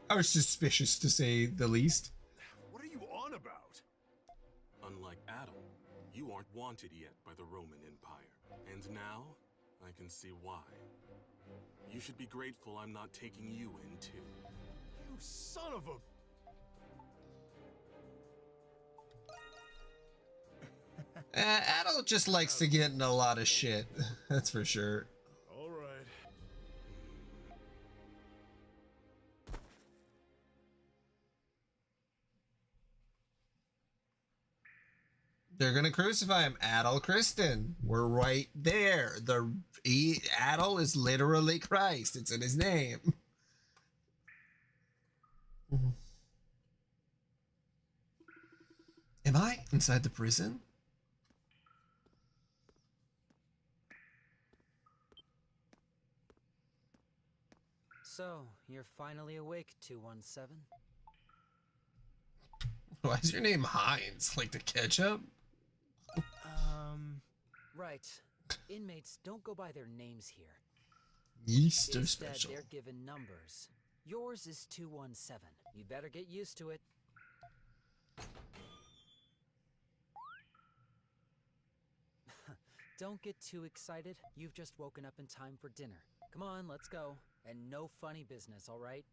are suspicious to say the least. What are you on about? Unlike Adol, you aren't wanted yet by the Roman Empire. And now, I can see why. You should be grateful I'm not taking you in too. You son of a... Adol just likes to get in a lot of shit. That's for sure. All right. They're gonna crucify him. Adol Kristen. We're right there. Adol is literally Christ. It's in his name. Am I inside the prison? So, you're finally awake, 217? Why is your name Heinz? Like the ketchup? Right. Inmates don't go by their names here. Easter Instead, special. they're given numbers. Yours is 217. You better get used to it. Don't get too excited. You've just woken up in time for dinner. Come on, let's go. And no funny business, all right?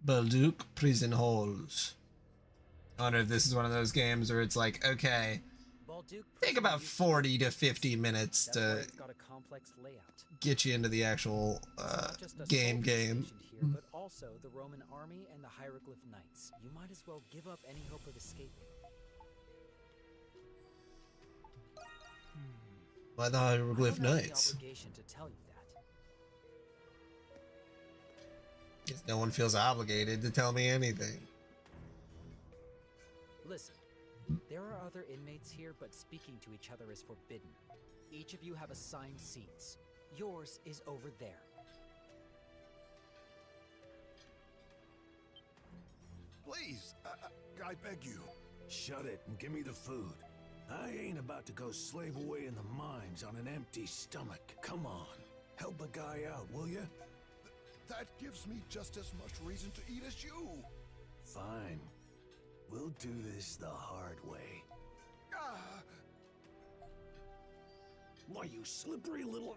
Balduke Prison Halls. I wonder if this is one of those games where it's like, okay, take about 40 to 50 minutes to It's got a complex layout. get you into the actual game. Here, but also the Roman army and the Hieroglyph Knights. You might as well give up any hope of escaping. By the Hieroglyph I don't have the Knights. obligation to tell you that. Because no one feels obligated to tell me anything. Listen, there are other inmates here, but speaking to each other is forbidden. Each of you have assigned seats. Yours is over there. Please, I beg you. Shut it and give me the food. I ain't about to go slave away in the mines on an empty stomach. Come on, help a guy out, will you? That gives me just as much reason to eat as you. Fine. We'll do this the hard way. Ah! Why, you slippery little...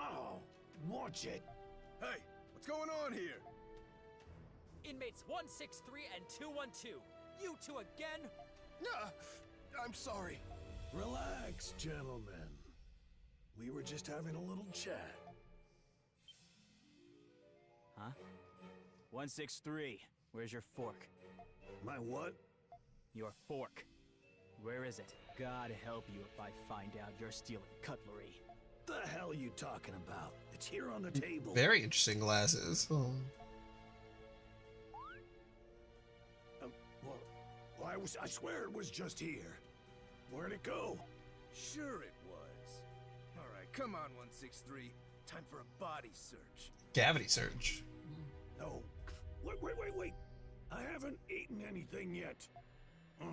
Oh, watch it. Hey, what's going on here? Inmates 163 and 212. You two again? Nah, I'm sorry. Relax, gentlemen. We were just having a little chat. Huh? 163, where's your fork? My what? Your fork. Where is it? God help you if I find out you're stealing cutlery. The hell are you talking about? It's here on the table. Very interesting glasses. Oh. I swear it was just here. Where'd it go? Sure it was. All right, come on, 163. Time for a body search. Cavity search. No. Wait. I haven't eaten anything yet. Ugh.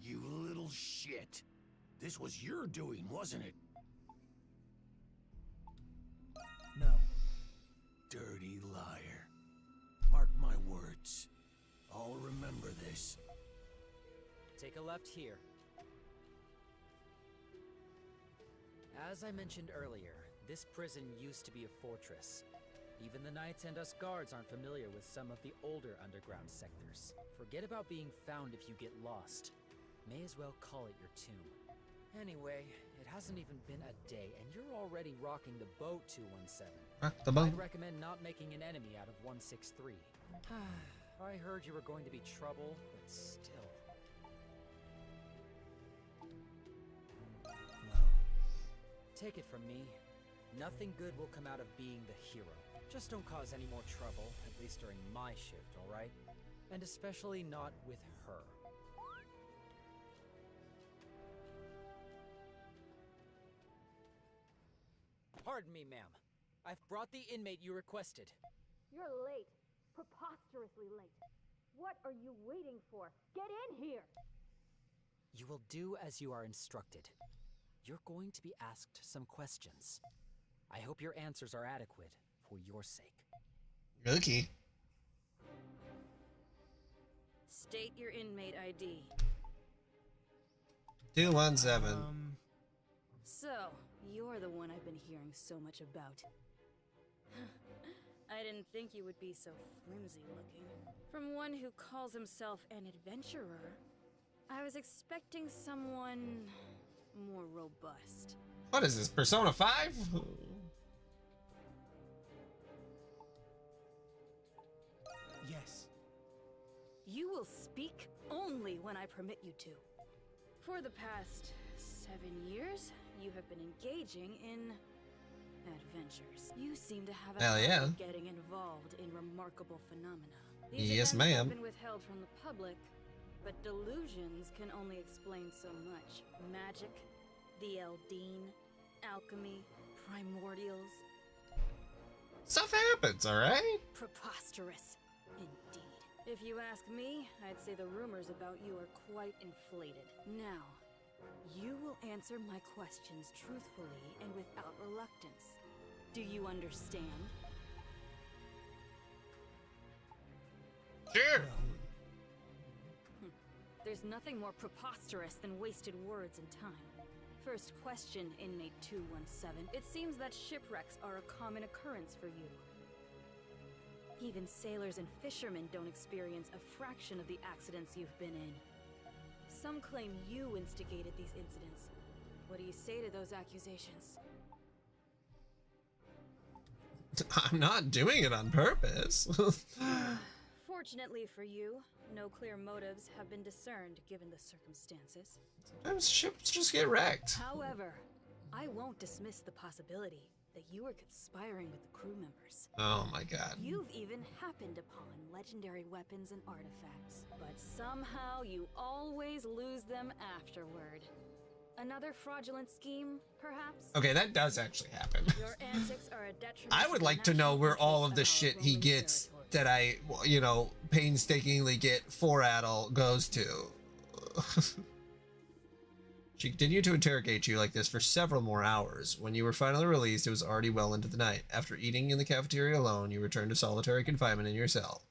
You little shit. This was your doing, wasn't it? No. Dirty liar. Mark my words. I'll remember this. Take a left here. As I mentioned earlier, this prison used to be a fortress. Even the knights and us guards aren't familiar with some of the older underground sectors. Forget about being found if you get lost. May as well call it your tomb. Anyway, it hasn't even been a day and you're already rocking the boat, 217. Rock the boat. I'd recommend not making an enemy out of 163. I heard you were going to be trouble, but still. Take it from me, nothing good will come out of being the hero. Just don't cause any more trouble, at least during my shift, alright? And especially not with her. Pardon me, ma'am. I've brought the inmate you requested. You're late. Preposterously late. What are you waiting for? Get in here! You will do as you are instructed. You're going to be asked some questions. I hope your answers are adequate for your sake. Okay. State your inmate ID. 217. So, you're the one I've been hearing so much about. I didn't think you would be so flimsy looking. From one who calls himself an adventurer, I was expecting someone more robust. What is this, Persona 5? Yes. You will speak only when I permit you to. For the past 7 years, you have been engaging in adventures. You seem to have a Hell yeah. habit of getting involved in remarkable phenomena. These Yes, events ma'am. have been withheld from the public, but delusions can only explain so much. Magic, the Eldine, alchemy, primordials. Stuff happens, alright? Preposterous, indeed. If you ask me, I'd say the rumors about you are quite inflated. Now, you will answer my questions truthfully and without reluctance. Do you understand? Sure. There's nothing more preposterous than wasted words and time. First question, inmate 217. It seems that shipwrecks are a common occurrence for you. Even sailors and fishermen don't experience a fraction of the accidents you've been in. Some claim you instigated these incidents. What do you say to those accusations? I'm not doing it on purpose. Fortunately for you, no clear motives have been discerned given the circumstances. Sometimes ships just get wrecked. However, I won't dismiss the possibility that you were conspiring with the crew members. Oh my god. You've even happened upon legendary weapons and artifacts, but somehow you always lose them afterward. Another fraudulent scheme, perhaps? Okay, that does actually happen. Your antics are a detriment I would like to know where all of the shit he gets that I, you know, painstakingly get for Adel goes to. She continued to interrogate you like this for several more hours. When you were finally released, it was already well into the night. After eating in the cafeteria alone, you returned to solitary confinement in your cell.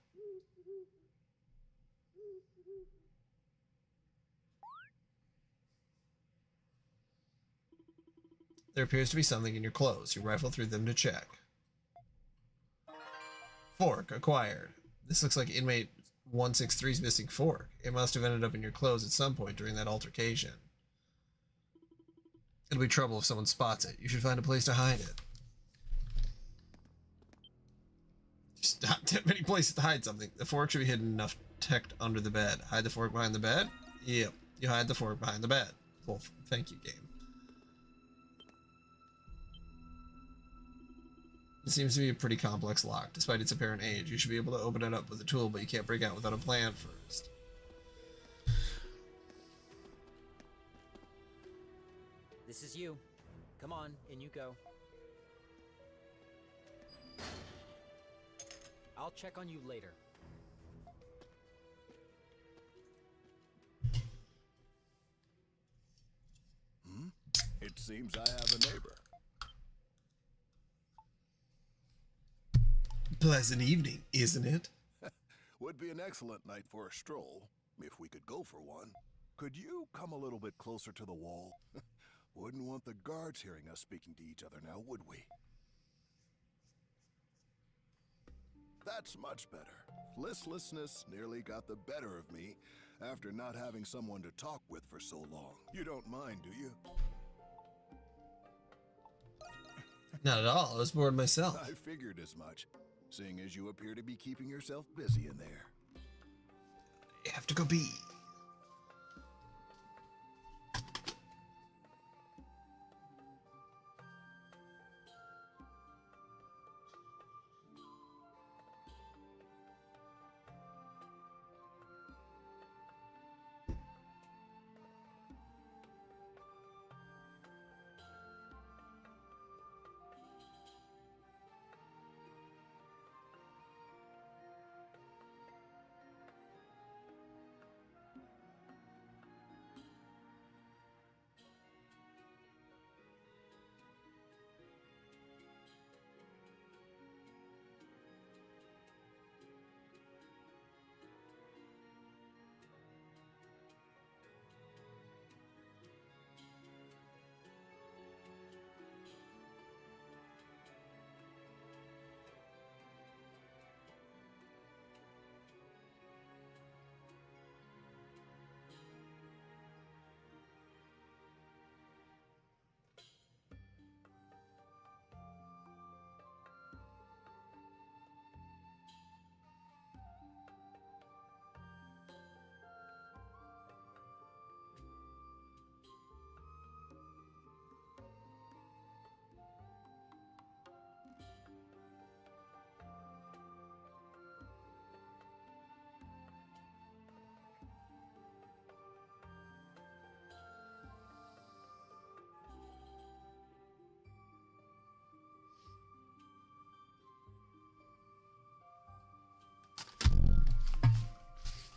There appears to be something in your clothes. You rifle through them to check. Fork acquired. This looks like inmate 163's missing fork. It must have ended up in your clothes at some point during that altercation. It'll be trouble if someone spots it. You should find a place to hide it. Just not that many places to hide something. The fork should be hidden enough tucked under the bed. Hide the fork behind the bed? Yep. You hide the fork behind the bed. Well, thank you, game. It seems to be a pretty complex lock, despite its apparent age. You should be able to open it up with a tool, but you can't break out without a plan first. This is you. Come on, in you go. I'll check on you later. It seems I have a neighbor. Pleasant evening, isn't it? Would be an excellent night for a stroll, if we could go for one. Could you come a little bit closer to the wall? Wouldn't want the guards hearing us speaking to each other now, would we? That's much better. Listlessness nearly got the better of me after not having someone to talk with for so long. You don't mind, do you? Not at all. I was bored myself. I figured as much, seeing as you appear to be keeping yourself busy in there. You have to go be.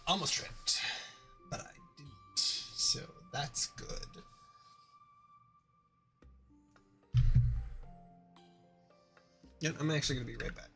Almost tripped, but I didn't, so that's good. Yep, I'm actually going to be right back.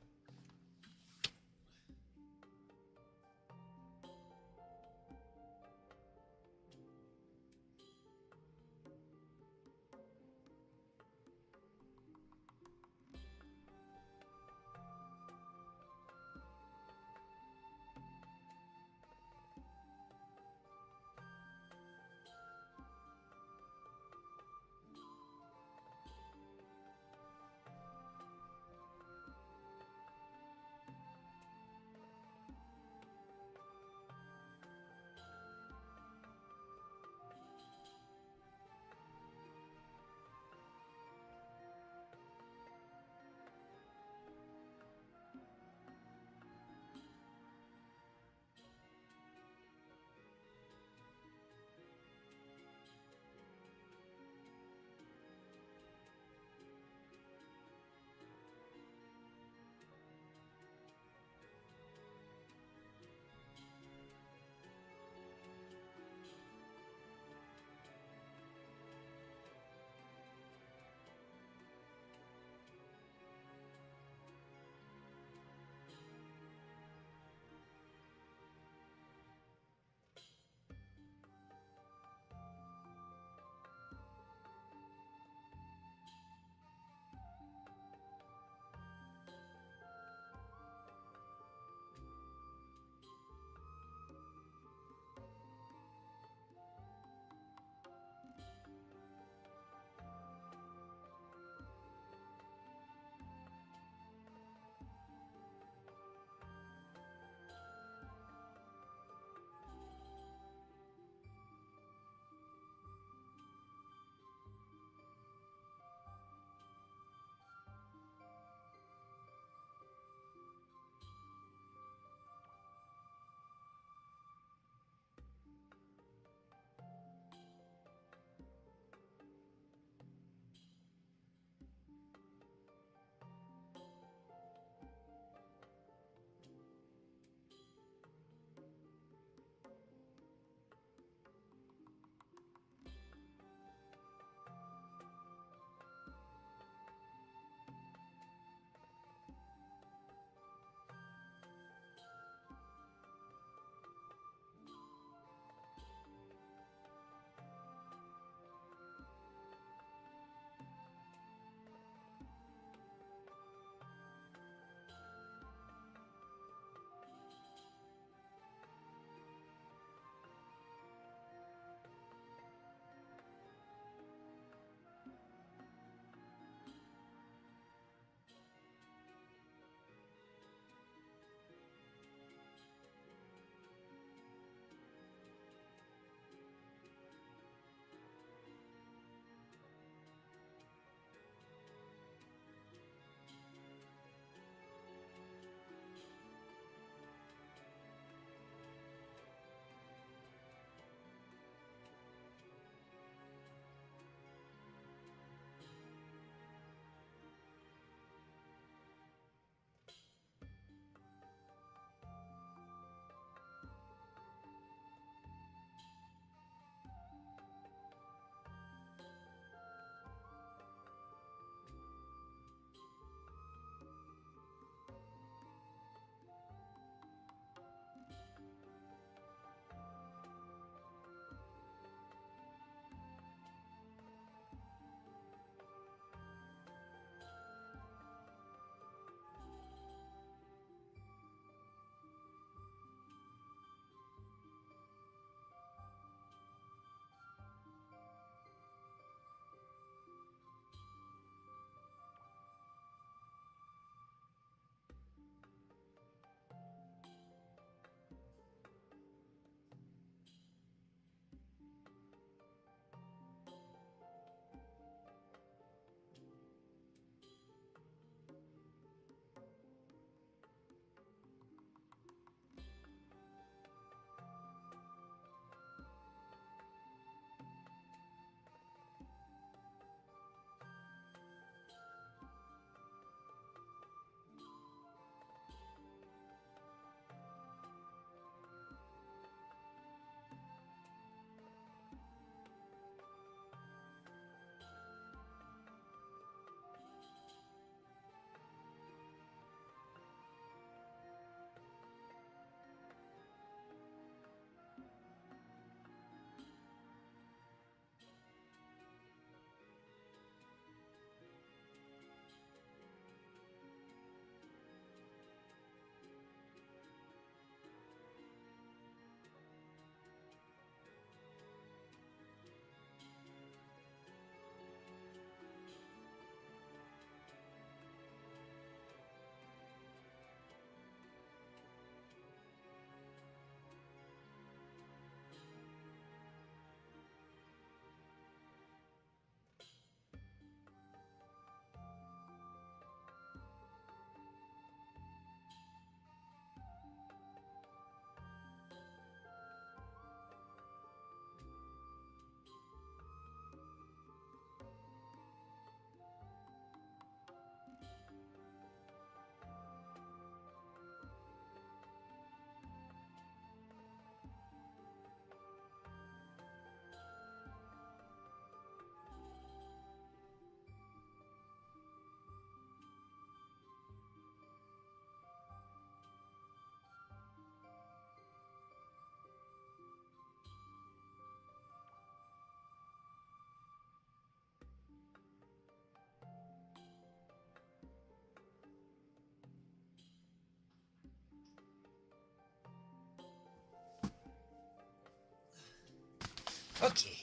Okay.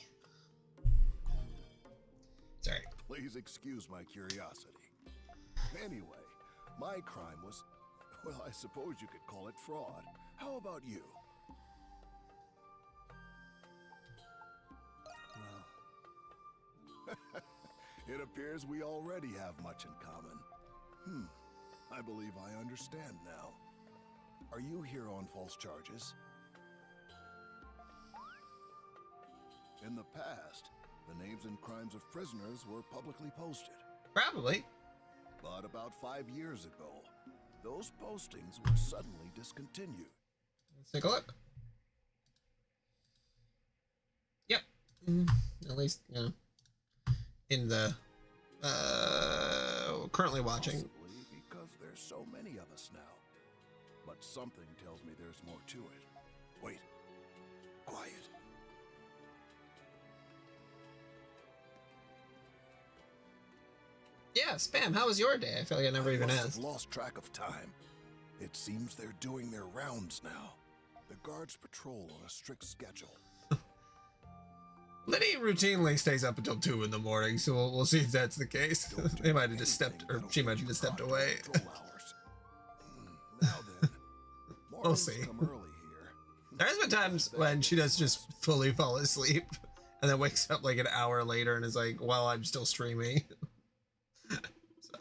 Sorry. Please excuse my curiosity. Anyway, my crime was, well, I suppose you could call it fraud. How about you? Well, it appears we already have much in common. I believe I understand now. Are you here on false charges? In the past, the names and crimes of prisoners were publicly posted. Probably. But about 5 years ago, those postings were suddenly discontinued. Let's take a look. Yep. At least, you know, in the currently watching. Possibly because there's so many of us now. But something tells me there's more to it. Wait. Quiet. Yeah, Spam, how was your day? I feel like I never even asked. I've lost track of time. It seems they're doing their rounds now. The guards patrol on a strict schedule. Liddy routinely stays up until 2 in the morning, so we'll see if that's the case. They might have just stepped, or she might have just stepped away. Now then, We'll see. come early here. There's been times when she does just fully fall asleep and then wakes up like an hour later and is like, well, I'm still streaming. So,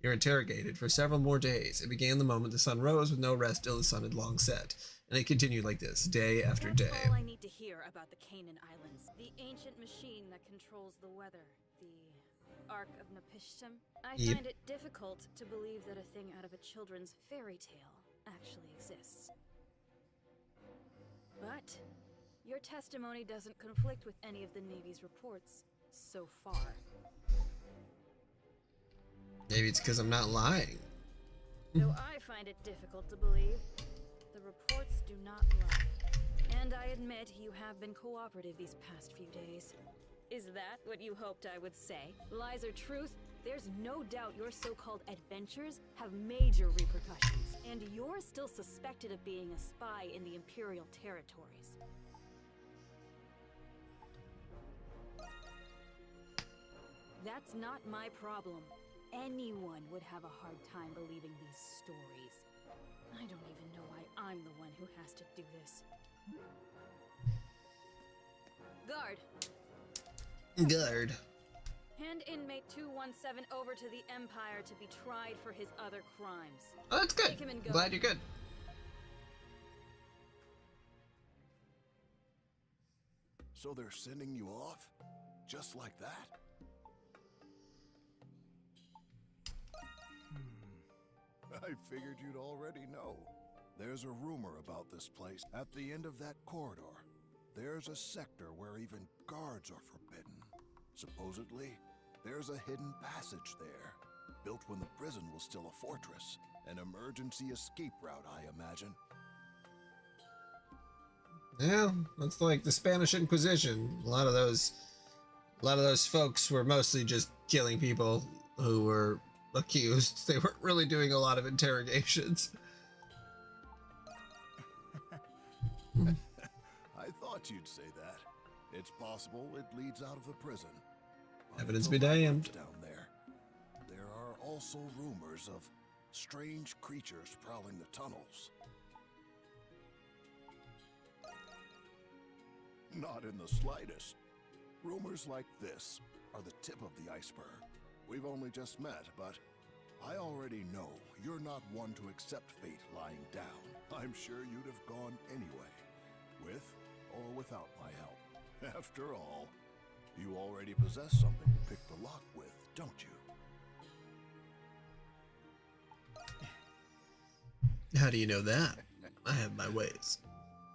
you're interrogated for several more days. It began the moment the sun rose with no rest till the sun had long set. And it continued like this, day after day. That's all I need to hear about the Canaan Islands. The ancient machine that controls the weather. The Ark of Napishtim. I find it difficult to believe that a thing out of a children's fairy tale actually exists. But your testimony doesn't conflict with any of the Navy's reports so far. Maybe it's because I'm not lying. Though I find it difficult to believe, the reports do not lie. And I admit you have been cooperative these past few days. Is that what you hoped I would say? Lies or truth? There's no doubt your so-called adventures have major repercussions, and you're still suspected of being a spy in the Imperial territories. That's not my problem. Anyone would have a hard time believing these stories. I don't even know why I'm the one who has to do this. Guard! Guard. Hand inmate 217 over to the Empire to be tried for his other crimes. Oh, that's good. Take him and go. Glad you're good. So they're sending you off? Just like that? I figured you'd already know. There's a rumor about this place. At the end of that corridor, there's a sector where even guards are forbidden. Supposedly, there's a hidden passage there, built when the prison was still a fortress. An emergency escape route, I imagine. Yeah, that's like the Spanish Inquisition. A lot of those folks were mostly just killing people who were accused. They weren't really doing a lot of interrogations. I thought you'd say that. It's possible it leads out of the prison. But Evidence it's be a labyrinth damned. down there. There are also rumors of strange creatures prowling the tunnels. Not in the slightest. Rumors like this are the tip of the iceberg. We've only just met, but I already know you're not one to accept fate lying down. I'm sure you'd have gone anyway, with or without my help. After all, you already possess something to pick the lock with, don't you? How do you know that? I have my ways.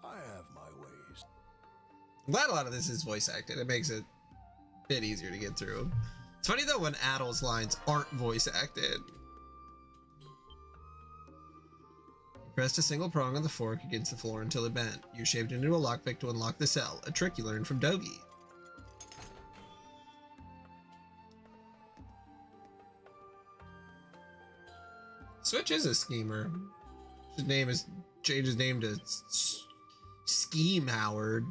I have my ways. I'm glad a lot of this is voice acted. It makes it a bit easier to get through. It's funny though when Adel's lines aren't voice acted. You pressed a single prong of the fork against the floor until it bent. You shaped into a lockpick to unlock the cell, a trick you learned from Dogi. Switch is a schemer. His name is changed his name to Scheme Howard.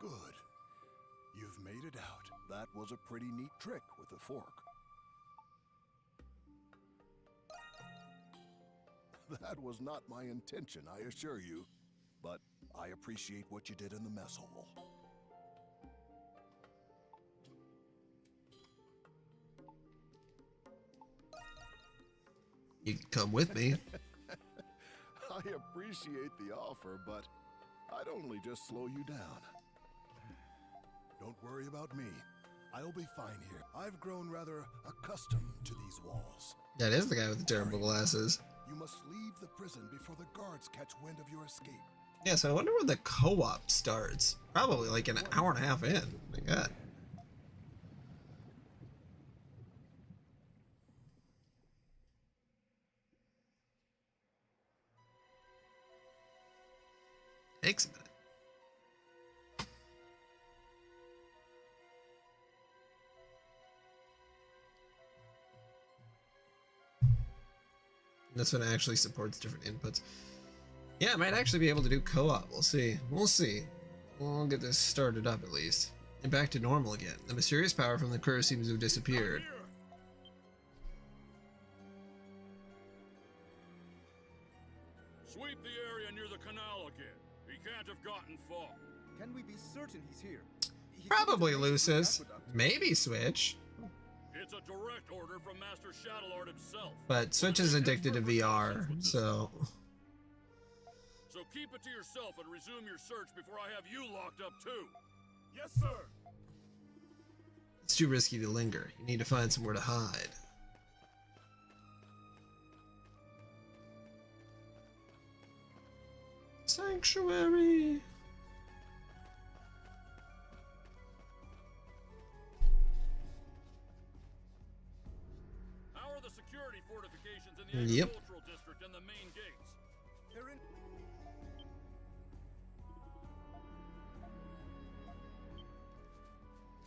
Good. You've made it out. That was a pretty neat trick with the fork. That was not my intention, I assure you. But I appreciate what you did in the mess hall. You can come with me. I appreciate the offer, but I'd only just slow you down. Don't worry about me. I'll be fine here. I've grown rather accustomed to these walls. That is the guy with the terrible glasses. You must leave the prison before the guards catch wind of your escape. Yeah, so I wonder when the co-op starts. Probably like an hour and a half in. My God. Takes a minute. This one actually supports different inputs. Yeah, I might actually be able to do co-op. We'll see. We'll see. We'll get this started up at least. And back to normal again. The mysterious power from the crew seems to have disappeared. Sweep the area near the canal again. He can't have gotten far. Can we be certain he's here? Probably Lucis. Maybe Switch. It's a direct order from Master Shadowlord himself. But Switch is addicted to VR, so... So keep it to yourself and resume your search before I have you locked up too. Yes, sir. It's too risky to linger. You need to find somewhere to hide. Sanctuary. How are the security fortifications in the agricultural district and the main gates? They're in.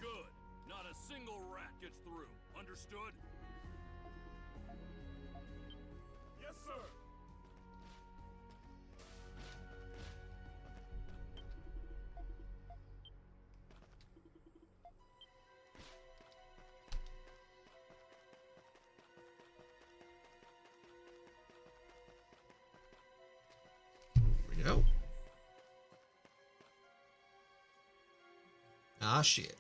Good. Not a single rat gets through. Understood? Yes, sir. Here we go. Ah, shit.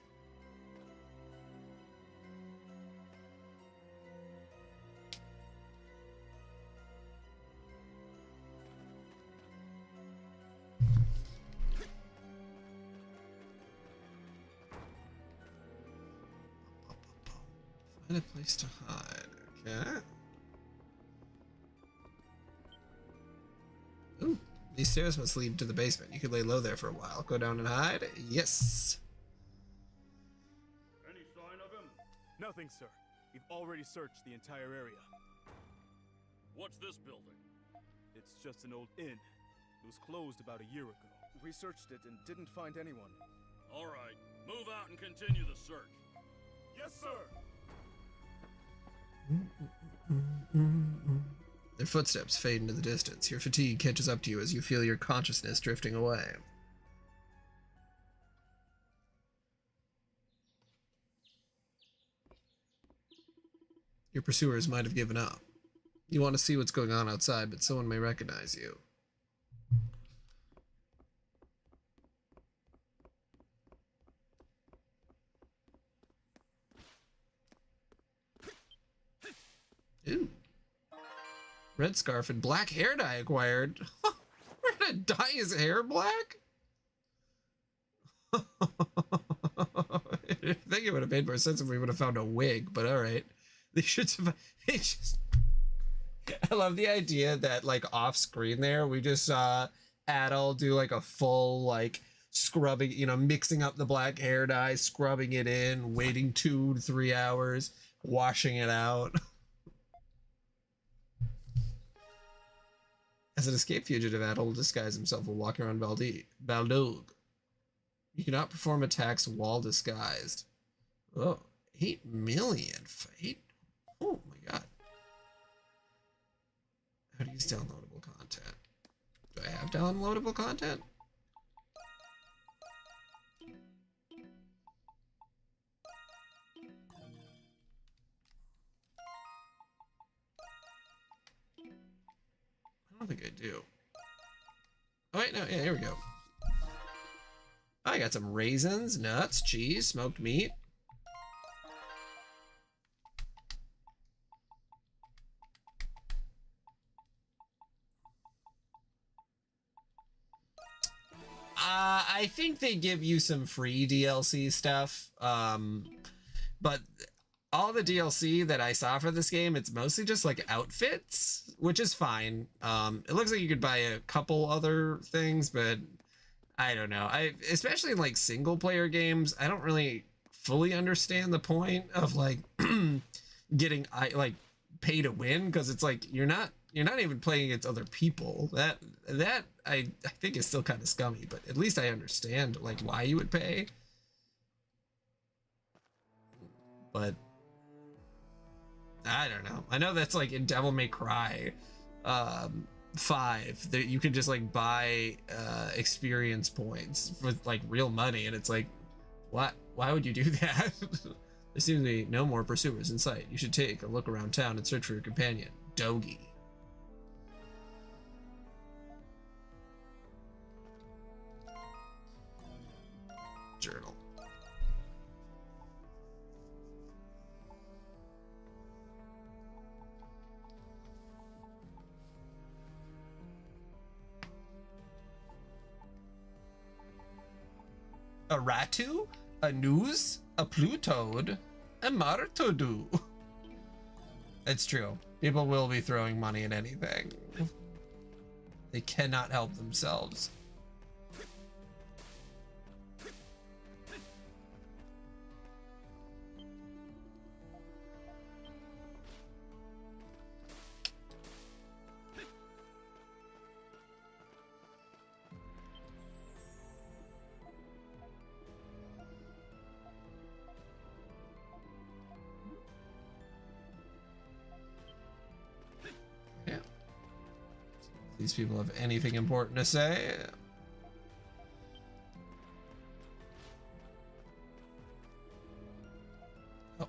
Find a place to hide. Okay. Ooh, these stairs must lead to the basement. You could lay low there for a while. Go down and hide. Yes. Any sign of him? Nothing, sir. We've already searched the entire area. What's this building? It's just an old inn. It was closed about a year ago. We searched it and didn't find anyone. All right. Move out and continue the search. Yes, sir. Their footsteps fade into the distance. Your fatigue catches up to you as you feel your consciousness drifting away. Your pursuers might have given up. You want to see what's going on outside, but someone may recognize you. Ooh. Red scarf and black hair dye acquired. We're gonna dye his hair black? I think it would have made more sense if we would have found a wig, but alright. They should survive. They just... I love the idea that, like, off screen there, we just saw Adel do, like, a full, like, scrubbing, you know, mixing up the black hair dye, scrubbing it in, waiting 2 to 3 hours, washing it out. As an escape fugitive, Adel will disguise himself while walking around Baldog. You cannot perform attacks while disguised. Oh, 8 million. Oh my god. How to use downloadable content. Do I have downloadable content? do. Oh wait, no, yeah, here we go. I got some raisins, nuts, cheese, smoked meat. I think they give you some free DLC stuff, but all the DLC that I saw for this game, it's mostly just like outfits, which is fine. It looks like you could buy a couple other things, but I don't know. Especially in like single player games, I don't really fully understand the point of like getting like pay to win, because it's like you're not even playing against other people. That I think is still kind of scummy, but at least I understand like why you would pay. But I don't know. I know that's like in Devil May Cry 5 that you can just like buy experience points with like real money, and it's like, what? Why would you do that? There seems to be no more pursuers in sight. You should take a look around town and search for your companion, Dogi. Journal. A Ratu, a News, a Plutode, a Martodu. It's true. People will be throwing money at anything. They cannot help themselves. These people have anything important to say? Oh.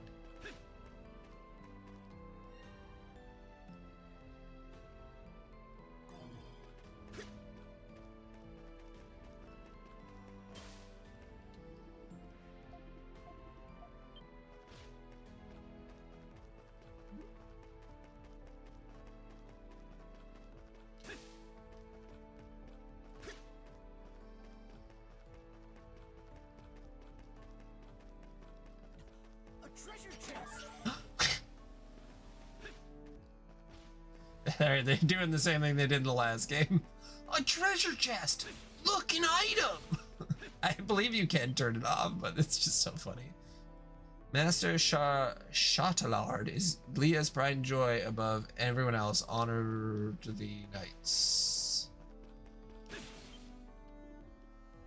Treasure chest. They're doing the same thing they did in the last game. A treasure chest! Look, an item! I believe you can turn it off, but it's just so funny. Master Chatelard is Leah's pride and joy above everyone else. Honor to the knights.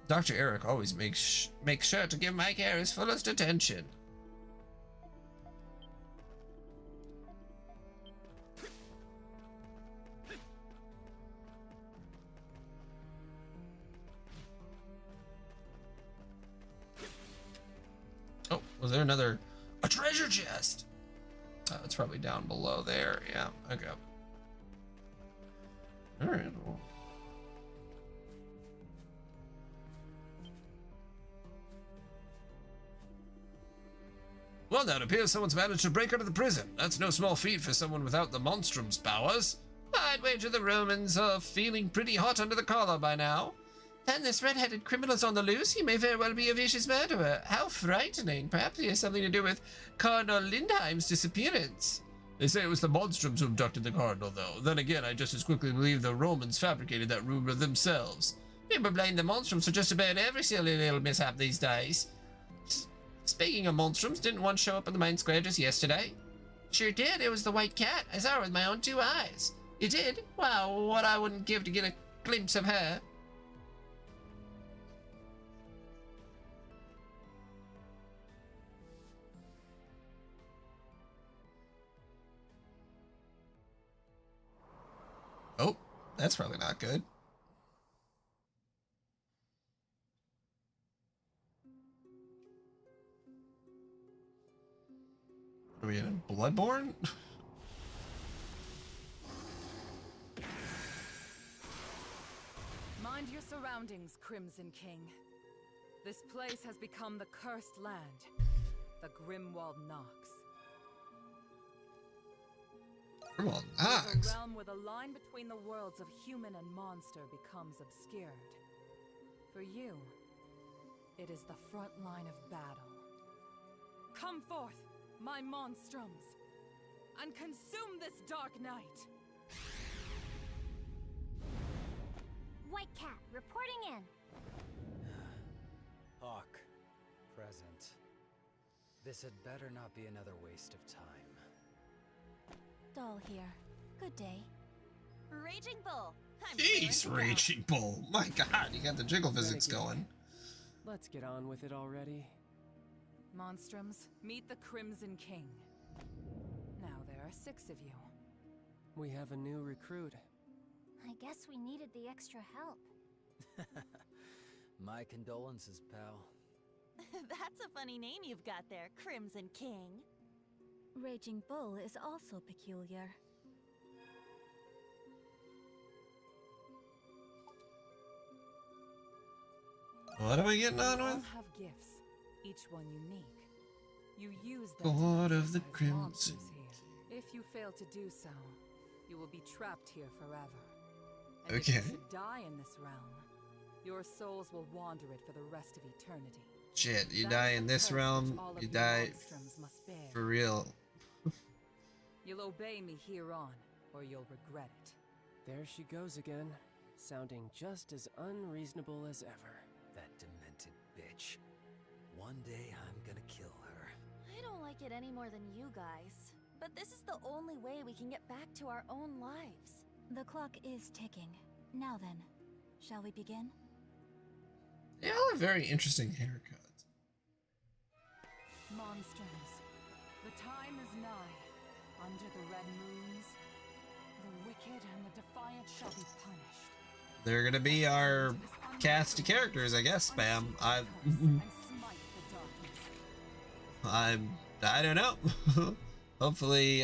Dr. Eric always makes sure to give my care his fullest attention. Oh, was there a treasure chest? Oh, it's probably down below there. Yeah, okay. All right. Well, now it appears someone's managed to break out of the prison. That's no small feat for someone without the monstrum's powers. I'd wager the Romans are feeling pretty hot under the collar by now. Then this red-headed criminal's on the loose. He may very well be a vicious murderer. How frightening. Perhaps he has something to do with Cardinal Lindheim's disappearance. They say it was the Monstrums who abducted the Cardinal, though. Then again, I just as quickly believe the Romans fabricated that rumor themselves. People blame the Monstrums for just about every silly little mishap these days. Speaking of Monstrums, didn't one show up in the main square just yesterday? Sure did. It was the White Cat. I saw her with my own 2 eyes. You did? Wow, what I wouldn't give to get a glimpse of her. Oh, that's probably not good. Are we in Bloodborne? Mind your surroundings, Crimson King. This place has become the cursed land, the Grimwald Nox. Grimwald It is Nox? a realm where the line between the worlds of human and monster becomes obscured. For you, it is the front line of battle. Come forth, my monstrums, and consume this dark night! White Cat, reporting in. Hawk, present. This had better not be another waste of time. Doll here. Good day. Raging Bull. Jeez, Raging Bull. My god, you got the jiggle physics going. Let's get on with it already. Monstrums, meet the Crimson King. Now there are 6 of you. We have a new recruit. I guess we needed the extra help. My condolences, pal. That's a funny name you've got there, Crimson King. Raging Bull is also peculiar. What am I getting on You all with? have gifts, each one unique. You use them Lord to of the exercise Crimson monsters here. If you fail to do so, you will be trapped here forever. And if Okay. you should die in this realm, your souls will wander it for the rest of eternity. Shit, you That die is in the this curse realm, which all of you you die monstrums must bear. for real. You'll obey me here on, or you'll regret it. There she goes again, sounding just as unreasonable as ever. That demented bitch. One day I'm gonna kill her. I don't like it any more than you guys. But this is the only way we can get back to our own lives. The clock is ticking. Now then, shall we begin? They all have very interesting haircuts. Monstrums, the time is nigh. Under the red moons, the wicked and the defiant shall be punished. They're gonna be our cast of characters, I guess, Spam. I don't know. Hopefully,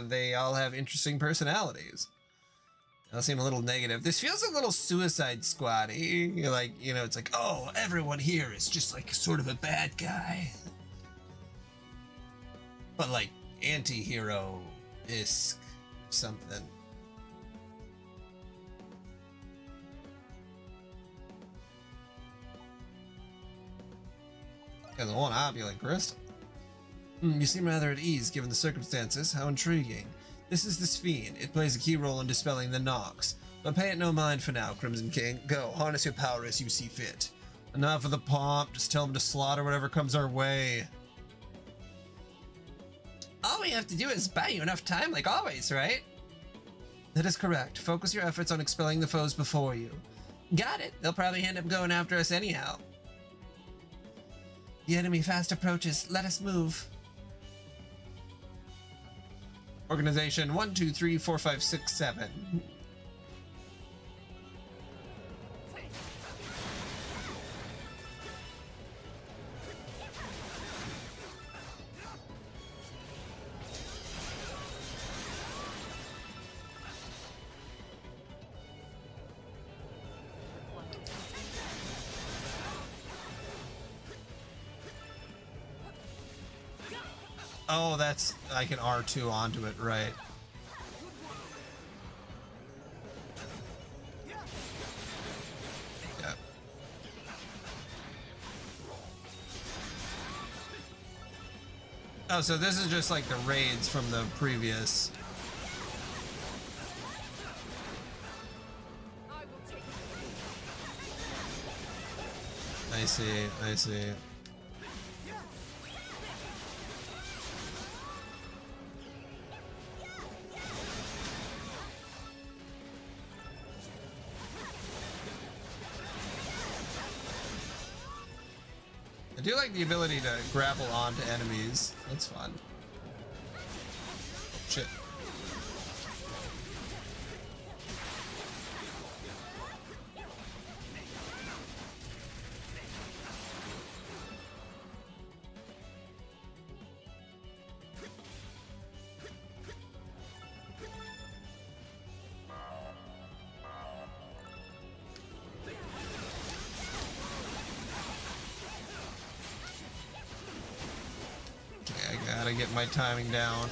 they all have interesting personalities. I'll seem a little negative. This feels a little Suicide Squad-y. You're like, you know, it's like, oh, everyone here is just like sort of a bad guy. But like anti-hero-esque something. Because I want opulent crystal. You seem rather at ease given the circumstances. How intriguing. This is the Sphere. It plays a key role in dispelling the Nox. But pay it no mind for now, Crimson King. Go, harness your power as you see fit. Enough of the pomp. Just tell them to slaughter whatever comes our way. All we have to do is buy you enough time, like always, right? That is correct. Focus your efforts on expelling the foes before you. Got it. They'll probably end up going after us anyhow. The enemy fast approaches. Let us move. Organization 1, 2, 3, 4, 5, 6, 7. Oh, that's, I can R2 onto it, right. Yeah. Oh, so this is just like the raids from the previous. I see, I see. I do like the ability to grapple onto enemies. That's fun. Shit. gotta get my timing down.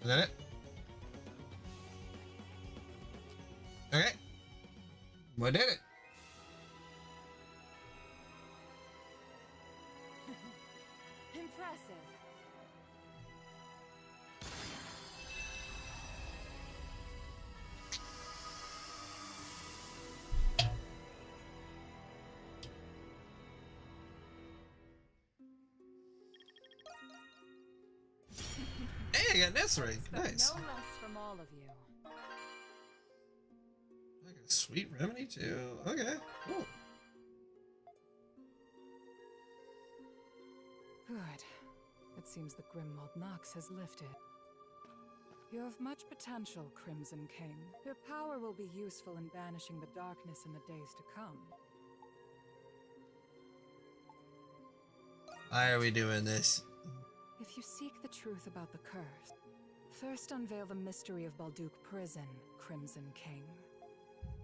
Is that it? Okay. We did it. Impressive. Hey, I got this ring. Nice. No less from all of you. I got a sweet remedy too. Okay, cool. Good. It seems the Grimwald Nox has lifted. You have much potential, Crimson King. Your power will be useful in banishing the darkness in the days to come. Why are we doing this? If you seek the truth about the curse, first unveil the mystery of Balduke Prison, Crimson King.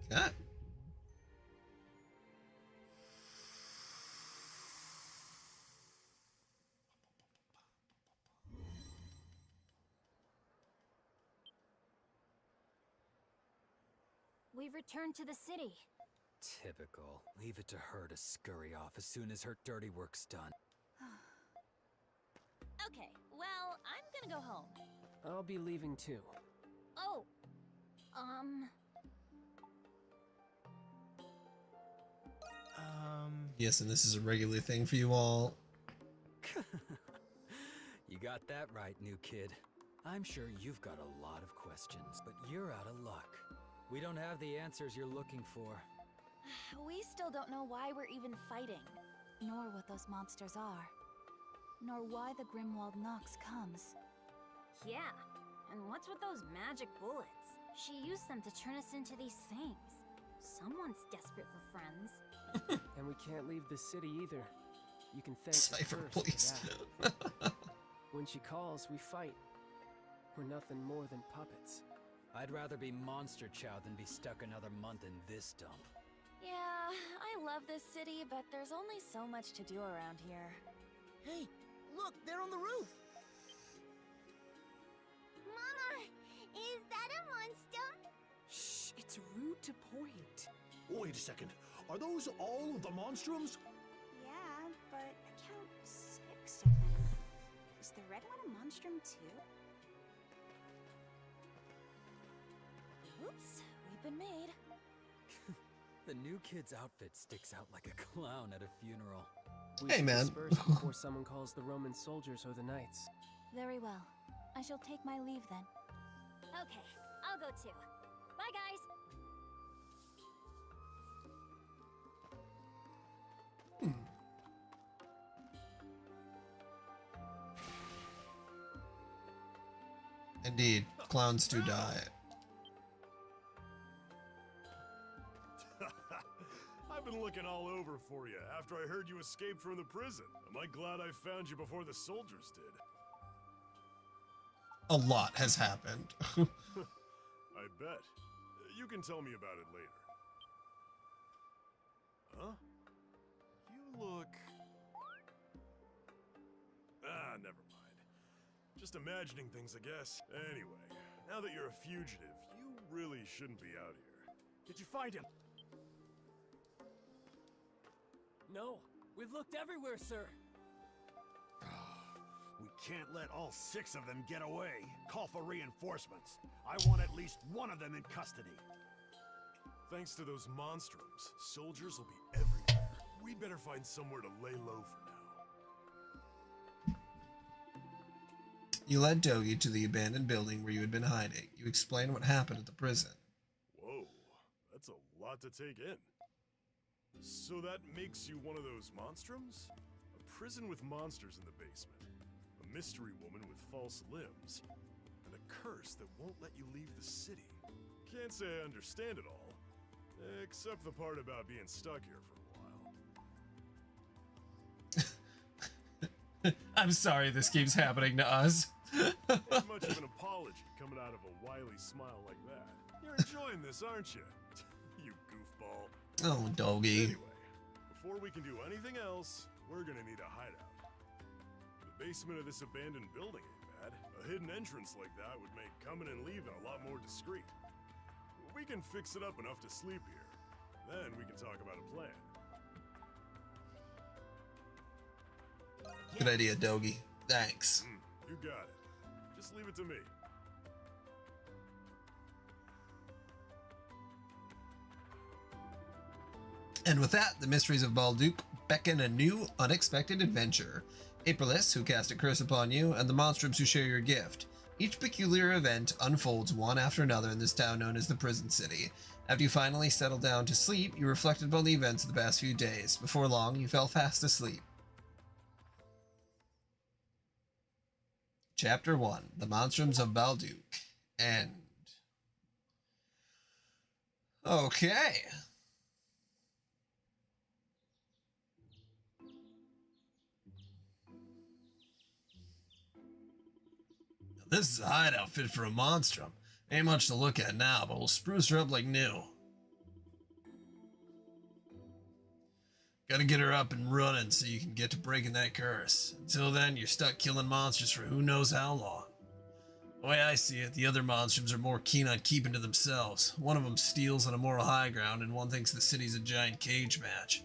Got. We've returned to the city. Typical. Leave it to her to scurry off as soon as her dirty work's done. Okay, well, I'm gonna go home. I'll be leaving too. Oh, Yes, and this is a regular thing for you all. You got that right, new kid. I'm sure you've got a lot of questions, but you're out of luck. We don't have the answers you're looking for. we still don't know why we're even fighting, nor what those monsters are, nor why the Grimwald Nox comes. Yeah, and what's with those magic bullets? She used them to turn us into these things. Someone's desperate for friends. And we can't leave the city either. You can thank Cypher, her first please. for that. When she calls, we fight. We're nothing more than puppets. I'd rather be Monster Chow than be stuck another month in this dump. Yeah, I love this city, but there's only so much to do around here. Hey, look, they're on the roof. Mama, is that a monster? Shh, it's rude to point. Wait a second. Are those all of the monstrums? Yeah, but I count 6 of them. Is the red one a monstrum too? Oops, we've been made. The new kid's outfit sticks out like a clown at a funeral. We Hey, should man. disperse before someone calls the Roman soldiers or the knights. Very well. I shall take my leave then. Okay, I'll go too. Bye, guys. Indeed, clowns do die. I've been looking all over for you after I heard you escaped from the prison. Am I glad I found you before the soldiers did? A lot has happened. I bet. You can tell me about it later. Huh? You look... Ah, never mind. Just imagining things, I guess. Anyway, now that you're a fugitive, you really shouldn't be out here. Did you find him? No, we've looked everywhere, sir. We can't let all 6 of them get away. Call for reinforcements. I want at least one of them in custody. Thanks to those monstrums, soldiers will be everywhere. We'd better find somewhere to lay low for now. You led Dogi to the abandoned building where you had been hiding. You explained what happened at the prison. Whoa, that's a lot to take in. So that makes you one of those monstrums? A prison with monsters in the basement. A mystery woman with false limbs. And a curse that won't let you leave the city. Can't say I understand it all, except the part about being stuck here for a while. I'm sorry this keeps happening to us. Ain't much of an apology coming out of a wily smile like that. You're enjoying this, aren't you? You goofball. Oh, doggy. Anyway, before we can do anything else, we're gonna need a hideout. The basement of this abandoned building ain't bad. A hidden entrance like that would make coming and leaving a lot more discreet. We can fix it up enough to sleep here. Then we can talk about a plan. Good idea, Dogi. Thanks. You got it. Just leave it to me. And with that, the mysteries of Balduke beckon a new, unexpected adventure. Aprilis, who cast a curse upon you, and the monstrums who share your gift. Each peculiar event unfolds one after another in this town known as the Prison City. After you finally settled down to sleep, you reflected upon the events of the past few days. Before long, you fell fast asleep. Chapter 1, The Monstrums of Balduke. End. Okay. This is a hideout fit for a monstrum. Ain't much to look at now, but we'll spruce her up like new. Gotta get her up and running so you can get to breaking that curse. Until then, you're stuck killing monsters for who knows how long. The way I see it, the other monstrums are more keen on keeping to themselves. One of them steals on a moral high ground, and one thinks the city's a giant cage match.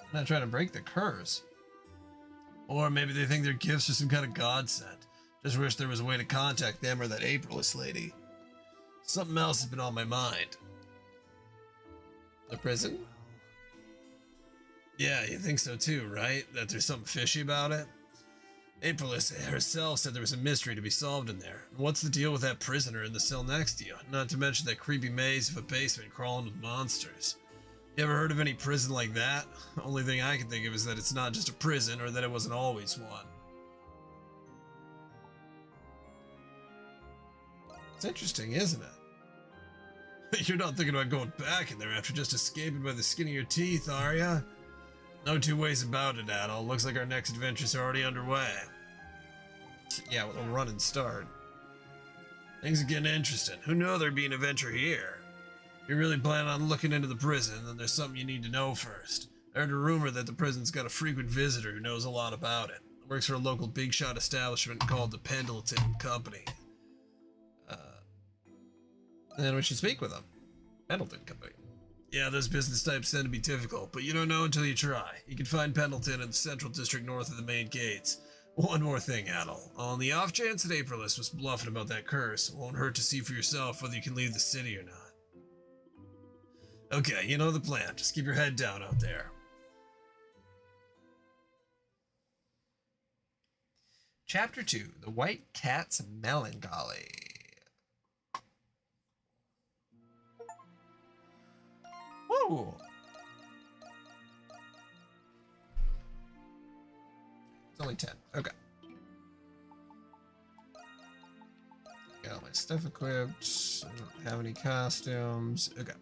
I'm not trying to break the curse. Or maybe they think their gifts are some kind of godsend. Just wish there was a way to contact them or that Aprilis lady. Something else has been on my mind. The prison? Yeah, you think so too, right? That there's something fishy about it? Aprilis herself said there was a mystery to be solved in there. And what's the deal with that prisoner in the cell next to you? Not to mention that creepy maze of a basement crawling with monsters. You ever heard of any prison like that? Only thing I can think of is that it's not just a prison, or that it wasn't always one. It's interesting, isn't it? You're not thinking about going back in there after just escaping by the skin of your teeth, are ya? No two ways about it, Adol. Looks like our next adventure's already underway. Yeah, with a running start. Things are getting interesting. Who knew there'd be an adventure here? If you're really planning on looking into the prison, then there's something you need to know first. I heard a rumor that the prison's got a frequent visitor who knows a lot about it. Works for a local big shot establishment called the Pendleton Company. Then we should speak with them. Pendleton Company. Yeah, those business types tend to be difficult, but you don't know until you try. You can find Pendleton in the central district north of the main gates. One more thing, Adol. On the off chance that Aprilis was bluffing about that curse, it won't hurt to see for yourself whether you can leave the city or not. Okay, you know the plan. Just keep your head down out there. Chapter 2, The White Cat's Melancholy. Woo! It's only 10. Okay. Got all my stuff equipped. I don't have any costumes. Okay.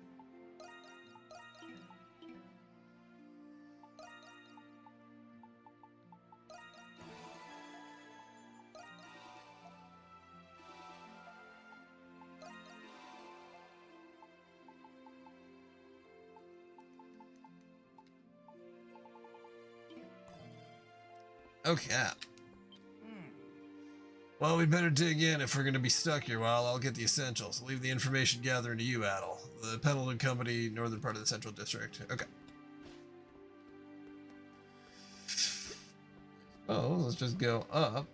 Okay. Well, we better dig in if we're going to be stuck here a while. I'll get the essentials. Leave the information gathering to you, Adol. The Pendleton Company, northern part of the Central District. Okay. Oh, let's just go up.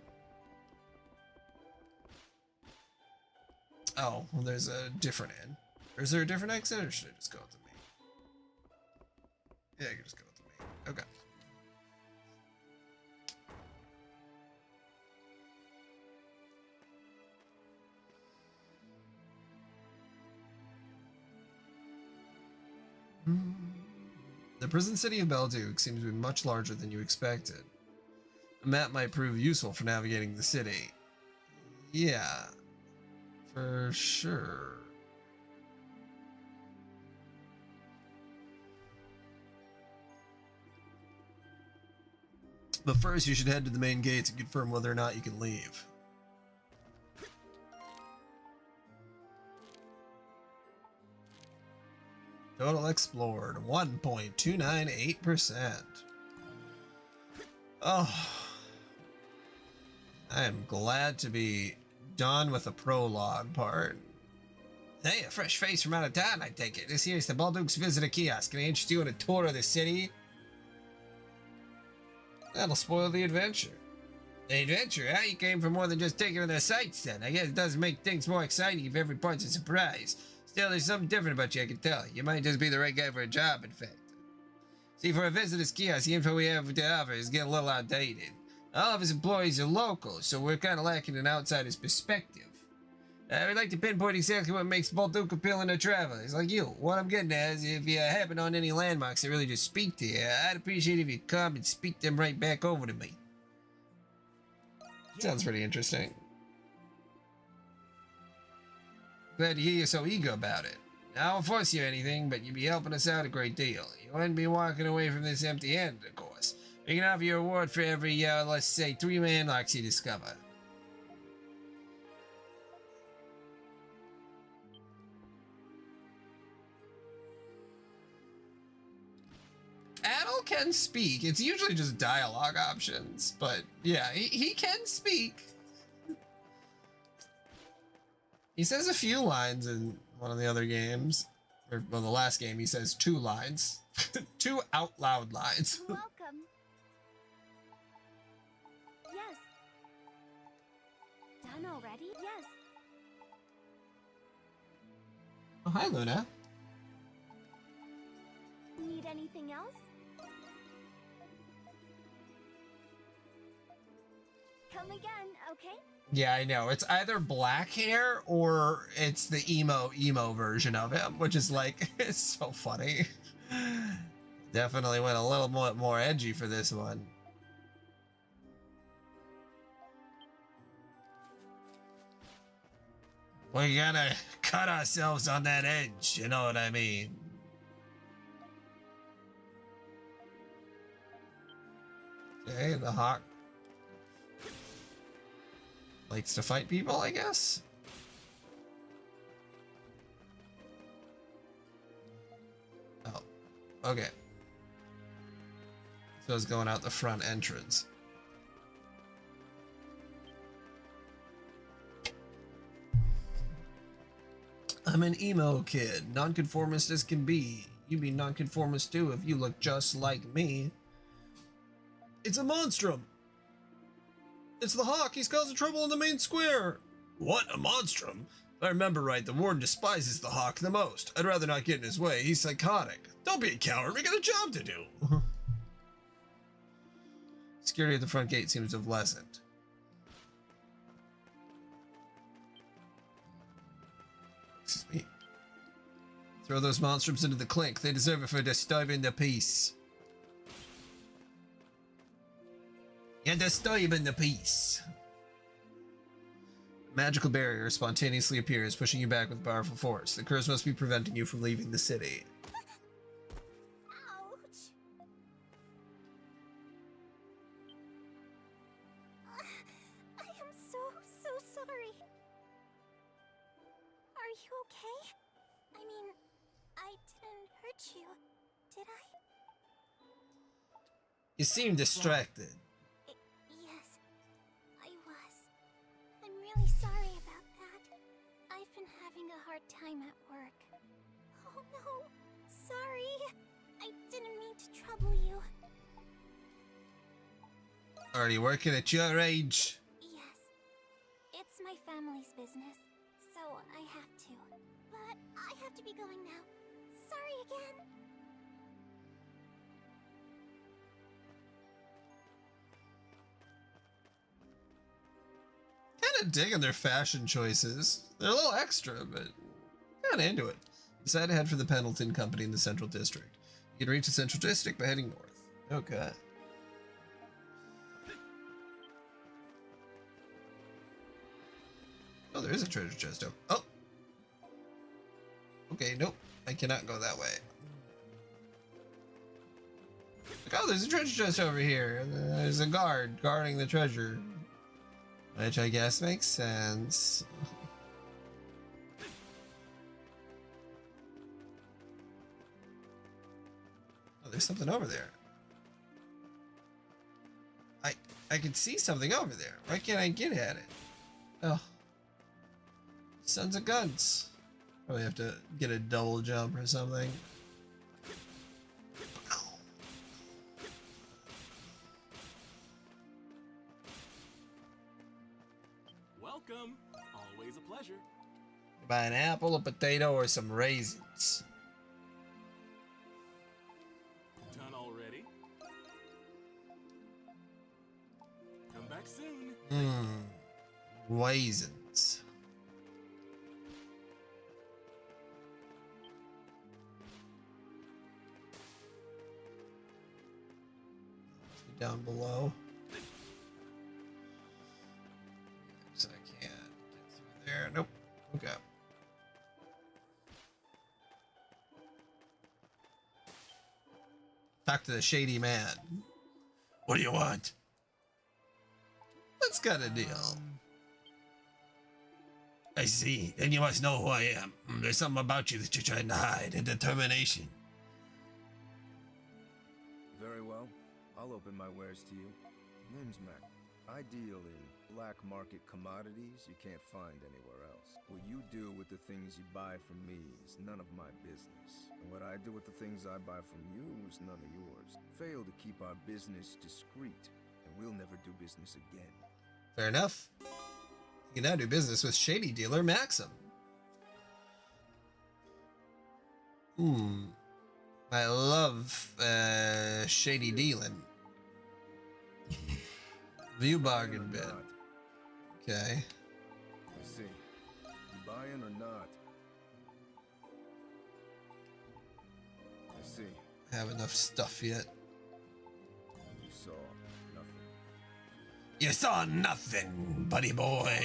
Oh, well, there's a different end. Or is there a different exit, or should I just go with the main? Yeah, I can just go with the main. Okay. The prison city of Balduke seems to be much larger than you expected. A map might prove useful for navigating the city. Yeah, for sure. But first, you should head to the main gates and confirm whether or not you can leave. Total explored, 1.298%. Oh, I am glad to be done with the prologue part. Hey, a fresh face from out of town, I take it. This here is the Balduke's Visitor Kiosk. Can I interest you in a tour of the city? That'll spoil the adventure. The adventure, huh? You came for more than just taking in the sights then. I guess it does make things more exciting if every part's a surprise. Still, there's something different about you, I can tell. You might just be the right guy for a job, in fact. See, for a visitor's kiosk, the info we have to offer is getting a little outdated. All of his employees are local, so we're kind of lacking an outsider's perspective. I would like to pinpoint exactly what makes Balduke appealing to travelers like you. What I'm getting at is if you happen on any landmarks that really just speak to you, I'd appreciate if you come and speak them right back over to me. Sounds pretty interesting. Glad to hear you're so eager about it. I won't force you or anything, but you'd be helping us out a great deal. You wouldn't be walking away from this empty-handed, of course. We can offer you a reward for every, let's say, 3 landmarks you discover. Adel can speak. It's usually just dialogue options, but yeah, he can speak. He says a few lines in one of the other games. Or, well, the last game he says 2 lines. 2 out loud lines. Welcome. Yes. Done already? Yes. Oh, hi, Luna. Need anything else? Come again, okay? Yeah, I know. It's either black hair or it's the emo version of him, which is like, it's so funny. Definitely went a little more edgy for this one. We gotta cut ourselves on that edge, you know what I mean? Okay, the hawk likes to fight people, I guess. Oh, okay. So it's going out the front entrance. I'm an emo kid, nonconformist as can be. You'd be nonconformist too if you look just like me. It's a monstrum! It's the hawk! He's causing trouble in the main square! What? A monstrum? If I remember right, the warden despises the hawk the most. I'd rather not get in his way. He's psychotic. Don't be a coward. We got a job to do. Security at the front gate seems to have lessened. Excuse me. Throw those monstrums into the clink. They deserve it for disturbing the peace. You're disturbing the peace. Magical barrier spontaneously appears, pushing you back with powerful force. The curse must be preventing you from leaving the city. Ouch. I am so sorry. Are you okay? I mean, I didn't hurt you, did I? You seem distracted. Yes, I was. I'm really sorry about that. I've been having a hard time at work. Oh no, sorry. I didn't mean to trouble you. Are you working at your age? Yes, it's my family's business, so I have to. But I have to be going now. Sorry again. Kind of digging their fashion choices. They're a little extra, but kind of into it. Decide to head for the Pendleton Company in the Central District. You can reach the Central District by heading north. Okay. Oh, there is a treasure chest over. Oh. Okay, nope. I cannot go that way. Oh, there's a treasure chest over here. There's a guard guarding the treasure. Which I guess makes sense. Oh, there's something over there. I can see something over there. Why can't I get at it? Oh. Sons of guns. Probably have to get a double jump or something. Welcome. Always a pleasure. Buy an apple, a potato, or some raisins. Done already? Come back soon. Raisins. Down below. So I can't get through there. Nope. Okay. Talk to the shady man. What do you want? Let's cut a deal. I see. Then you must know who I am. There's something about you that you're trying to hide. A determination. Very well. I'll open my wares to you. Name's Mac. I deal in black market commodities you can't find anywhere else. What you do with the things you buy from me is none of my business. And what I do with the things I buy from you is none of yours. Fail to keep our business discreet, and we'll never do business again. Fair enough. You can now do business with shady dealer Maxim. I love shady dealing. View bargain bid. Okay. I see. You buying or not? I see. Have enough stuff yet? You saw nothing. You saw nothing, buddy boy.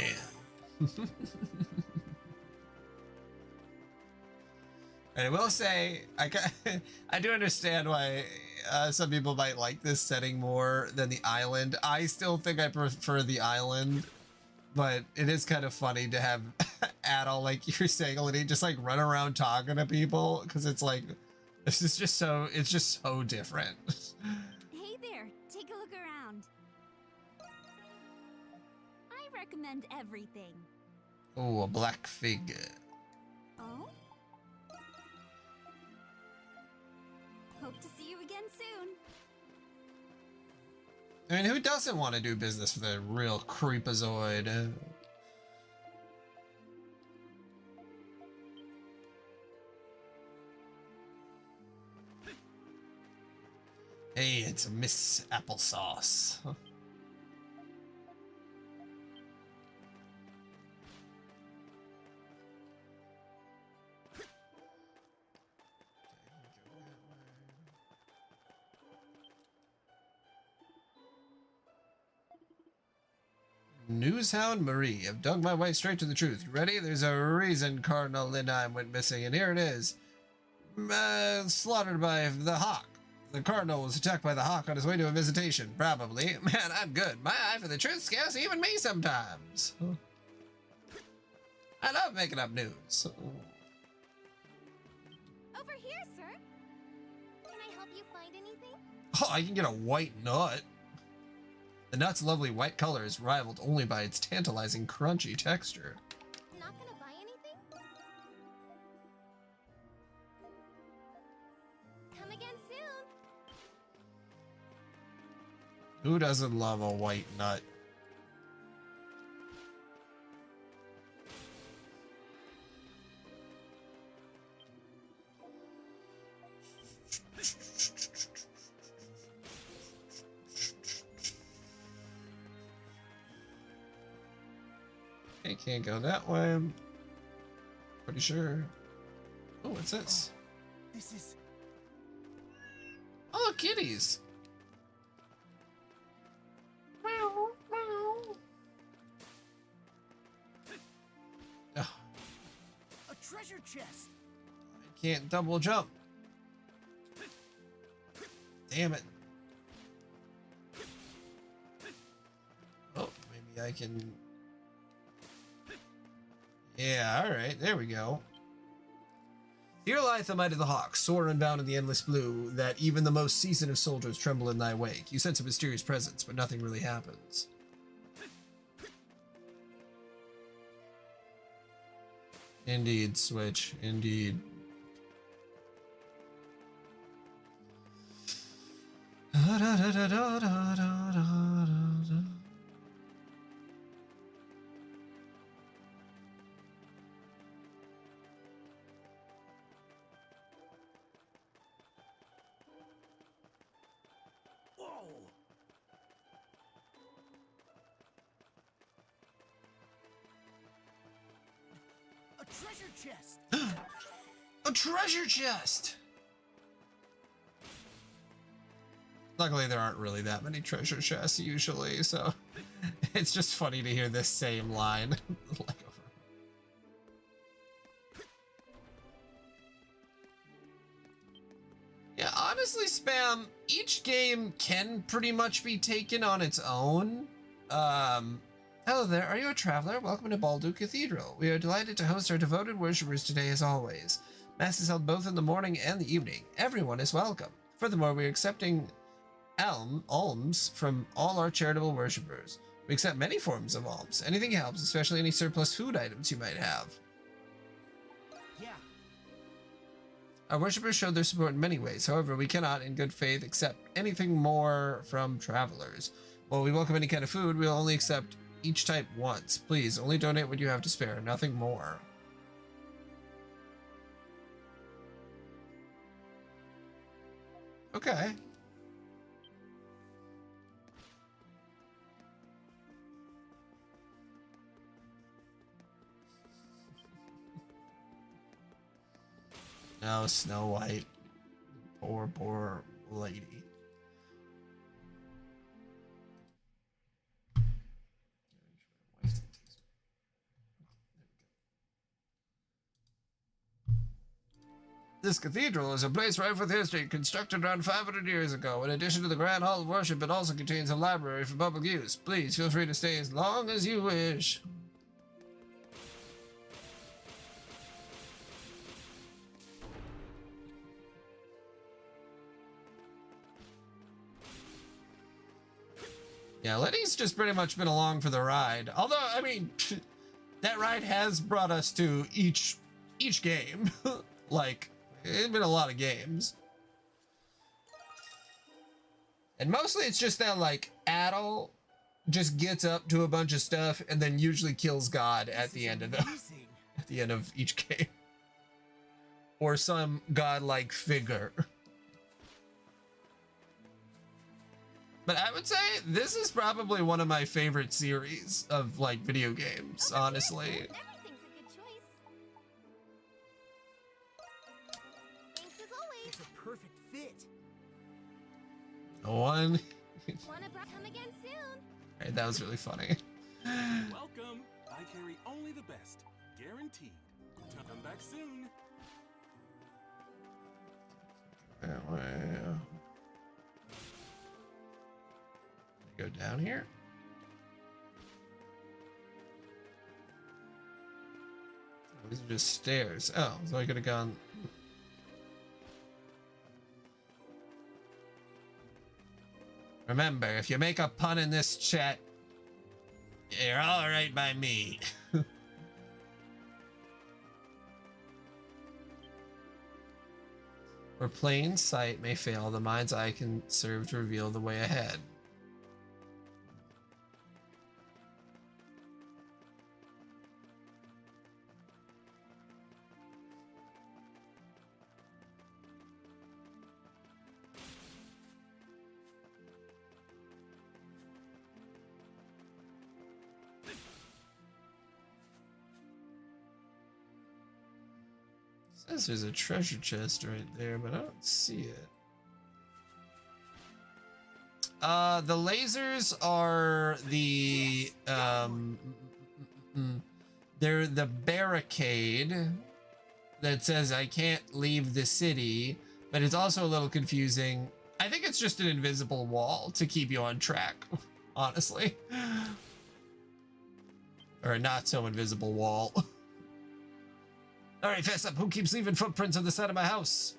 And I will say, I do understand why some people might like this setting more than the island. I still think I prefer the island, but it is kind of funny to have Adol, like you're saying, just like run around talking to people, because it's like, this is just so, it's just so different. Hey there, take a look around. I recommend everything. Oh, a black fig. Oh? Hope to see you again soon. I mean, who doesn't want to do business with a real creepazoid? Hey, it's Miss Applesauce. Newshound Marie. I've dug my way straight to the truth. You ready? There's a reason Cardinal Lindheim went missing, and here it is. Slaughtered by the hawk. The Cardinal was attacked by the hawk on his way to a visitation. Probably. Man, I'm good. My eye for the truth scares even me sometimes. I love making up news. Over here, sir. Can I help you find anything? Oh, I can get a white nut. The nut's lovely white color is rivaled only by its tantalizing, crunchy texture. Not gonna buy anything? Come again soon. Who doesn't love a white nut? Okay, can't go that way. Pretty sure. Oh, what's this? This is... Oh, kitties. treasure chest. I can't double jump. Damn it. Oh, maybe I can... Yeah, alright, there we go. Here lieth the might of the hawk, soar unbound in the endless blue, that even the most seasoned of soldiers tremble in thy wake. You sense a mysterious presence, but nothing really happens. Indeed, Switch, indeed. Whoa! A treasure chest! A treasure chest! Luckily, there aren't really that many treasure chests usually, so it's just funny to hear this same line. Yeah, honestly, Spam, each game can pretty much be taken on its own. Hello there, are you a traveler? Welcome to Balduke Cathedral. We are delighted to host our devoted worshippers today as always. Mass is held both in the morning and the evening. Everyone is welcome. Furthermore, we are accepting alms from all our charitable worshippers. We accept many forms of alms. Anything helps, especially any surplus food items you might have. Yeah. Our worshippers showed their support in many ways. However, we cannot, in good faith, accept anything more from travelers. While we welcome any kind of food, we'll only accept each type once. Please, only donate what you have to spare, nothing more. Okay. No, Snow White. Poor, poor lady. This cathedral is a place rife with history, constructed around 500 years ago. In addition to the Grand Hall of Worship, it also contains a library for public use. Please feel free to stay as long as you wish. Yeah, Letty's just pretty much been along for the ride. Although, I mean, that ride has brought us to each game. Like, it's been a lot of games. And mostly it's just that, like, Adel just gets up to a bunch of stuff and then usually kills God at the end of each game. Or some godlike figure. But I would say this is probably one of my favorite series of, like, video games, honestly. Everything's a good choice. Thanks as always. It's a perfect fit. One. Wanna come again soon? Alright, that was really funny. Welcome. I carry only the best. Guaranteed. Come back soon. That way. Go down here. Oh, these are just stairs. Oh, so I could have gone. Remember, if you make a pun in this chat, you're all right by me. Where plain sight may fail, the mind's eye can serve to reveal the way ahead. Says there's a treasure chest right there, but I don't see it. The lasers are the they're the barricade that says I can't leave the city, but it's also a little confusing. I think it's just an invisible wall to keep you on track, honestly. Or a not so invisible wall. All right, fess up. Who keeps leaving footprints on the side of my house?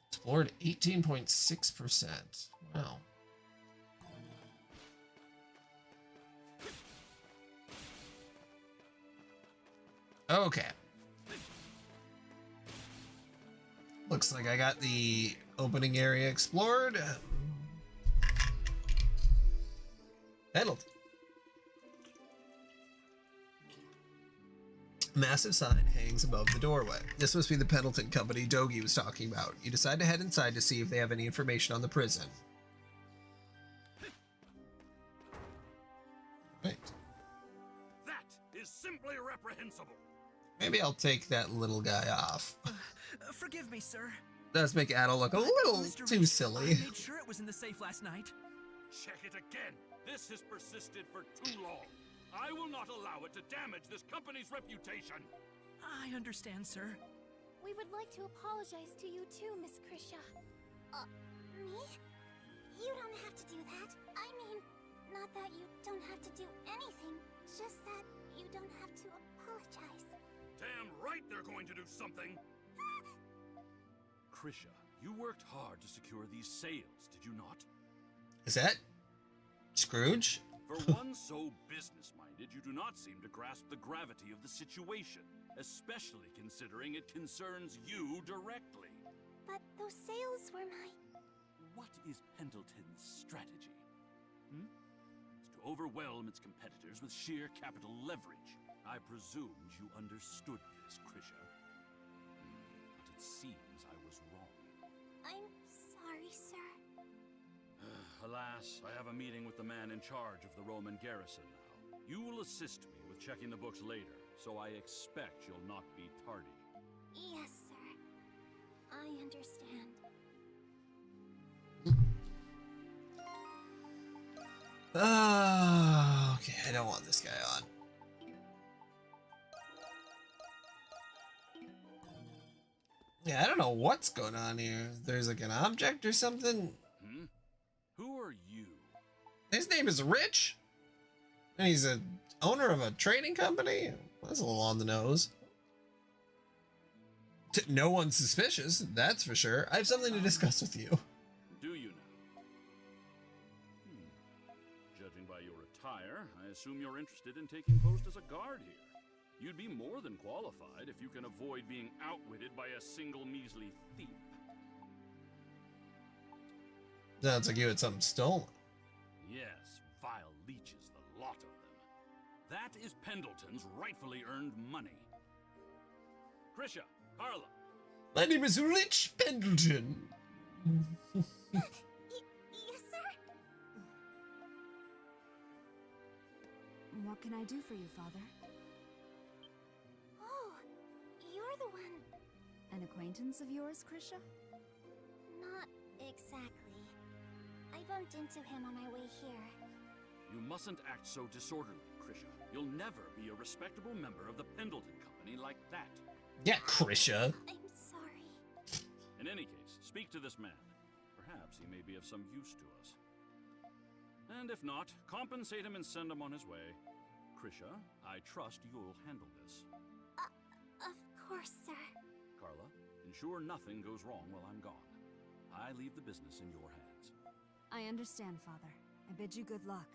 Explored 18.6%. Wow. Okay. Looks like I got the opening area explored. Pendleton. Massive sign hangs above the doorway. This must be the Pendleton company Dogi was talking about. You decide to head inside to see if they have any information on the prison. Right. That is simply reprehensible. Maybe I'll take that little guy off. Forgive me, sir. Does make Adel look a little too silly. I made sure it was in the safe last night. Check it again. This has persisted for too long. I will not allow it to damage this company's reputation. I understand, sir. We would like to apologize to you too, Miss Krisha. Me? You don't have to do that. I mean, not that you don't have to do anything, just that you don't have to apologize. Damn right they're going to do something. Krisha, you worked hard to secure these sales, did you not? Is that Scrooge? For one so business-minded, you do not seem to grasp the gravity of the situation, especially considering it concerns you directly. But those sales were my... What is Pendleton's strategy? It's to overwhelm its competitors with sheer capital leverage. I presumed you understood this, Krisha. But it seems I was wrong. I'm sorry, sir. Alas, I have a meeting with the man in charge of the Roman garrison now. You will assist me with checking the books later, so I expect you'll not be tardy. Yes, sir. I understand. Okay, I don't want this guy on. Yeah, I don't know what's going on here. There's like an object or something. Who are you? His name is Rich, and he's a owner of a trading company. That's a little on the nose. No one's suspicious, that's for sure. I have something to discuss with you. Do you now? Judging by your attire, I assume you're interested in taking post as a guard here. You'd be more than qualified if you can avoid being outwitted by a single measly thief. Sounds like you had something stolen. Yes, vile leeches, the lot of them. That is Pendleton's rightfully earned money. Krisha, Carla. My name is Rich Pendleton. Yes, sir? What can I do for you, Father? Oh, you're the one. An acquaintance of yours, Krisha? Not exactly. I bumped into him on my way here. You mustn't act so disorderly, Krisha. You'll never be a respectable member of the Pendleton Company like that. Yeah, Krisha. I'm sorry. In any case, speak to this man. Perhaps he may be of some use to us. And if not, compensate him and send him on his way. Krisha, I trust you'll handle this. Of course, sir. Carla, ensure nothing goes wrong while I'm gone. I leave the business in your hands. I understand, Father. I bid you good luck.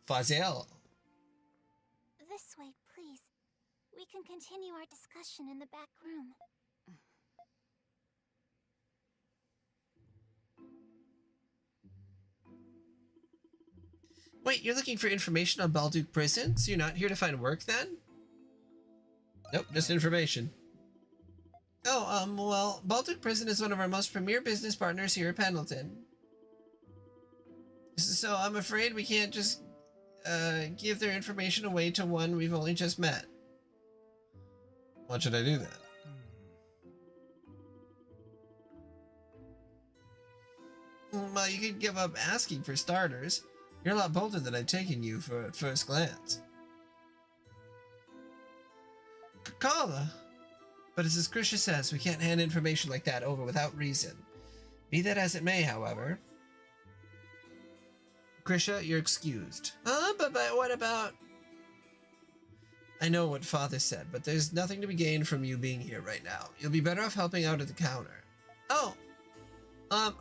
Faziel. This way, please. We can continue our discussion in the back room. Wait, you're looking for information on Balduke Prison? So you're not here to find work then? Nope, just information. Oh, well, Balduke Prison is one of our most premier business partners here at Pendleton. So I'm afraid we can't just give their information away to one we've only just met. Why should I do that? Well, you could give up asking for starters. You're a lot bolder than I've taken you for at first glance. Kala! But as Krisha says, we can't hand information like that over without reason. Be that as it may, however. Krisha, you're excused. But what about... I know what Father said, but there's nothing to be gained from you being here right now. You'll be better off helping out at the counter. Oh!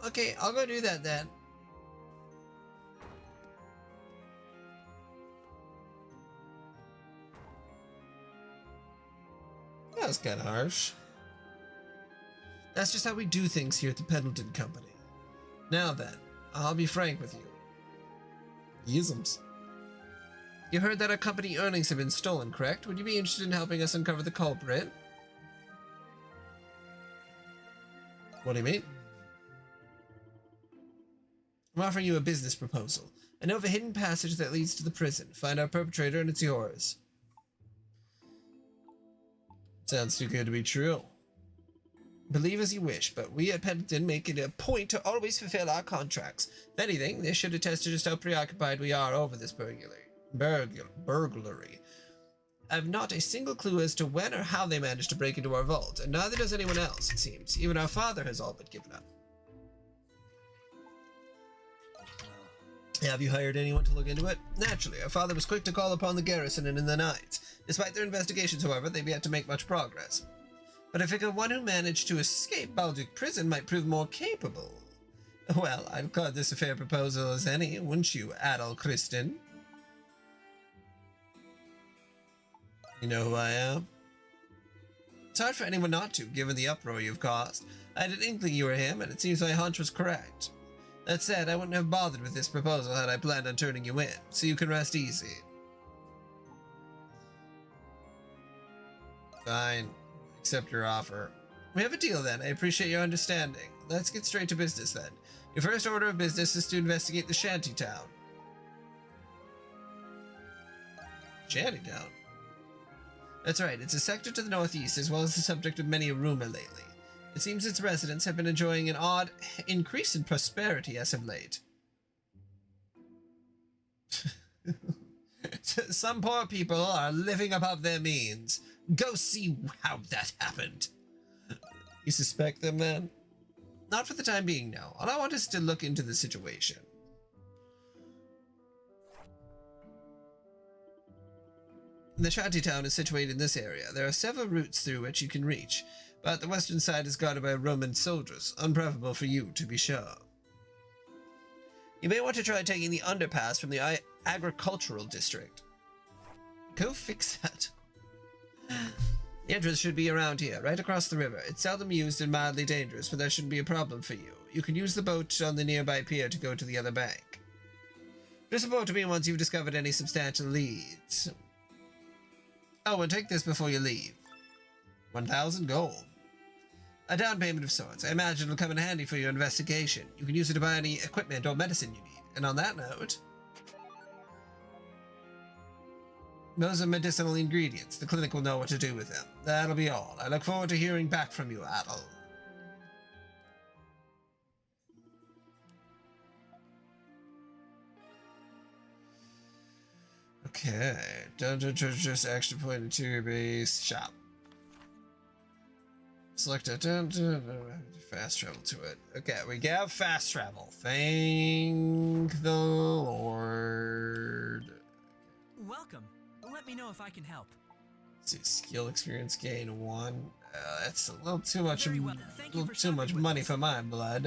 Okay, I'll go do that then. That was kind of harsh. That's just how we do things here at the Pendleton Company. Now then, I'll be frank with you. Isms. You heard that our company earnings have been stolen, correct? Would you be interested in helping us uncover the culprit? What do you mean? I'm offering you a business proposal. I know of a hidden passage that leads to the prison. Find our perpetrator and it's yours. Sounds too good to be true. Believe as you wish, but we at Pendleton make it a point to always fulfill our contracts. If anything, this should attest to just how preoccupied we are over this burglary. I have not a single clue as to when or how they managed to break into our vault, and neither does anyone else, it seems. Even our father has all but given up. Have you hired anyone to look into it? Naturally, our father was quick to call upon the garrison and in the night. Despite their investigations, however, they've yet to make much progress. But I figure one who managed to escape Balduc prison might prove more capable. Well, I'd call this a fair proposal as any, wouldn't you, Adol Kristen? You know who I am? It's hard for anyone not to, given the uproar you've caused. I had an inkling you were him, and it seems my hunch was correct. That said, I wouldn't have bothered with this proposal had I planned on turning you in, so you can rest easy. Fine. Accept your offer. We have a deal then. I appreciate your understanding. Let's get straight to business then. Your first order of business is to investigate the shantytown. Shantytown? That's right. It's a sector to the northeast, as well as the subject of many a rumor lately. It seems its residents have been enjoying an odd increase in prosperity as of late. Some poor people are living above their means. Go see how that happened. You suspect them, then? Not for the time being, no. All I want is to look into the situation. The shantytown is situated in this area. There are several routes through which you can reach, but the western side is guarded by Roman soldiers, unpreferable for you, to be sure. You may want to try taking the underpass from the agricultural district. Go fix that. The entrance should be around here, right across the river. It's seldom used and mildly dangerous, but that shouldn't be a problem for you. You can use the boat on the nearby pier to go to the other bank. Just report to me once you've discovered any substantial leads. Oh, and take this before you leave. 1,000 gold. A down payment of sorts. I imagine it'll come in handy for your investigation. You can use it to buy any equipment or medicine you need. And on that note... those are medicinal ingredients. The clinic will know what to do with them. That'll be all. I look forward to hearing back from you, Adol. Okay. Dungeon treasures, action point, interior base, shop. Select a dungeon, fast travel to it. Okay, we have fast travel. Thank the Lord. Welcome. Let me know if I can help. Let's see, skill experience gain 1. That's a little too much. Too much money for my blood.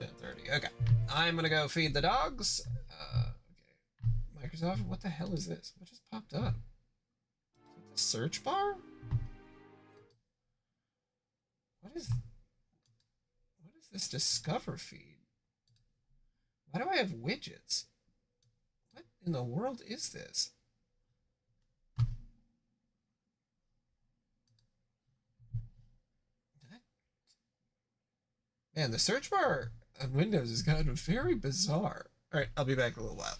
10:30. Okay, I'm gonna go feed the dogs. Okay, Microsoft. What the hell is this? What just popped up? The search bar? What is this Discover feed? Why do I have widgets? What in the world is this? Man, the search bar on Windows has gotten very bizarre. Alright, I'll be back in a little while.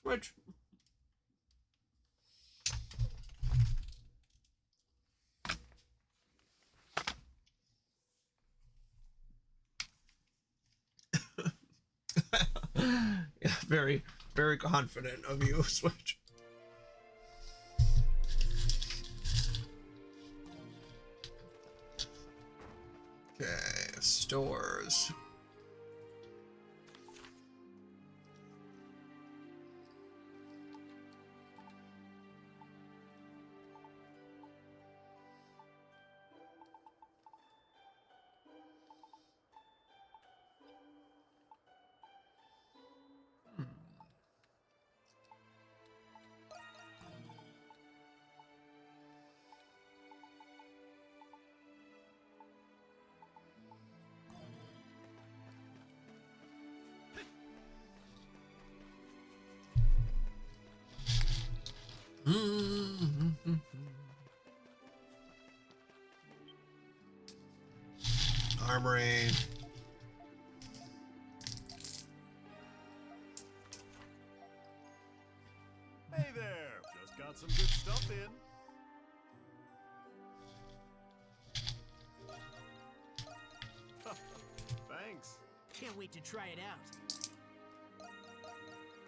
Switch. Yeah, very, very confident of you, Switch. Okay, stores. Armory. Hey there! Just got some good stuff in. Thanks. Can't wait to try it out.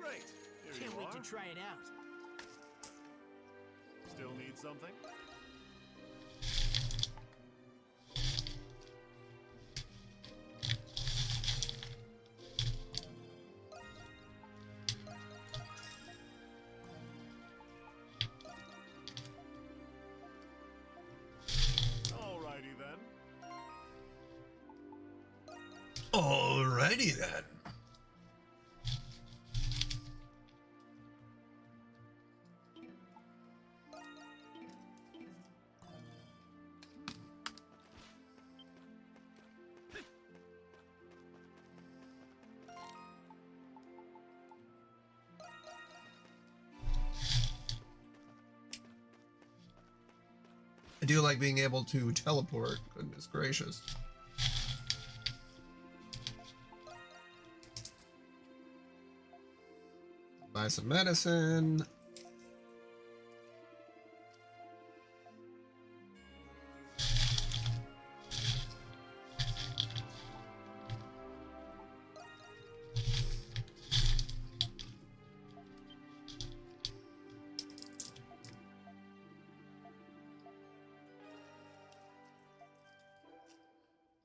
Great. Here Can't you wait are. to try it out. Still need something? Alrighty then. Alrighty then. I do like being able to teleport, goodness gracious. Buy some medicine.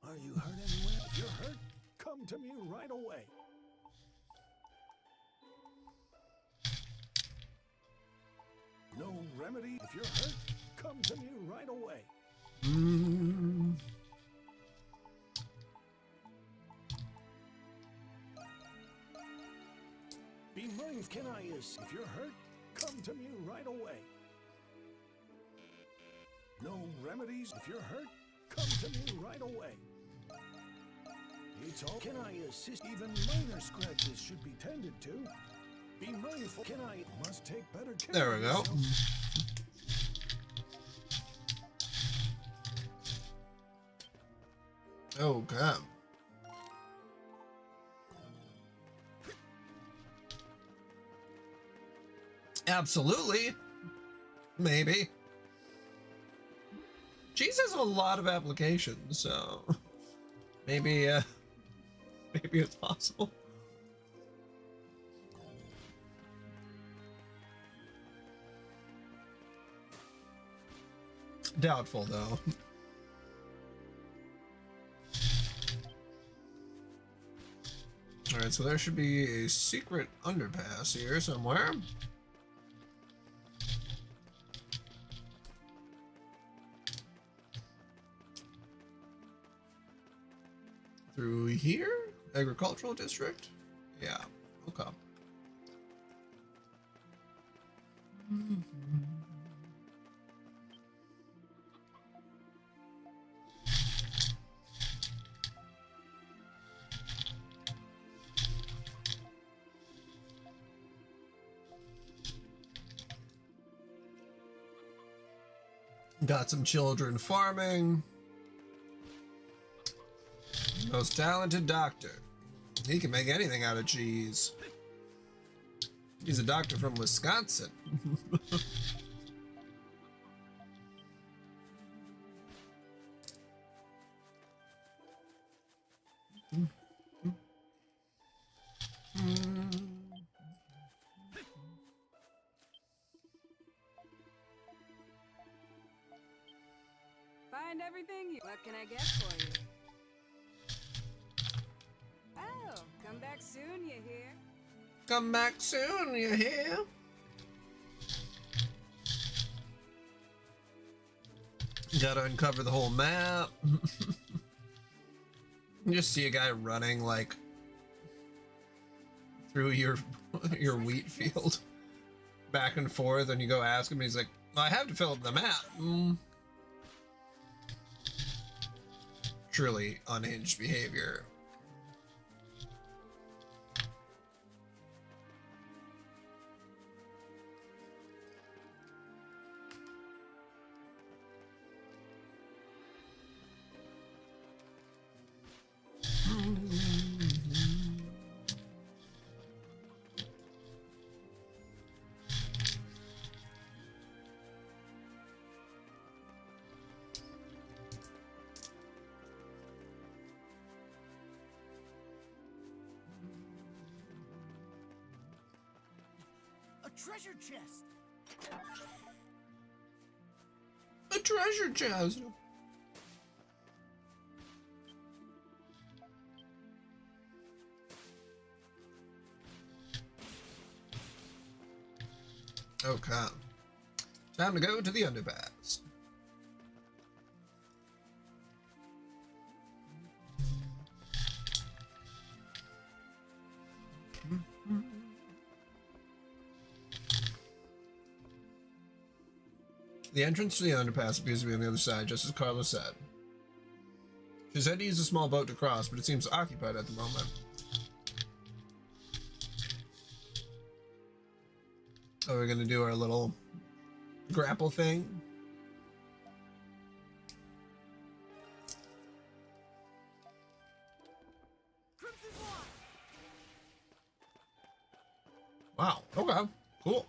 Are you hurt anywhere? If you're hurt, come to me right away. No remedy? If you're hurt, come to me right away. Be mindful, can I assist? If you're hurt, come to me right away. No remedies? If you're hurt, come to me right away. It's all. Can I assist? Even minor scratches should be tended to. Be mindful. Can I? Must take better care. There we of go. yourself. Okay. Absolutely. Maybe. Cheese has a lot of applications, so maybe maybe it's possible. Doubtful though. Alright, so there should be a secret underpass here somewhere. Through here? Agricultural district? Yeah, okay. Got some children farming. Most talented doctor. He can make anything out of cheese. He's a doctor from Wisconsin. Find everything. What can I get for you? Oh, come back soon, you hear? Come back soon, you hear? Gotta uncover the whole map. You just see a guy running like through your wheat field back and forth, and you go ask him, and he's like, well, I have to fill up the map. Truly unhinged behavior. Treasure chest. A treasure chest. Okay. Time to go to the underpass. The entrance to the underpass appears to be on the other side, just as Carla said. She said to use a small boat to cross, but it seems occupied at the moment. Oh, we're gonna do our little grapple thing. Wow, okay, cool.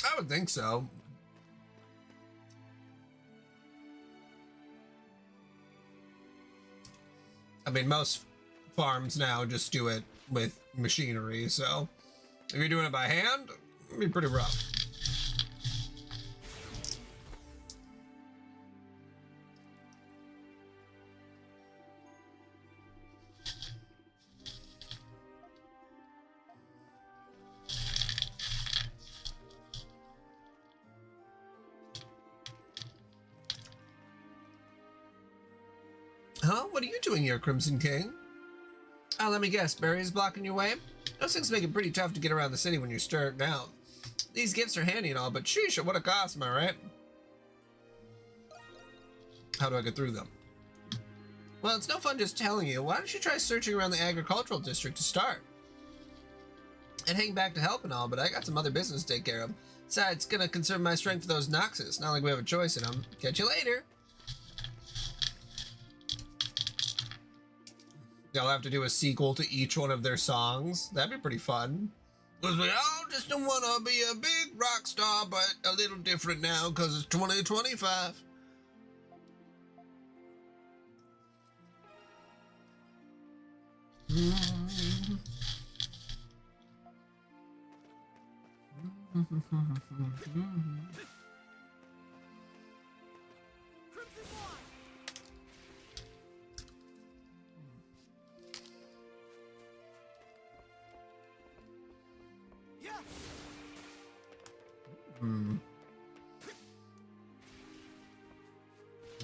I would think so. I mean, most farms now just do it with machinery, so if you're doing it by hand, it'd be pretty rough. Huh? What are you doing here, Crimson King? Oh, let me guess. Barriers blocking your way? Those things make it pretty tough to get around the city when you're stirred down. These gifts are handy and all, but sheesh, what a cost, am I right? How do I get through them? Well, it's no fun just telling you. Why don't you try searching around the agricultural district to start? I'd hang back to help and all, but I got some other business to take care of. Besides, it's gonna conserve my strength for those Noxus. Not like we have a choice in them. Catch you later. They'll have to do a sequel to each one of their songs. That'd be pretty fun. Because we all just don't want to be a big rock star, but a little different now because it's 2025.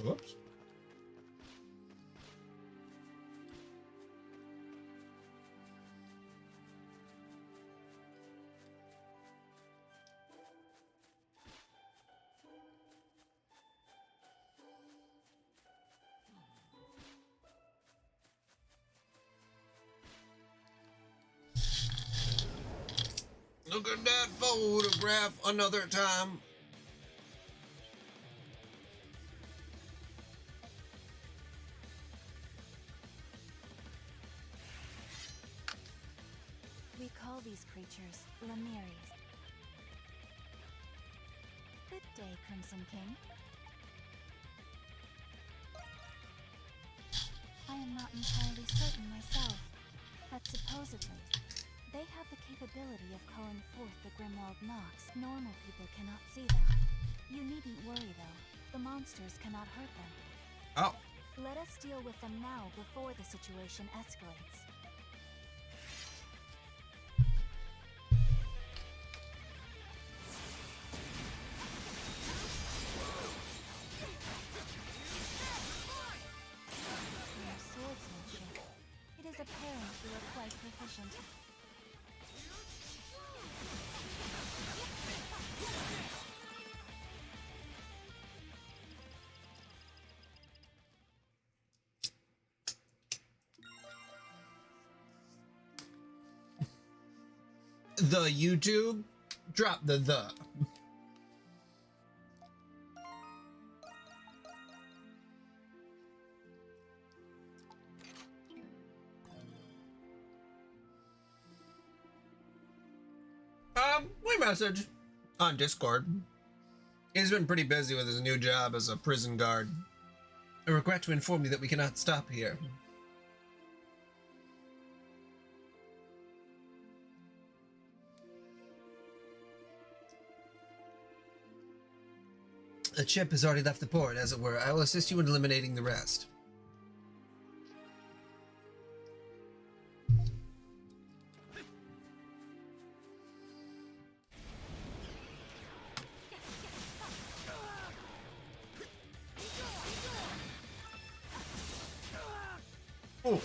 Whoops. Look at that photograph another time. these creatures Lemiris. Good day, Crimson King. I am not entirely certain myself, but supposedly, they have the capability of calling forth the Grimwald Nox. Normal people cannot see them. You needn't worry, though. The monsters cannot hurt them. Oh. Let us deal with them now before the situation escalates. Your swordsmanship. It is apparent you are quite proficient. The YouTube, drop the. We message on Discord. He's been pretty busy with his new job as a prison guard. I regret to inform you that we cannot stop here. The ship has already left the port, as it were. I will assist you in eliminating the rest. Oh.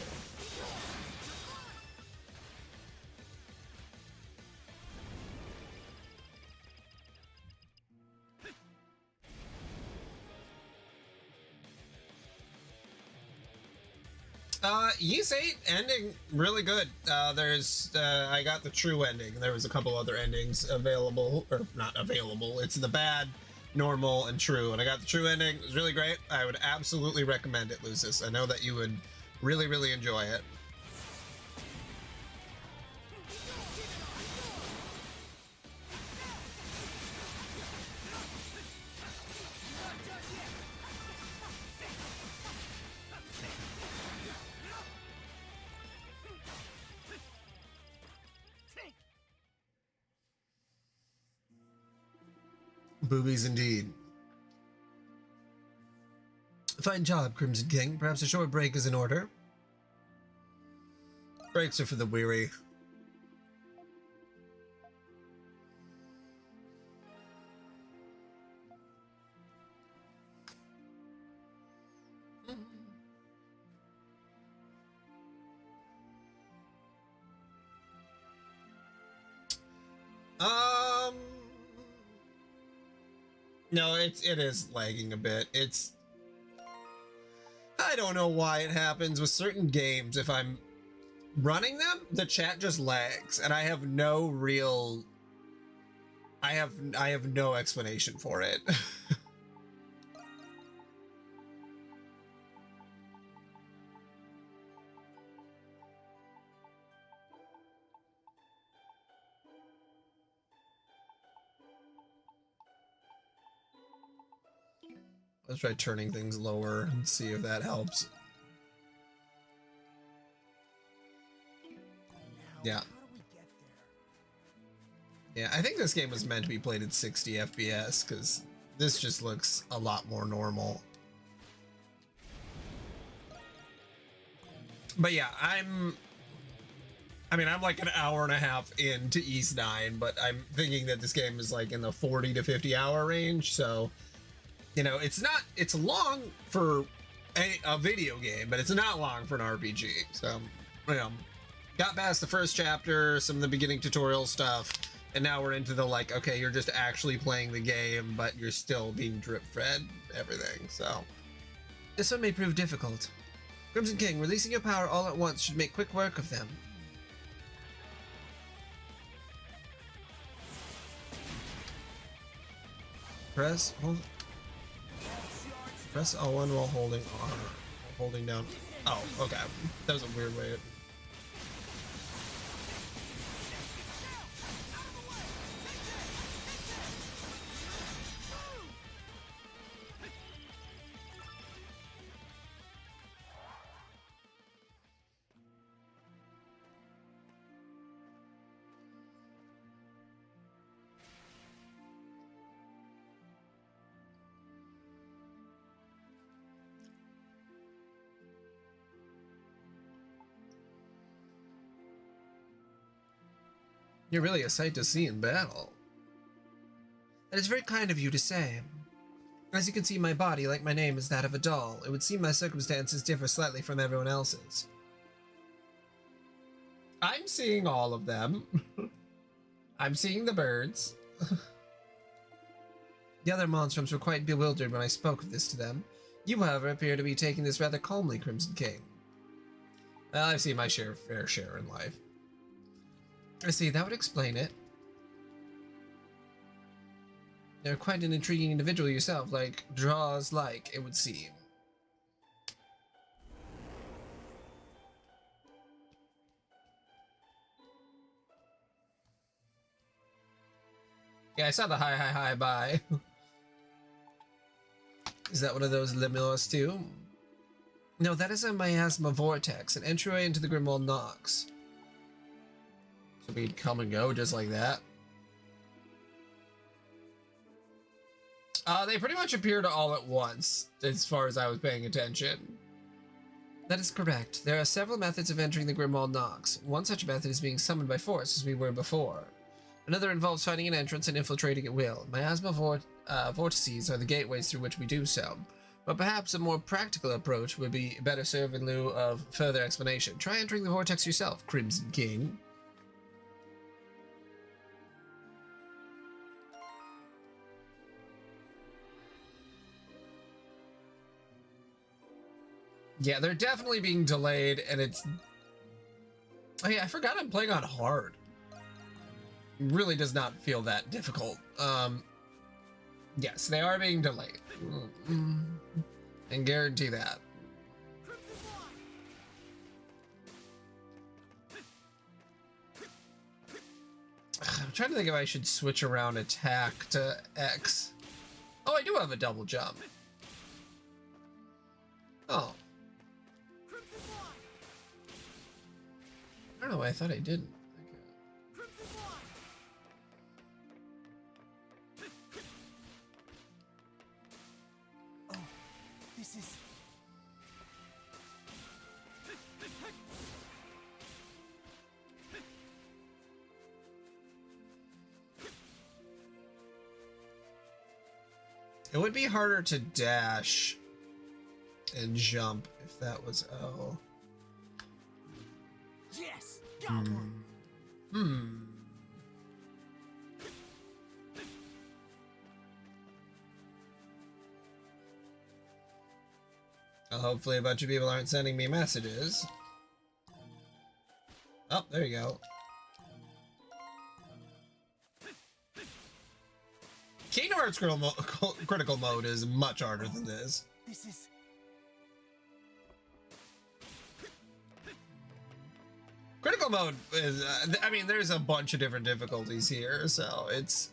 Ys 8 ending really good. I got the true ending. There was a couple other endings available, or not available. It's the bad, normal, and true. And I got the true ending. It was really great. I would absolutely recommend it, Lucis. I know that you would really, really enjoy it. Boobies indeed. Fine job, Crimson King. Perhaps a short break is in order. Breaks are for the weary. No, it is lagging a bit. I don't know why it happens with certain games. If I'm running them, the chat just lags, and I have no explanation for it. Let's try turning things lower and see if that helps. Yeah. Yeah, I think this game was meant to be played at 60 FPS because this just looks a lot more normal. But yeah, I'm like an hour and a half into Ys 9, but I'm thinking that this game is like in the 40 to 50 hour range, so you know, it's long for a video game, but it's not long for an RPG. So, you know, got past the first chapter, some of the beginning tutorial stuff, and now we're into the like, okay, you're just actually playing the game, but you're still being drip-fed everything, so. This one may prove difficult. Crimson King, releasing your power all at once should make quick work of them. Press, hold. Press L1 while holding R. Holding down. Oh, okay. That was a weird way. You're really a sight to see in battle. That is very kind of you to say. As you can see, my body, like my name, is that of a doll. It would seem my circumstances differ slightly from everyone else's. I'm seeing all of them. I'm seeing the birds. The other monstrums were quite bewildered when I spoke of this to them. You, however, appear to be taking this rather calmly, Crimson King. Well, I've seen my fair share in life. I see, that would explain it. You're quite an intriguing individual yourself, like draws like, it would seem. Yeah, I saw the hi, bye. Is that one of those Limulus too? No, that is a miasma vortex, an entryway into the Grimwald Nox. So we'd come and go just like that. They pretty much appeared all at once, as far as I was paying attention. That is correct. There are several methods of entering the Grimwald Nox. One such method is being summoned by force, as we were before. Another involves finding an entrance and infiltrating at will. Miasma vortices are the gateways through which we do so. But perhaps a more practical approach would be better served in lieu of further explanation. Try entering the vortex yourself, Crimson King. Yeah, they're definitely being delayed, and it's... Oh yeah, I forgot I'm playing on hard. It really does not feel that difficult. Yes, they are being delayed. And guarantee that. I'm trying to think if I should switch around attack to X. Oh, I do have a double jump. Oh. I don't know why I thought I didn't. Oh, this is... It would be harder to dash and jump if that was O. Yes, got one. Well, hopefully a bunch of people aren't sending me messages. Oh, there you go. Kingdom Hearts critical mode is much harder than this. This is... Critical mode is, I mean, there's a bunch of different difficulties here, so it's,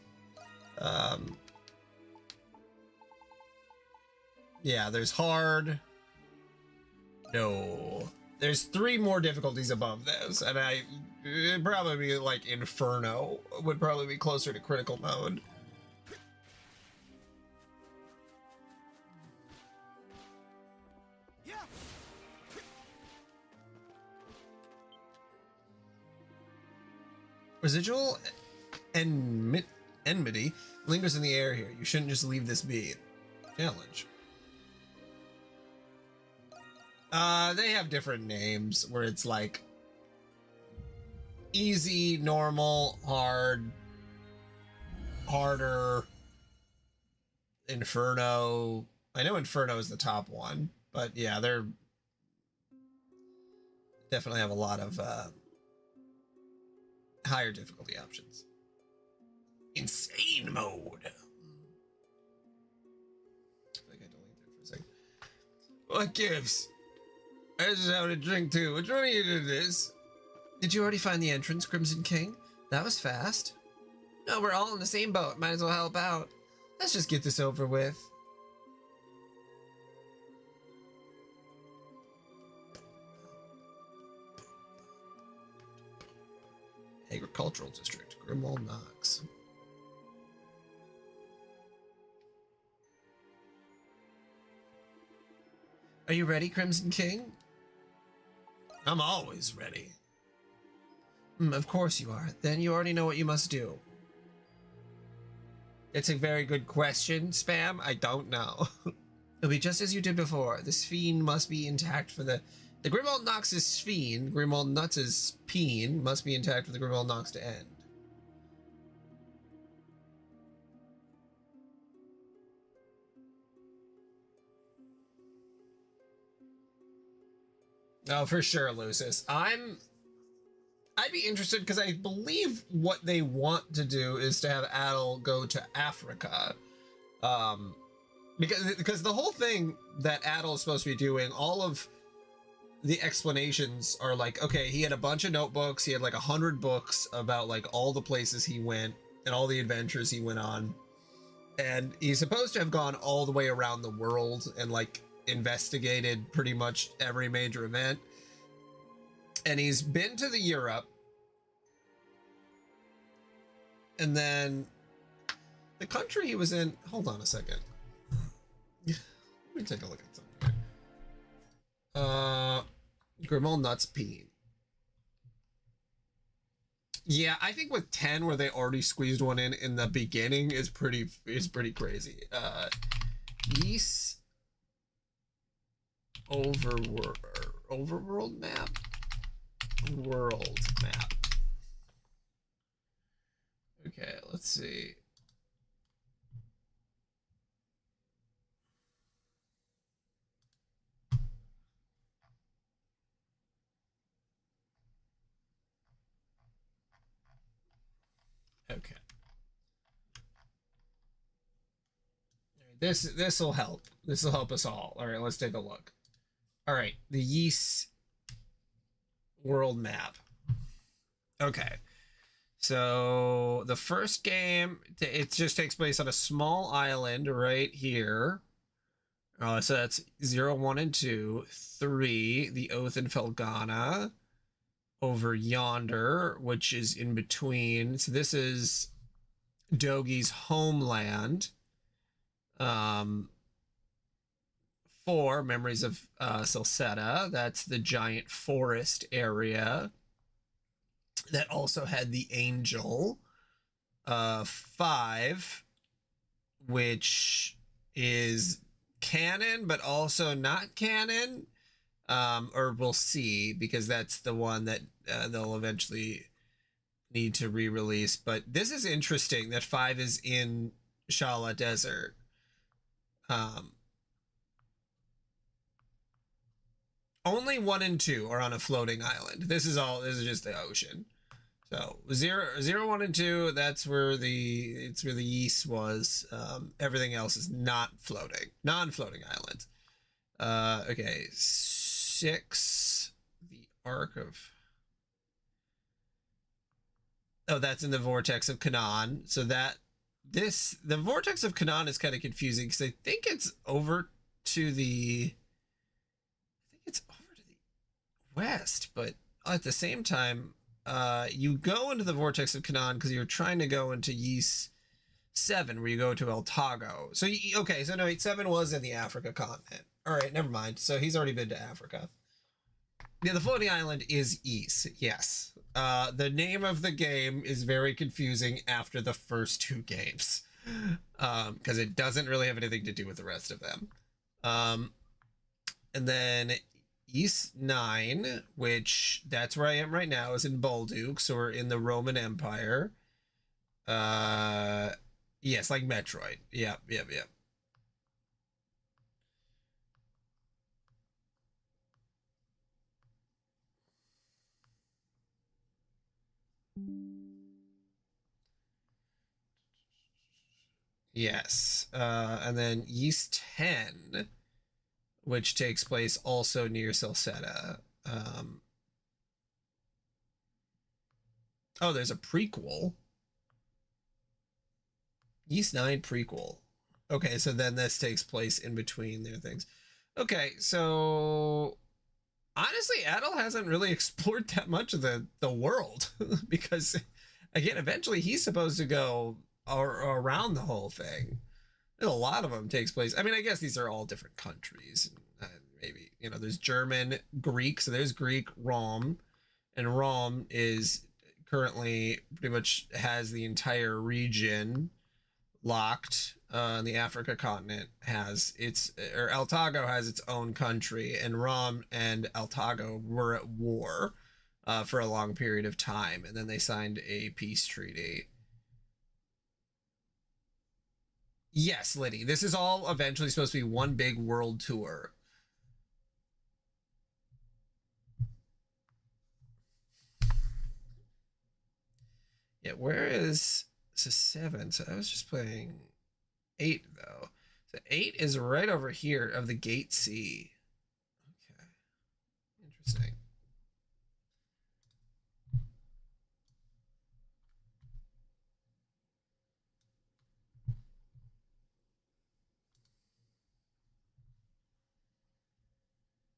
yeah, there's hard. No. There's 3 more difficulties above this, and it'd probably be like Inferno would probably be closer to critical mode. Residual enmity lingers in the air here. You shouldn't just leave this be. Challenge. They have different names where it's like easy, normal, hard, harder, Inferno. I know Inferno is the top one, but yeah, they're definitely have a lot of higher difficulty options. Insane mode. I think I deleted it for a second. What gives? I just have a drink too. Which one of you did this? Did you already find the entrance, Crimson King? That was fast. No, we're all in the same boat. Might as well help out. Let's just get this over with. Agricultural District, Grimwald Nox. Are you ready, Crimson King? I'm always ready. Of course you are. Then you already know what you must do. It's a very good question, Spam. I don't know. It'll be just as you did before. The sphen must be intact for the Grimald Nox's sphen, Grimald Nuts' peen, must be intact for the Grimald Nox to end. Oh, for sure, Lucis. I'd be interested because I believe what they want to do is to have Adel go to Africa. Because the whole thing that Adel is supposed to be doing, all of the explanations are like, okay, he had a bunch of notebooks, he had like 100 books about like all the places he went and all the adventures he went on. And he's supposed to have gone all the way around the world and like investigated pretty much every major event. And he's been to the Europe. And then the country he was in, hold on a second. Let me take a look at something. Grimald Nuts Peen. Yeah, I think with 10 where they already squeezed one in the beginning is pretty crazy. Yeast overworld map. World map. Okay, let's see. Okay. This will help. This will help us all. All right, let's take a look. All right, the Yeast world map. Okay. So the first game, it just takes place on a small island right here. So that's 0, 1, and 2. 3, the Oath in Felgana. Over yonder, which is in between. So this is Dogi's homeland. 4, Memories of Salsetta. That's the giant forest area that also had the angel. 5, which is canon but also not canon, or we'll see, because that's the one that they'll eventually need to re-release. But this is interesting that 5 is in Shala Desert. Only 1 and 2 are on a floating island. This is just the ocean. So 0, 1, and 2, that's where the yeast was. Everything else is not floating, non-floating islands. Okay, 6, the Ark of. Oh, that's in the Vortex of Canaan. So the Vortex of Canaan is kind of confusing because I think it's over to the. West, but at the same time, you go into the Vortex of Canaan because you're trying to go into Yeast 7, where you go to El Tago. So okay, so no, 7 was in the Africa continent. All right, never mind. So he's already been to Africa. Yeah, the floating island is East. Yes. The name of the game is very confusing after the first 2 games, because it doesn't really have anything to do with the rest of them. And then East 9, which that's where I am right now, is in Bolduc, so we're in the Roman Empire. Yes, like Metroid. Yep. Yes. And then Yeast 10, which takes place also near Salsetta. Oh, there's a prequel. Yeast 9 prequel. Okay, so then this takes place in between their things. Okay, so honestly, Adel hasn't really explored that much of the world because, again, eventually he's supposed to go around the whole thing. A lot of them takes place. I mean, I guess these are all different countries. Maybe, there's German, Greek. So there's Greek, Rome. And Rome is currently pretty much has the entire region locked. The Africa continent has its, or Altago has its own country, and Rom and Altago were at war for a long period of time, and then they signed a peace treaty. Yes, Liddy, this is all eventually supposed to be one big world tour. Yeah, where is this is 7? So I was just playing 8 though. So 8 is right over here of the Gate C. Okay. Interesting.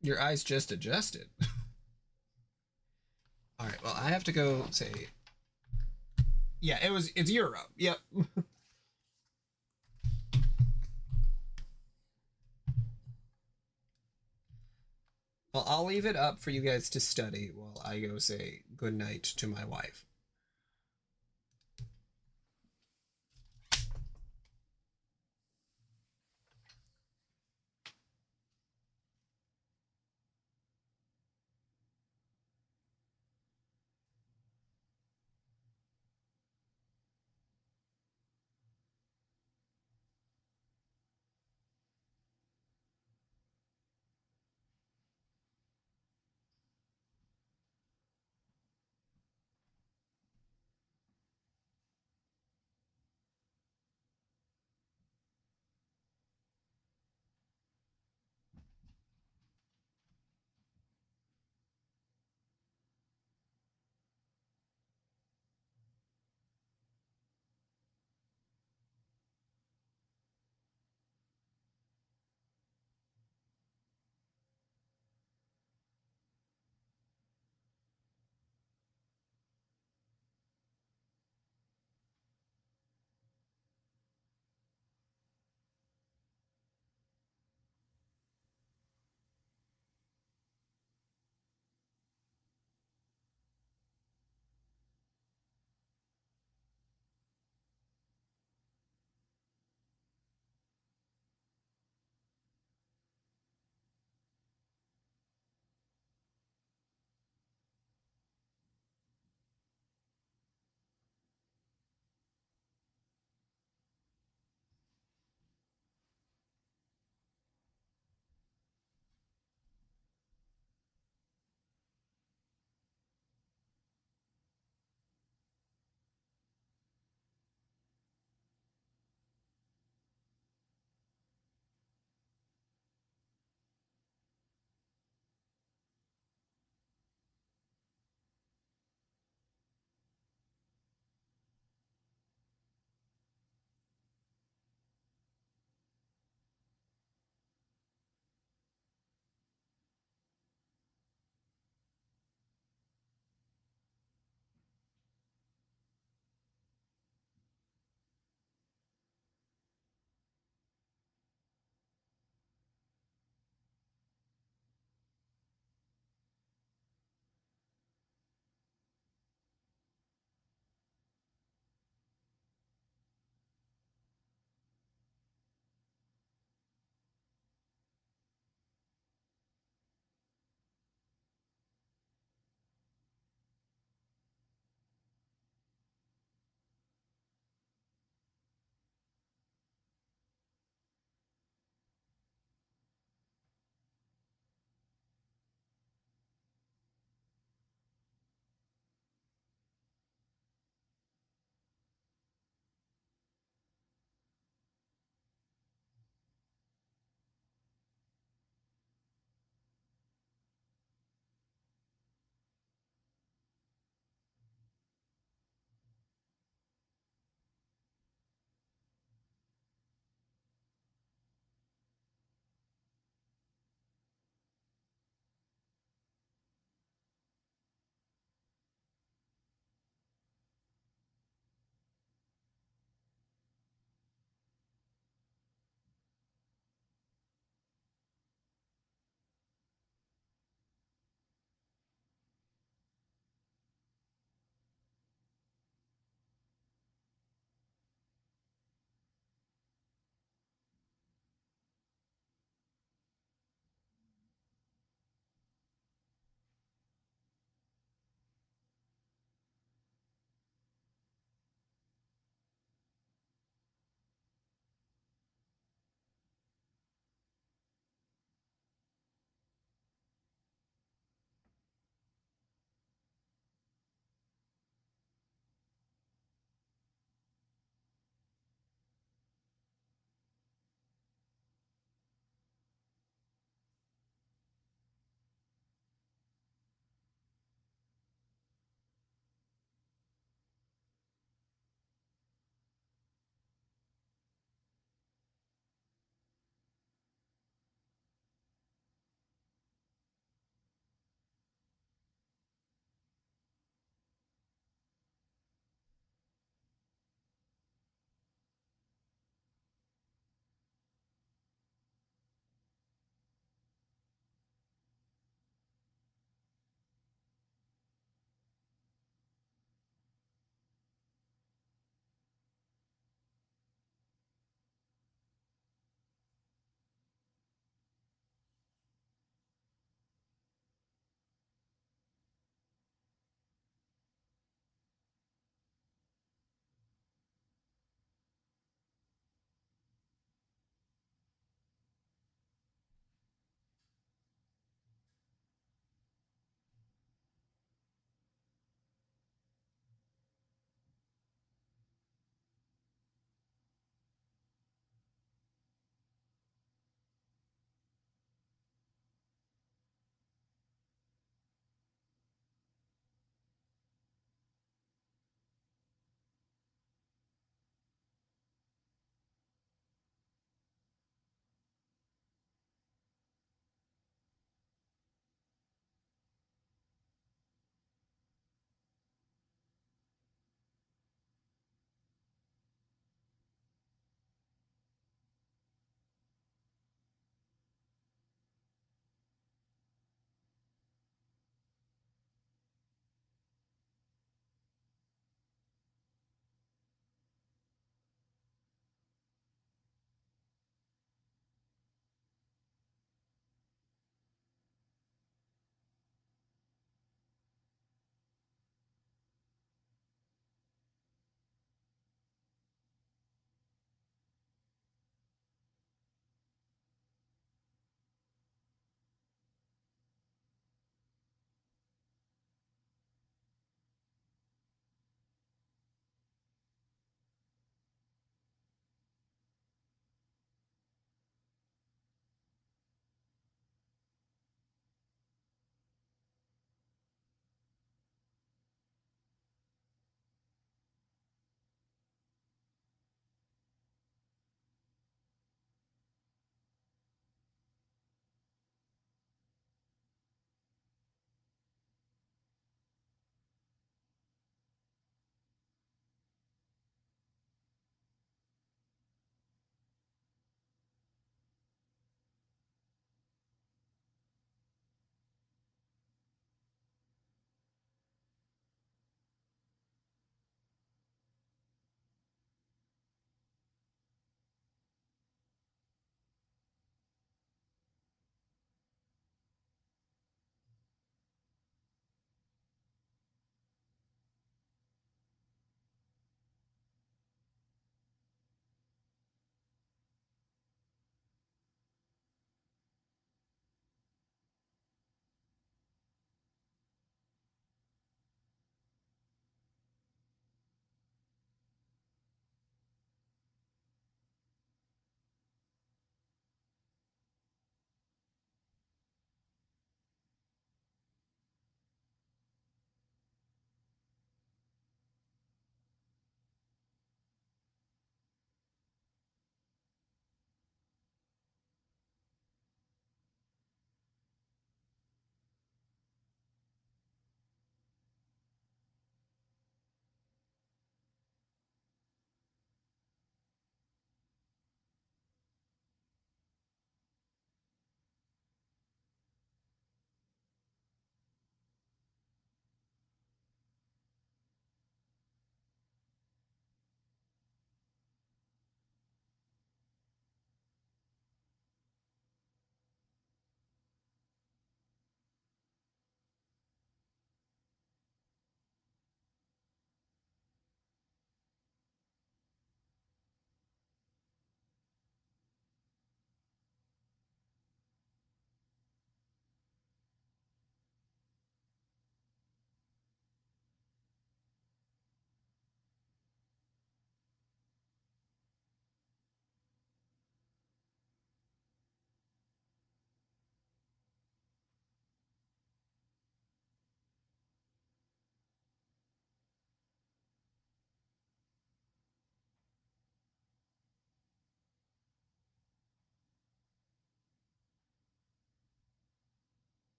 Your eyes just adjusted. All right, well, I have to go say, yeah, it's Europe. Yep. Well, I'll leave it up for you guys to study while I go say good night to my wife.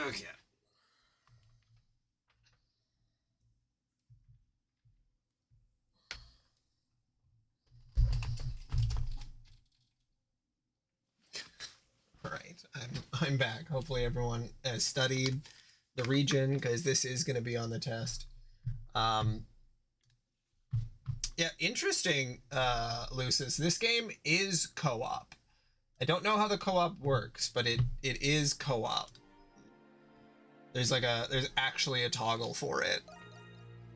Okay. All right, I'm back. Hopefully everyone has studied the region because this is going to be on the test. Yeah, interesting, Lucis. This game is co-op. I don't know how the co-op works, but it is co-op. There's actually a toggle for it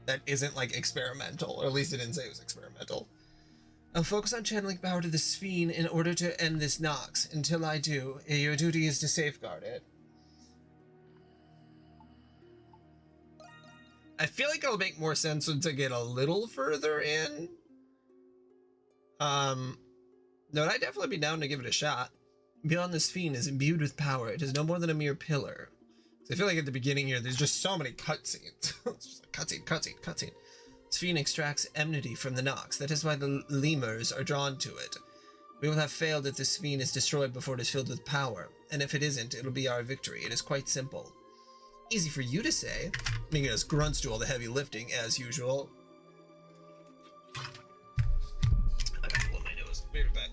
that isn't like experimental, or at least it didn't say it was experimental. I'll focus on channeling power to the Sphene in order to end this Nox. Until I do, your duty is to safeguard it. I feel like it'll make more sense to get a little further in. No, I'd definitely be down to give it a shot. Beyond the Sphene is imbued with power. It is no more than a mere pillar. So I feel like at the beginning here, there's just so many cutscenes. It's just like cutscene. Sphene extracts enmity from the Nox. That is why the lemurs are drawn to it. We will have failed if the Sphene is destroyed before it is filled with power. And if it isn't, it'll be our victory. It is quite simple. Easy for you to say. I mean, as grunts do all the heavy lifting, as usual. I gotta blow my nose. Be right back.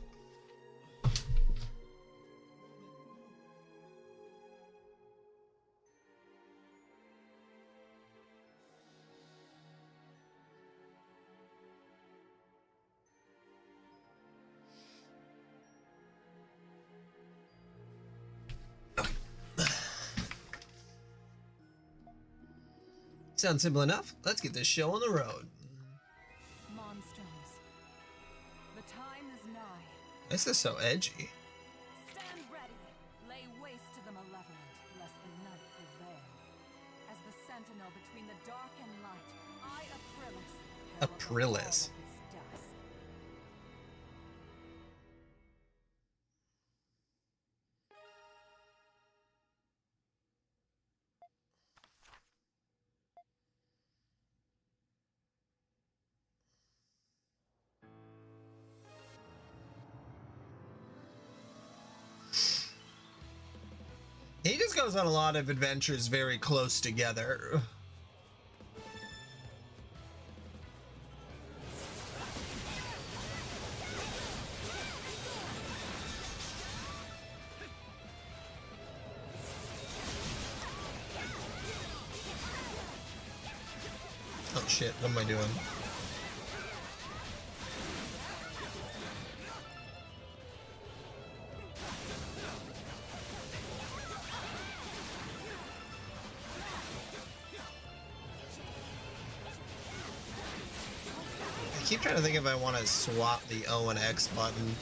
Sounds simple enough. Let's get this show on the road. Monstroms, the time is nigh. This is so edgy. Stand ready. Lay waste to the malevolent, lest the night prevail. As the sentinel between the dark and light, I, Aprilis. Aprilis. He just goes on a lot of adventures very close together. Oh shit, what am I doing? I keep trying to think if I want to swap the O and X button.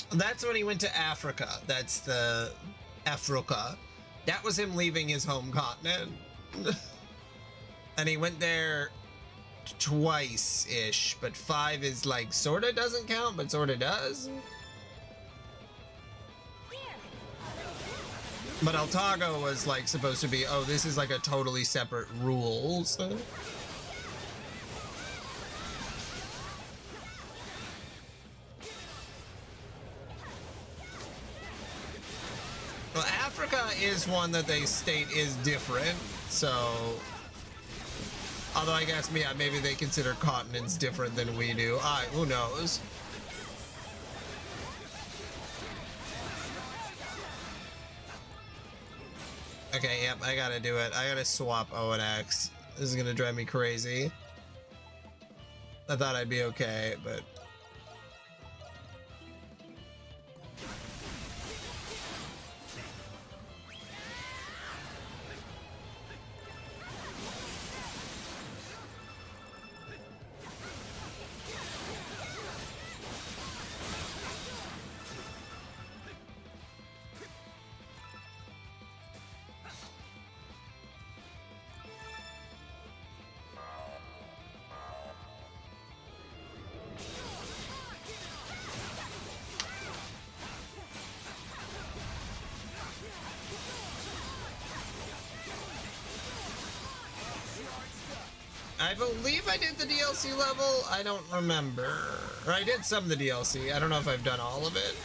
That's when he went to Africa. That's the Africa. That was him leaving his home continent. And he went there twice-ish, but 5 is like sorta doesn't count, but sorta does. But Altago was like supposed to be, oh, this is like a totally separate rules. Well, Africa is one that they state is different, so... Although I guess, yeah, maybe they consider continents different than we do. Who knows? Okay, yep, I gotta do it. I gotta swap O and X. This is gonna drive me crazy. I thought I'd be okay, but... I believe I did the DLC level. I don't remember. Or I did some of the DLC. I don't know if I've done all of it.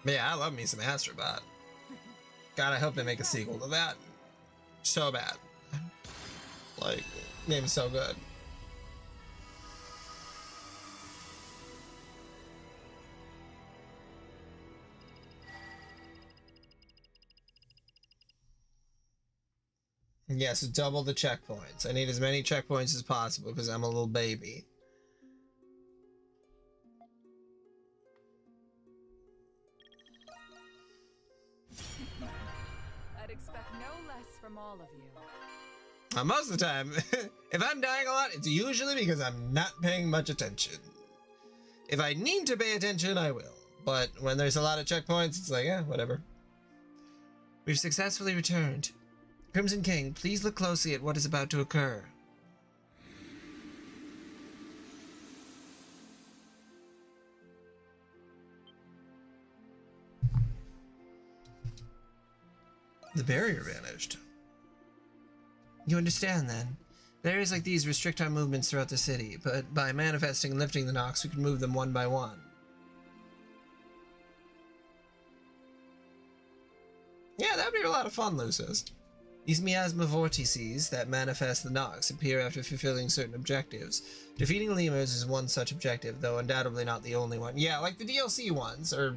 But yeah, I love me some Astrobot. God, I hope they make a sequel to that. So bad. Like, game's so good. Yes, double the checkpoints. I need as many checkpoints as possible because I'm a little baby. I'd expect no less from all of you. Most of the time, if I'm dying a lot, it's usually because I'm not paying much attention. If I need to pay attention, I will. But when there's a lot of checkpoints, it's like, yeah, whatever. We've successfully returned. Crimson King, please look closely at what is about to occur. The barrier vanished. You understand, then? Barriers like these restrict our movements throughout the city, but by manifesting and lifting the Nox, we can move them one by one. Yeah, that'd be a lot of fun, Lucis. These miasma vortices that manifest the Nox appear after fulfilling certain objectives. Defeating lemurs is one such objective, though undoubtedly not the only one. Yeah, like the DLC ones, or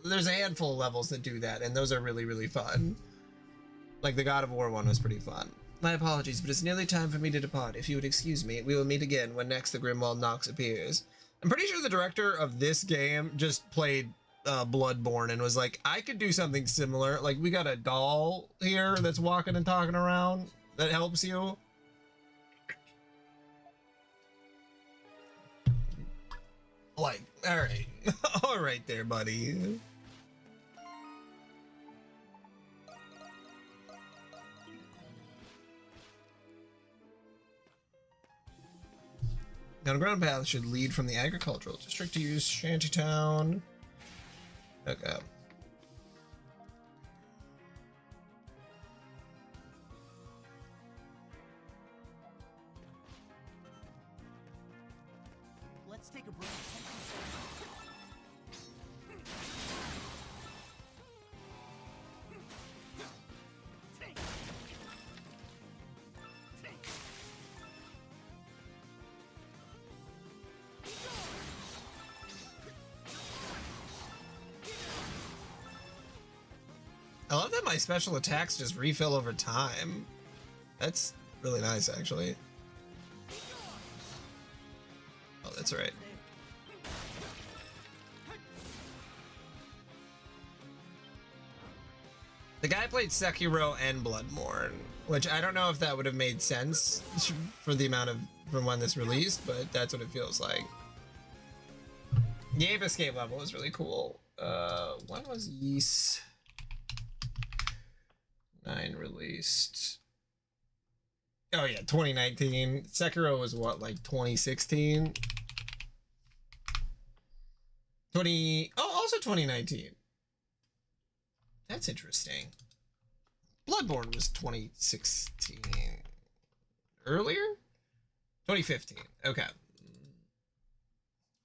there's a handful of levels that do that, and those are really, really fun. Like the God of War one was pretty fun. My apologies, but it's nearly time for me to depart. If you would excuse me, we will meet again when next the Grimwald Nox appears. I'm pretty sure the director of this game just played Bloodborne and was like, I could do something similar. Like, we got a doll here that's walking and talking around that helps you. Like, alright. Alright there, buddy. The underground path should lead from the agricultural district to use Shantytown. Okay. Let's take a break. I love that my special attacks just refill over time. That's really nice, actually. Oh, that's right. The guy played Sekiro and Bloodborne, which I don't know if that would have made sense for the amount of from when this released, but that's what it feels like. The Ape Escape level is really cool. When was Ys 9 released? Oh yeah, 2019. Sekiro was what, like 2016? Also 2019. That's interesting. Bloodborne was 2016. Earlier? 2015. Okay.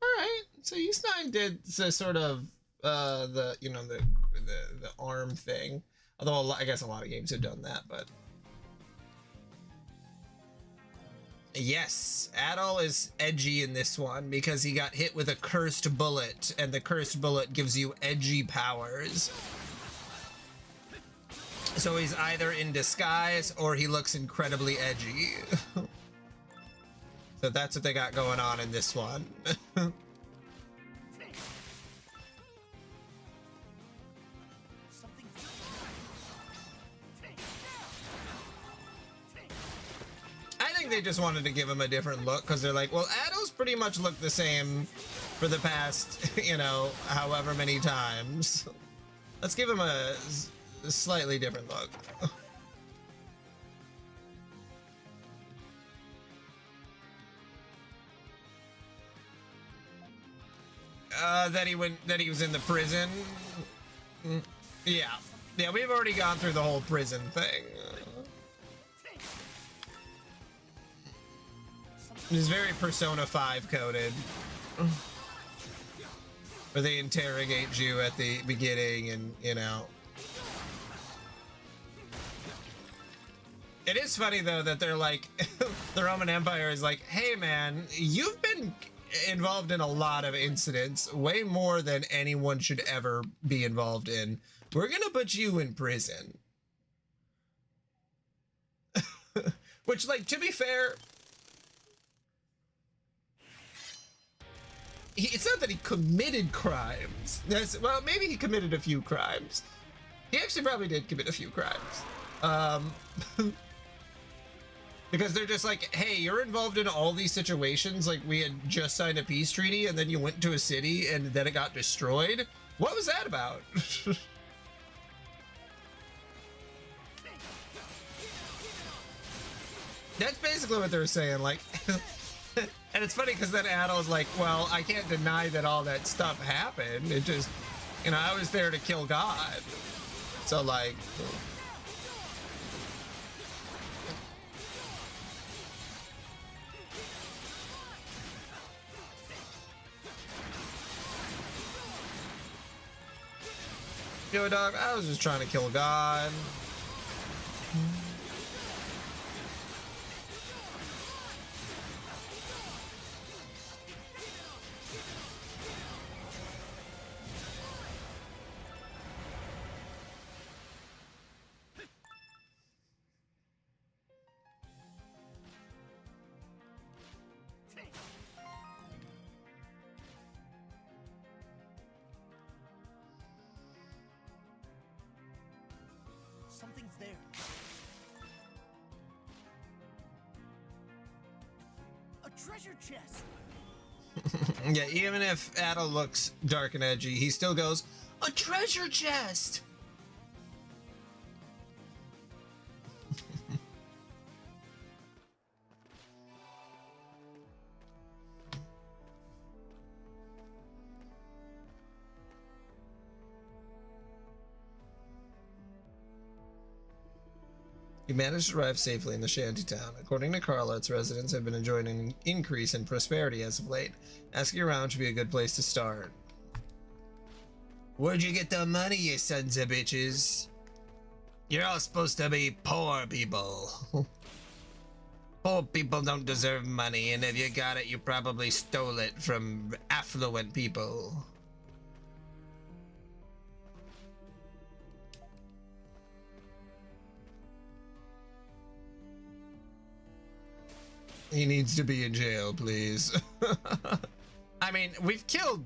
Alright. So Ys 9 did the sort of the arm thing. Although I guess a lot of games have done that, but yes, Adol is edgy in this one because he got hit with a cursed bullet, and the cursed bullet gives you edgy powers. So he's either in disguise or he looks incredibly edgy. So that's what they got going on in this one. I think they just wanted to give him a different look because they're like, well, Adol's pretty much looked the same for the past, however many times. Let's give him a a slightly different look. That he was in the prison. Yeah. Yeah, we've already gone through the whole prison thing. It's very Persona 5 coded. Where they interrogate you at the beginning and, you know. It is funny, though, that they're like, the Roman Empire is like, hey, man, you've been involved in a lot of incidents, way more than anyone should ever be involved in. We're gonna put you in prison. Which, like, to be fair, it's not that he committed crimes. Well, maybe he committed a few crimes. He actually probably did commit a few crimes. Because they're just like, hey, you're involved in all these situations. Like, we had just signed a peace treaty and then you went to a city and then it got destroyed. What was that about? That's basically what they're saying. Like, and it's funny because then Adol's like, well, I can't deny that all that stuff happened. It just, you know, I was there to kill God. So, like... Yo, dog, I was just trying to kill God. Something's there. A treasure chest. Yeah, even if Adol looks dark and edgy, he still goes, a treasure chest! You managed to arrive safely in the shantytown. According to Carla, its residents have been enjoying an increase in prosperity as of late. Asking around should be a good place to start. Where'd you get the money, you sons of bitches? You're all supposed to be poor people. Poor people don't deserve money, and if you got it, you probably stole it from affluent people. He needs to be in jail, please. I mean, we've killed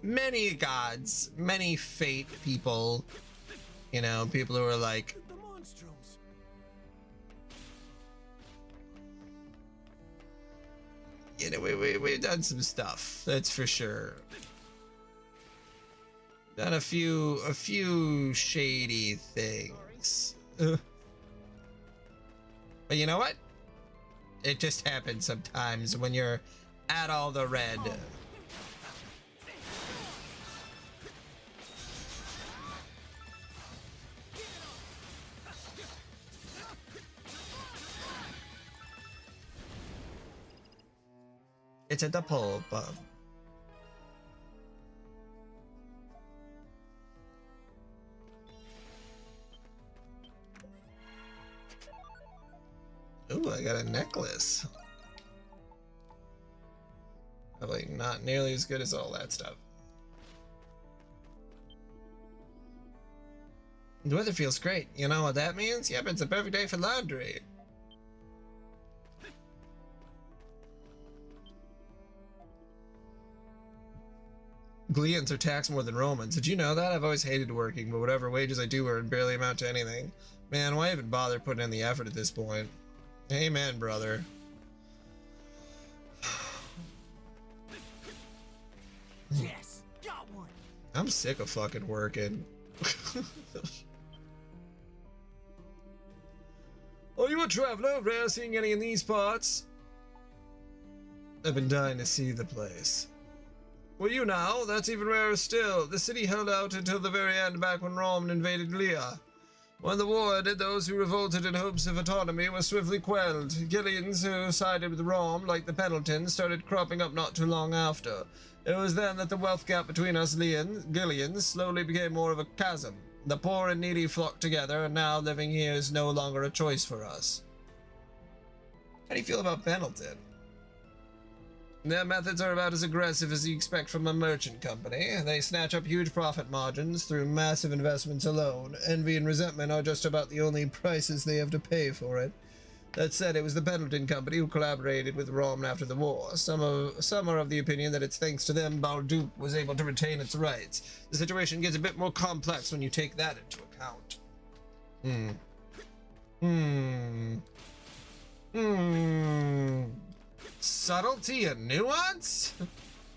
many gods, many fate people. You know, people who are like... The monstroms. You know, we've done some stuff, that's for sure. Done a few shady things. But you know what? It just happens sometimes when you're at all the red. It's at the pole pub. Ooh, I got a necklace. Probably not nearly as good as all that stuff. The weather feels great. You know what that means? Yep, it's a perfect day for laundry. Gleans are taxed more than Romans. Did you know that? I've always hated working, but whatever wages I do earn barely amount to anything. Man, why even bother putting in the effort at this point? Amen, brother. Yes, got one. I'm sick of fucking working. Are you a traveler? Rare seeing any in these parts? I've been dying to see the place. Well, you now, that's even rarer still. The city held out until the very end back when Rome invaded Leah. When the war ended, those who revolted in hopes of autonomy were swiftly quelled. Gillians who sided with Rome, like the Pendletons, started cropping up not too long after. It was then that the wealth gap between us Gillians slowly became more of a chasm. The poor and needy flocked together, and now living here is no longer a choice for us. How do you feel about Pendleton? Their methods are about as aggressive as you expect from a merchant company. They snatch up huge profit margins through massive investments alone. Envy and resentment are just about the only prices they have to pay for it. That said, it was the Pendleton Company who collaborated with Rome after the war. Some are of the opinion that it's thanks to them Balduke was able to retain its rights. The situation gets a bit more complex when you take that into account. Subtlety and nuance?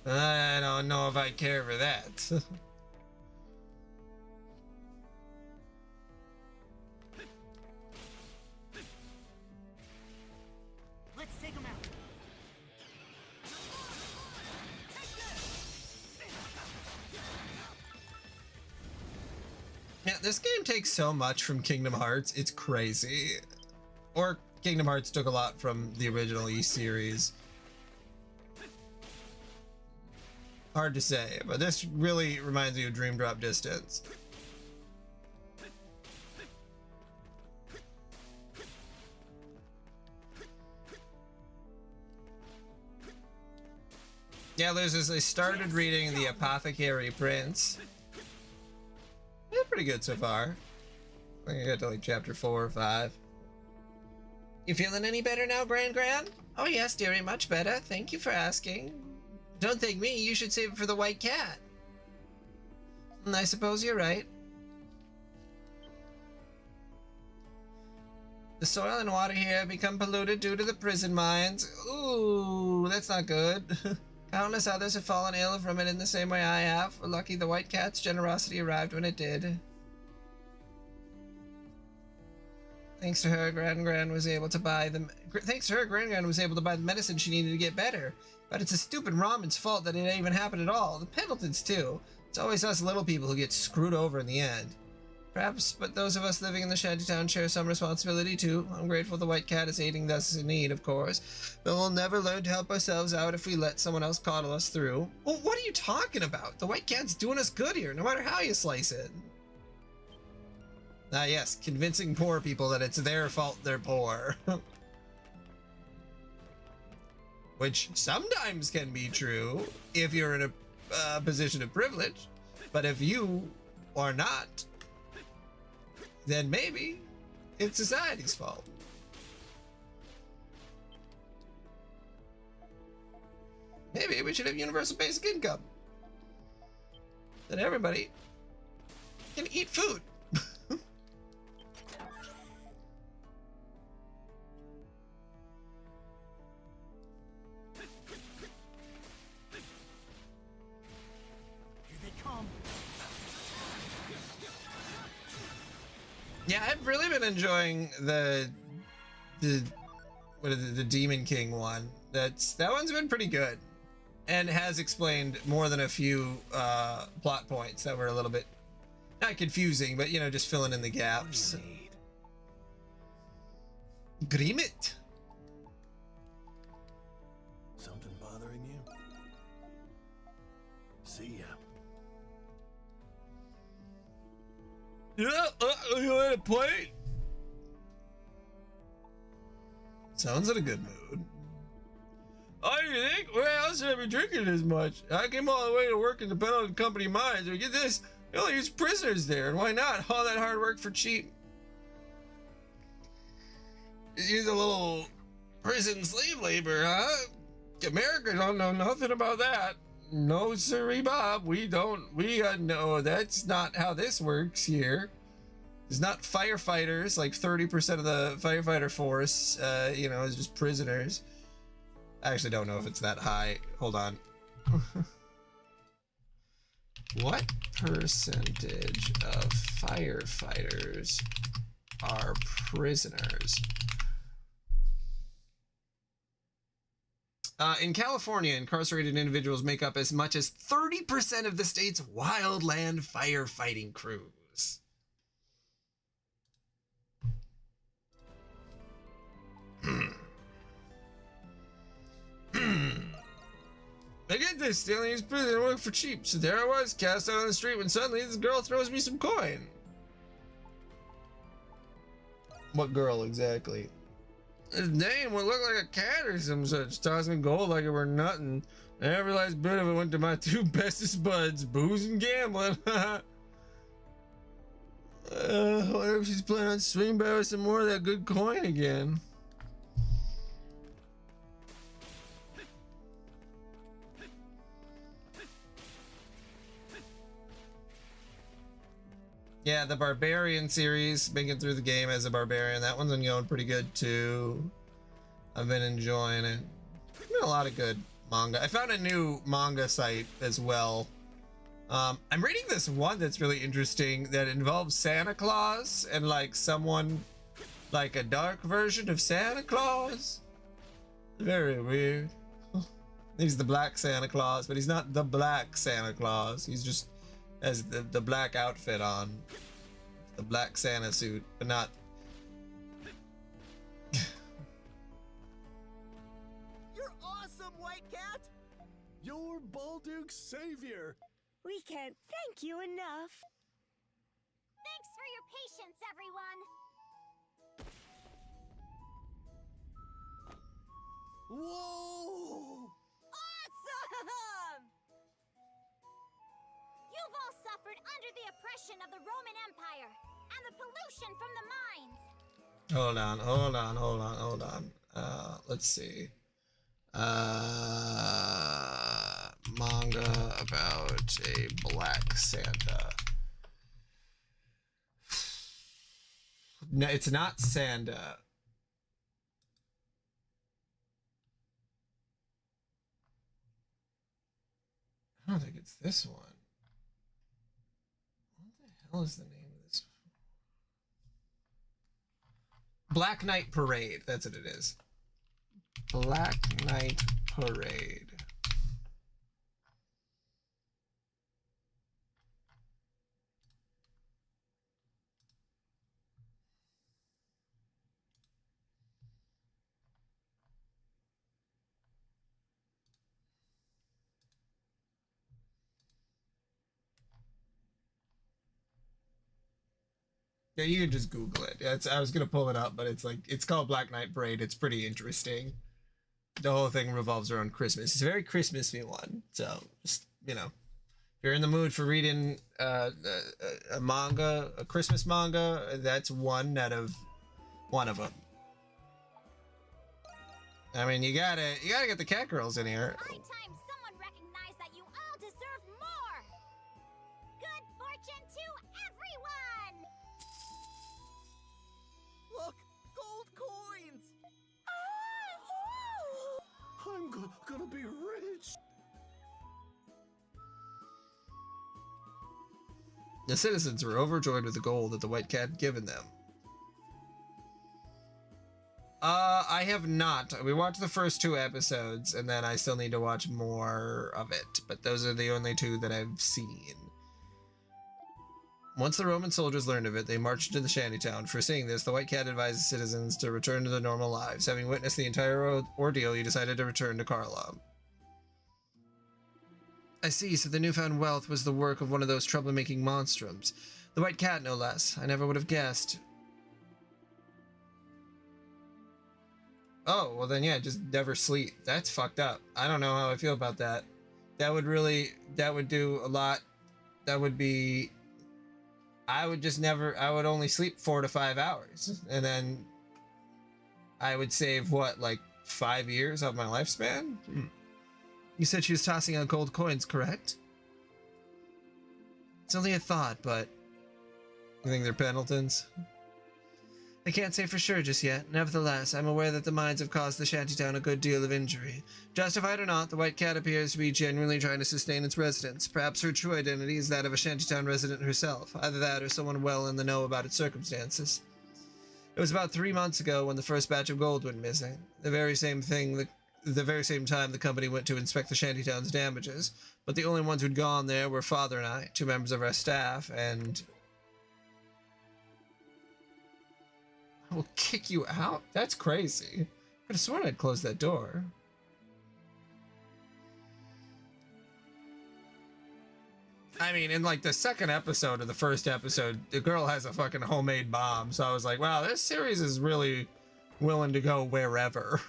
I don't know if I care for that. Let's take him out. Yeah, this game takes so much from Kingdom Hearts, it's crazy. Or Kingdom Hearts took a lot from the original E-series. Hard to say, but this really reminds me of Dream Drop Distance. Yeah, there's this, I started reading The Apothecary Prince. Yeah, pretty good so far. I think I got to like chapter 4 or 5. You feeling any better now, Gran? Oh yes, dearie, much better. Thank you for asking. Don't thank me, you should save it for the white cat. I suppose you're right. The soil and water here have become polluted due to the prison mines. Ooh, that's not good. Countless others have fallen ill from it in the same way I have. We're lucky the white cat's generosity arrived when it did. Thanks to her, Gran was able to buy the medicine she needed to get better. But it's a stupid Ramen's fault that it even happened at all. The Pendletons too. It's always us little people who get screwed over in the end. Perhaps, but those of us living in the shantytown share some responsibility too. I'm grateful the white cat is aiding those in need, of course. But we'll never learn to help ourselves out if we let someone else coddle us through. Well, what are you talking about? The white cat's doing us good here, no matter how you slice it. Ah yes, convincing poor people that it's their fault they're poor. Which sometimes can be true if you're in a position of privilege. But if you are not, then maybe it's society's fault. Maybe we should have universal basic income. Then everybody can eat food. Yeah, I've really been enjoying the Demon King one. That one's been pretty good, and has explained more than a few plot points that were a little bit not confusing, but you know, just filling in the gaps. Agreement. Something bothering you? See ya. Yeah, you want to play? Sounds in a good mood. Oh, you think? Where else should I be drinking as much? I came all the way to work in the Pendleton Company mines. We get this, we only use prisoners there, and why not? All that hard work for cheap. Just use a little prison slave labor, huh? America don't know nothing about that. No, sirree, Bob. We no, that's not how this works here. There's not firefighters, like 30% of the firefighter force, you know, is just prisoners. I actually don't know if it's that high. Hold on. What percentage of firefighters are prisoners? In California, incarcerated individuals make up as much as 30% of the state's wildland firefighting crews. I get this, stealing his prison work for cheap. So there I was, cast out on the street when suddenly this girl throws me some coin. What girl exactly? His name would look like a cat or some such. Tossed me gold like it were nothing. And every last bit of it went to my two bestest buds, booze and gambling. Wonder if she's planning on swinging by with some more of that good coin again. Yeah, the Barbarian series, making through the game as a barbarian. That one's been going pretty good too. I've been enjoying it. There's been a lot of good manga. I found a new manga site as well. I'm reading this one that's really interesting that involves Santa Claus and like someone, like a dark version of Santa Claus. Very weird. He's the black Santa Claus, but he's not the black Santa Claus. He's just has the black outfit on, the black Santa suit, but not. You're awesome, White Cat! You're Balduke's savior. We can't thank you enough. Thanks for your patience, everyone. Whoa! Awesome! You've all suffered under the oppression of the Roman Empire and the pollution from the mines. Hold on. Let's see. Manga about a black Santa. No, it's not Santa. I don't think it's this one. What the hell is the name of this? Black Knight Parade. That's what it is. Black Knight Parade. Yeah, you can just Google it. I was gonna pull it up, but it's called Black Knight Parade. It's pretty interesting. The whole thing revolves around Christmas. It's a very Christmassy one. So just, if you're in the mood for reading a manga, a Christmas manga, that's one of them. I mean, you gotta get the cat girls in here. High time someone recognized that you all deserve more. Good fortune to everyone. Look, gold coins. I'm gonna be rich. The citizens were overjoyed with the gold that the White Cat had given them. I have not. We watched the first 2 episodes, and then I still need to watch more of it. But those are the only 2 that I've seen. Once the Roman soldiers learned of it, they marched into the shantytown. Foreseeing this, the White Cat advised the citizens to return to their normal lives. Having witnessed the entire ordeal, he decided to return to Carla. I see, so the newfound wealth was the work of one of those troublemaking monstrums. The White Cat, no less. I never would have guessed. Oh, well then yeah, just never sleep. That's fucked up. I don't know how I feel about that. That would do a lot. That would be... I would only sleep 4 to 5 hours. And then I would save, what, like 5 years of my lifespan? You said she was tossing out gold coins, correct? It's only a thought, but... You think they're Pendletons? I can't say for sure just yet. Nevertheless, I'm aware that the mines have caused the shantytown a good deal of injury. Justified or not, the White Cat appears to be genuinely trying to sustain its residents. Perhaps her true identity is that of a shantytown resident herself. Either that or someone well in the know about its circumstances. It was about 3 months ago when the first batch of gold went missing. The very same thing the very same time the company went to inspect the shantytown's damages, but the only ones who'd gone there were Father and I, two members of our staff, and... I will kick you out? That's crazy. I could have sworn I'd closed that door. I mean, in like the second episode of the first episode, the girl has a fucking homemade bomb, so I was like, wow, this series is really willing to go wherever.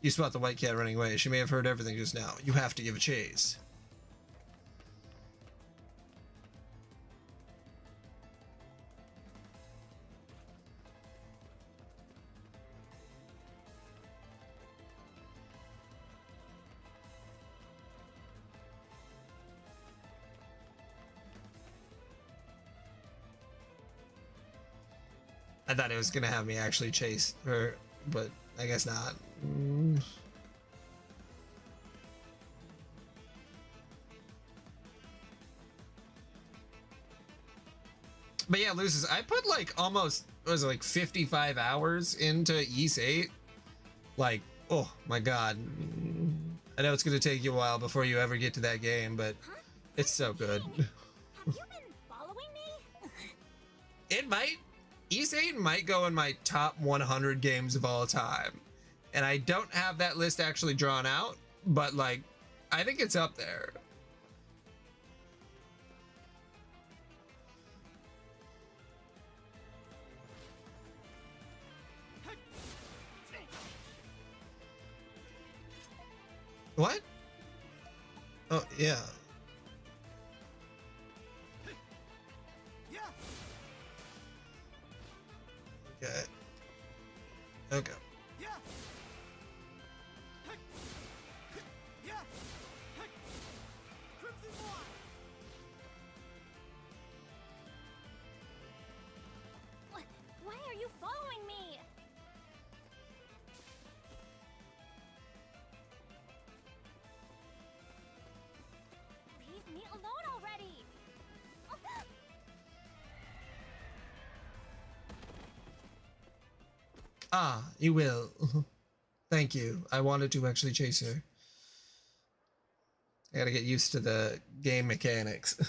You spot the white cat running away. She may have heard everything just now. You have to give a chase. I thought it was gonna have me actually chase her, but I guess not. But yeah, Lucis, I put like almost, what was it, like 55 hours into Ys 8. Like, oh my god. I know it's gonna take you a while before you ever get to that game, but it's so good. Have you been following me? It might. Ys 8 might go in my top 100 games of all time. And I don't have that list actually drawn out, but like, I think it's up there. What? Oh, yeah. Okay. Okay. Why are you following me? Leave me alone already! Ah, you will. Thank you. I wanted to actually chase her. I gotta get used to the game mechanics. Ouch!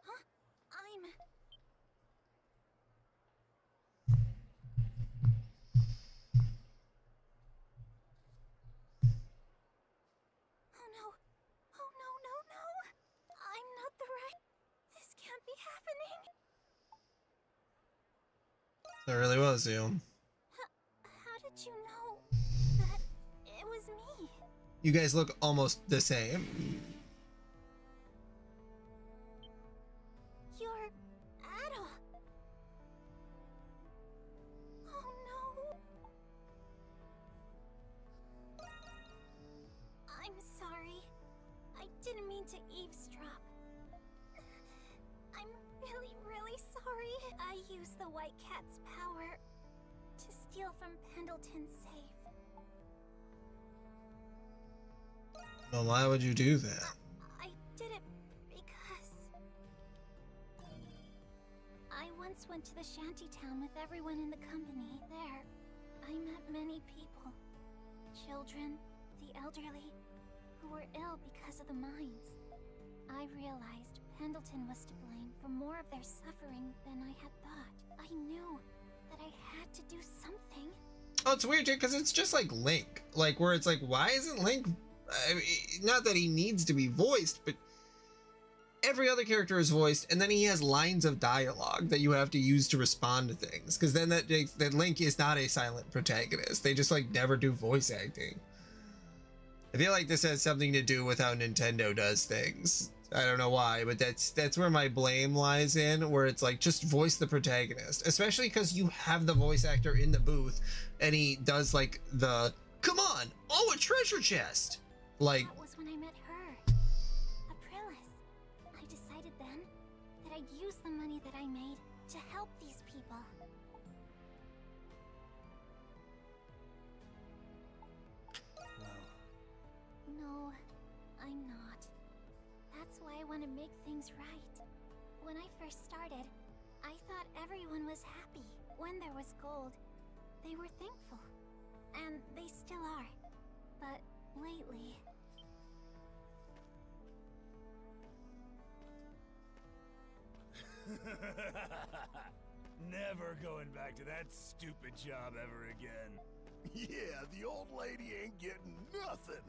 Huh? Oh no! Oh no, no, no! I'm not the right... This can't be happening! That really was you. How did you know that it was me? You guys look almost the same. You're Adol. Oh no. I'm sorry. I didn't mean to eavesdrop. I'm really, really sorry. I used the White Cat's power to steal from Pendleton's safe. Well, why would you do that? I did it because... I once went to the shantytown with everyone in the company. There, I met many people. Children, the elderly, who were ill because of the mines. I realized Pendleton was to blame for more of their suffering than I had thought. I knew that I had to do something. Oh, it's weird, because it's just like Link. Like, where it's like, why isn't Link... I mean, not that he needs to be voiced, but every other character is voiced, and then he has lines of dialogue that you have to use to respond to things. Because then that Link is not a silent protagonist. They just like never do voice acting. I feel like this has something to do with how Nintendo does things. I don't know why, but that's where my blame lies in, where it's like, just voice the protagonist, especially because you have the voice actor in the booth and he does like the Come on! Oh, a treasure chest! Like, That was when I met her. Aprilis. I decided then that I'd use the money that I made to help these people. No, I'm not. That's why I want to make things right. When I first started, I thought everyone was happy. When there was gold, they were thankful. And they still are. But lately... Never going back to that stupid job ever again. Yeah, the old lady ain't getting nothing.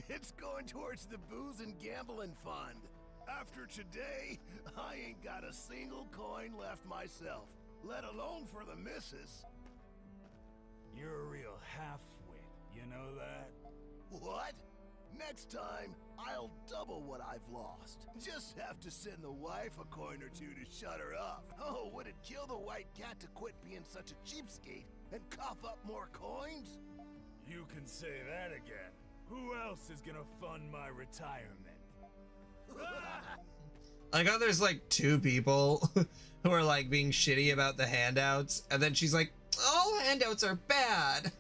It's going towards the booze and gambling fund. After today, I ain't got a single coin left myself, let alone for the missus. You're a real half-wit, you know that? What? Next time, I'll double what I've lost. Just have to send the wife a coin or two to shut her up. Oh, would it kill the white cat to quit being such a cheapskate and cough up more coins? You can say that again. Who else is gonna fund my retirement? I got there's like two people who are like being shitty about the handouts, and then she's like, all handouts are bad.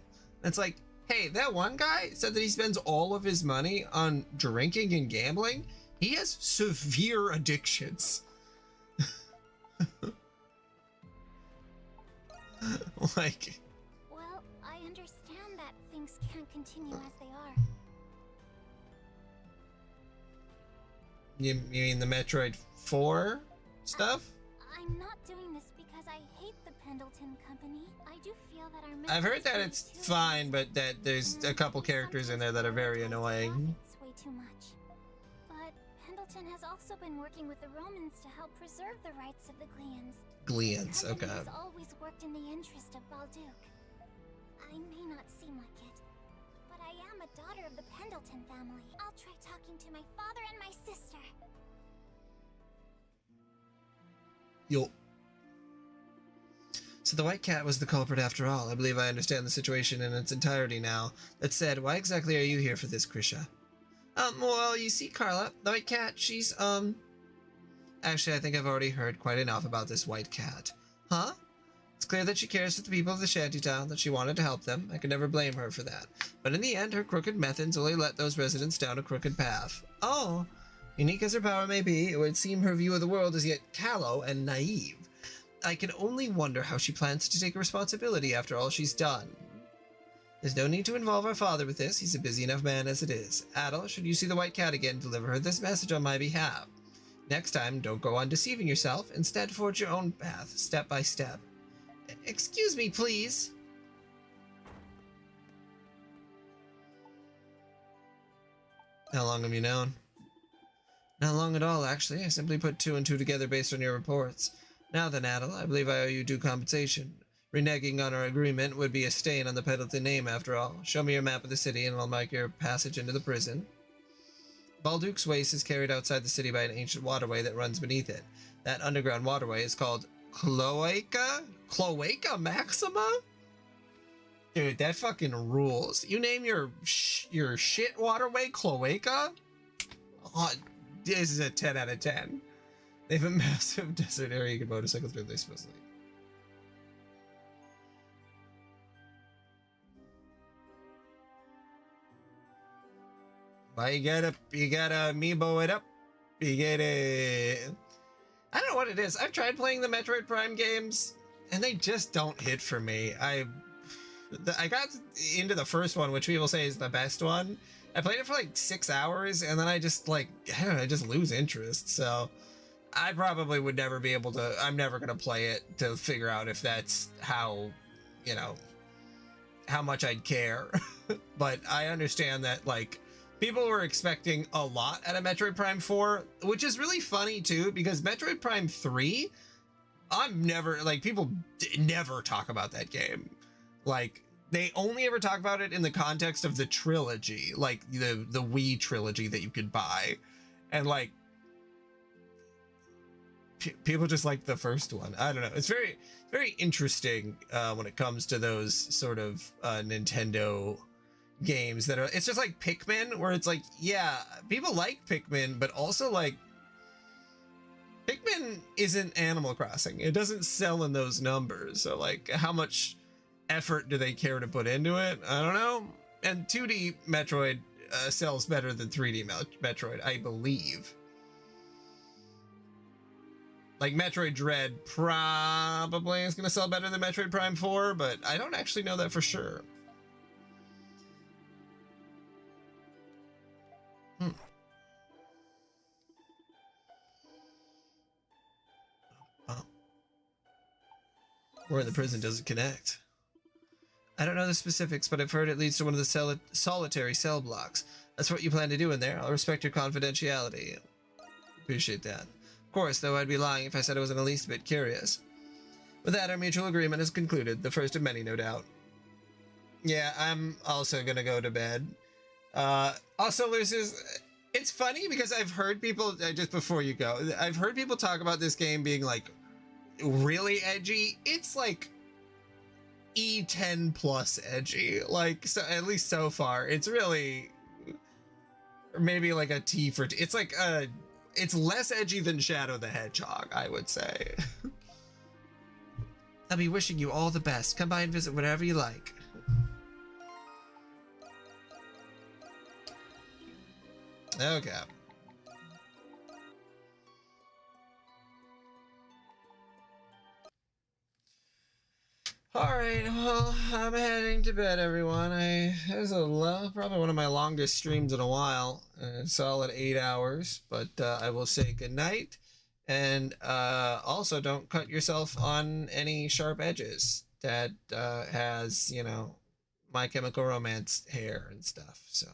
It's like, hey, that one guy said that he spends all of his money on drinking and gambling. He has severe addictions. Like, Well, I understand that things can't continue as they are. you mean the Metroid 4 stuff? I'm not doing this because I hate the Pendleton Company. I do feel that our I've heard that it's fine, but that there's a couple characters in there that are very annoying. It's way too much. But Pendleton has also been working with the Romans to help preserve the rights of the Gleans. Gleans, The company okay. has always worked in the interest of Balduke. I may not seem like it, but I am a daughter of the Pendleton family. I'll try talking to my father and my sister. Yo. So the White Cat was the culprit after all. I believe I understand the situation in its entirety now. That said, why exactly are you here for this, Krisha? Well, you see, Carla, the White Cat, she's, Actually, I think I've already heard quite enough about this White Cat. Huh? It's clear that she cares for the people of the shantytown, that she wanted to help them. I can never blame her for that. But in the end, her crooked methods only let those residents down a crooked path. Oh. Unique as her power may be, it would seem her view of the world is yet callow and naive. I can only wonder how she plans to take responsibility after all she's done. There's no need to involve our father with this. He's a busy enough man as it is. Adel, should you see the White Cat again, deliver her this message on my behalf. Next time, don't go on deceiving yourself. Instead, forge your own path, step by step. Excuse me, please. How long have you known? Not long at all, actually. I simply put two and two together based on your reports. Now then, Adel, I believe I owe you due compensation. Reneging on our agreement would be a stain on the Pendleton name, after all. Show me your map of the city, and I'll mark your passage into the prison. Balduke's Waste is carried outside the city by an ancient waterway that runs beneath it. That underground waterway is called Cloaca? Cloaca Maxima? Dude, that fucking rules. You name your shit waterway Cloaca? Oh, this is a 10 out of 10. They have a massive desert area you can motorcycle through, they supposedly. Why you gotta amiibo it up? You gotta... I don't know what it is. I've tried playing the Metroid Prime games, and they just don't hit for me. I got into the first one, which people say is the best one. I played it for like 6 hours, and then I just like, I don't know, I just lose interest. So I probably would never be able to, I'm never going to play it to figure out if that's how, you know, how much I'd care. But I understand that like people were expecting a lot out of Metroid Prime 4, which is really funny too, because Metroid Prime 3, I'm never, like people never talk about that game. Like, they only ever talk about it in the context of the trilogy, like the Wii trilogy that you could buy. And like, people just like the first one. I don't know. It's very interesting when it comes to those sort of Nintendo games that are, it's just like Pikmin, where it's like, yeah, people like Pikmin, but also like Pikmin isn't Animal Crossing. It doesn't sell in those numbers. So like, how much effort do they care to put into it? I don't know. And 2D Metroid sells better than 3D Metroid, I believe. Like Metroid Dread probably is going to sell better than Metroid Prime 4, but I don't actually know that for sure. Oh. Or in the prison doesn't connect. I don't know the specifics, but I've heard it leads to one of the solitary cell blocks. That's what you plan to do in there. I'll respect your confidentiality. Appreciate that. Of course, though I'd be lying if I said I wasn't the least bit curious. With that, our mutual agreement is concluded. The first of many, no doubt. Yeah, I'm also gonna go to bed. Also, Lucis, it's funny because I've heard people, just before you go, I've heard people talk about this game being like really edgy. It's like E10 plus edgy, like, so at least so far. It's really, or maybe like a T for T. It's like it's less edgy than Shadow the Hedgehog, I would say. I'll be wishing you all the best. Come by and visit whenever you like. Okay. Alright, well, I'm heading to bed, everyone. It was probably one of my longest streams in a while. Solid 8 hours, but I will say goodnight. And also, don't cut yourself on any sharp edges that has, you know, My Chemical Romance hair and stuff, so.